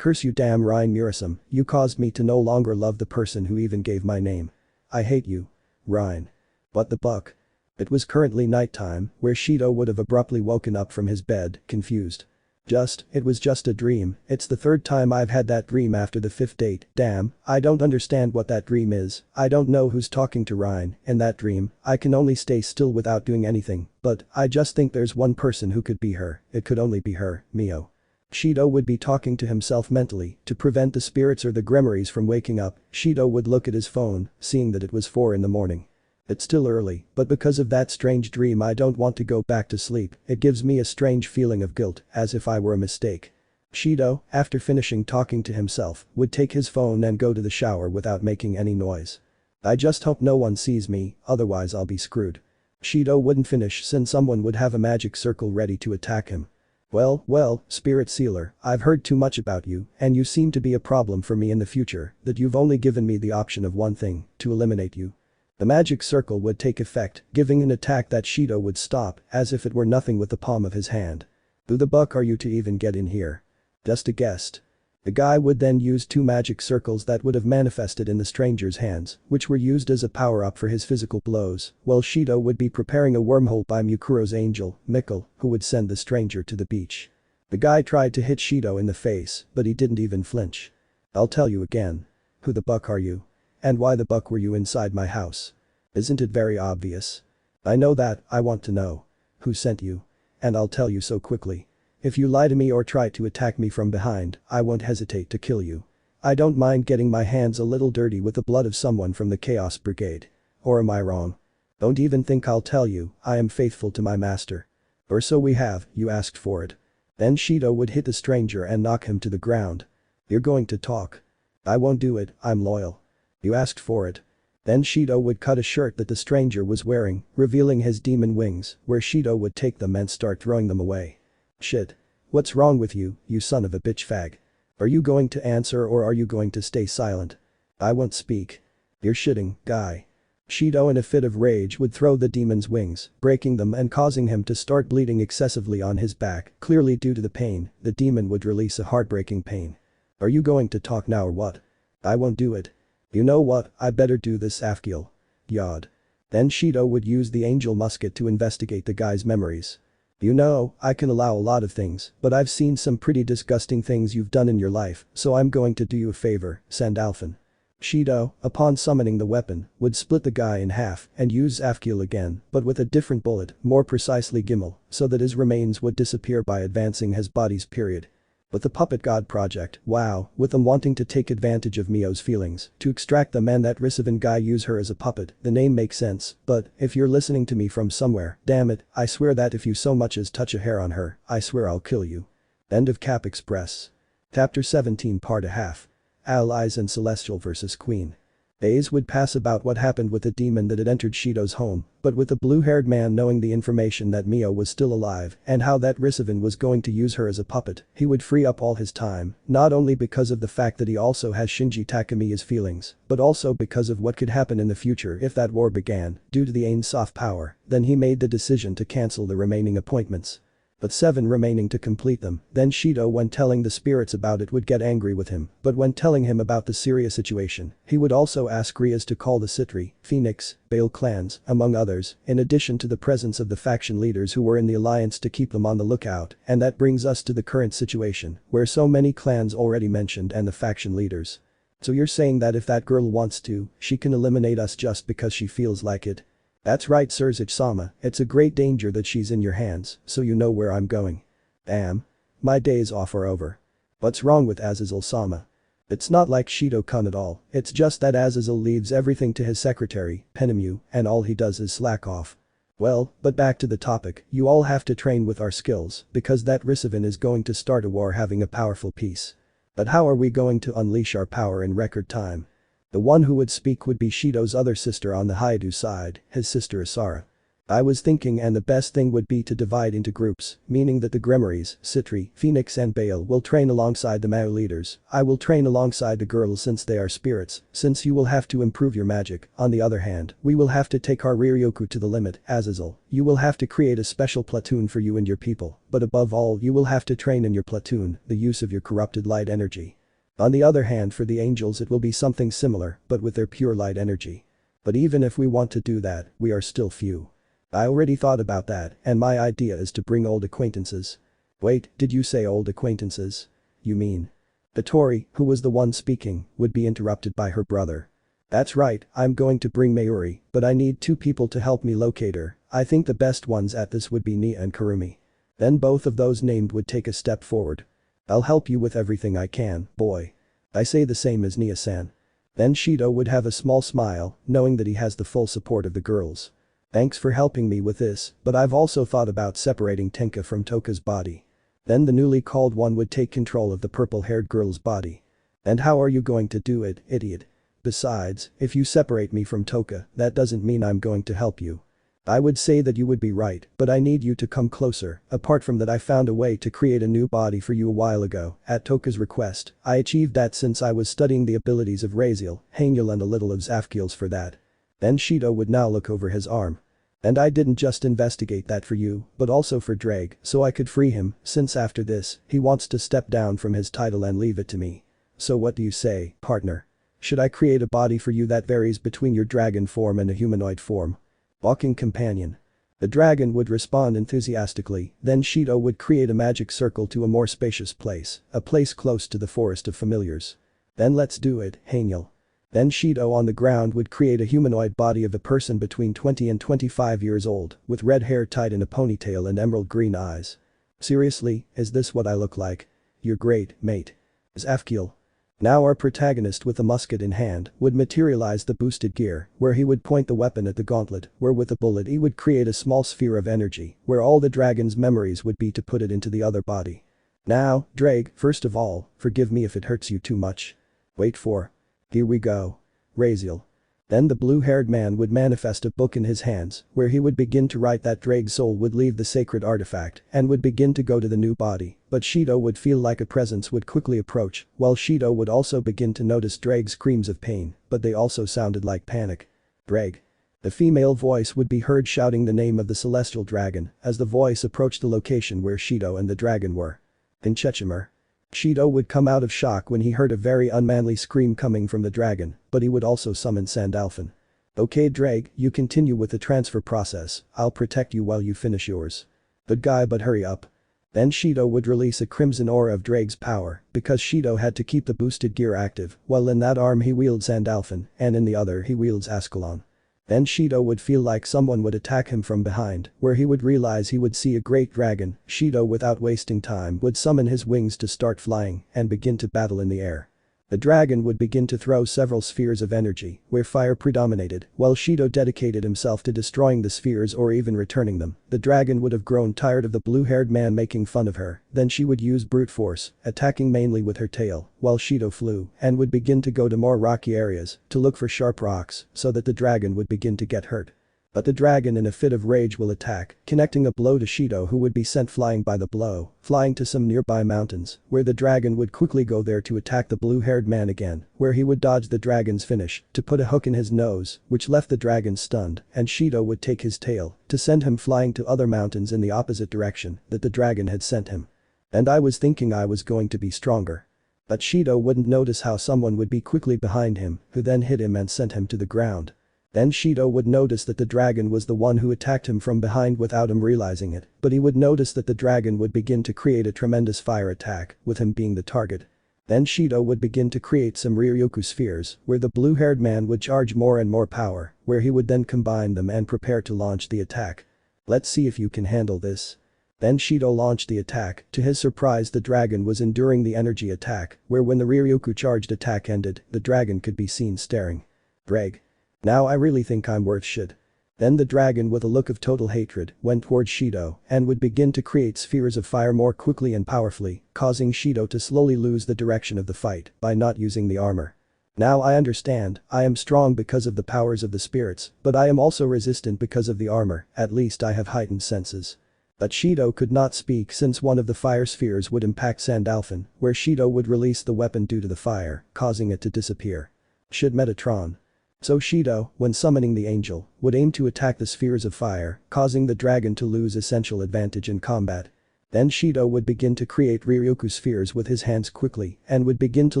damn Rein Murasame, you caused me to no longer love the person who even gave my name. I hate you. Rein. What the buck? It was currently nighttime, where Shido would have abruptly woken up from his bed, confused. It was just a dream, it's the third time I've had that dream after the fifth date, damn, I don't understand what that dream is, I don't know who's talking to Rein, in that dream, I can only stay still without doing anything, but, I just think there's one person who could be her, it could only be her, Mio. Shido would be talking to himself mentally, to prevent the spirits or the Gremories from waking up, Shido would look at his phone, seeing that it was 4 in the morning. It's still early, but because of that strange dream I don't want to go back to sleep, it gives me a strange feeling of guilt, as if I were a mistake. Shido, after finishing talking to himself, would take his phone and go to the shower without making any noise. I just hope no one sees me, otherwise I'll be screwed. Shido wouldn't finish since someone would have a magic circle ready to attack him. Well, Spirit Sealer, I've heard too much about you, and you seem to be a problem for me in the future, that you've only given me the option of one thing, to eliminate you. The magic circle would take effect, giving an attack that Shido would stop, as if it were nothing with the palm of his hand. Who the buck are you to even get in here? Just a guest. The guy would then use 2 magic circles that would have manifested in the stranger's hands, which were used as a power-up for his physical blows, while Shido would be preparing a wormhole by Mukuro's angel, Mikkel, who would send the stranger to the beach. The guy tried to hit Shido in the face, but he didn't even flinch. I'll tell you again. Who the buck are you? And why the buck were you inside my house? Isn't it very obvious? I know that, I want to know. Who sent you? And I'll tell you so quickly. If you lie to me or try to attack me from behind, I won't hesitate to kill you. I don't mind getting my hands a little dirty with the blood of someone from the Chaos Brigade. Or am I wrong? Don't even think I'll tell you, I am faithful to my master. Or so we have, you asked for it. Then Shido would hit the stranger and knock him to the ground. You're going to talk. I won't do it, I'm loyal. You asked for it. Then Shido would cut a shirt that the stranger was wearing, revealing his demon wings, where Shido would take them and start throwing them away. Shit. What's wrong with you, you son of a bitch fag? Are you going to answer or are you going to stay silent? I won't speak. You're shitting, guy. Shido in a fit of rage would throw the demon's wings, breaking them and causing him to start bleeding excessively on his back, clearly due to the pain, the demon would release a heartbreaking pain. Are you going to talk now or what? I won't do it. You know what, I better do this Afgil. Yod. Then Shido would use the angel musket to investigate the guy's memories. You know, I can allow a lot of things, but I've seen some pretty disgusting things you've done in your life, so I'm going to do you a favor, send Alphen. Shido, upon summoning the weapon, would split the guy in half and use Afgil again, but with a different bullet, more precisely Gimel, so that his remains would disappear by advancing his body's period. But the Puppet God project, wow, with them wanting to take advantage of Mio's feelings, to extract them and that Risavan guy use her as a puppet, the name makes sense, but, if you're listening to me from somewhere, damn it, I swear that if you so much as touch a hair on her, I swear I'll kill you. End of Cap Express. Chapter 17 Part a half. Allies and Celestial vs Queen. Days would pass about what happened with the demon that had entered Shido's home, but with the blue-haired man knowing the information that Mio was still alive and how that Risavan was going to use her as a puppet, he would free up all his time, not only because of the fact that he also has Shinji Takemiya's feelings, but also because of what could happen in the future if that war began, due to the Ain's soft power, then he made the decision to cancel the remaining appointments. But 7 remaining to complete them, then Shido when telling the spirits about it would get angry with him, but when telling him about the serious situation, he would also ask Rias to call the Sitri, Phoenix, Bale clans, among others, in addition to the presence of the faction leaders who were in the alliance to keep them on the lookout, and that brings us to the current situation, where so many clans already mentioned and the faction leaders. So you're saying that if that girl wants to, she can eliminate us just because she feels like it? That's right Sirzechs-sama, it's a great danger that she's in your hands, so you know where I'm going. Damn. My days off are over. What's wrong with Azazel-sama? It's not like Shido-kun at all, it's just that Azazel leaves everything to his secretary, Penemu, and all he does is slack off. Well, but back to the topic, you all have to train with our skills, because that Risavan is going to start a war having a powerful piece. But how are we going to unleash our power in record time? The one who would speak would be Shido's other sister on the Hyoudou side, his sister Asara. I was thinking and the best thing would be to divide into groups, meaning that the Gremories, Sitri, Phoenix and Baal will train alongside the Mao leaders. I will train alongside the girls since they are spirits, since you will have to improve your magic. On the other hand, we will have to take our Ryuryoku to the limit. Azazel, you will have to create a special platoon for you and your people, but above all you will have to train in your platoon the use of your corrupted light energy. On the other hand, for the angels it will be something similar, but with their pure light energy. But even if we want to do that, we are still few. I already thought about that, and my idea is to bring old acquaintances. Wait, did you say old acquaintances? You mean? Tori, who was the one speaking, would be interrupted by her brother. That's right, I'm going to bring Mayuri, but I need 2 people to help me locate her. I think the best ones at this would be Nia and Kurumi. Then both of those named would take a step forward. I'll help you with everything I can, boy. I say the same as Nia-san. Then Shido would have a small smile, knowing that he has the full support of the girls. Thanks for helping me with this, but I've also thought about separating Tenka from Toka's body. Then the newly called one would take control of the purple-haired girl's body. And how are you going to do it, idiot? Besides, if you separate me from Toka, that doesn't mean I'm going to help you. I would say that you would be right, but I need you to come closer. Apart from that, I found a way to create a new body for you a while ago, at Toka's request. I achieved that since I was studying the abilities of Raziel, Hangul and a little of Zafkiel's for that. Then Shido would now look over his arm. And I didn't just investigate that for you, but also for Drake, so I could free him, since after this, he wants to step down from his title and leave it to me. So what do you say, partner? Should I create a body for you that varies between your dragon form and a humanoid form? Walking companion. The dragon would respond enthusiastically, then Shido would create a magic circle to a more spacious place, a place close to the forest of familiars. Then let's do it, Hangul. Then Shido on the ground would create a humanoid body of a person between 20 and 25 years old, with red hair tied in a ponytail and emerald green eyes. Seriously, is this what I look like? You're great, mate. Zafkiel. Now our protagonist with a musket in hand would materialize the boosted gear, where he would point the weapon at the gauntlet, where with a bullet he would create a small sphere of energy, where all the dragon's memories would be to put it into the other body. Now, Drake, first of all, forgive me if it hurts you too much. Wait for. Here we go. Raziel. Then the blue-haired man would manifest a book in his hands, where he would begin to write that Drake's soul would leave the sacred artifact and would begin to go to the new body, but Shido would feel like a presence would quickly approach, while Shido would also begin to notice Drake's screams of pain, but they also sounded like panic. Drake. The female voice would be heard shouting the name of the celestial dragon as the voice approached the location where Shido and the dragon were. In Chechemer. Shido would come out of shock when he heard a very unmanly scream coming from the dragon, but he would also summon Sandalphon. Okay Drake, you continue with the transfer process, I'll protect you while you finish yours. Good guy, but hurry up. Then Shido would release a crimson aura of Drake's power, because Shido had to keep the boosted gear active, while in that arm he wields Sandalphon, and in the other he wields Ascalon. Then Shido would feel like someone would attack him from behind, where he would realize he would see a great dragon. Shido, without wasting time, would summon his wings to start flying and begin to battle in the air. The dragon would begin to throw several spheres of energy, where fire predominated, while Shido dedicated himself to destroying the spheres or even returning them. The dragon would have grown tired of the blue-haired man making fun of her, then she would use brute force, attacking mainly with her tail, while Shido flew and would begin to go to more rocky areas to look for sharp rocks so that the dragon would begin to get hurt. But the dragon in a fit of rage will attack, connecting a blow to Shido, who would be sent flying by the blow, flying to some nearby mountains, where the dragon would quickly go there to attack the blue-haired man again, where he would dodge the dragon's finish to put a hook in his nose, which left the dragon stunned, and Shido would take his tail to send him flying to other mountains in the opposite direction that the dragon had sent him. And I was thinking I was going to be stronger. But Shido wouldn't notice how someone would be quickly behind him, who then hit him and sent him to the ground. Then Shido would notice that the dragon was the one who attacked him from behind without him realizing it, but he would notice that the dragon would begin to create a tremendous fire attack, with him being the target. Then Shido would begin to create some Ryuryoku spheres, where the blue-haired man would charge more and more power, where he would then combine them and prepare to launch the attack. Let's see if you can handle this. Then Shido launched the attack. To his surprise, the dragon was enduring the energy attack, where when the Ryuryoku charged attack ended, the dragon could be seen staring. Greg. Now I really think I'm worth shit. Then the dragon, with a look of total hatred, went towards Shido and would begin to create spheres of fire more quickly and powerfully, causing Shido to slowly lose the direction of the fight by not using the armor. Now I understand, I am strong because of the powers of the spirits, but I am also resistant because of the armor, at least I have heightened senses. But Shido could not speak since one of the fire spheres would impact Sandalphon, where Shido would release the weapon due to the fire, causing it to disappear. Should Metatron. So Shido, when summoning the angel, would aim to attack the spheres of fire, causing the dragon to lose essential advantage in combat. Then Shido would begin to create Ryukyu spheres with his hands quickly and would begin to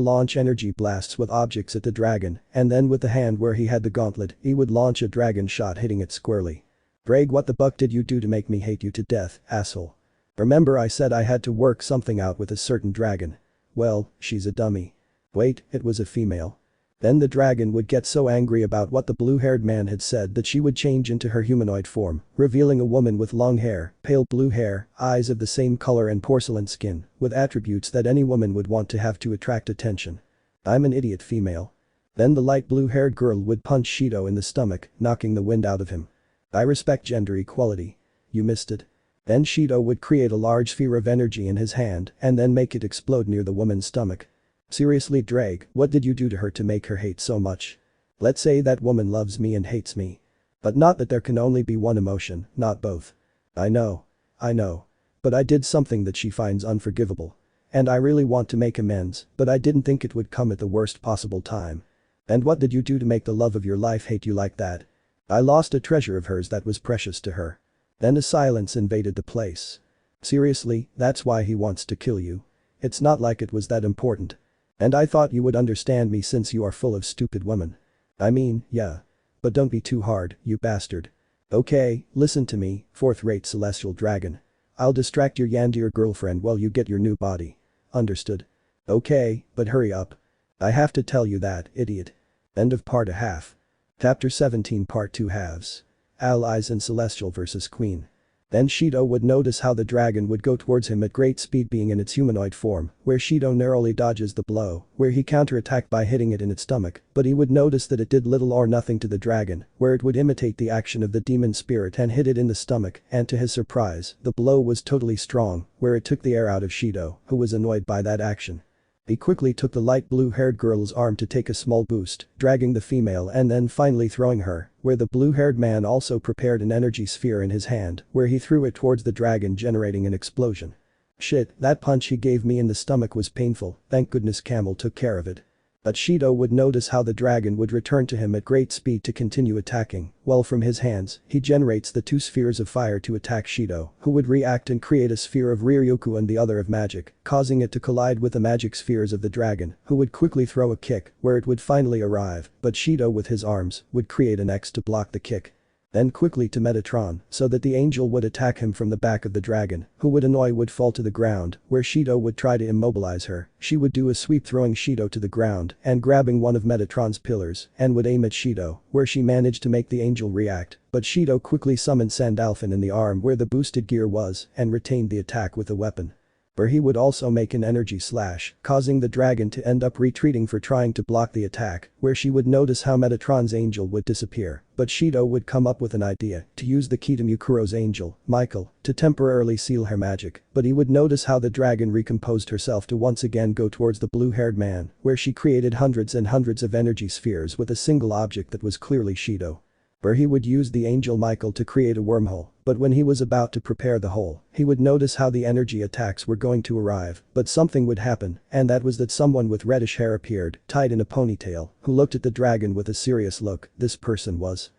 launch energy blasts with objects at the dragon, and then with the hand where he had the gauntlet, he would launch a dragon shot hitting it squarely. Greg, what the buck did you do to make me hate you to death, asshole? Remember I said I had to work something out with a certain dragon. Well, she's a dummy. Wait, it was a female. Then the dragon would get so angry about what the blue-haired man had said that she would change into her humanoid form, revealing a woman with long hair, pale blue hair, eyes of the same color and porcelain skin, with attributes that any woman would want to have to attract attention. I'm an idiot female. Then the light blue-haired girl would punch Shido in the stomach, knocking the wind out of him. I respect gender equality. You missed it. Then Shido would create a large sphere of energy in his hand and then make it explode near the woman's stomach. Seriously, Drake, what did you do to her to make her hate so much? Let's say that woman loves me and hates me. But not that there can only be one emotion, not both. I know. But I did something that she finds unforgivable. And I really want to make amends, but I didn't think it would come at the worst possible time. And what did you do to make the love of your life hate you like that? I lost a treasure of hers that was precious to her. Then a silence invaded the place. Seriously, that's why he wants to kill you. It's not like it was that important. And I thought you would understand me since you are full of stupid women. I mean, yeah. But don't be too hard, you bastard. Okay, listen to me, fourth-rate celestial dragon. I'll distract your Yandir girlfriend while you get your new body. Understood? Okay, but hurry up. I have to tell you that, idiot. End of part a half. Chapter 17 Part 2 halves. Allies and Celestial vs Queen. Then Shido would notice how the dragon would go towards him at great speed being in its humanoid form, where Shido narrowly dodges the blow, where he counterattacked by hitting it in its stomach, but he would notice that it did little or nothing to the dragon, where it would imitate the action of the demon spirit and hit it in the stomach, and to his surprise, the blow was totally strong, where it took the air out of Shido, who was annoyed by that action. He quickly took the light blue-haired girl's arm to take a small boost, dragging the female and then finally throwing her, where the blue-haired man also prepared an energy sphere in his hand, where he threw it towards the dragon generating an explosion. Shit, that punch he gave me in the stomach was painful, thank goodness Camel took care of it. But Shido would notice how the dragon would return to him at great speed to continue attacking, while from his hands, he generates the two spheres of fire to attack Shido, who would react and create a sphere of Ryukyu and the other of magic, causing it to collide with the magic spheres of the dragon, who would quickly throw a kick, where it would finally arrive, but Shido with his arms, would create an X to block the kick. Then quickly to Metatron, so that the angel would attack him from the back of the dragon, who would fall to the ground, where Shido would try to immobilize her, she would do a sweep throwing Shido to the ground and grabbing one of Metatron's pillars and would aim at Shido, where she managed to make the angel react, but Shido quickly summoned Sandalphon in the arm where the boosted gear was and retained the attack with the weapon. Where he would also make an energy slash, causing the dragon to end up retreating for trying to block the attack, where she would notice how Metatron's angel would disappear, but Shido would come up with an idea to use the key to Mukuro's angel, Michael, to temporarily seal her magic, but he would notice how the dragon recomposed herself to once again go towards the blue-haired man, where she created hundreds and hundreds of energy spheres with a single object that was clearly Shido. Where he would use the angel Michael to create a wormhole, but when he was about to prepare the hole, he would notice how the energy attacks were going to arrive, but something would happen, and that was that someone with reddish hair appeared, tied in a ponytail, who looked at the dragon with a serious look. This person was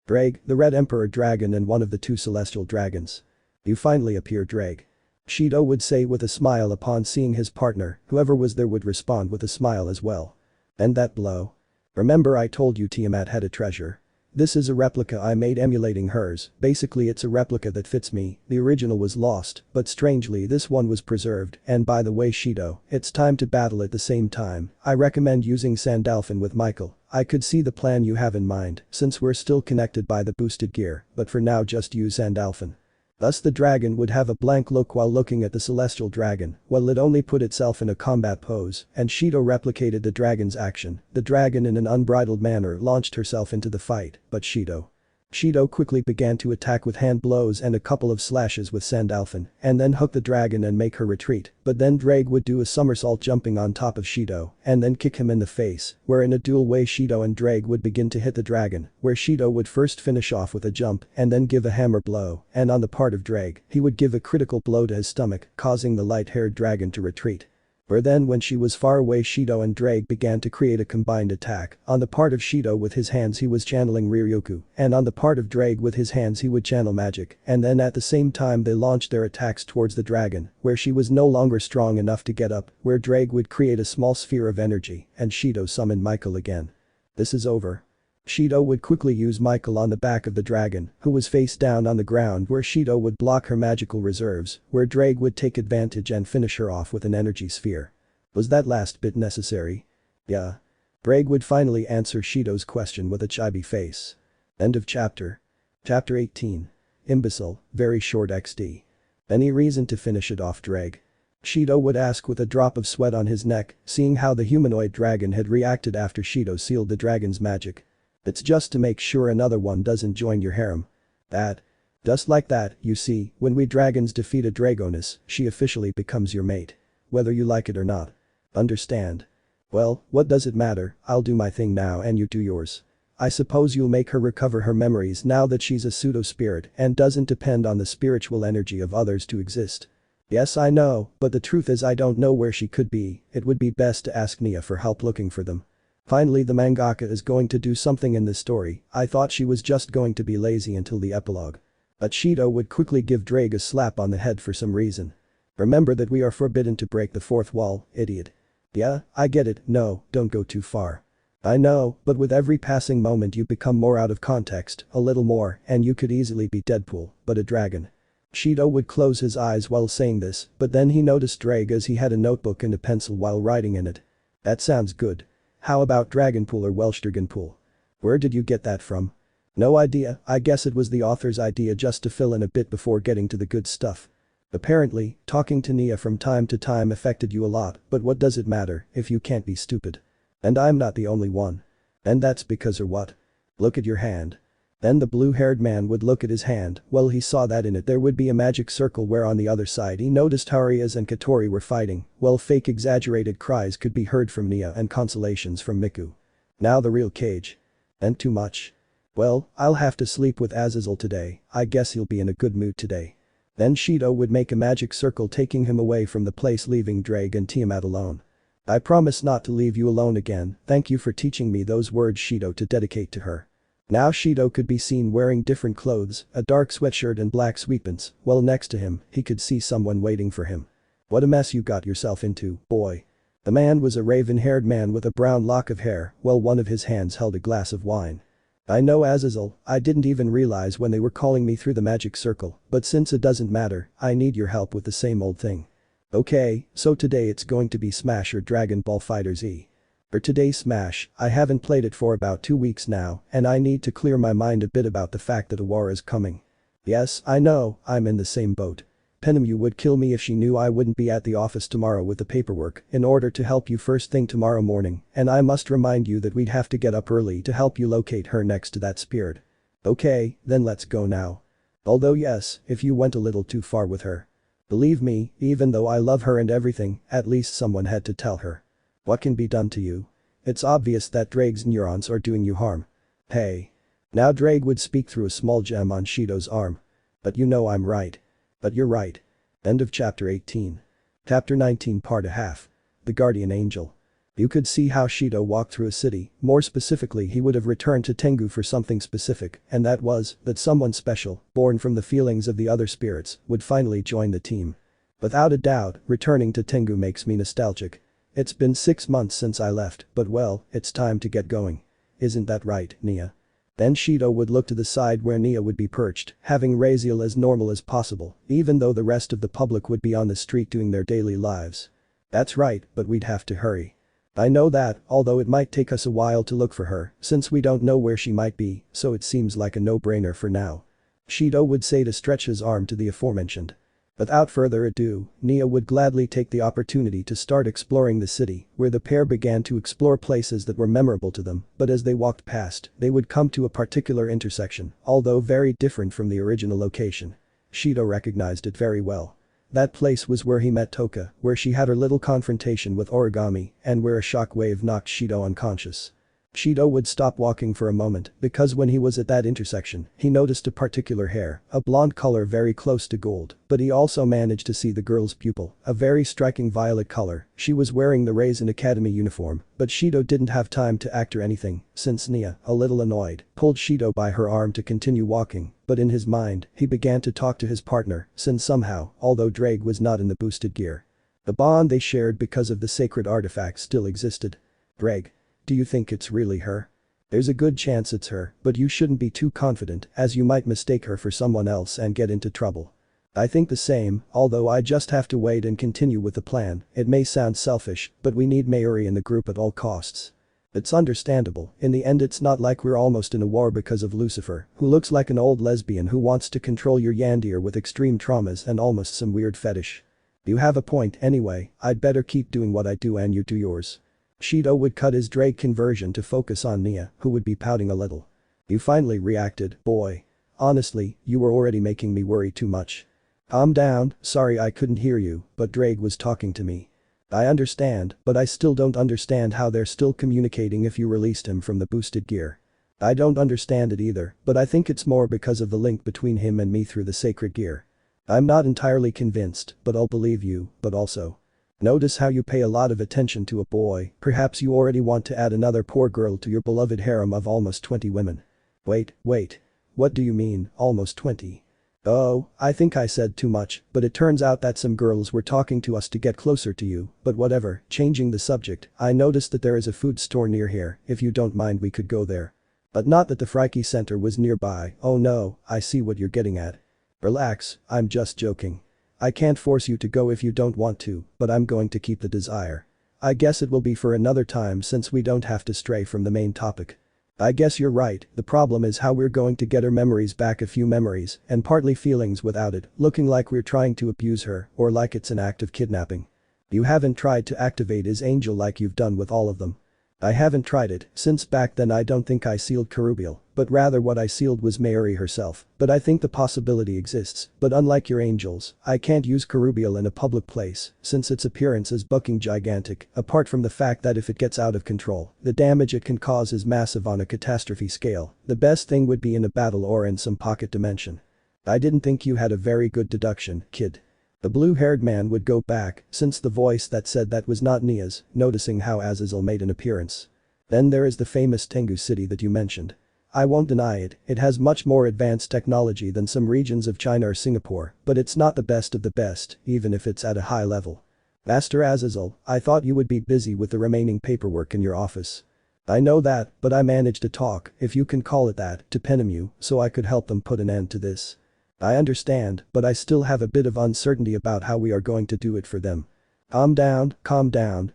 Drake, the Red Emperor dragon and one of the two celestial dragons. You finally appear, Drake. Shido would say with a smile upon seeing his partner, whoever was there would respond with a smile as well. And that blow? Remember I told you Tiamat had a treasure? This is a replica I made emulating hers, basically it's a replica that fits me, the original was lost, but strangely this one was preserved, and by the way Shido, it's time to battle at the same time, I recommend using Sandalphon with Michael, I could see the plan you have in mind, since we're still connected by the boosted gear, but for now just use Sandalphon. Thus the dragon would have a blank look while looking at the celestial dragon, while it only put itself in a combat pose, and Shido replicated the dragon's action. The dragon in an unbridled manner launched herself into the fight, but Shido Shido quickly began to attack with hand blows and a couple of slashes with Sandalphon, and then hook the dragon and make her retreat, but then Drake would do a somersault jumping on top of Shido, and then kick him in the face, where in a dual way Shido and Drake would begin to hit the dragon, where Shido would first finish off with a jump and then give a hammer blow, and on the part of Drake, he would give a critical blow to his stomach, causing the light-haired dragon to retreat. Where then when she was far away Shido and Drake began to create a combined attack. On the part of Shido with his hands he was channeling Ryukyu, and on the part of Drake with his hands he would channel magic, and then at the same time they launched their attacks towards the dragon, where she was no longer strong enough to get up, where Drake would create a small sphere of energy, and Shido summoned Michael again. This is over. Shido would quickly use Michael on the back of the dragon, who was face down on the ground where Shido would block her magical reserves, where Drake would take advantage and finish her off with an energy sphere. Was that last bit necessary? Yeah. Drake would finally answer Shido's question with a chibi face. End of chapter. Chapter 18. Imbecile, very short XD. Any reason to finish it off, Drake? Shido would ask with a drop of sweat on his neck, seeing how the humanoid dragon had reacted after Shido sealed the dragon's magic. It's just to make sure another one doesn't join your harem. That. Just like that, you see, when we dragons defeat a Dragoness, she officially becomes your mate. Whether you like it or not. Understand? Well, what does it matter, I'll do my thing now and you do yours. I suppose you'll make her recover her memories now that she's a pseudo-spirit and doesn't depend on the spiritual energy of others to exist. Yes, I know, but the truth is I don't know where she could be. It would be best to ask Nia for help looking for them. Finally the mangaka is going to do something in this story. I thought she was just going to be lazy until the epilogue. But Shido would quickly give Drake a slap on the head for some reason. Remember that we are forbidden to break the fourth wall, idiot. Yeah, I get it, no, don't go too far. I know, but with every passing moment you become more out of context, a little more, and you could easily be Deadpool, but a dragon. Shido would close his eyes while saying this, but then he noticed Drake as he had a notebook and a pencil while writing in it. That sounds good. How about Dragonpool or Welshdragonpool? Where did you get that from? No idea, I guess it was the author's idea just to fill in a bit before getting to the good stuff. Apparently, talking to Nia from time to time affected you a lot, but what does it matter if you can't be stupid? And I'm not the only one. And that's because or what? Look at your hand. Then the blue-haired man would look at his hand, well he saw that in it there would be a magic circle where on the other side he noticed how Rias and Katori were fighting, well fake exaggerated cries could be heard from Nia and consolations from Miku. Now the real cage. And too much? Well, I'll have to sleep with Azazel today, I guess he'll be in a good mood today. Then Shido would make a magic circle taking him away from the place leaving Drake and Tiamat alone. I promise not to leave you alone again, thank you for teaching me those words Shido to dedicate to her. Now Shido could be seen wearing different clothes, a dark sweatshirt and black sweatpants, while next to him, he could see someone waiting for him. What a mess you got yourself into, boy. The man was a raven-haired man with a brown lock of hair, while one of his hands held a glass of wine. I know Azazel, I didn't even realize when they were calling me through the magic circle, but since it doesn't matter, I need your help with the same old thing. Okay, so today it's going to be Smash or Dragon Ball FighterZ. For today's Smash, I haven't played it for about 2 weeks now, and I need to clear my mind a bit about the fact that a war is coming. Yes, I know, I'm in the same boat. Penemu would kill me if she knew I wouldn't be at the office tomorrow with the paperwork in order to help you first thing tomorrow morning, and I must remind you that we'd have to get up early to help you locate her next to that spirit. Okay, then let's go now. Although yes, if you went a little too far with her. Believe me, even though I love her and everything, at least someone had to tell her. What can be done to you? It's obvious that Drake's neurons are doing you harm. Hey. Now Drake would speak through a small gem on Shido's arm. But you know I'm right. But you're right. End of chapter 18. Chapter 19 part a half. The Guardian Angel. You could see how Shido walked through a city, more specifically he would have returned to Tengu for something specific, and that was, that someone special, born from the feelings of the other spirits, would finally join the team. Without a doubt, returning to Tengu makes me nostalgic. It's been 6 months since I left, but well, it's time to get going. Isn't that right, Nia? Then Shido would look to the side where Nia would be perched, having Raziel as normal as possible, even though the rest of the public would be on the street doing their daily lives. That's right, but we'd have to hurry. I know that, although it might take us a while to look for her, since we don't know where she might be, so it seems like a no-brainer for now. Shido would say to stretch his arm to the aforementioned. Without further ado, Nia would gladly take the opportunity to start exploring the city, where the pair began to explore places that were memorable to them, but as they walked past, they would come to a particular intersection, although very different from the original location. Shido recognized it very well. That place was where he met Toka, where she had her little confrontation with Origami, and where a shockwave knocked Shido unconscious. Shido would stop walking for a moment because when he was at that intersection, he noticed a particular hair, a blonde color very close to gold, but he also managed to see the girl's pupil, a very striking violet color. She was wearing the Raisin Academy uniform, but Shido didn't have time to act or anything, since Nia, a little annoyed, pulled Shido by her arm to continue walking, but in his mind, he began to talk to his partner, since somehow, although Drake was not in the boosted gear, the bond they shared because of the sacred artifact still existed. Drake. Do you think it's really her? There's a good chance it's her, but you shouldn't be too confident as you might mistake her for someone else and get into trouble. I think the same, although I just have to wait and continue with the plan. It may sound selfish, but we need Mayuri in the group at all costs. It's understandable, in the end it's not like we're almost in a war because of Lucifer, who looks like an old lesbian who wants to control your Yandir with extreme traumas and almost some weird fetish. You have a point anyway, I'd better keep doing what I do and you do yours. Shido would cut his Drake conversion to focus on Nia, who would be pouting a little. You finally reacted, boy. Honestly, you were already making me worry too much. Calm down, sorry I couldn't hear you, but Drake was talking to me. I understand, but I still don't understand how they're still communicating if you released him from the boosted gear. I don't understand it either, but I think it's more because of the link between him and me through the sacred gear. I'm not entirely convinced, but I'll believe you, but also. Notice how you pay a lot of attention to a boy, perhaps you already want to add another poor girl to your beloved harem of almost 20 women. Wait. What do you mean, almost 20? Oh, I think I said too much, but it turns out that some girls were talking to us to get closer to you, but whatever, changing the subject, I noticed that there is a food store near here, if you don't mind we could go there. But not that the Friki Center was nearby. Oh no, I see what you're getting at. Relax, I'm just joking. I can't force you to go if you don't want to, but I'm going to keep the desire. I guess it will be for another time since we don't have to stray from the main topic. I guess you're right, the problem is how we're going to get her memories back, a few memories, and partly feelings without it, looking like we're trying to abuse her, or like it's an act of kidnapping. You haven't tried to activate his angel like you've done with all of them. I haven't tried it, since back then I don't think I sealed Kerubiel, but rather what I sealed was Mayuri herself, but I think the possibility exists, but unlike your angels, I can't use Kerubiel in a public place, since its appearance is bucking gigantic, apart from the fact that if it gets out of control, the damage it can cause is massive on a catastrophe scale. The best thing would be in a battle or in some pocket dimension. I didn't think you had a very good deduction, kid. The blue-haired man would go back, since the voice that said that was not Nia's, noticing how Azazel made an appearance. Then there is the famous Tengu city that you mentioned. I won't deny it, it has much more advanced technology than some regions of China or Singapore, but it's not the best of the best, even if it's at a high level. Master Azazel, I thought you would be busy with the remaining paperwork in your office. I know that, but I managed to talk, if you can call it that, to Penemu, so I could help them put an end to this. I understand, but I still have a bit of uncertainty about how we are going to do it for them. Calm down,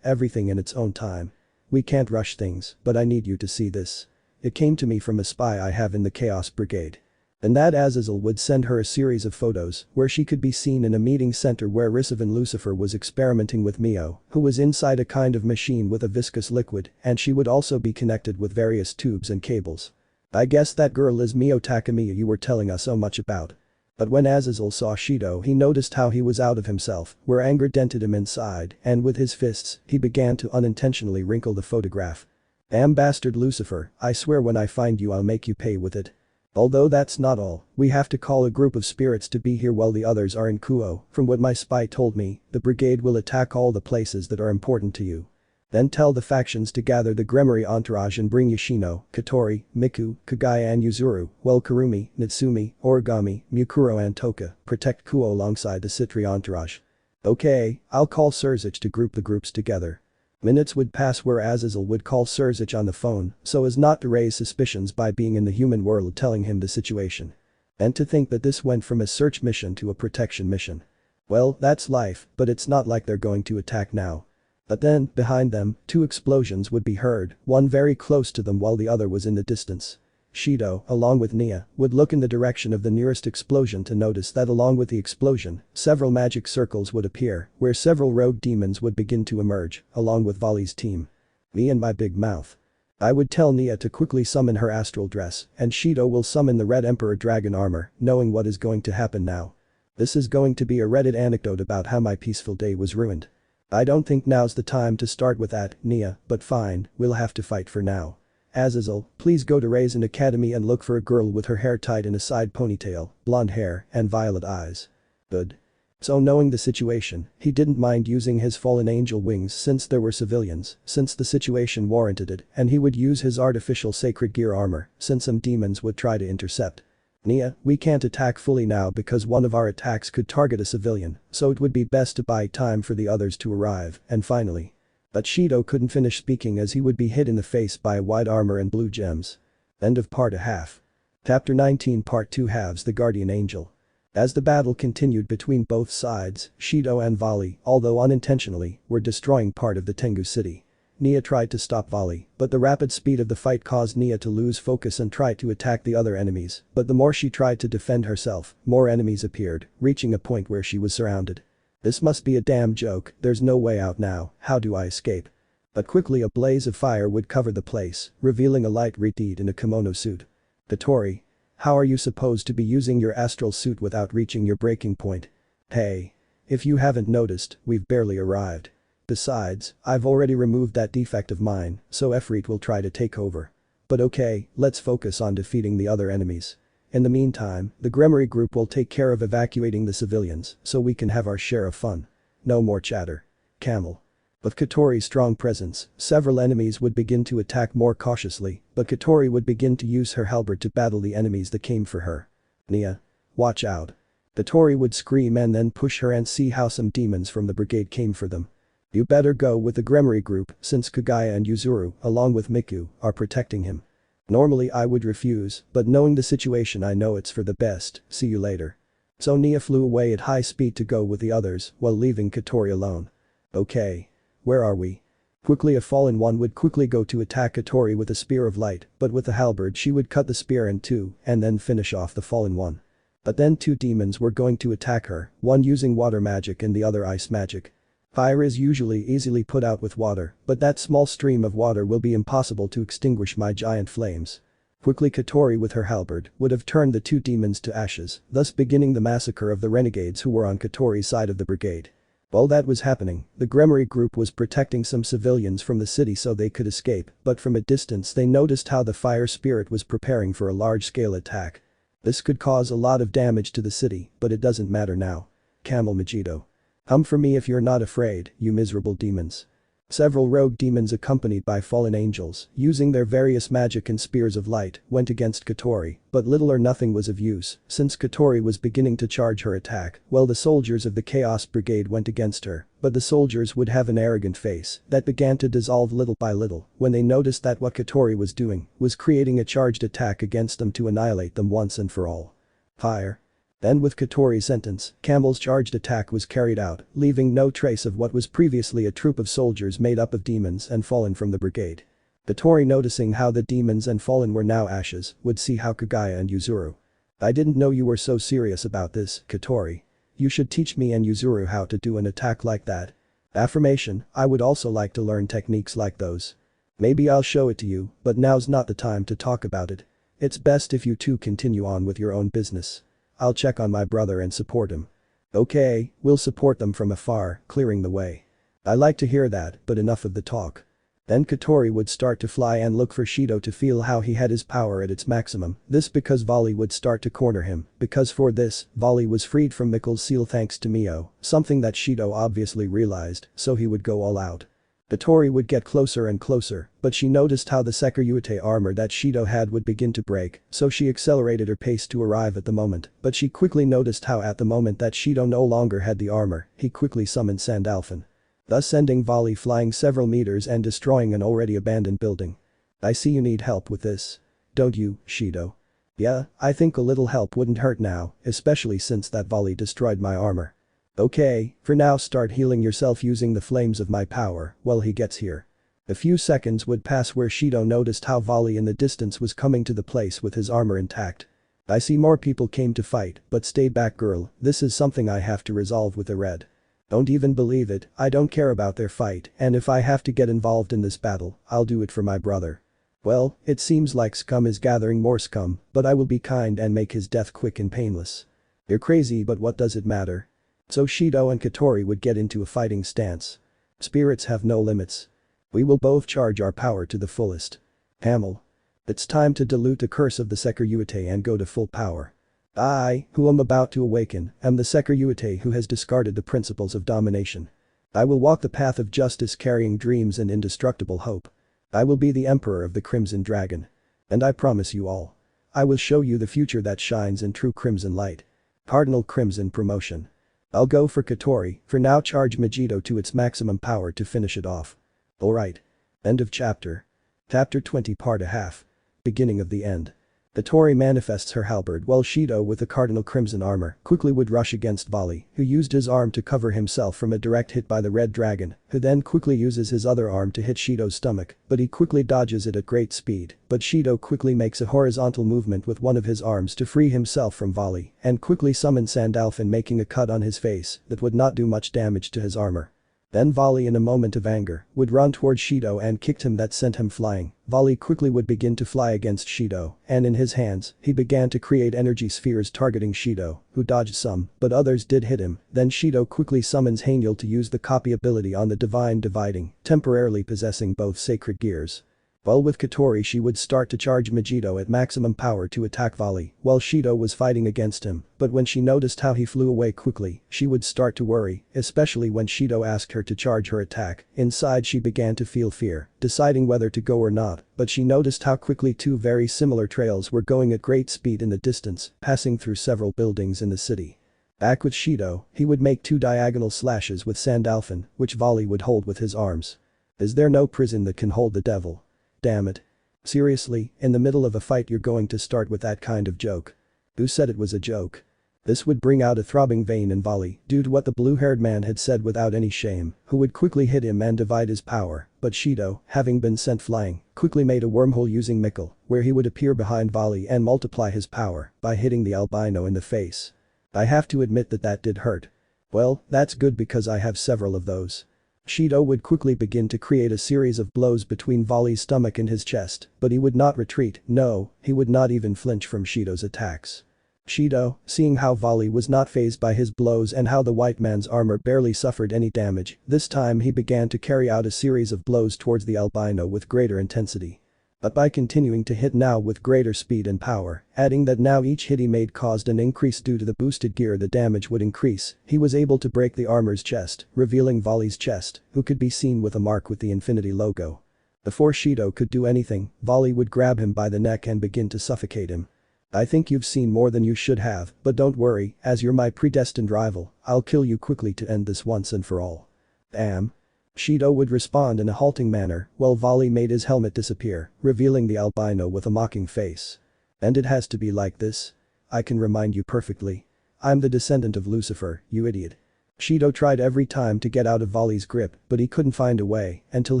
everything in its own time. We can't rush things, but I need you to see this. It came to me from a spy I have in the Chaos Brigade. And that Azazel would send her a series of photos where she could be seen in a meeting center where Risavan Lucifer was experimenting with Mio, who was inside a kind of machine with a viscous liquid, and she would also be connected with various tubes and cables. I guess that girl is Mio Takamiya you were telling us so much about. But when Azazel saw Shido he noticed how he was out of himself, where anger dented him inside, and with his fists, he began to unintentionally wrinkle the photograph. Damn bastard Lucifer, I swear when I find you I'll make you pay with it. Although that's not all, we have to call a group of spirits to be here while the others are in Kuoh. From what my spy told me, the brigade will attack all the places that are important to you. Then tell the factions to gather the Gremory entourage and bring Yoshino, Katori, Miku, Kagaya and Yuzuru, while Kurumi, Natsumi, Origami, Mukuro and Toka protect Kuoh alongside the Sitri entourage. Okay, I'll call Sirzechs to group the groups together. Minutes would pass where Azazel would call Sirzechs on the phone so as not to raise suspicions by being in the human world telling him the situation. And to think that this went from a search mission to a protection mission. Well, that's life, but it's not like they're going to attack now. But then, behind them, two explosions would be heard, one very close to them while the other was in the distance. Shido, along with Nia, would look in the direction of the nearest explosion to notice that along with the explosion, several magic circles would appear, where several rogue demons would begin to emerge, along with Volley's team. Me and my big mouth. I would tell Nia to quickly summon her astral dress, and Shido will summon the Red Emperor dragon armor, knowing what is going to happen now. This is going to be a Reddit anecdote about how my peaceful day was ruined. I don't think now's the time to start with that, Nia, but fine, we'll have to fight for now. Azazel, please go to Raisin Academy and look for a girl with her hair tied in a side ponytail, blonde hair, and violet eyes. Good. So knowing the situation, he didn't mind using his fallen angel wings since there were civilians, since the situation warranted it, and he would use his artificial sacred gear armor, since some demons would try to intercept. Nia, we can't attack fully now because one of our attacks could target a civilian, so it would be best to buy time for the others to arrive, and finally. But Shido couldn't finish speaking as he would be hit in the face by white armor and blue gems. End of part a half. Chapter 19 Part 2 Halves the Guardian Angel. As the battle continued between both sides, Shido and Volley, although unintentionally, were destroying part of the Tengu city. Nia tried to stop Volley, but the rapid speed of the fight caused Nia to lose focus and try to attack the other enemies, but the more she tried to defend herself, more enemies appeared, reaching a point where she was surrounded. This must be a damn joke, there's no way out now, how do I escape? But quickly a blaze of fire would cover the place, revealing a light Reed in a kimono suit. Katori. How are you supposed to be using your astral suit without reaching your breaking point? Hey. If you haven't noticed, we've barely arrived. Besides, I've already removed that defect of mine, so Efreet will try to take over. But okay, let's focus on defeating the other enemies. In the meantime, the Gremory group will take care of evacuating the civilians, so we can have our share of fun. No more chatter. Camel. With Katori's strong presence, several enemies would begin to attack more cautiously, but Katori would begin to use her halberd to battle the enemies that came for her. Nia. Watch out. Katori would scream and then push her and see how some demons from the brigade came for them. You better go with the Gremory group since Kagaya and Yuzuru, along with Miku, are protecting him. Normally I would refuse, but knowing the situation I know it's for the best, see you later. So Nia flew away at high speed to go with the others while leaving Katori alone. Okay. Where are we? Quickly a fallen one would quickly go to attack Katori with a spear of light, but with the halberd she would cut the spear in two and then finish off the fallen one. But then two demons were going to attack her, one using water magic and the other ice magic. Fire is usually easily put out with water, but that small stream of water will be impossible to extinguish my giant flames. Quickly Katori with her halberd would have turned the two demons to ashes, thus beginning the massacre of the renegades who were on Katori's side of the brigade. While that was happening, the Gremory group was protecting some civilians from the city so they could escape, but from a distance they noticed how the fire spirit was preparing for a large-scale attack. This could cause a lot of damage to the city, but it doesn't matter now. Camel Megiddo. Come for me if you're not afraid, you miserable demons. Several rogue demons accompanied by fallen angels, using their various magic and spears of light, went against Katori, but little or nothing was of use, since Katori was beginning to charge her attack, while the soldiers of the Chaos Brigade went against her, but the soldiers would have an arrogant face that began to dissolve little by little when they noticed that what Katori was doing was creating a charged attack against them to annihilate them once and for all. Fire. Then with Katori's sentence, Campbell's charged attack was carried out, leaving no trace of what was previously a troop of soldiers made up of demons and fallen from the brigade. Katori noticing how the demons and fallen were now ashes, would see how Kagaya and Yuzuru. I didn't know you were so serious about this, Katori. You should teach me and Yuzuru how to do an attack like that. Affirmation, I would also like to learn techniques like those. Maybe I'll show it to you, but now's not the time to talk about it. It's best if you two continue on with your own business. I'll check on my brother and support him. Okay, we'll support them from afar, clearing the way. I like to hear that, but enough of the talk. Then Katori would start to fly and look for Shido to feel how he had his power at its maximum, this because Volley would start to corner him, because for this, Volley was freed from Mikkel's seal thanks to Mio, something that Shido obviously realized, so he would go all out. Katori would get closer and closer, but she noticed how the Sekiryuutei armor that Shido had would begin to break, so she accelerated her pace to arrive at the moment, but she quickly noticed how at the moment that Shido no longer had the armor, he quickly summoned Sandalphon. Thus sending Volley flying several meters and destroying an already abandoned building. I see you need help with this. Don't you, Shido? Yeah, I think a little help wouldn't hurt now, especially since that Volley destroyed my armor. Okay, for now start healing yourself using the flames of my power while he gets here. A few seconds would pass where Shido noticed how Volley in the distance was coming to the place with his armor intact. I see more people came to fight, but stay back girl, this is something I have to resolve with the red. Don't even believe it, I don't care about their fight, and if I have to get involved in this battle, I'll do it for my brother. Well, it seems like scum is gathering more scum, but I will be kind and make his death quick and painless. You're crazy but what does it matter? So Shido and Katori would get into a fighting stance. Spirits have no limits. We will both charge our power to the fullest. Hamel. It's time to dilute the curse of the Sekiryuutei and go to full power. I, who am about to awaken, am the Sekiryuutei who has discarded the principles of domination. I will walk the path of justice carrying dreams and indestructible hope. I will be the emperor of the Crimson Dragon. And I promise you all. I will show you the future that shines in true crimson light. Cardinal Crimson promotion. I'll go for Katori, for now charge Megiddo to its maximum power to finish it off. Alright. End of chapter. Chapter 20 part a half. Beginning of the end. Katori manifests her halberd while Shido with the Cardinal Crimson armor quickly would rush against Volley, who used his arm to cover himself from a direct hit by the red dragon, who then quickly uses his other arm to hit Shido's stomach, but he quickly dodges it at great speed, but Shido quickly makes a horizontal movement with one of his arms to free himself from Volley, and quickly summons Sandalphon making a cut on his face that would not do much damage to his armor. Then Volley in a moment of anger would run towards Shido and kicked him that sent him flying. Volley quickly would begin to fly against Shido, and in his hands, he began to create energy spheres targeting Shido, who dodged some, but others did hit him. Then Shido quickly summons Haniel to use the copy ability on the Divine Dividing, temporarily possessing both sacred gears. While with Katori she would start to charge Megiddo at maximum power to attack Volley, while Shido was fighting against him, but when she noticed how he flew away quickly, she would start to worry, especially when Shido asked her to charge her attack. Inside she began to feel fear, deciding whether to go or not, but she noticed how quickly two very similar trails were going at great speed in the distance, passing through several buildings in the city. Back with Shido, he would make two diagonal slashes with Sandalphon, which Volley would hold with his arms. Is there no prison that can hold the devil? Damn it. Seriously, in the middle of a fight you're going to start with that kind of joke? Who said it was a joke? This would bring out a throbbing vein in Volley due to what the blue-haired man had said without any shame, who would quickly hit him and divide his power, but Shido, having been sent flying, quickly made a wormhole using Mikkel, where he would appear behind Volley and multiply his power by hitting the albino in the face. I have to admit that did hurt. Well, that's good because I have several of those. Shido would quickly begin to create a series of blows between Volley's stomach and his chest, but he would not retreat, no, he would not even flinch from Shido's attacks. Shido, seeing how Volley was not fazed by his blows and how the white man's armor barely suffered any damage, this time he began to carry out a series of blows towards the albino with greater intensity. But by continuing to hit now with greater speed and power, adding that now each hit he made caused an increase due to the boosted gear the damage would increase, he was able to break the armor's chest, revealing Volley's chest, who could be seen with a mark with the Infinity logo. Before Shido could do anything, Volley would grab him by the neck and begin to suffocate him. I think you've seen more than you should have, but don't worry, as you're my predestined rival, I'll kill you quickly to end this once and for all. Damn. Shido would respond in a halting manner while Volley made his helmet disappear, revealing the albino with a mocking face. And it has to be like this? I can remind you perfectly. I'm the descendant of Lucifer, you idiot. Shido tried every time to get out of Volley's grip, but he couldn't find a way until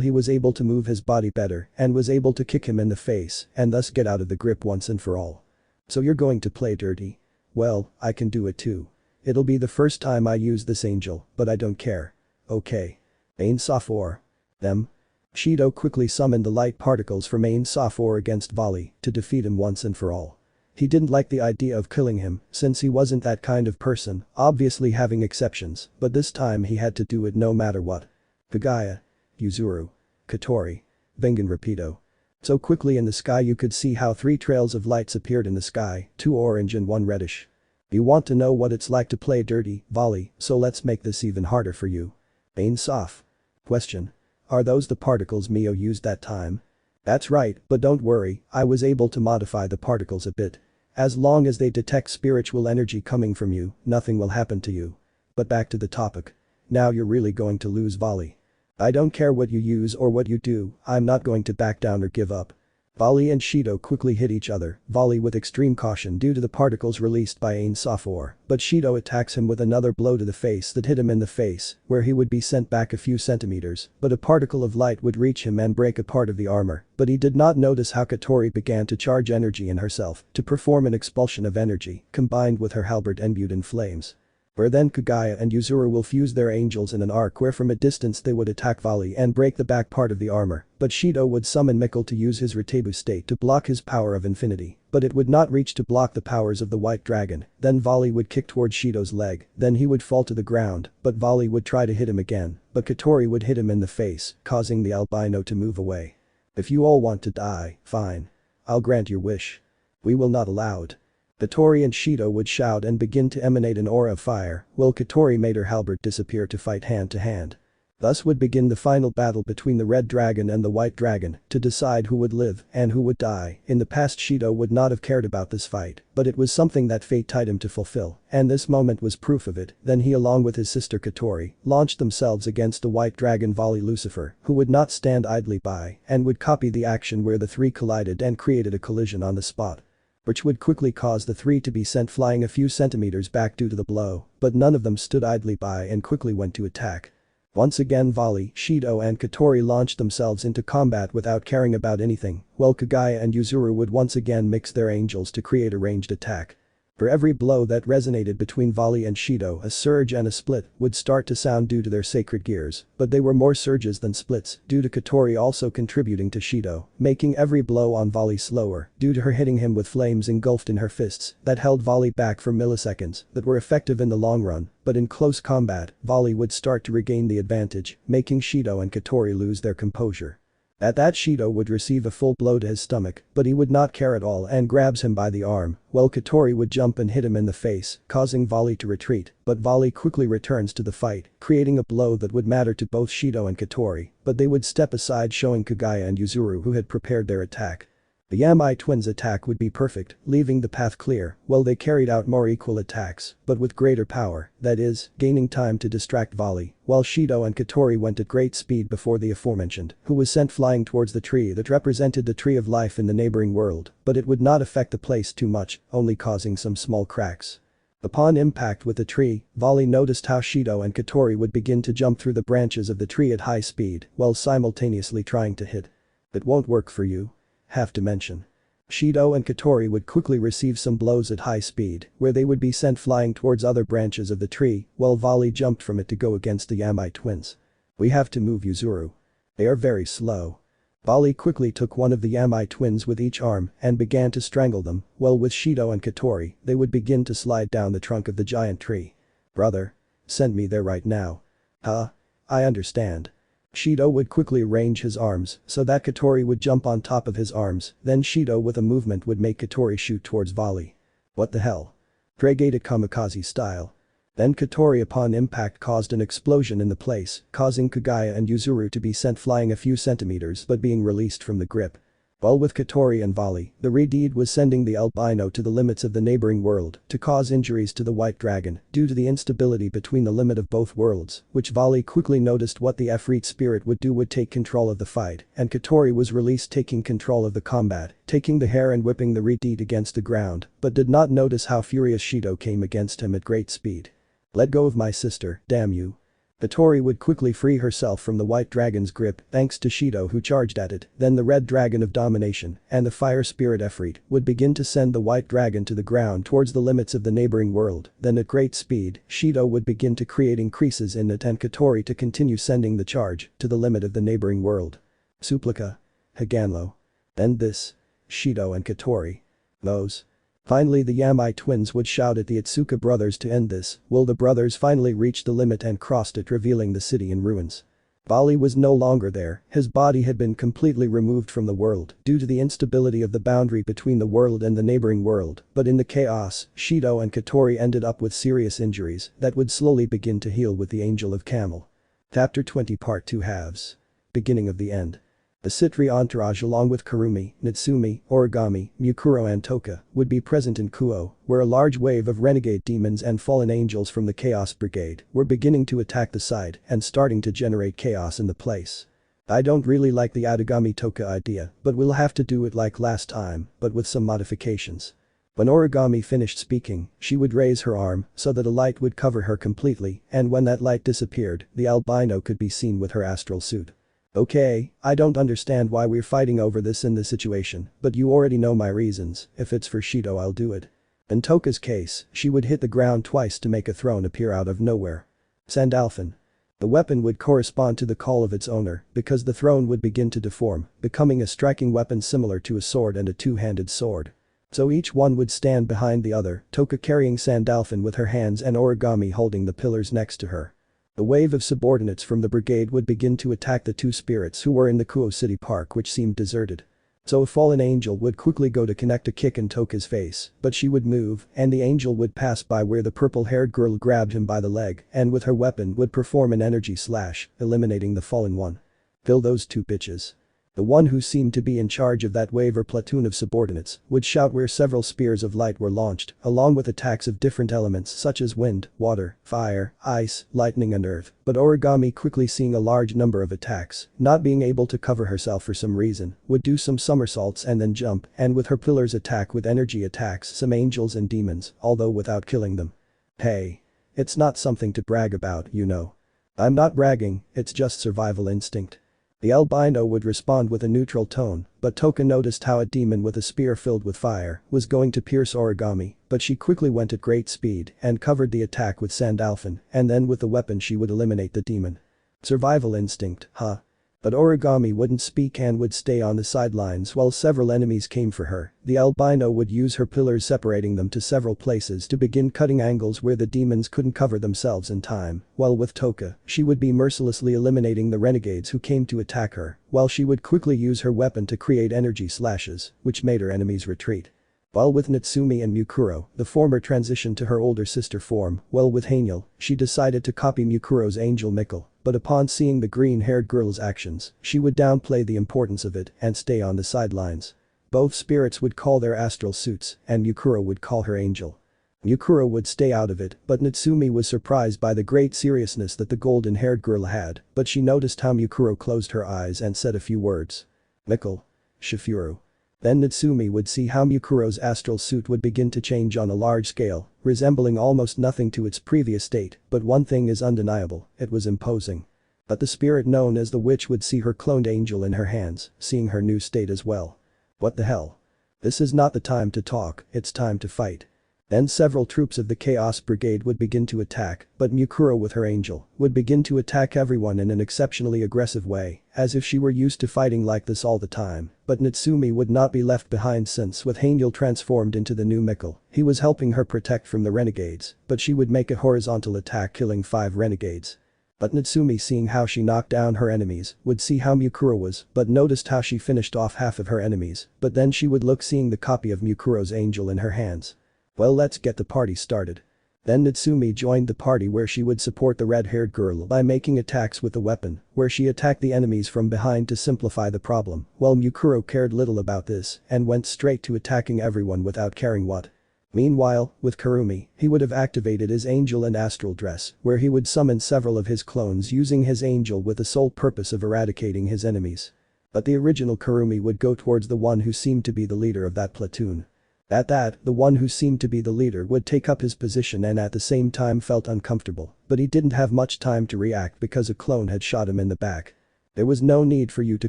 he was able to move his body better and was able to kick him in the face and thus get out of the grip once and for all. So you're going to play dirty? Well, I can do it too. It'll be the first time I use this angel, but I don't care. Okay. Ain Safor. Them. Shido quickly summoned the light particles from Ain Safor against Volley to defeat him once and for all. He didn't like the idea of killing him since he wasn't that kind of person, obviously having exceptions, but this time he had to do it no matter what. Kagaya. Yuzuru. Katori. Vengan Rapido. So quickly in the sky you could see how 3 trails of lights appeared in the sky, 2 orange and 1 reddish. You want to know what it's like to play dirty, Volley, so let's make this even harder for you. Ain Saf. Question. Are those the particles Mio used that time? That's right, but don't worry, I was able to modify the particles a bit. As long as they detect spiritual energy coming from you, nothing will happen to you. But back to the topic. Now you're really going to lose Volley. I don't care what you use or what you do, I'm not going to back down or give up. Volley and Shido quickly hit each other, Volley with extreme caution due to the particles released by Ain Safor, but Shido attacks him with another blow to the face that hit him in the face, where he would be sent back a few centimeters, but a particle of light would reach him and break a part of the armor, but he did not notice how Katori began to charge energy in herself to perform an expulsion of energy, combined with her halberd imbued in flames. Where then Kaguya and Yuzuru will fuse their angels in an arc where from a distance they would attack Volley and break the back part of the armor, but Shido would summon Mikkel to use his Retebu state to block his power of infinity, but it would not reach to block the powers of the white dragon, then Volley would kick towards Shido's leg, then he would fall to the ground, but Volley would try to hit him again, but Katori would hit him in the face, causing the albino to move away. If you all want to die, fine. I'll grant your wish. We will not allow it. Katori and Shido would shout and begin to emanate an aura of fire, while Katori made her halberd disappear to fight hand to hand. Thus would begin the final battle between the red dragon and the white dragon to decide who would live and who would die. In the past Shido would not have cared about this fight, but it was something that fate tied him to fulfill, and this moment was proof of it. Then he along with his sister Katori launched themselves against the white dragon Volley Lucifer, who would not stand idly by and would copy the action where the three collided and created a collision on the spot, which would quickly cause the three to be sent flying a few centimeters back due to the blow, but none of them stood idly by and quickly went to attack. Once again Volley, Shido and Katori launched themselves into combat without caring about anything, while Kaguya and Yuzuru would once again mix their angels to create a ranged attack. For every blow that resonated between Volley and Shido, a surge and a split would start to sound due to their sacred gears, but they were more surges than splits due to Katori also contributing to Shido, making every blow on Volley slower due to her hitting him with flames engulfed in her fists that held Volley back for milliseconds that were effective in the long run, but in close combat, Volley would start to regain the advantage, making Shido and Katori lose their composure. At that Shido would receive a full blow to his stomach, but he would not care at all and grabs him by the arm, while Katori would jump and hit him in the face, causing Volley to retreat, but Volley quickly returns to the fight, creating a blow that would matter to both Shido and Katori, but they would step aside showing Kaguya and Yuzuru who had prepared their attack. The Yamai twins' attack would be perfect, leaving the path clear, while they carried out more equal attacks, but with greater power, that is, gaining time to distract Volley, while Shido and Katori went at great speed before the aforementioned, who was sent flying towards the tree that represented the tree of life in the neighboring world, but it would not affect the place too much, only causing some small cracks. Upon impact with the tree, Volley noticed how Shido and Katori would begin to jump through the branches of the tree at high speed, while simultaneously trying to hit. It won't work for you. Have to mention. Shido and Katori would quickly receive some blows at high speed, where they would be sent flying towards other branches of the tree, while Volley jumped from it to go against the Yamai twins. We have to move Yuzuru. They are very slow. Volley quickly took one of the Yamai twins with each arm and began to strangle them, while with Shido and Katori, they would begin to slide down the trunk of the giant tree. Brother. Send me there right now. Huh? I understand. Shido would quickly arrange his arms so that Katori would jump on top of his arms, then Shido with a movement would make Katori shoot towards Volley. What the hell? Pregate kamikaze style. Then Katori upon impact caused an explosion in the place, causing Kaguya and Yuzuru to be sent flying a few centimeters but being released from the grip. While with Katori and Volley, the Redeed was sending the albino to the limits of the neighboring world to cause injuries to the white dragon due to the instability between the limit of both worlds, which Volley quickly noticed what the Efreet spirit would do would take control of the fight, and Katori was released taking control of the combat, taking the hair and whipping the Redeed against the ground, but did not notice how furious Shido came against him at great speed. Let go of my sister, damn you. Katori would quickly free herself from the white dragon's grip thanks to Shido who charged at it, then the red dragon of domination and the fire spirit Efreet would begin to send the white dragon to the ground towards the limits of the neighboring world, then at great speed, Shido would begin to create increases in it and Katori to continue sending the charge to the limit of the neighboring world. Suplica. Haganlo. End this. Shido and Katori. Those. Finally the Yamai twins would shout at the Itsuka brothers to end this, while the brothers finally reached the limit and crossed it revealing the city in ruins. Volley was no longer there, his body had been completely removed from the world due to the instability of the boundary between the world and the neighboring world, but in the chaos, Shido and Katori ended up with serious injuries that would slowly begin to heal with the Angel of Camel. Chapter 20 Part 2 Halves. Beginning of the end. The Sitri entourage along with Kurumi, Natsumi, Origami, Mukuro and Toka would be present in Kuoh, where a large wave of renegade demons and fallen angels from the Chaos Brigade were beginning to attack the site and starting to generate chaos in the place. I don't really like the origami toka idea, but we'll have to do it like last time, but with some modifications. When Origami finished speaking, she would raise her arm so that a light would cover her completely, and when that light disappeared, the albino could be seen with her astral suit. Okay, I don't understand why we're fighting over this in this situation, but you already know my reasons. If it's for Shido, I'll do it. In Toka's case, she would hit the ground twice to make a throne appear out of nowhere. Sandalphon. The weapon would correspond to the call of its owner because the throne would begin to deform, becoming a striking weapon similar to a sword and a two-handed sword. So each one would stand behind the other, Toka carrying Sandalphon with her hands and Origami holding the pillars next to her. The wave of subordinates from the brigade would begin to attack the two spirits who were in the Kuoh City Park, which seemed deserted. So a fallen angel would quickly go to connect a kick in Toka's face, but she would move and the angel would pass by where the purple-haired girl grabbed him by the leg and with her weapon would perform an energy slash, eliminating the fallen one. Kill those two bitches. The one who seemed to be in charge of that wave or platoon of subordinates would shout where several spears of light were launched, along with attacks of different elements such as wind, water, fire, ice, lightning and earth, but Origami, quickly seeing a large number of attacks, not being able to cover herself for some reason, would do some somersaults and then jump, and with her pillars attack with energy attacks some angels and demons, although without killing them. Hey. It's not something to brag about, you know. I'm not bragging, it's just survival instinct. The albino would respond with a neutral tone, but Toka noticed how a demon with a spear filled with fire was going to pierce Origami, but she quickly went at great speed and covered the attack with Sandalphon, and then with the weapon she would eliminate the demon. Survival instinct, huh? But Origami wouldn't speak and would stay on the sidelines while several enemies came for her. The albino would use her pillars separating them to several places to begin cutting angles where the demons couldn't cover themselves in time, while with Toka, she would be mercilessly eliminating the renegades who came to attack her, while she would quickly use her weapon to create energy slashes, which made her enemies retreat. While with Natsumi and Mukuro, the former transitioned to her older sister form, while with Haniel, she decided to copy Mukuro's angel Mikkel, but upon seeing the green-haired girl's actions, she would downplay the importance of it and stay on the sidelines. Both spirits would call their astral suits, and Mukuro would call her angel. Mukuro would stay out of it, but Natsumi was surprised by the great seriousness that the golden-haired girl had, but she noticed how Mukuro closed her eyes and said a few words. Mikkel. Shifuru. Then Natsumi would see how Mukuro's astral suit would begin to change on a large scale, resembling almost nothing to its previous state, but one thing is undeniable, it was imposing. But the spirit known as the witch would see her cloned angel in her hands, seeing her new state as well. What the hell? This is not the time to talk, it's time to fight. Then several troops of the Chaos Brigade would begin to attack, but Mukuro with her angel would begin to attack everyone in an exceptionally aggressive way, as if she were used to fighting like this all the time, but Natsumi would not be left behind since with Haniel transformed into the new Mikkel, he was helping her protect from the renegades, but she would make a horizontal attack killing 5 renegades. But Natsumi, seeing how she knocked down her enemies, would see how Mukuro was, but noticed how she finished off half of her enemies, but then she would look seeing the copy of Mukuro's angel in her hands. Well, let's get the party started. Then Natsumi joined the party where she would support the red-haired girl by making attacks with the weapon, where she attacked the enemies from behind to simplify the problem, while Mukuro cared little about this and went straight to attacking everyone without caring what. Meanwhile, with Kurumi, he would have activated his angel and astral dress, where he would summon several of his clones using his angel with the sole purpose of eradicating his enemies. But the original Kurumi would go towards the one who seemed to be the leader of that platoon. At that, the one who seemed to be the leader would take up his position and at the same time felt uncomfortable, but he didn't have much time to react because a clone had shot him in the back. There was no need for you to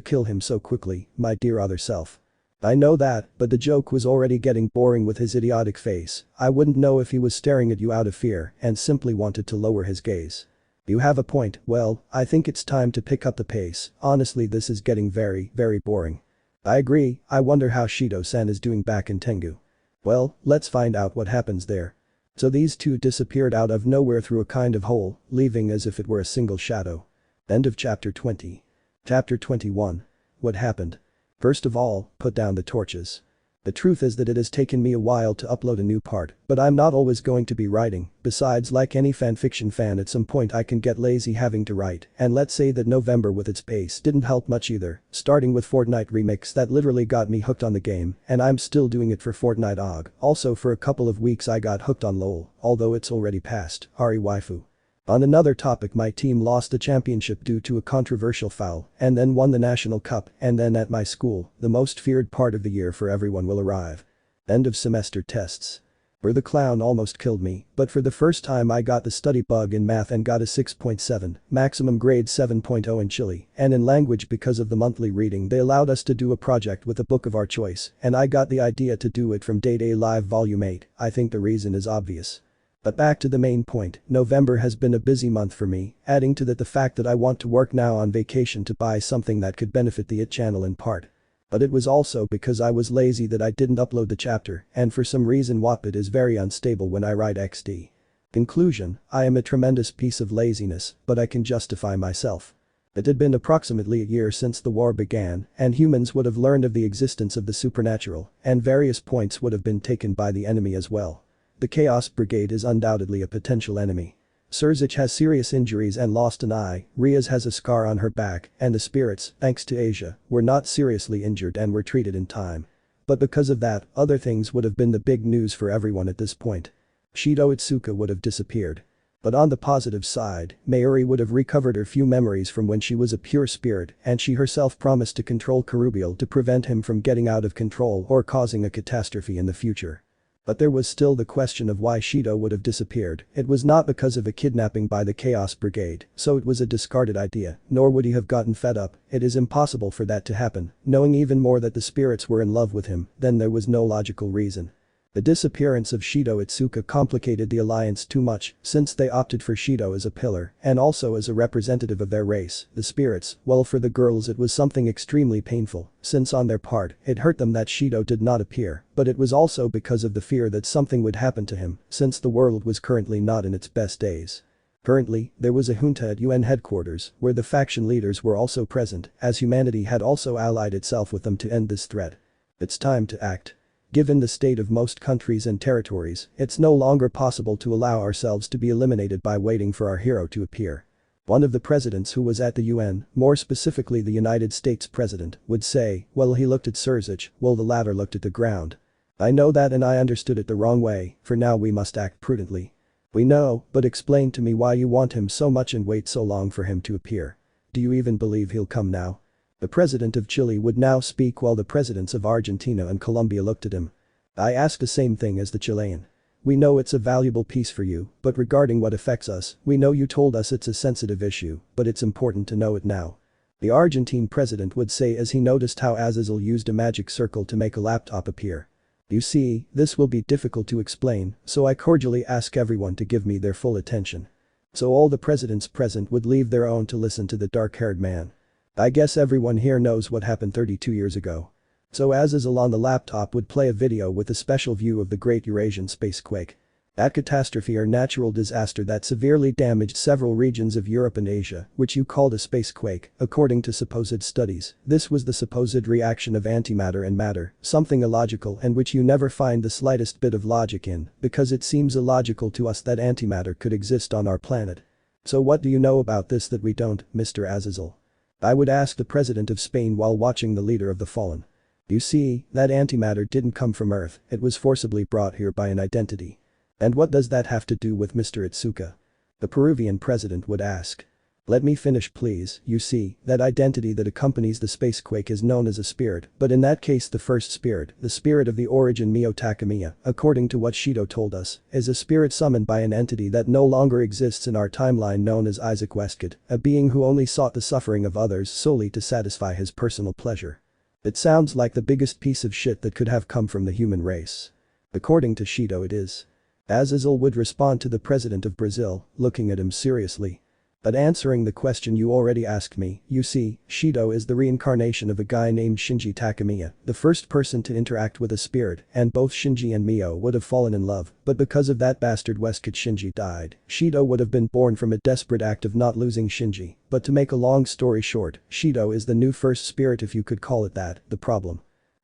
kill him so quickly, my dear other self. I know that, but the joke was already getting boring with his idiotic face. I wouldn't know if he was staring at you out of fear and simply wanted to lower his gaze. You have a point. Well, I think it's time to pick up the pace. Honestly, this is getting very, very boring. I agree. I wonder how Shido-san is doing back in Tengu. Well, let's find out what happens there. So these two disappeared out of nowhere through a kind of hole, leaving as if it were a single shadow. End of chapter 20. Chapter 21. What happened? First of all, put down the torches. The truth is that it has taken me a while to upload a new part, but I'm not always going to be writing. Besides, like any fanfiction fan, at some point I can get lazy having to write, and let's say that November with its pace didn't help much either, starting with Fortnite Remix that literally got me hooked on the game, and I'm still doing it for Fortnite OG. Also for a couple of weeks I got hooked on LOL, although it's already past, Ari waifu. On another topic, my team lost the championship due to a controversial foul and then won the national cup, and then at my school, the most feared part of the year for everyone will arrive. End of semester tests. Where the clown almost killed me, but for the first time I got the study bug in math and got a 6.7, maximum grade 7.0 in Chile, and in language because of the monthly reading they allowed us to do a project with a book of our choice, and I got the idea to do it from Date A Live Volume 8, I think the reason is obvious. But back to the main point, November has been a busy month for me, adding to that the fact that I want to work now on vacation to buy something that could benefit the IT channel in part. But it was also because I was lazy that I didn't upload the chapter, and for some reason Wattpad is very unstable when I write XD. Conclusion, I am a tremendous piece of laziness, but I can justify myself. It had been approximately a year since the war began, and humans would have learned of the existence of the supernatural, and various points would have been taken by the enemy as well. The Chaos Brigade is undoubtedly a potential enemy. Sirzechs has serious injuries and lost an eye, Rias has a scar on her back, and the spirits, thanks to Asia, were not seriously injured and were treated in time. But because of that, other things would have been the big news for everyone at this point. Shido Itsuka would have disappeared. But on the positive side, Mayuri would have recovered her few memories from when she was a pure spirit, and she herself promised to control Gabriel to prevent him from getting out of control or causing a catastrophe in the future. But there was still the question of why Shido would have disappeared. It was not because of a kidnapping by the Chaos Brigade, so it was a discarded idea, nor would he have gotten fed up. It is impossible for that to happen, knowing even more that the spirits were in love with him, then there was no logical reason. The disappearance of Shido Itsuka complicated the alliance too much, since they opted for Shido as a pillar, and also as a representative of their race, the spirits. Well, for the girls it was something extremely painful, since on their part, it hurt them that Shido did not appear, but it was also because of the fear that something would happen to him, since the world was currently not in its best days. Currently, there was a junta at UN headquarters, where the faction leaders were also present, as humanity had also allied itself with them to end this threat. It's time to act. Given the state of most countries and territories, it's no longer possible to allow ourselves to be eliminated by waiting for our hero to appear. One of the presidents who was at the UN, more specifically the United States president, would say, well, he looked at Sirzechs, while the latter looked at the ground. I know that and I understood it the wrong way, for now we must act prudently. We know, but explain to me why you want him so much and wait so long for him to appear. Do you even believe he'll come now? The president of Chile would now speak while the presidents of Argentina and Colombia looked at him. I asked the same thing as the Chilean. We know it's a valuable piece for you, but regarding what affects us, we know you told us it's a sensitive issue, but it's important to know it now. The Argentine president would say as he noticed how Azazel used a magic circle to make a laptop appear. You see, this will be difficult to explain, so I cordially ask everyone to give me their full attention. So all the presidents present would leave their own to listen to the dark-haired man. I guess everyone here knows what happened 32 years ago. So Azazel on the laptop would play a video with a special view of the Great Eurasian Space Quake. That catastrophe or natural disaster that severely damaged several regions of Europe and Asia, which you called a space quake, according to supposed studies. This was the supposed reaction of antimatter and matter, something illogical and which you never find the slightest bit of logic in, because it seems illogical to us that antimatter could exist on our planet. So what do you know about this that we don't, Mr. Azazel? I would ask the president of Spain while watching the leader of the fallen. You see, that antimatter didn't come from Earth, it was forcibly brought here by an identity. And what does that have to do with Mr. Itsuka? The Peruvian president would ask. Let me finish please. You see, that identity that accompanies the spacequake is known as a spirit, but in that case the first spirit, the spirit of the origin Mio Takamiya, according to what Shido told us, is a spirit summoned by an entity that no longer exists in our timeline known as Isaac Westcott, a being who only sought the suffering of others solely to satisfy his personal pleasure. It sounds like the biggest piece of shit that could have come from the human race. According to Shido it is. Azazel would respond to the president of Brazil, looking at him seriously. But answering the question you already asked me, you see, Shido is the reincarnation of a guy named Shinji Takamiya, the first person to interact with a spirit, and both Shinji and Mio would have fallen in love, but because of that bastard Westcott Shinji died. Shido would have been born from a desperate act of not losing Shinji, but to make a long story short, Shido is the new first spirit if you could call it that. The problem.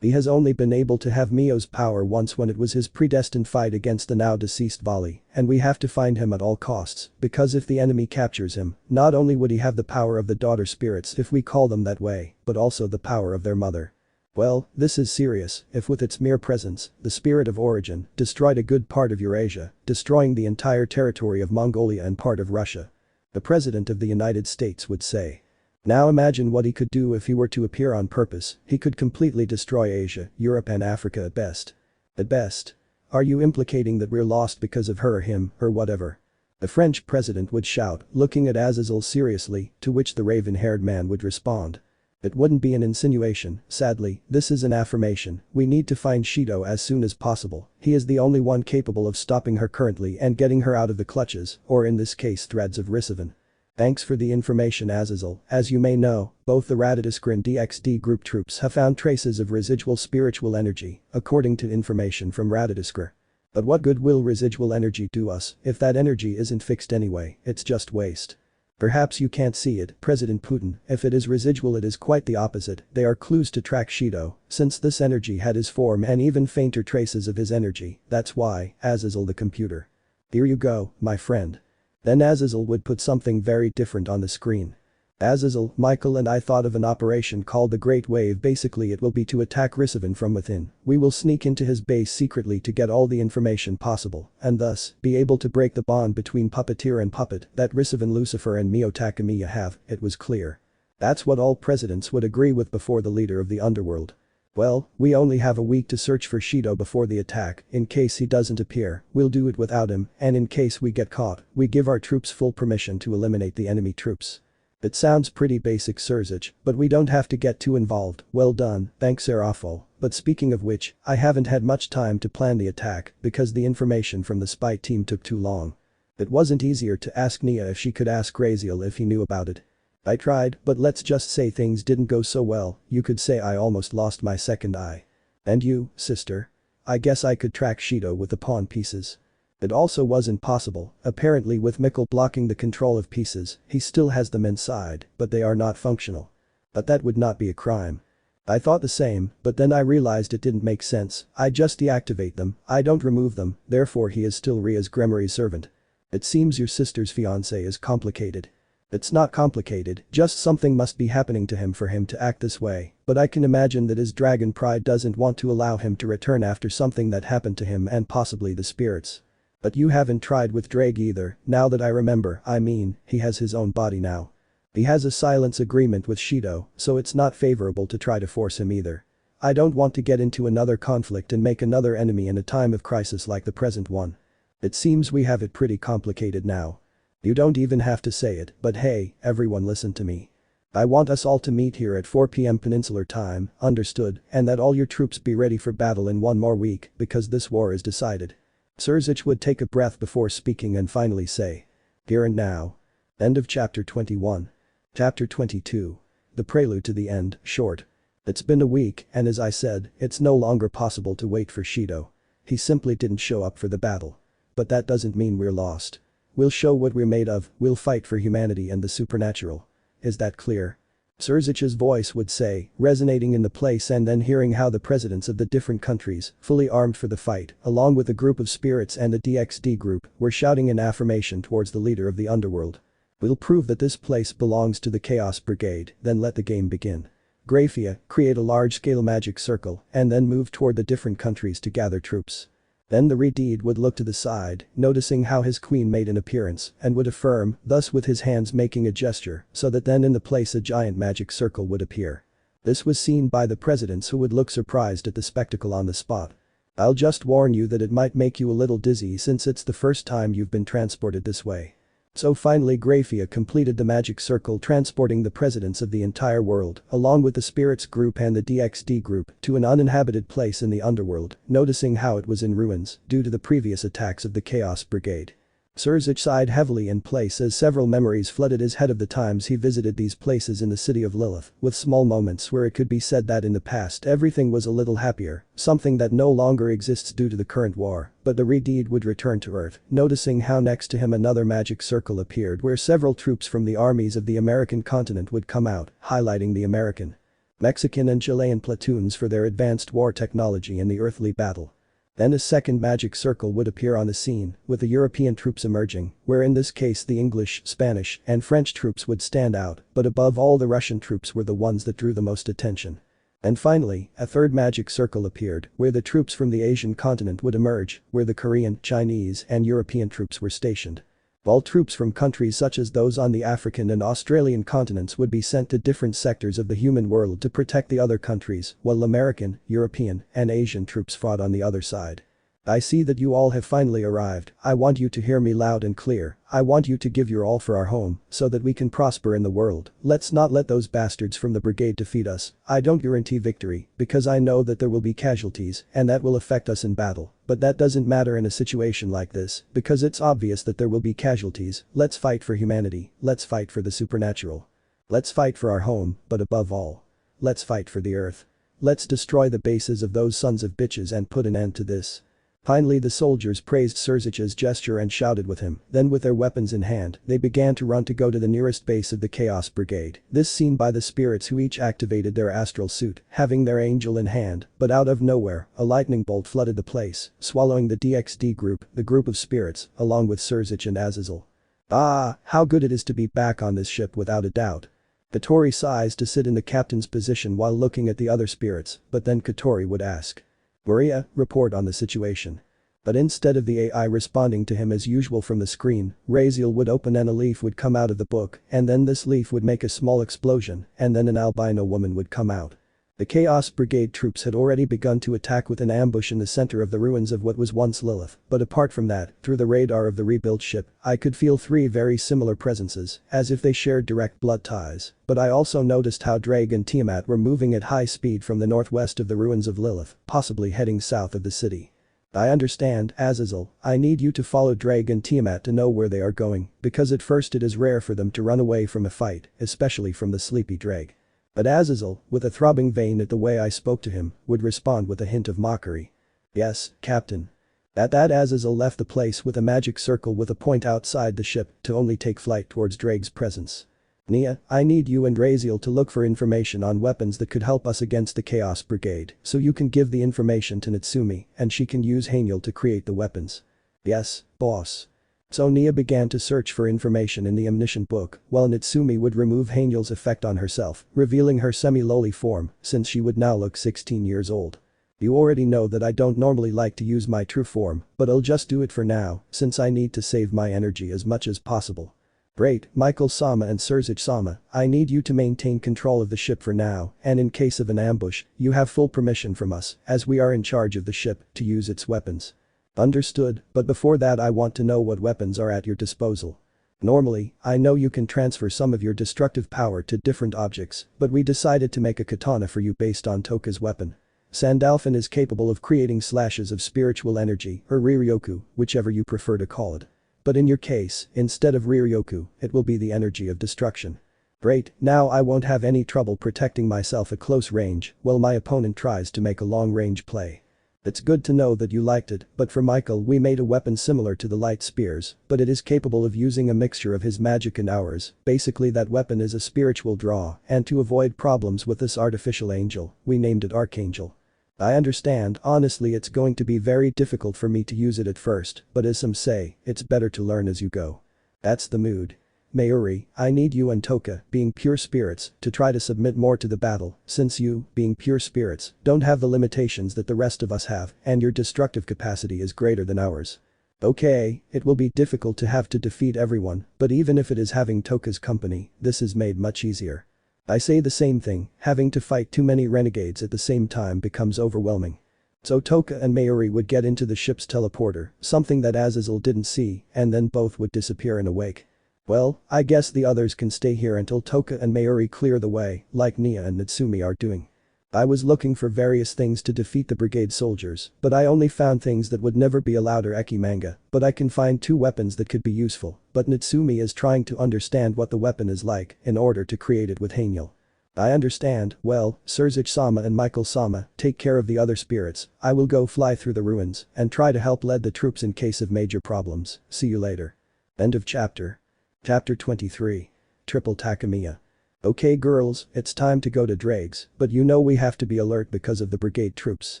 He has only been able to have Mio's power once when it was his predestined fight against the now deceased Vali, and we have to find him at all costs, because if the enemy captures him, not only would he have the power of the daughter spirits if we call them that way, but also the power of their mother. Well, this is serious, if with its mere presence, the spirit of origin destroyed a good part of Eurasia, destroying the entire territory of Mongolia and part of Russia. The President of the United States would say. Now imagine what he could do if he were to appear on purpose, he could completely destroy Asia, Europe and Africa at best. At best. Are you implicating that we're lost because of her or him, or whatever? The French president would shout, looking at Azazel seriously, to which the raven-haired man would respond. It wouldn't be an insinuation, sadly, this is an affirmation, we need to find Shido as soon as possible, he is the only one capable of stopping her currently and getting her out of the clutches, or in this case threads of Risavan. Thanks for the information Azazel, as you may know, both the Radadiskr and DXD group troops have found traces of residual spiritual energy, according to information from Radadiskr. But what good will residual energy do us, if that energy isn't fixed anyway, it's just waste. Perhaps you can't see it, President Putin, if it is residual it is quite the opposite, they are clues to track Shido, since this energy had his form and even fainter traces of his energy, that's why, Azazel the computer. Here you go, my friend. Then Azazel would put something very different on the screen. Azazel, Michael and I thought of an operation called the Great Wave, basically it will be to attack Risavan from within, we will sneak into his base secretly to get all the information possible, and thus, be able to break the bond between puppeteer and puppet that Risavan Lucifer and Mio Takamiya have, it was clear. That's what all presidents would agree with before the leader of the underworld. Well, we only have a week to search for Shido before the attack, in case he doesn't appear, we'll do it without him, and in case we get caught, we give our troops full permission to eliminate the enemy troops. It sounds pretty basic Sirzechs, but we don't have to get too involved, well done, thanks Serafo, but speaking of which, I haven't had much time to plan the attack because the information from the spy team took too long. It wasn't easier to ask Nia if she could ask Graziel if he knew about it. I tried, but let's just say things didn't go so well, you could say I almost lost my second eye. And you, sister? I guess I could track Shido with the pawn pieces. It also wasn't possible, apparently with Mikkel blocking the control of pieces, he still has them inside, but they are not functional. But that would not be a crime. I thought the same, but then I realized it didn't make sense, I just deactivate them, I don't remove them, therefore he is still Ria's Gremory servant. It seems your sister's fiancé is complicated. It's not complicated, just something must be happening to him for him to act this way, but I can imagine that his dragon pride doesn't want to allow him to return after something that happened to him and possibly the spirits. But you haven't tried with Drake either, now that I remember, I mean, he has his own body now. He has a silence agreement with Shido, so it's not favorable to try to force him either. I don't want to get into another conflict and make another enemy in a time of crisis like the present one. It seems we have it pretty complicated now. You don't even have to say it, but hey, everyone listen to me. I want us all to meet here at 4 p.m. Peninsular time, understood, and that all your troops be ready for battle in one more week, because this war is decided. Sirzechs would take a breath before speaking and finally say. Here and now. End of chapter 21. Chapter 22. The prelude to the end, short. It's been a week, and as I said, it's no longer possible to wait for Shido. He simply didn't show up for the battle. But that doesn't mean we're lost. We'll show what we're made of, we'll fight for humanity and the supernatural. Is that clear? Sirzech's voice would say, resonating in the place, and then hearing how the presidents of the different countries, fully armed for the fight, along with a group of spirits and the DXD group, were shouting in affirmation towards the leader of the underworld. We'll prove that this place belongs to the Chaos Brigade, then let the game begin. Grayfia, create a large-scale magic circle, and then move toward the different countries to gather troops. Then the Redeed would look to the side, noticing how his queen made an appearance, and would affirm, thus with his hands making a gesture, so that then in the place a giant magic circle would appear. This was seen by the presidents, who would look surprised at the spectacle on the spot. I'll just warn you that it might make you a little dizzy since it's the first time you've been transported this way. So finally Grayfia completed the magic circle, transporting the presidents of the entire world, along with the spirits group and the DXD group, to an uninhabited place in the underworld, noticing how it was in ruins due to the previous attacks of the Chaos Brigade. Sirzechs sighed heavily in place as several memories flooded his head of the times he visited these places in the city of Lilith, with small moments where it could be said that in the past everything was a little happier, something that no longer exists due to the current war, but the Redeed would return to Earth, noticing how next to him another magic circle appeared where several troops from the armies of the American continent would come out, highlighting the American, Mexican and Chilean platoons for their advanced war technology in the earthly battle. Then a second magic circle would appear on the scene, with the European troops emerging, where in this case the English, Spanish, and French troops would stand out, but above all the Russian troops were the ones that drew the most attention. And finally, a third magic circle appeared, where the troops from the Asian continent would emerge, where the Korean, Chinese, and European troops were stationed. While troops from countries such as those on the African and Australian continents would be sent to different sectors of the human world to protect the other countries, while American, European, and Asian troops fought on the other side. I see that you all have finally arrived. I want you to hear me loud and clear. I want you to give your all for our home, so that we can prosper in the world. Let's not let those bastards from the brigade defeat us. I don't guarantee victory, because I know that there will be casualties, and that will affect us in battle. But that doesn't matter in a situation like this, because it's obvious that there will be casualties. Let's fight for humanity. Let's fight for the supernatural. Let's fight for our home, but above all, let's fight for the earth. Let's destroy the bases of those sons of bitches and put an end to this. Finally, the soldiers praised Sirzechs' gesture and shouted with him. Then with their weapons in hand, they began to run to go to the nearest base of the Chaos Brigade. This seen by the spirits who each activated their astral suit, having their angel in hand, but out of nowhere, a lightning bolt flooded the place, swallowing the DXD group, the group of spirits, along with Sirzech and Azazel. Ah, how good it is to be back on this ship without a doubt. Katori sighs to sit in the captain's position while looking at the other spirits, but then Katori would ask. Maria, report on the situation. But instead of the AI responding to him as usual from the screen, Raziel would open and a leaf would come out of the book, and then this leaf would make a small explosion, and then an albino woman would come out. The Chaos Brigade troops had already begun to attack with an ambush in the center of the ruins of what was once Lilith, but apart from that, through the radar of the rebuilt ship, I could feel three very similar presences, as if they shared direct blood ties. But I also noticed how Drake and Tiamat were moving at high speed from the northwest of the ruins of Lilith, possibly heading south of the city. I understand, Azazel, I need you to follow Drake and Tiamat to know where they are going, because at first it is rare for them to run away from a fight, especially from the sleepy Drake. But Azazel, with a throbbing vein at the way I spoke to him, would respond with a hint of mockery. Yes, Captain. At that Azazel left the place with a magic circle with a point outside the ship to only take flight towards Drake's presence. Nia, I need you and Raziel to look for information on weapons that could help us against the Chaos Brigade, so you can give the information to Natsumi, and she can use Haniel to create the weapons. Yes, boss. So Nia began to search for information in the Omniscient book, while Natsumi would remove Haniel's effect on herself, revealing her semi-lowly form, since she would now look 16 years old. You already know that I don't normally like to use my true form, but I'll just do it for now, since I need to save my energy as much as possible. Great, Michael-sama and Sirzech-sama, I need you to maintain control of the ship for now, and in case of an ambush, you have full permission from us, as we are in charge of the ship, to use its weapons. Understood, but before that I want to know what weapons are at your disposal. Normally, I know you can transfer some of your destructive power to different objects, but we decided to make a katana for you based on Toka's weapon. Sandalphon is capable of creating slashes of spiritual energy, or Riryoku, whichever you prefer to call it. But in your case, instead of Riryoku, it will be the energy of destruction. Great, now I won't have any trouble protecting myself at close range while my opponent tries to make a long-range play. It's good to know that you liked it, but for Michael we made a weapon similar to the light spears, but it is capable of using a mixture of his magic and ours. Basically that weapon is a spiritual draw, and to avoid problems with this artificial angel, we named it Archangel. I understand, honestly it's going to be very difficult for me to use it at first, but as some say, it's better to learn as you go. That's the mood. Mayuri, I need you and Toka, being pure spirits, to try to submit more to the battle, since you, being pure spirits, don't have the limitations that the rest of us have, and your destructive capacity is greater than ours. Okay, it will be difficult to have to defeat everyone, but even if it is having Toka's company, this is made much easier. I say the same thing, having to fight too many renegades at the same time becomes overwhelming. So Toka and Mayuri would get into the ship's teleporter, something that Azazel didn't see, and then both would disappear in a wake. Well, I guess the others can stay here until Toka and Mayuri clear the way, like Nia and Natsumi are doing. I was looking for various things to defeat the brigade soldiers, but I only found things that would never be allowed or Eki manga, but I can find 2 weapons that could be useful, but Natsumi is trying to understand what the weapon is like in order to create it with Haniel. I understand, well, Sirzech-sama and Michael-sama, take care of the other spirits, I will go fly through the ruins and try to help lead the troops in case of major problems, see you later. End of chapter. Chapter 23. Triple Takamiya. Okay girls, it's time to go to Drake's, but you know we have to be alert because of the brigade troops.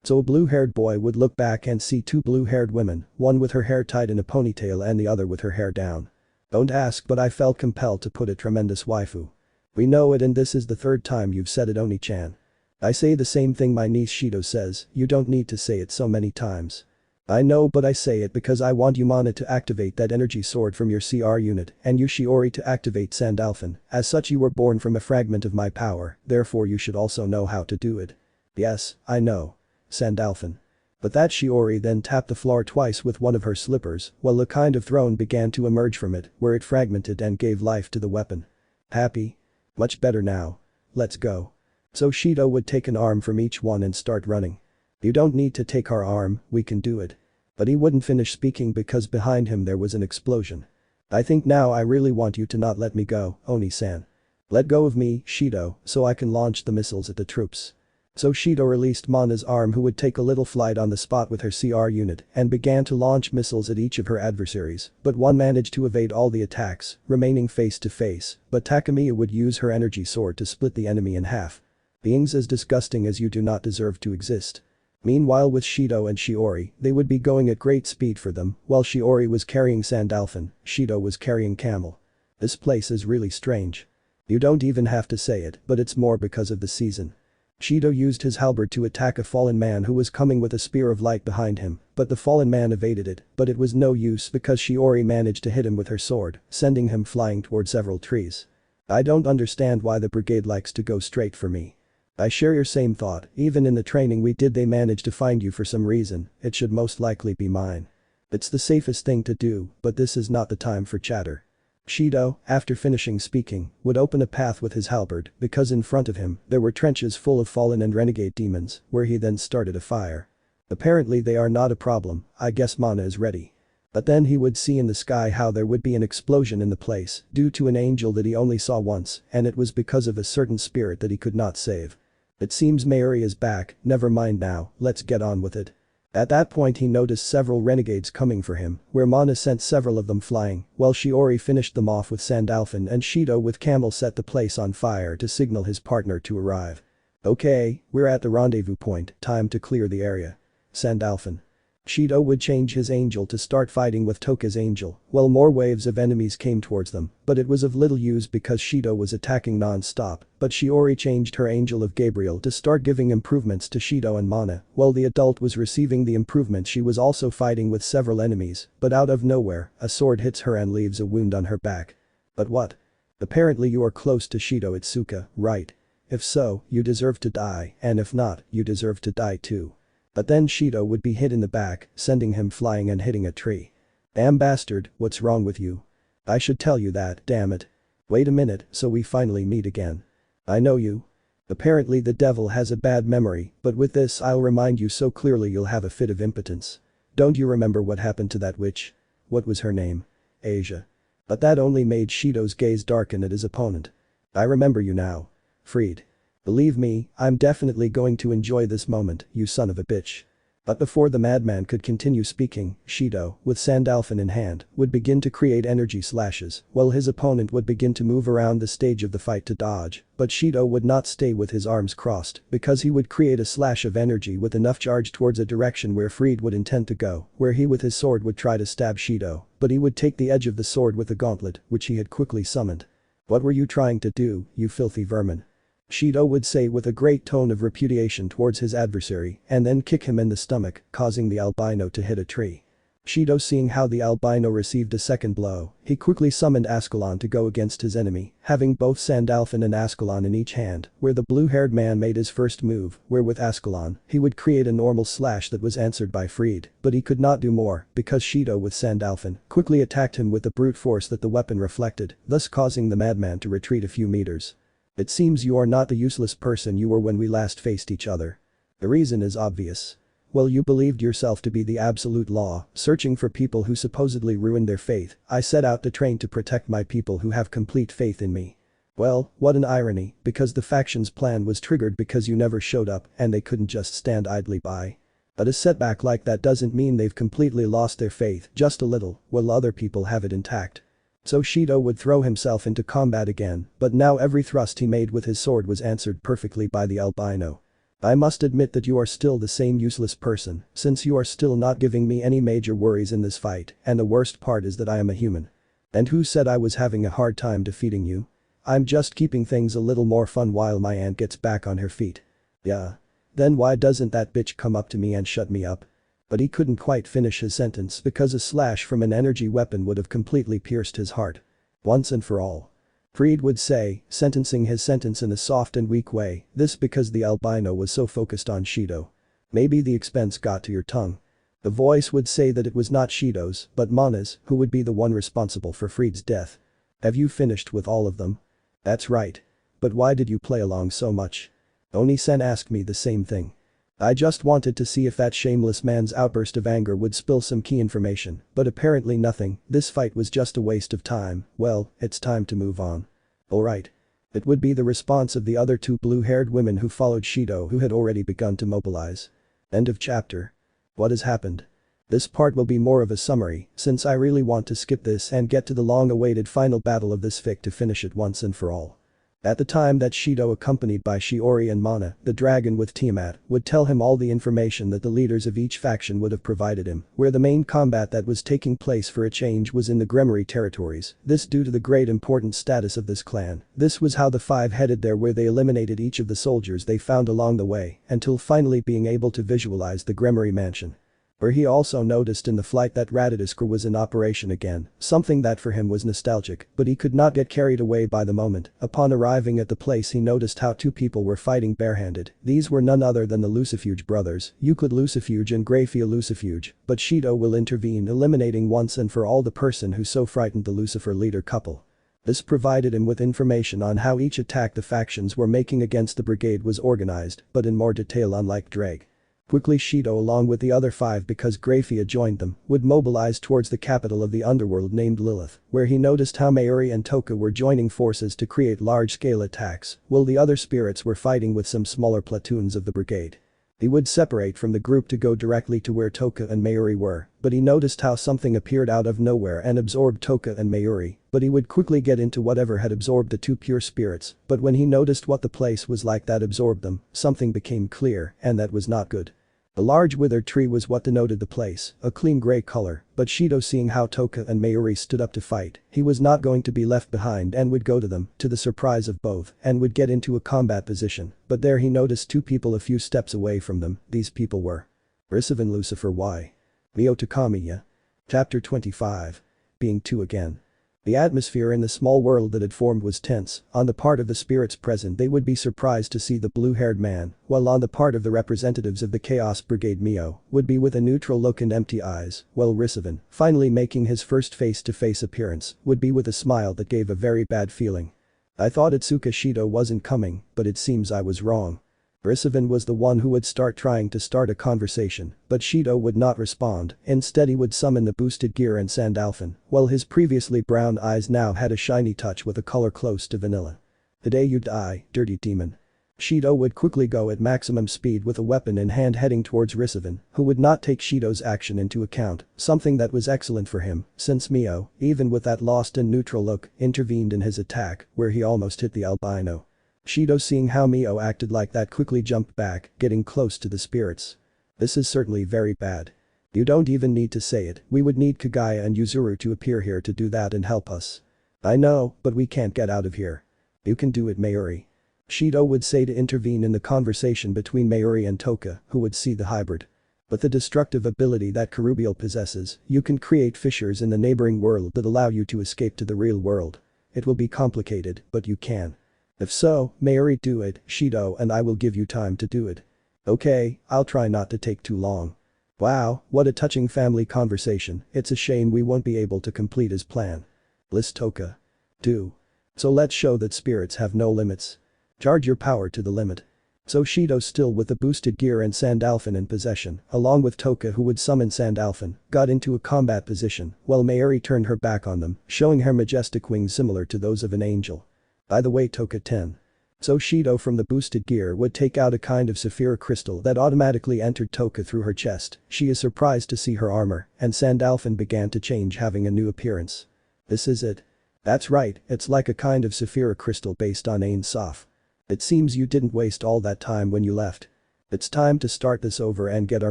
So a blue-haired boy would look back and see 2 blue-haired women, one with her hair tied in a ponytail and the other with her hair down. Don't ask, but I felt compelled to put a tremendous waifu. We know it, and this is the 3rd time you've said it, Oni-chan. I say the same thing my niece Shido says, you don't need to say it so many times. I know, but I say it because I want you Mana to activate that energy sword from your CR unit and you Shiori to activate Sandalphon, as such you were born from a fragment of my power, therefore you should also know how to do it. Yes, I know. Sandalphon. But that Shiori then tapped the floor twice with one of her slippers while a kind of throne began to emerge from it where it fragmented and gave life to the weapon. Happy? Much better now. Let's go. So Shido would take an arm from each one and start running. You don't need to take our arm, we can do it. But he wouldn't finish speaking because behind him there was an explosion. I think now I really want you to not let me go, Oni-san. Let go of me, Shido, so I can launch the missiles at the troops. So Shido released Mana's arm who would take a little flight on the spot with her CR unit and began to launch missiles at each of her adversaries, but one managed to evade all the attacks, remaining face to face, but Takemiya would use her energy sword to split the enemy in half. Beings as disgusting as you do not deserve to exist. Meanwhile with Shido and Shiori, they would be going at great speed for them, while Shiori was carrying Sandalphon, Shido was carrying Camel. This place is really strange. You don't even have to say it, but it's more because of the season. Shido used his halberd to attack a fallen man who was coming with a spear of light behind him, but the fallen man evaded it, but it was no use because Shiori managed to hit him with her sword, sending him flying toward several trees. I don't understand why the brigade likes to go straight for me. I share your same thought, even in the training we did they managed to find you for some reason, it should most likely be mine. It's the safest thing to do, but this is not the time for chatter. Shido, after finishing speaking, would open a path with his halberd because in front of him there were trenches full of fallen and renegade demons, where he then started a fire. Apparently they are not a problem, I guess Mana is ready. But then he would see in the sky how there would be an explosion in the place due to an angel that he only saw once and it was because of a certain spirit that he could not save. It seems Mayuri is back, never mind now, let's get on with it. At that point he noticed several renegades coming for him, where Mana sent several of them flying, while Shiori finished them off with Sandalphon and Shido with Camel set the place on fire to signal his partner to arrive. Okay, we're at the rendezvous point, time to clear the area. Sandalphon. Shido would change his angel to start fighting with Toka's angel, while more waves of enemies came towards them, but it was of little use because Shido was attacking non-stop, but Shiori changed her angel of Gabriel to start giving improvements to Shido and Mana, while the adult was receiving the improvement she was also fighting with several enemies, but out of nowhere, a sword hits her and leaves a wound on her back. But what? Apparently you are close to Shido Itsuka, right? If so, you deserve to die, and if not, you deserve to die too. But then Shido would be hit in the back, sending him flying and hitting a tree. Damn bastard, what's wrong with you? I should tell you that, damn it. Wait a minute, so we finally meet again. I know you. Apparently the devil has a bad memory, but with this I'll remind you so clearly you'll have a fit of impotence. Don't you remember what happened to that witch? What was her name? Asia. But that only made Shido's gaze darken at his opponent. I remember you now. Freed. Believe me, I'm definitely going to enjoy this moment, you son of a bitch. But before the madman could continue speaking, Shido, with Sandalphon in hand, would begin to create energy slashes, while his opponent would begin to move around the stage of the fight to dodge, but Shido would not stay with his arms crossed, because he would create a slash of energy with enough charge towards a direction where Freed would intend to go, where he with his sword would try to stab Shido, but he would take the edge of the sword with the gauntlet, which he had quickly summoned. What were you trying to do, you filthy vermin? Shido would say with a great tone of repudiation towards his adversary and then kick him in the stomach, causing the albino to hit a tree. Shido seeing how the albino received a second blow, he quickly summoned Ascalon to go against his enemy, having both Sandalphon and Ascalon in each hand, where the blue-haired man made his first move, where with Ascalon, he would create a normal slash that was answered by Freed, but he could not do more, because Shido with Sandalphon quickly attacked him with the brute force that the weapon reflected, thus causing the madman to retreat a few meters. It seems you are not the useless person you were when we last faced each other. The reason is obvious. Well, you believed yourself to be the absolute law, searching for people who supposedly ruined their faith. I set out to train to protect my people who have complete faith in me. Well, what an irony, because the faction's plan was triggered because you never showed up and they couldn't just stand idly by. But a setback like that doesn't mean they've completely lost their faith, just a little, while other people have it intact. So Shido would throw himself into combat again, but now every thrust he made with his sword was answered perfectly by the albino. I must admit that you are still the same useless person, since you are still not giving me any major worries in this fight, and the worst part is that I am a human. And who said I was having a hard time defeating you? I'm just keeping things a little more fun while my aunt gets back on her feet. Yeah. Then why doesn't that bitch come up to me and shut me up? But he couldn't quite finish his sentence because a slash from an energy weapon would have completely pierced his heart. Once and for all. Freed would say, sentencing his sentence in a soft and weak way, this because the albino was so focused on Shido. Maybe the expense got to your tongue. The voice would say that it was not Shido's, but Mana's, who would be the one responsible for Freed's death. Have you finished with all of them? That's right. But why did you play along so much? Oni-san asked me the same thing. I just wanted to see if that shameless man's outburst of anger would spill some key information, but apparently nothing. This fight was just a waste of time. Well, it's time to move on. Alright. It would be the response of the other two blue-haired women who followed Shido, who had already begun to mobilize. End of chapter. What has happened? This part will be more of a summary, since I really want to skip this and get to the long-awaited final battle of this fic to finish it once and for all. At the time that Shido, accompanied by Shiori and Mana, the dragon with Tiamat, would tell him all the information that the leaders of each faction would have provided him, where the main combat that was taking place for a change was in the Gremory territories, this due to the great important status of this clan. This was how the five headed there, where they eliminated each of the soldiers they found along the way, until finally being able to visualize the Gremory mansion. Where he also noticed in the flight that Radidiskra was in operation again, something that for him was nostalgic, but he could not get carried away by the moment. Upon arriving at the place, he noticed how two people were fighting barehanded. These were none other than the Lucifuge brothers, Euclid Lucifuge and Grayfia Lucifuge, but Shido will intervene, eliminating once and for all the person who so frightened the Lucifer leader couple. This provided him with information on how each attack the factions were making against the brigade was organized, but in more detail, unlike Drake. Quickly Shido, along with the other five because Grayfia joined them, would mobilize towards the capital of the underworld named Lilith, where he noticed how Mayuri and Toka were joining forces to create large-scale attacks, while the other spirits were fighting with some smaller platoons of the brigade. He would separate from the group to go directly to where Toka and Mayuri were, but he noticed how something appeared out of nowhere and absorbed Toka and Mayuri, but he would quickly get into whatever had absorbed the two pure spirits, but when he noticed what the place was like that absorbed them, something became clear, and that was not good. A large withered tree was what denoted the place, a clean grey color, but Shido, seeing how Toka and Mayuri stood up to fight, he was not going to be left behind and would go to them, to the surprise of both, and would get into a combat position, but there he noticed two people a few steps away from them. These people were Risiv and Lucifer. Why? Mio Takamiya. Chapter 25. Being two again. The atmosphere in the small world that had formed was tense. On the part of the spirits present, they would be surprised to see the blue-haired man, while on the part of the representatives of the Chaos Brigade, Mio would be with a neutral look and empty eyes, while Risivan, finally making his first face-to-face appearance, would be with a smile that gave a very bad feeling. I thought Itsuka Shido wasn't coming, but it seems I was wrong. Risivan was the one who would start trying to start a conversation, but Shido would not respond. Instead, he would summon the boosted gear and Sandalphon, while his previously brown eyes now had a shiny touch with a color close to vanilla. The day you die, dirty demon. Shido would quickly go at maximum speed with a weapon in hand, heading towards Risivan, who would not take Shido's action into account, something that was excellent for him, since Mio, even with that lost and neutral look, intervened in his attack, where he almost hit the albino. Shido, seeing how Mio acted like that, quickly jumped back, getting close to the spirits. This is certainly very bad. You don't even need to say it, we would need Kagaya and Yuzuru to appear here to do that and help us. I know, but we can't get out of here. You can do it, Mayuri. Shido would say to intervene in the conversation between Mayuri and Toka, who would see the hybrid. With the destructive ability that Karubiel possesses, you can create fissures in the neighboring world that allow you to escape to the real world. It will be complicated, but you can. If so, Mayuri, do it, Shido, and I will give you time to do it. Okay, I'll try not to take too long. Wow, what a touching family conversation. It's a shame we won't be able to complete his plan. List Toka. Do. So let's show that spirits have no limits. Charge your power to the limit. So Shido, still with the boosted gear and Sandalphon in possession, along with Toka who would summon Sandalphon, got into a combat position, while Mayuri turned her back on them, showing her majestic wings similar to those of an angel. By the way, Toka 10. So Shido from the boosted gear would take out a kind of Saphira crystal that automatically entered Toka through her chest. She is surprised to see her armor, and Sandalphon began to change, having a new appearance. This is it. That's right, it's like a kind of Saphira crystal based on Ain Soph. It seems you didn't waste all that time when you left. It's time to start this over and get our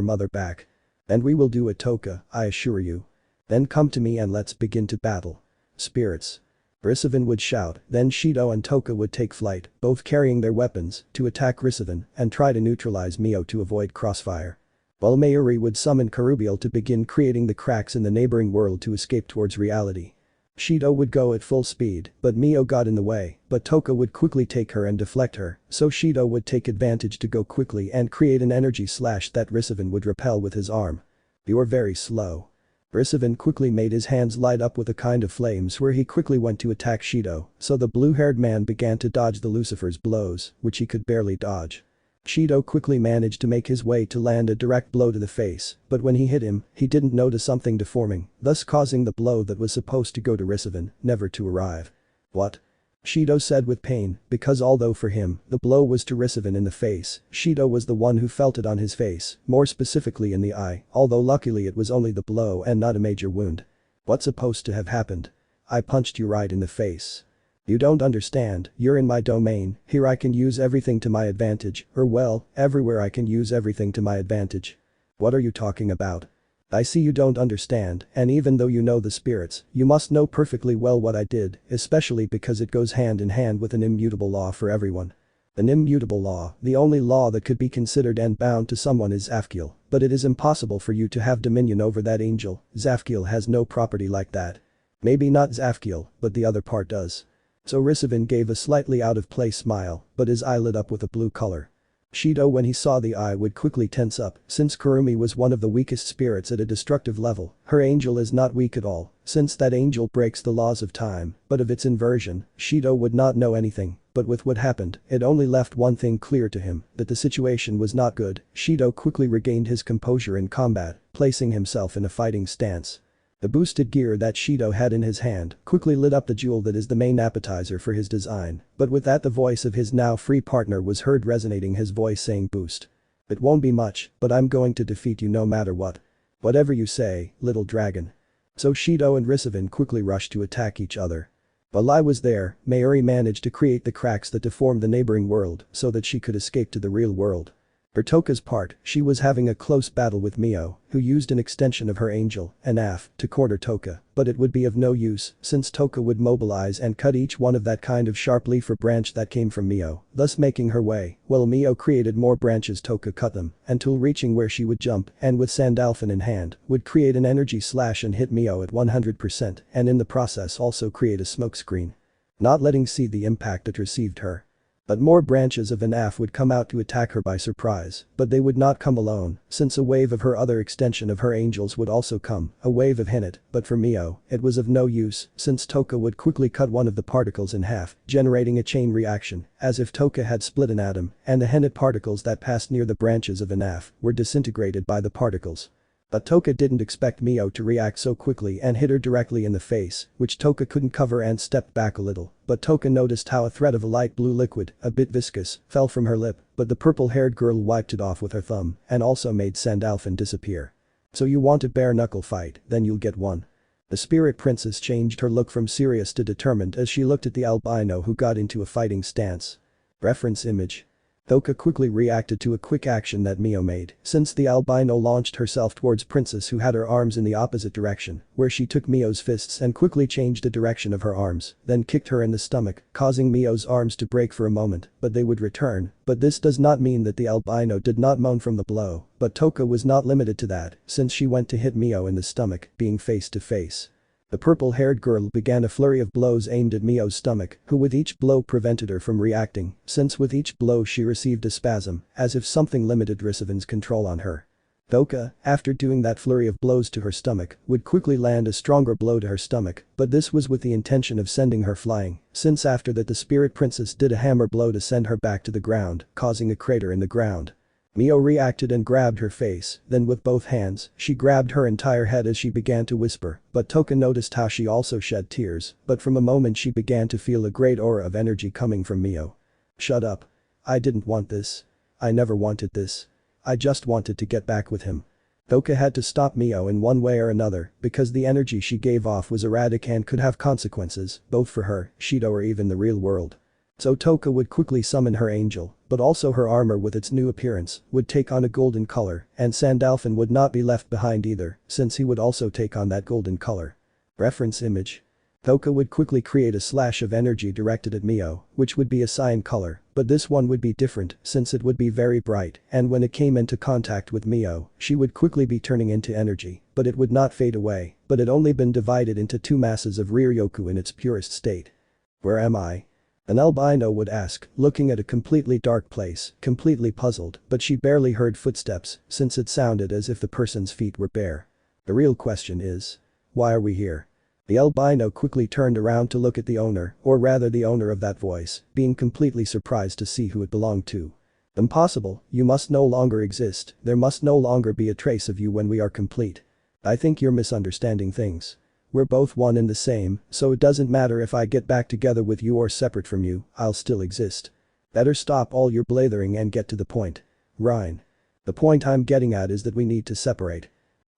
mother back. And we will do it, Toka, I assure you. Then come to me and let's begin to battle. Spirits. Risavan would shout, then Shido and Toka would take flight, both carrying their weapons, to attack Risavan and try to neutralize Mio to avoid crossfire. While Mayuri would summon Gabriel to begin creating the cracks in the neighboring world to escape towards reality. Shido would go at full speed, but Mio got in the way, but Toka would quickly take her and deflect her, so Shido would take advantage to go quickly and create an energy slash that Risavan would repel with his arm. "You're very slow." Risavan quickly made his hands light up with a kind of flames where he quickly went to attack Shido, so the blue-haired man began to dodge the Lucifer's blows, which he could barely dodge. Shido quickly managed to make his way to land a direct blow to the face, but when he hit him, he didn't notice something deforming, thus causing the blow that was supposed to go to Risavan, never to arrive. "What?" Shido said with pain, because although for him, the blow was to Risavan in the face, Shido was the one who felt it on his face, more specifically in the eye, although luckily it was only the blow and not a major wound. "What's supposed to have happened? I punched you right in the face. You don't understand, you're in my domain, here I can use everything to my advantage, or well, everywhere I can use everything to my advantage." "What are you talking about? I see you don't understand, and even though you know the spirits, you must know perfectly well what I did, especially because it goes hand in hand with an immutable law for everyone." An immutable law, the only law that could be considered and bound to someone is Zafkiel, but it is impossible for you to have dominion over that angel. Zafkiel has no property like that. Maybe not Zafkiel, but the other part does. So Risavan gave a slightly out-of-place smile, but his eye lit up with a blue color. Shido when he saw the eye would quickly tense up, since Kurumi was one of the weakest spirits at a destructive level, her angel is not weak at all, since that angel breaks the laws of time, but of its inversion, Shido would not know anything, but with what happened, it only left one thing clear to him, that the situation was not good. Shido quickly regained his composure in combat, placing himself in a fighting stance. The boosted gear that Shido had in his hand quickly lit up the jewel that is the main appetizer for his design, but with that the voice of his now free partner was heard resonating his voice saying boost. "It won't be much, but I'm going to defeat you no matter what. Whatever you say, little dragon." So Shido and Risavan quickly rushed to attack each other. While I was there, Mayuri managed to create the cracks that deformed the neighboring world so that she could escape to the real world. For Toka's part, she was having a close battle with Mio, who used an extension of her angel, Anaf, to corner Toka, but it would be of no use since Toka would mobilize and cut each one of that kind of sharp leaf or branch that came from Mio, thus making her way, while Mio created more branches Toka cut them, until reaching where she would jump and with Sandalphon in hand, would create an energy slash and hit Mio at 100% and in the process also create a smoke screen. Not letting see the impact it received her. But more branches of Anaf would come out to attack her by surprise, but they would not come alone, since a wave of her other extension of her angels would also come, a wave of Hinnet, but for Mio, it was of no use, since Toka would quickly cut one of the particles in half, generating a chain reaction, as if Toka had split an atom, and the Hinnet particles that passed near the branches of Anaf were disintegrated by the particles. But Toka didn't expect Mio to react so quickly and hit her directly in the face, which Toka couldn't cover and stepped back a little, but Toka noticed how a thread of a light blue liquid, a bit viscous, fell from her lip, but the purple-haired girl wiped it off with her thumb and also made Sandalphon disappear. "So you want a bare-knuckle fight, then you'll get one." The spirit princess changed her look from serious to determined as she looked at the albino who got into a fighting stance. Reference image. Toka quickly reacted to a quick action that Mio made, since the albino launched herself towards Princess who had her arms in the opposite direction, where she took Mio's fists and quickly changed the direction of her arms, then kicked her in the stomach, causing Mio's arms to break for a moment, but they would return, but this does not mean that the albino did not moan from the blow, but Toka was not limited to that, since she went to hit Mio in the stomach, being face to face. The purple-haired girl began a flurry of blows aimed at Mio's stomach, who with each blow prevented her from reacting, since with each blow she received a spasm, as if something limited Risavan's control on her. Toka, after doing that flurry of blows to her stomach, would quickly land a stronger blow to her stomach, but this was with the intention of sending her flying, since after that the spirit princess did a hammer blow to send her back to the ground, causing a crater in the ground. Mio reacted and grabbed her face, then with both hands, she grabbed her entire head as she began to whisper, but Toka noticed how she also shed tears, but from a moment she began to feel a great aura of energy coming from Mio. "Shut up. I didn't want this. I never wanted this. I just wanted to get back with him." Toka had to stop Mio in one way or another, because the energy she gave off was erratic and could have consequences, both for her, Shido or even the real world. So Toka would quickly summon her angel, but also her armor with its new appearance would take on a golden color, and Sandalphon would not be left behind either, since he would also take on that golden color. Reference image. Toka would quickly create a slash of energy directed at Mio, which would be a cyan color, but this one would be different since it would be very bright, and when it came into contact with Mio, she would quickly be turning into energy, but it would not fade away, but it only been divided into two masses of Ryoku in its purest state. Where am I? An albino would ask, looking at a completely dark place, completely puzzled, but she barely heard footsteps since it sounded as if the person's feet were bare. The real question is, why are we here? The albino quickly turned around to look at the owner, or rather the owner of that voice, being completely surprised to see who it belonged to. Impossible, you must no longer exist, there must no longer be a trace of you when we are complete. I think you're misunderstanding things. We're both one and the same, so it doesn't matter if I get back together with you or separate from you, I'll still exist. Better stop all your blathering and get to the point. Rein. The point I'm getting at is that we need to separate.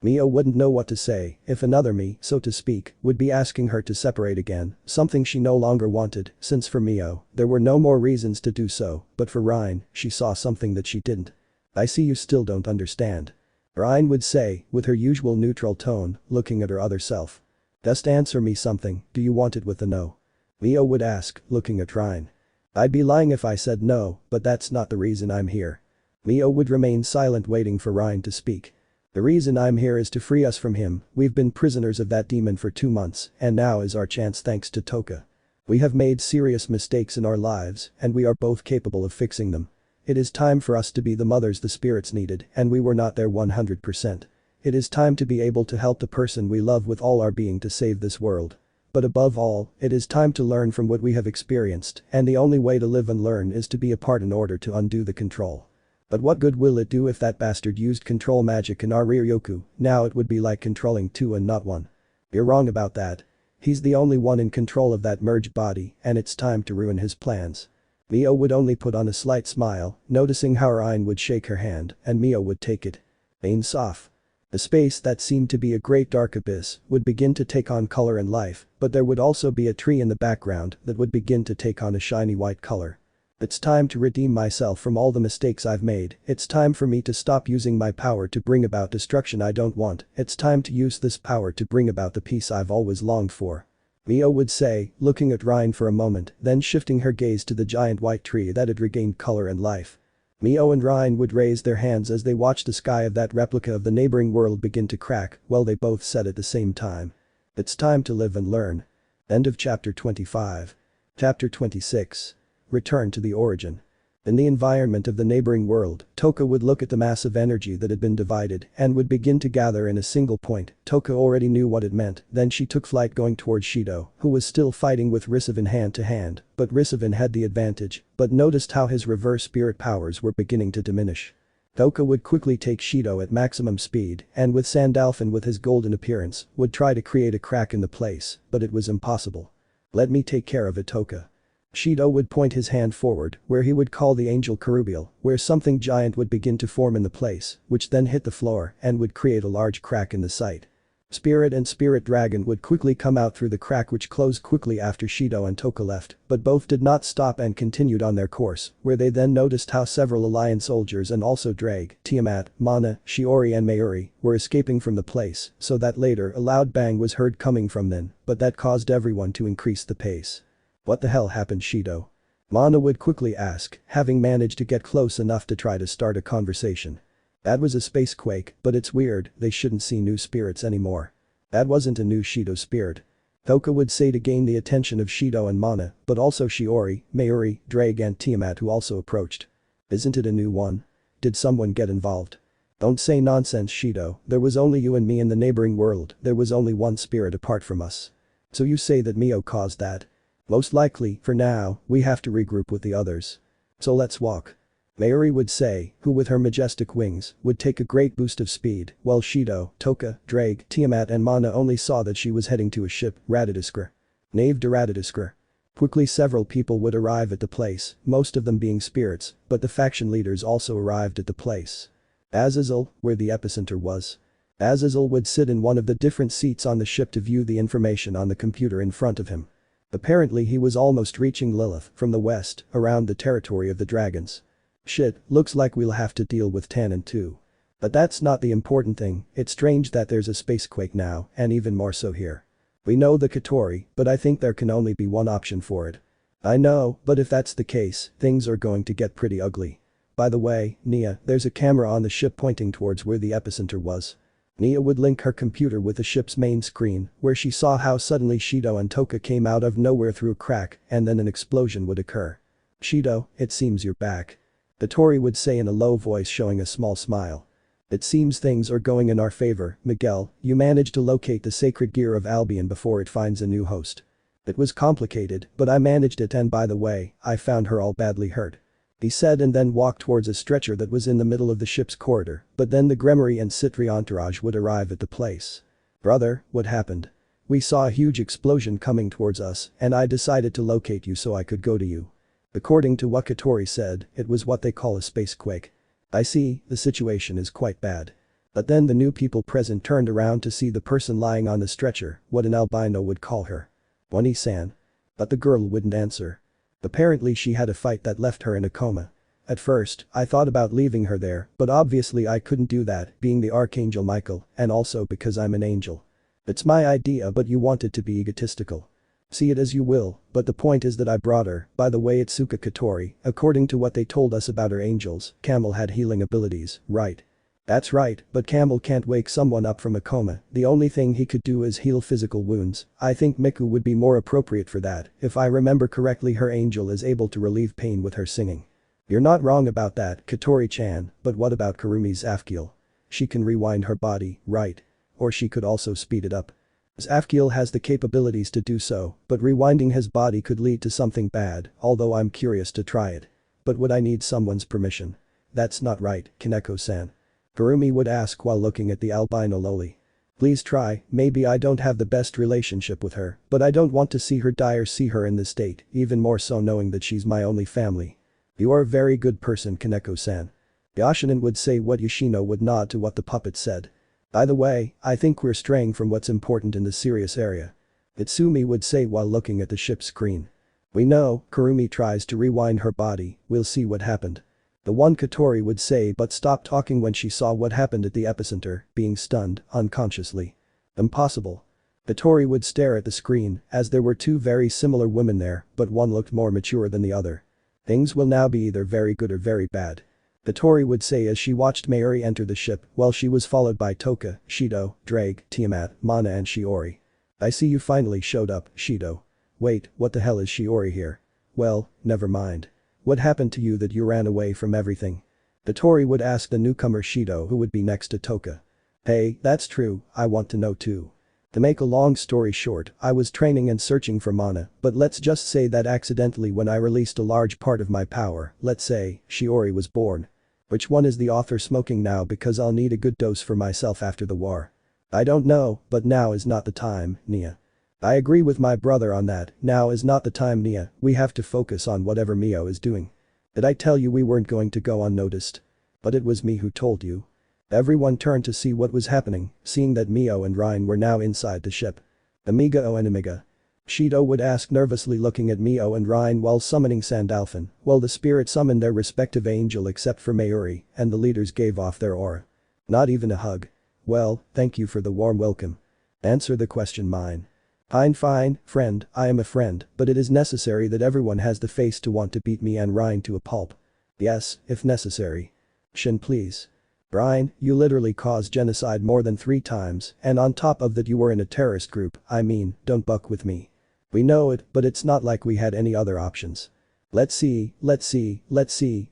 Mio wouldn't know what to say if another me, so to speak, would be asking her to separate again, something she no longer wanted, since for Mio, there were no more reasons to do so, but for Rein, she saw something that she didn't. I see you still don't understand. Rein would say, with her usual neutral tone, looking at her other self. Just answer me something, do you want it with a no? Mio would ask, looking at Rein. I'd be lying if I said no, but that's not the reason I'm here. Mio would remain silent waiting for Rein to speak. The reason I'm here is to free us from him, we've been prisoners of that demon for 2 months, and now is our chance thanks to Toka. We have made serious mistakes in our lives, and we are both capable of fixing them. It is time for us to be the mothers the spirits needed, and we were not there 100%. It is time to be able to help the person we love with all our being to save this world. But above all, it is time to learn from what we have experienced, and the only way to live and learn is to be apart in order to undo the control. But what good will it do if that bastard used control magic in our Ryoku, now it would be like controlling 2 and not 1. You're wrong about that. He's the only one in control of that merged body, and it's time to ruin his plans. Mio would only put on a slight smile, noticing how Rein would shake her hand, and Mio would take it. Ain't off. The space that seemed to be a great dark abyss would begin to take on color and life, but there would also be a tree in the background that would begin to take on a shiny white color. It's time to redeem myself from all the mistakes I've made, it's time for me to stop using my power to bring about destruction I don't want, it's time to use this power to bring about the peace I've always longed for. Mio would say, looking at Rein for a moment, then shifting her gaze to the giant white tree that had regained color and life. Mio and Rein would raise their hands as they watched the sky of that replica of the neighboring world begin to crack, while they both said at the same time. It's time to live and learn. End of chapter 25. Chapter 26. Return to the origin. In the environment of the neighboring world, Toka would look at the massive energy that had been divided and would begin to gather in a single point. Toka already knew what it meant, then she took flight going towards Shido, who was still fighting with Risavin hand to hand, but Risavin had the advantage, but noticed how his reverse spirit powers were beginning to diminish. Toka would quickly take Shido at maximum speed and with Sandalphon with his golden appearance, would try to create a crack in the place, but it was impossible. Let me take care of it, Toka. Shido would point his hand forward, where he would call the angel Kerubiel, where something giant would begin to form in the place, which then hit the floor and would create a large crack in the site. Spirit and Spirit Dragon would quickly come out through the crack which closed quickly after Shido and Toka left, but both did not stop and continued on their course, where they then noticed how several Alliance soldiers and also Drake, Tiamat, Mana, Shiori and Mayuri were escaping from the place, so that later a loud bang was heard coming from them, but that caused everyone to increase the pace. What the hell happened, Shido? Mana would quickly ask, having managed to get close enough to try to start a conversation. That was a space quake, but it's weird, they shouldn't see new spirits anymore. That wasn't a new Shido spirit. Toka would say to gain the attention of Shido and Mana, but also Shiori, Mayuri, Drake and Tiamat who also approached. Isn't it a new one? Did someone get involved? Don't say nonsense, Shido, there was only you and me in the neighboring world, there was only one spirit apart from us. So you say that Mio caused that? Most likely, for now, we have to regroup with the others. So let's walk. Mayuri would say, who with her majestic wings, would take a great boost of speed, while Shido, Toka, Drake, Tiamat and Mana only saw that she was heading to a ship, Radadiskr. Knave de Radadiskr. Quickly several people would arrive at the place, most of them being spirits, but the faction leaders also arrived at the place. Azazel, where the epicenter was. Azazel would sit in one of the different seats on the ship to view the information on the computer in front of him. Apparently he was almost reaching Lilith from the west, around the territory of the dragons. Shit, looks like we'll have to deal with Tannin too. But that's not the important thing, it's strange that there's a spacequake now, and even more so here. We know the Katori, but I think there can only be one option for it. I know, but if that's the case, things are going to get pretty ugly. By the way, Nia, there's a camera on the ship pointing towards where the epicenter was. Nia would link her computer with the ship's main screen, where she saw how suddenly Shido and Toka came out of nowhere through a crack, and then an explosion would occur. Shido, it seems you're back. The Tori would say in a low voice, showing a small smile. It seems things are going in our favor, Miguel. You managed to locate the sacred gear of Albion before it finds a new host. It was complicated, but I managed it, and by the way, I found her all badly hurt. He said and then walked towards a stretcher that was in the middle of the ship's corridor, but then the Gremory and Sitri entourage would arrive at the place. Brother, what happened? We saw a huge explosion coming towards us, and I decided to locate you so I could go to you. According to what Katori said, it was what they call a space quake. I see, the situation is quite bad. But then the new people present turned around to see the person lying on the stretcher, what an albino would call her. Wani-san. But the girl wouldn't answer. Apparently she had a fight that left her in a coma. At first, I thought about leaving her there, but obviously I couldn't do that, being the Archangel Michael, and also because I'm an angel. It's my idea, but you wanted to be egotistical. See it as you will, but the point is that I brought her. By the way, Itsuka Katori, according to what they told us about her angels, Camel had healing abilities, right? That's right, but Camel can't wake someone up from a coma. The only thing he could do is heal physical wounds. I think Miku would be more appropriate for that. If I remember correctly, her angel is able to relieve pain with her singing. You're not wrong about that, Katori-chan, but what about Kurumi's Afkiel? She can rewind her body, right? Or she could also speed it up. Afkiel has the capabilities to do so, but rewinding his body could lead to something bad, although I'm curious to try it. But would I need someone's permission? That's not right, Kaneko-san. Kurumi would ask while looking at the albino loli. Please try, maybe I don't have the best relationship with her, but I don't want to see her die or see her in this state, even more so knowing that she's my only family. You are a very good person, Kaneko-san. Yoshinin would say what Yoshino would nod to what the puppet said. By the way, I think we're straying from what's important in the serious area. Itsumi would say while looking at the ship's screen. We know, Kurumi tries to rewind her body, we'll see what happened. The one Katori would say but stopped talking when she saw what happened at the epicenter, being stunned, unconsciously. Impossible. Katori would stare at the screen, as there were two very similar women there, but one looked more mature than the other. Things will now be either very good or very bad. Katori would say as she watched Mayuri enter the ship, while she was followed by Toka, Shido, Drake, Tiamat, Mana and Shiori. I see you finally showed up, Shido. Wait, what the hell is Shiori here? Well, never mind. What happened to you that you ran away from everything? Katori would ask the newcomer Shido, who would be next to Toka. Hey, that's true, I want to know too. To make a long story short, I was training and searching for mana, but let's just say that accidentally when I released a large part of my power, let's say, Shiori was born. Which one is the author smoking now, because I'll need a good dose for myself after the war? I don't know, but now is not the time, Nia. I agree with my brother on that, now is not the time, Nia, we have to focus on whatever Mio is doing. Did I tell you we weren't going to go unnoticed? But it was me who told you. Everyone turned to see what was happening, seeing that Mio and Ryan were now inside the ship. Amiga o enemiga? Shido would ask nervously, looking at Mio and Ryan while summoning Sandalphon. Well, the spirit summoned their respective angel except for Mayuri, and the leaders gave off their aura. Not even a hug. Well, thank you for the warm welcome. Answer the question, mine. Fine, friend, I am a friend, but it is necessary that everyone has the face to want to beat me and Ryan to a pulp. Yes, if necessary. Shin, please. Ryan, you literally caused genocide more than 3 times, and on top of that you were in a terrorist group. I mean, don't buck with me. We know it, but it's not like we had any other options. Let's see,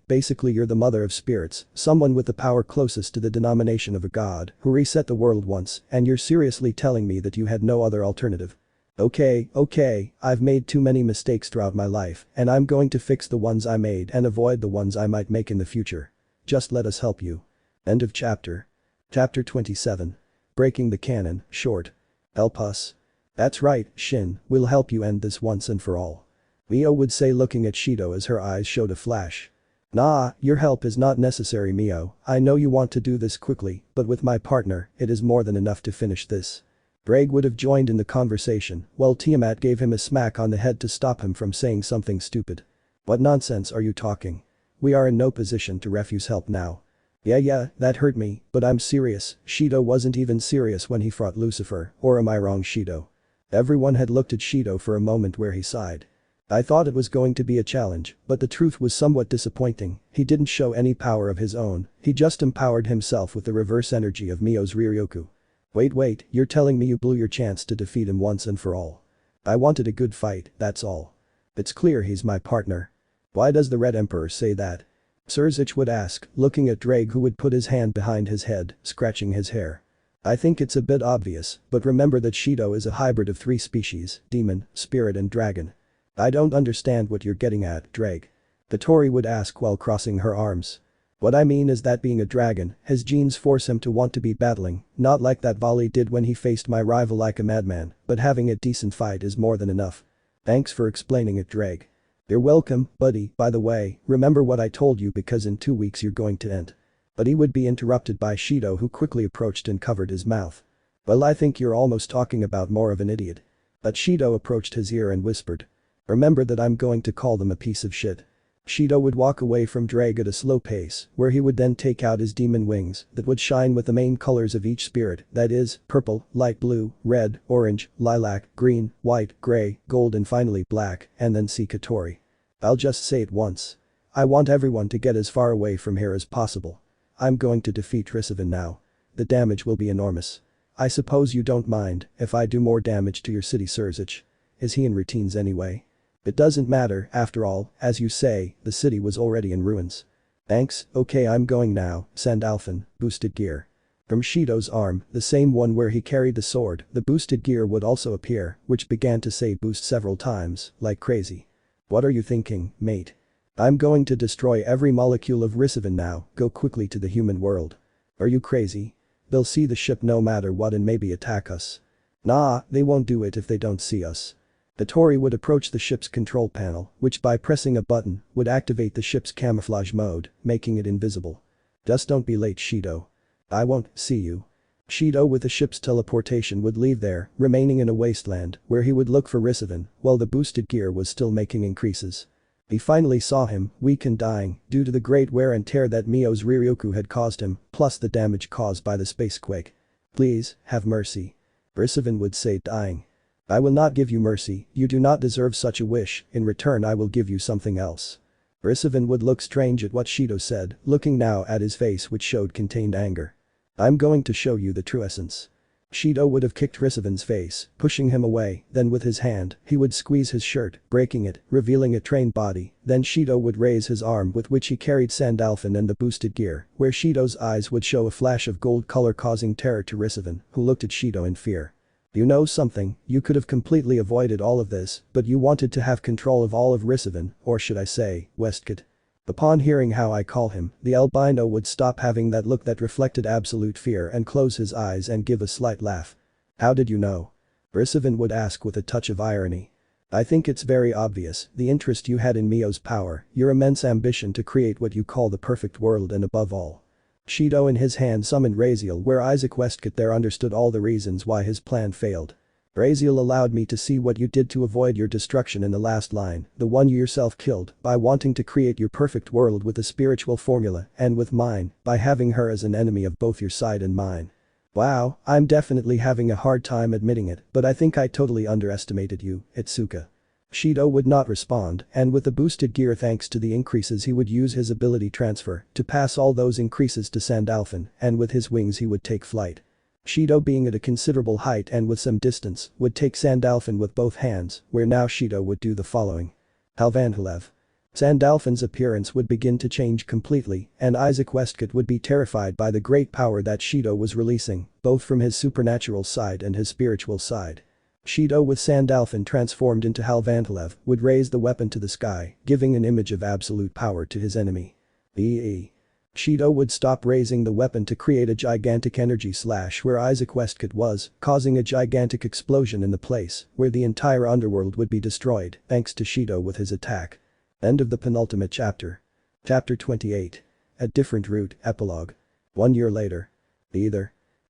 basically you're the mother of spirits, someone with the power closest to the denomination of a god, who reset the world once, and you're seriously telling me that you had no other alternative? Okay, I've made too many mistakes throughout my life, and I'm going to fix the ones I made and avoid the ones I might make in the future. Just let us help you. End of chapter. Chapter 27. Breaking the canon, short. Help us. That's right, Shin, we'll help you end this once and for all. Mio would say, looking at Shido as her eyes showed a flash. Nah, your help is not necessary, Mio. I know you want to do this quickly, but with my partner, it is more than enough to finish this. Greg would have joined in the conversation, while Tiamat gave him a smack on the head to stop him from saying something stupid. What nonsense are you talking? We are in no position to refuse help now. Yeah, that hurt me, but I'm serious. Shido wasn't even serious when he fought Lucifer, or am I wrong, Shido? Everyone had looked at Shido for a moment where he sighed. I thought it was going to be a challenge, but the truth was somewhat disappointing. He didn't show any power of his own, he just empowered himself with the reverse energy of Mio's Riryoku. Wait, you're telling me you blew your chance to defeat him once and for all? I wanted a good fight, that's all. It's clear he's my partner. Why does the Red Emperor say that? Sirzechs would ask, looking at Drake, who would put his hand behind his head, scratching his hair. I think it's a bit obvious, but remember that Shido is a hybrid of 3 species, demon, spirit and dragon. I don't understand what you're getting at, Drake. Vittori would ask while crossing her arms. What I mean is that being a dragon, his genes force him to want to be battling, not like that Volley did when he faced my rival like a madman, but having a decent fight is more than enough. Thanks for explaining it, Drake. You're welcome, buddy. By the way, remember what I told you because in 2 weeks you're going to end. But he would be interrupted by Shido, who quickly approached and covered his mouth. Well, I think you're almost talking about more of an idiot. But Shido approached his ear and whispered. Remember that I'm going to call them a piece of shit. Shido would walk away from Drake at a slow pace, where he would then take out his demon wings that would shine with the main colors of each spirit, that is, purple, light blue, red, orange, lilac, green, white, gray, gold and finally black, and then Sekiryuutei. I'll just say it once. I want everyone to get as far away from here as possible. I'm going to defeat Risivan now. The damage will be enormous. I suppose you don't mind if I do more damage to your city, Sirzechs. Is he in routines anyway? It doesn't matter, after all, as you say, the city was already in ruins. Thanks, okay, I'm going now. Sandalphon, boosted gear. From Shido's arm, the same one where he carried the sword, the boosted gear would also appear, which began to say boost several times, like crazy. What are you thinking, mate? I'm going to destroy every molecule of Risivan now, go quickly to the human world. Are you crazy? They'll see the ship no matter what and maybe attack us. Nah, they won't do it if they don't see us. Vittori would approach the ship's control panel, which by pressing a button, would activate the ship's camouflage mode, making it invisible. Just don't be late, Shido. I won't see you. Shido with the ship's teleportation would leave there, remaining in a wasteland, where he would look for Risivan, while the boosted gear was still making increases. He finally saw him, weak and dying, due to the great wear and tear that Mio's Riryoku had caused him, plus the damage caused by the spacequake. Please, have mercy. Risivan would say, dying. I will not give you mercy, you do not deserve such a wish, in return I will give you something else. Risivan would look strange at what Shido said, looking now at his face which showed contained anger. I'm going to show you the true essence. Shido would have kicked Risivan's face, pushing him away, then with his hand, he would squeeze his shirt, breaking it, revealing a trained body, then Shido would raise his arm with which he carried Sandalphon and the boosted gear, where Shido's eyes would show a flash of gold color causing terror to Risivan, who looked at Shido in fear. You know something, you could have completely avoided all of this, but you wanted to have control of all of Risivan, or should I say, Westcott. Upon hearing how I call him, the albino would stop having that look that reflected absolute fear and close his eyes and give a slight laugh. How did you know? Risivan would ask with a touch of irony. I think it's very obvious, the interest you had in Mio's power, your immense ambition to create what you call the perfect world and above all. Shido in his hand summoned Raziel where Isaac Westcott there understood all the reasons why his plan failed. Raziel allowed me to see what you did to avoid your destruction in the last line, the one you yourself killed, by wanting to create your perfect world with a spiritual formula, and with mine, by having her as an enemy of both your side and mine. Wow, I'm definitely having a hard time admitting it, but I think I totally underestimated you, Itsuka. Shido would not respond, and with the boosted gear thanks to the increases he would use his ability transfer to pass all those increases to Sandalphon, and with his wings he would take flight. Shido being at a considerable height and with some distance, would take Sandalphon with both hands, where now Shido would do the following. Halvanhalev. Sandalphon's appearance would begin to change completely, and Isaac Westcott would be terrified by the great power that Shido was releasing, both from his supernatural side and his spiritual side. Shido with Sandalphon transformed into Halvanhalev would raise the weapon to the sky, giving an image of absolute power to his enemy. Shido would stop raising the weapon to create a gigantic energy slash where Isaac Westcott was, causing a gigantic explosion in the place, where the entire underworld would be destroyed, thanks to Shido with his attack. End of the penultimate chapter. Chapter 28. A Different Route, Epilogue. 1 year later.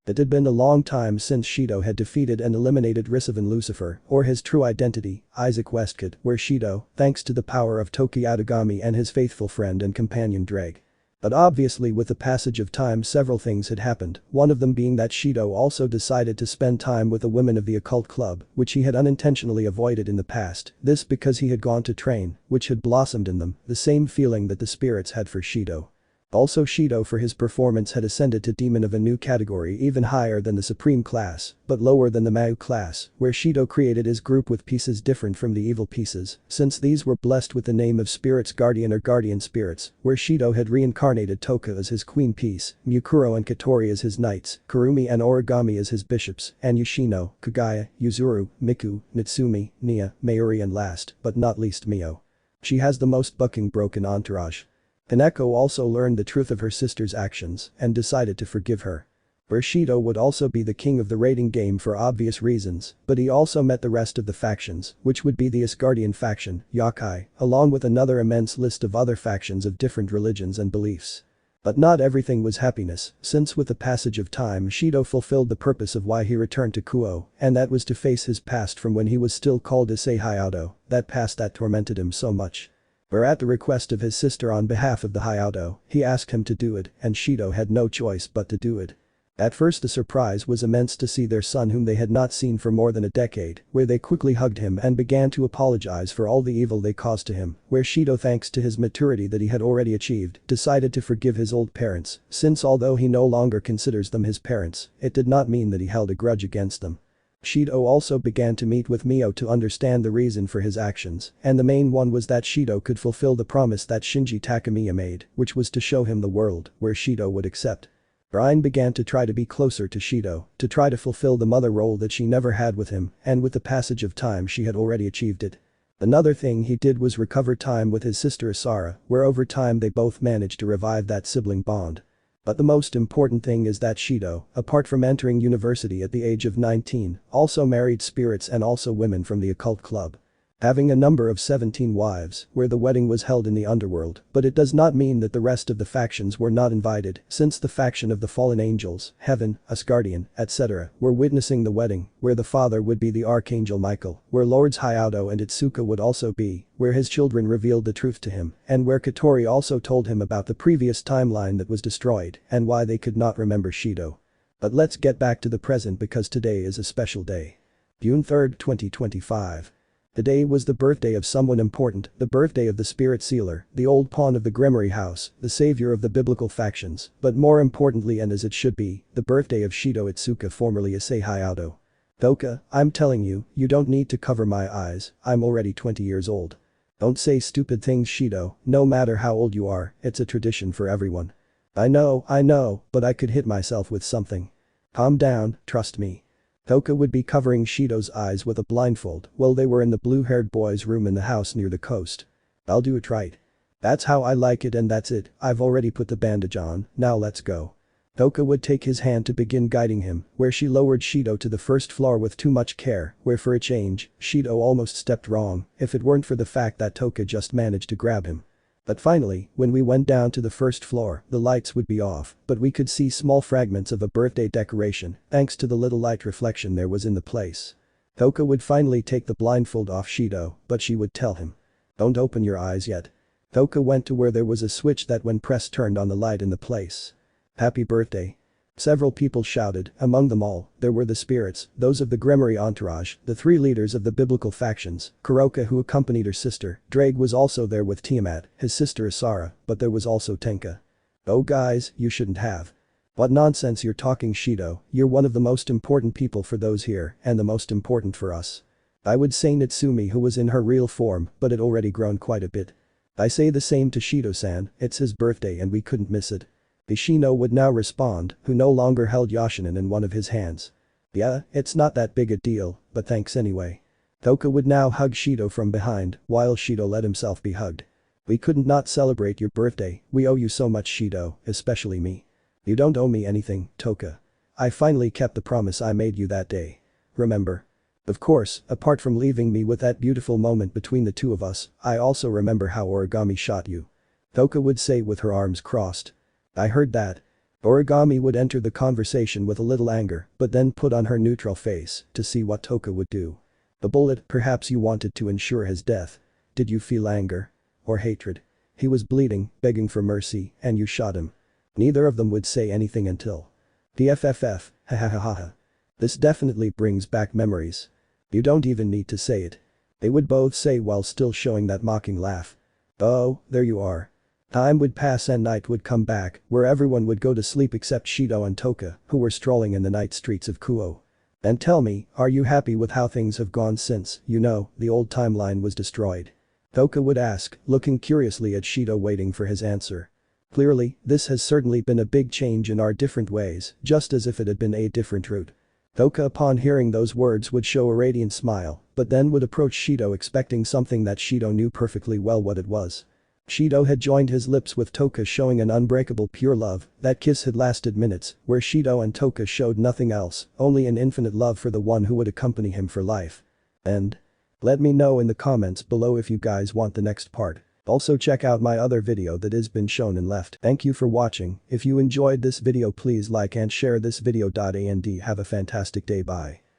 It had been a long time since Shido had defeated and eliminated Risivan Lucifer, or his true identity, Isaac Westcott, where Shido, thanks to the power of Toki Atagami and his faithful friend and companion Drake. But obviously with the passage of time several things had happened, one of them being that Shido also decided to spend time with the women of the occult club, which he had unintentionally avoided in the past, this because he had gone to train, which had blossomed in them, the same feeling that the spirits had for Shido. Also Shido for his performance had ascended to demon of a new category even higher than the supreme class, but lower than the Mau class, where Shido created his group with pieces different from the evil pieces, since these were blessed with the name of spirits guardian or guardian spirits, where Shido had reincarnated Toka as his queen piece, Mukuro and Katori as his knights, Kurumi and Origami as his bishops, and Yoshino, Kagaya, Yuzuru, Miku, Natsumi, Nia, Mayuri and last, but not least Mio. She has the most bucking broken entourage. Kaneko also learned the truth of her sister's actions and decided to forgive her. Shido would also be the king of the raiding game for obvious reasons, but he also met the rest of the factions, which would be the Asgardian faction, Yakai, along with another immense list of other factions of different religions and beliefs. But not everything was happiness, since with the passage of time Shido fulfilled the purpose of why he returned to Kuoh, and that was to face his past from when he was still called Issei Hyoudou, that past that tormented him so much. At the request of his sister on behalf of the Hyoudou, he asked him to do it, and Shido had no choice but to do it. At first the surprise was immense to see their son whom they had not seen for more than a decade, where they quickly hugged him and began to apologize for all the evil they caused to him, where Shido, thanks to his maturity that he had already achieved, decided to forgive his old parents, since although he no longer considers them his parents, it did not mean that he held a grudge against them. Shido also began to meet with Mio to understand the reason for his actions, and the main one was that Shido could fulfill the promise that Shinji Takamiya made, which was to show him the world, where Shido would accept. Ryan began to try to be closer to Shido, to try to fulfill the mother role that she never had with him, and with the passage of time she had already achieved it. Another thing he did was recover time with his sister Asara, where over time they both managed to revive that sibling bond. But the most important thing is that Shido, apart from entering university at the age of 19, also married spirits and also women from the occult club. Having a number of 17 wives, where the wedding was held in the underworld, but it does not mean that the rest of the factions were not invited, since the faction of the fallen angels, heaven, Asgardian, etc., were witnessing the wedding, where the father would be the Archangel Michael, where Lords Hyoudou and Itsuka would also be, where his children revealed the truth to him, and where Katori also told him about the previous timeline that was destroyed and why they could not remember Shido. But let's get back to the present because today is a special day. June 3, 2025. Today was the birthday of someone important, the birthday of the Spirit Sealer, the old pawn of the Gremory house, the savior of the biblical factions, but more importantly and as it should be, the birthday of Shido Itsuka, formerly Issei Hyoudou. Toka, I'm telling you, you don't need to cover my eyes, I'm already 20 years old. Don't say stupid things, Shido, no matter how old you are, it's a tradition for everyone. I know, but I could hit myself with something. Calm down, trust me. Toka would be covering Shido's eyes with a blindfold while they were in the blue-haired boy's room in the house near the coast. I'll do it right. That's how I like it and that's it, I've already put the bandage on, now let's go. Toka would take his hand to begin guiding him, where she lowered Shido to the first floor with too much care, where for a change, Shido almost stepped wrong, if it weren't for the fact that Toka just managed to grab him. But finally, when we went down to the first floor, the lights would be off, but we could see small fragments of a birthday decoration, thanks to the little light reflection there was in the place. Toka would finally take the blindfold off Shido, but she would tell him. Don't open your eyes yet. Toka went to where there was a switch that when pressed turned on the light in the place. Happy birthday. Several people shouted, among them all, there were the spirits, those of the Gremory entourage, the three leaders of the biblical factions, Kuroka who accompanied her sister, Drake was also there with Tiamat, his sister Asara, but there was also Tenka. Oh guys, you shouldn't have. What nonsense you're talking, Shido, you're one of the most important people for those here, and the most important for us. I would say Natsumi who was in her real form, but had already grown quite a bit. I say the same to Shido-san, it's his birthday and we couldn't miss it. Ishino would now respond, who no longer held Yoshinin in one of his hands. Yeah, it's not that big a deal, but thanks anyway. Toka would now hug Shido from behind, while Shido let himself be hugged. We couldn't not celebrate your birthday, we owe you so much, Shido, especially me. You don't owe me anything, Toka. I finally kept the promise I made you that day. Remember? Of course, apart from leaving me with that beautiful moment between the two of us, I also remember how Origami shot you. Toka would say with her arms crossed. I heard that. Origami would enter the conversation with a little anger, but then put on her neutral face to see what Toka would do. The bullet, perhaps you wanted to ensure his death. Did you feel anger? Or hatred? He was bleeding, begging for mercy, and you shot him. Neither of them would say anything until. DFFF, ha ha ha ha ha. This definitely brings back memories. You don't even need to say it. They would both say while still showing that mocking laugh. Oh, there you are. Time would pass and night would come back, where everyone would go to sleep except Shido and Toka, who were strolling in the night streets of Kuoh. And tell me, are you happy with how things have gone since, the old timeline was destroyed? Toka would ask, looking curiously at Shido waiting for his answer. Clearly, this has certainly been a big change in our different ways, just as if it had been a different route. Toka upon hearing those words would show a radiant smile, but then would approach Shido expecting something that Shido knew perfectly well what it was. Shido had joined his lips with Toka showing an unbreakable pure love. That kiss had lasted minutes, where Shido and Toka showed nothing else, only an infinite love for the one who would accompany him for life. And? Let me know in the comments below if you guys want the next part. Also check out my other video that has been shown and left. Thank you for watching. If you enjoyed this video please like and share this video. And have a fantastic day. Bye.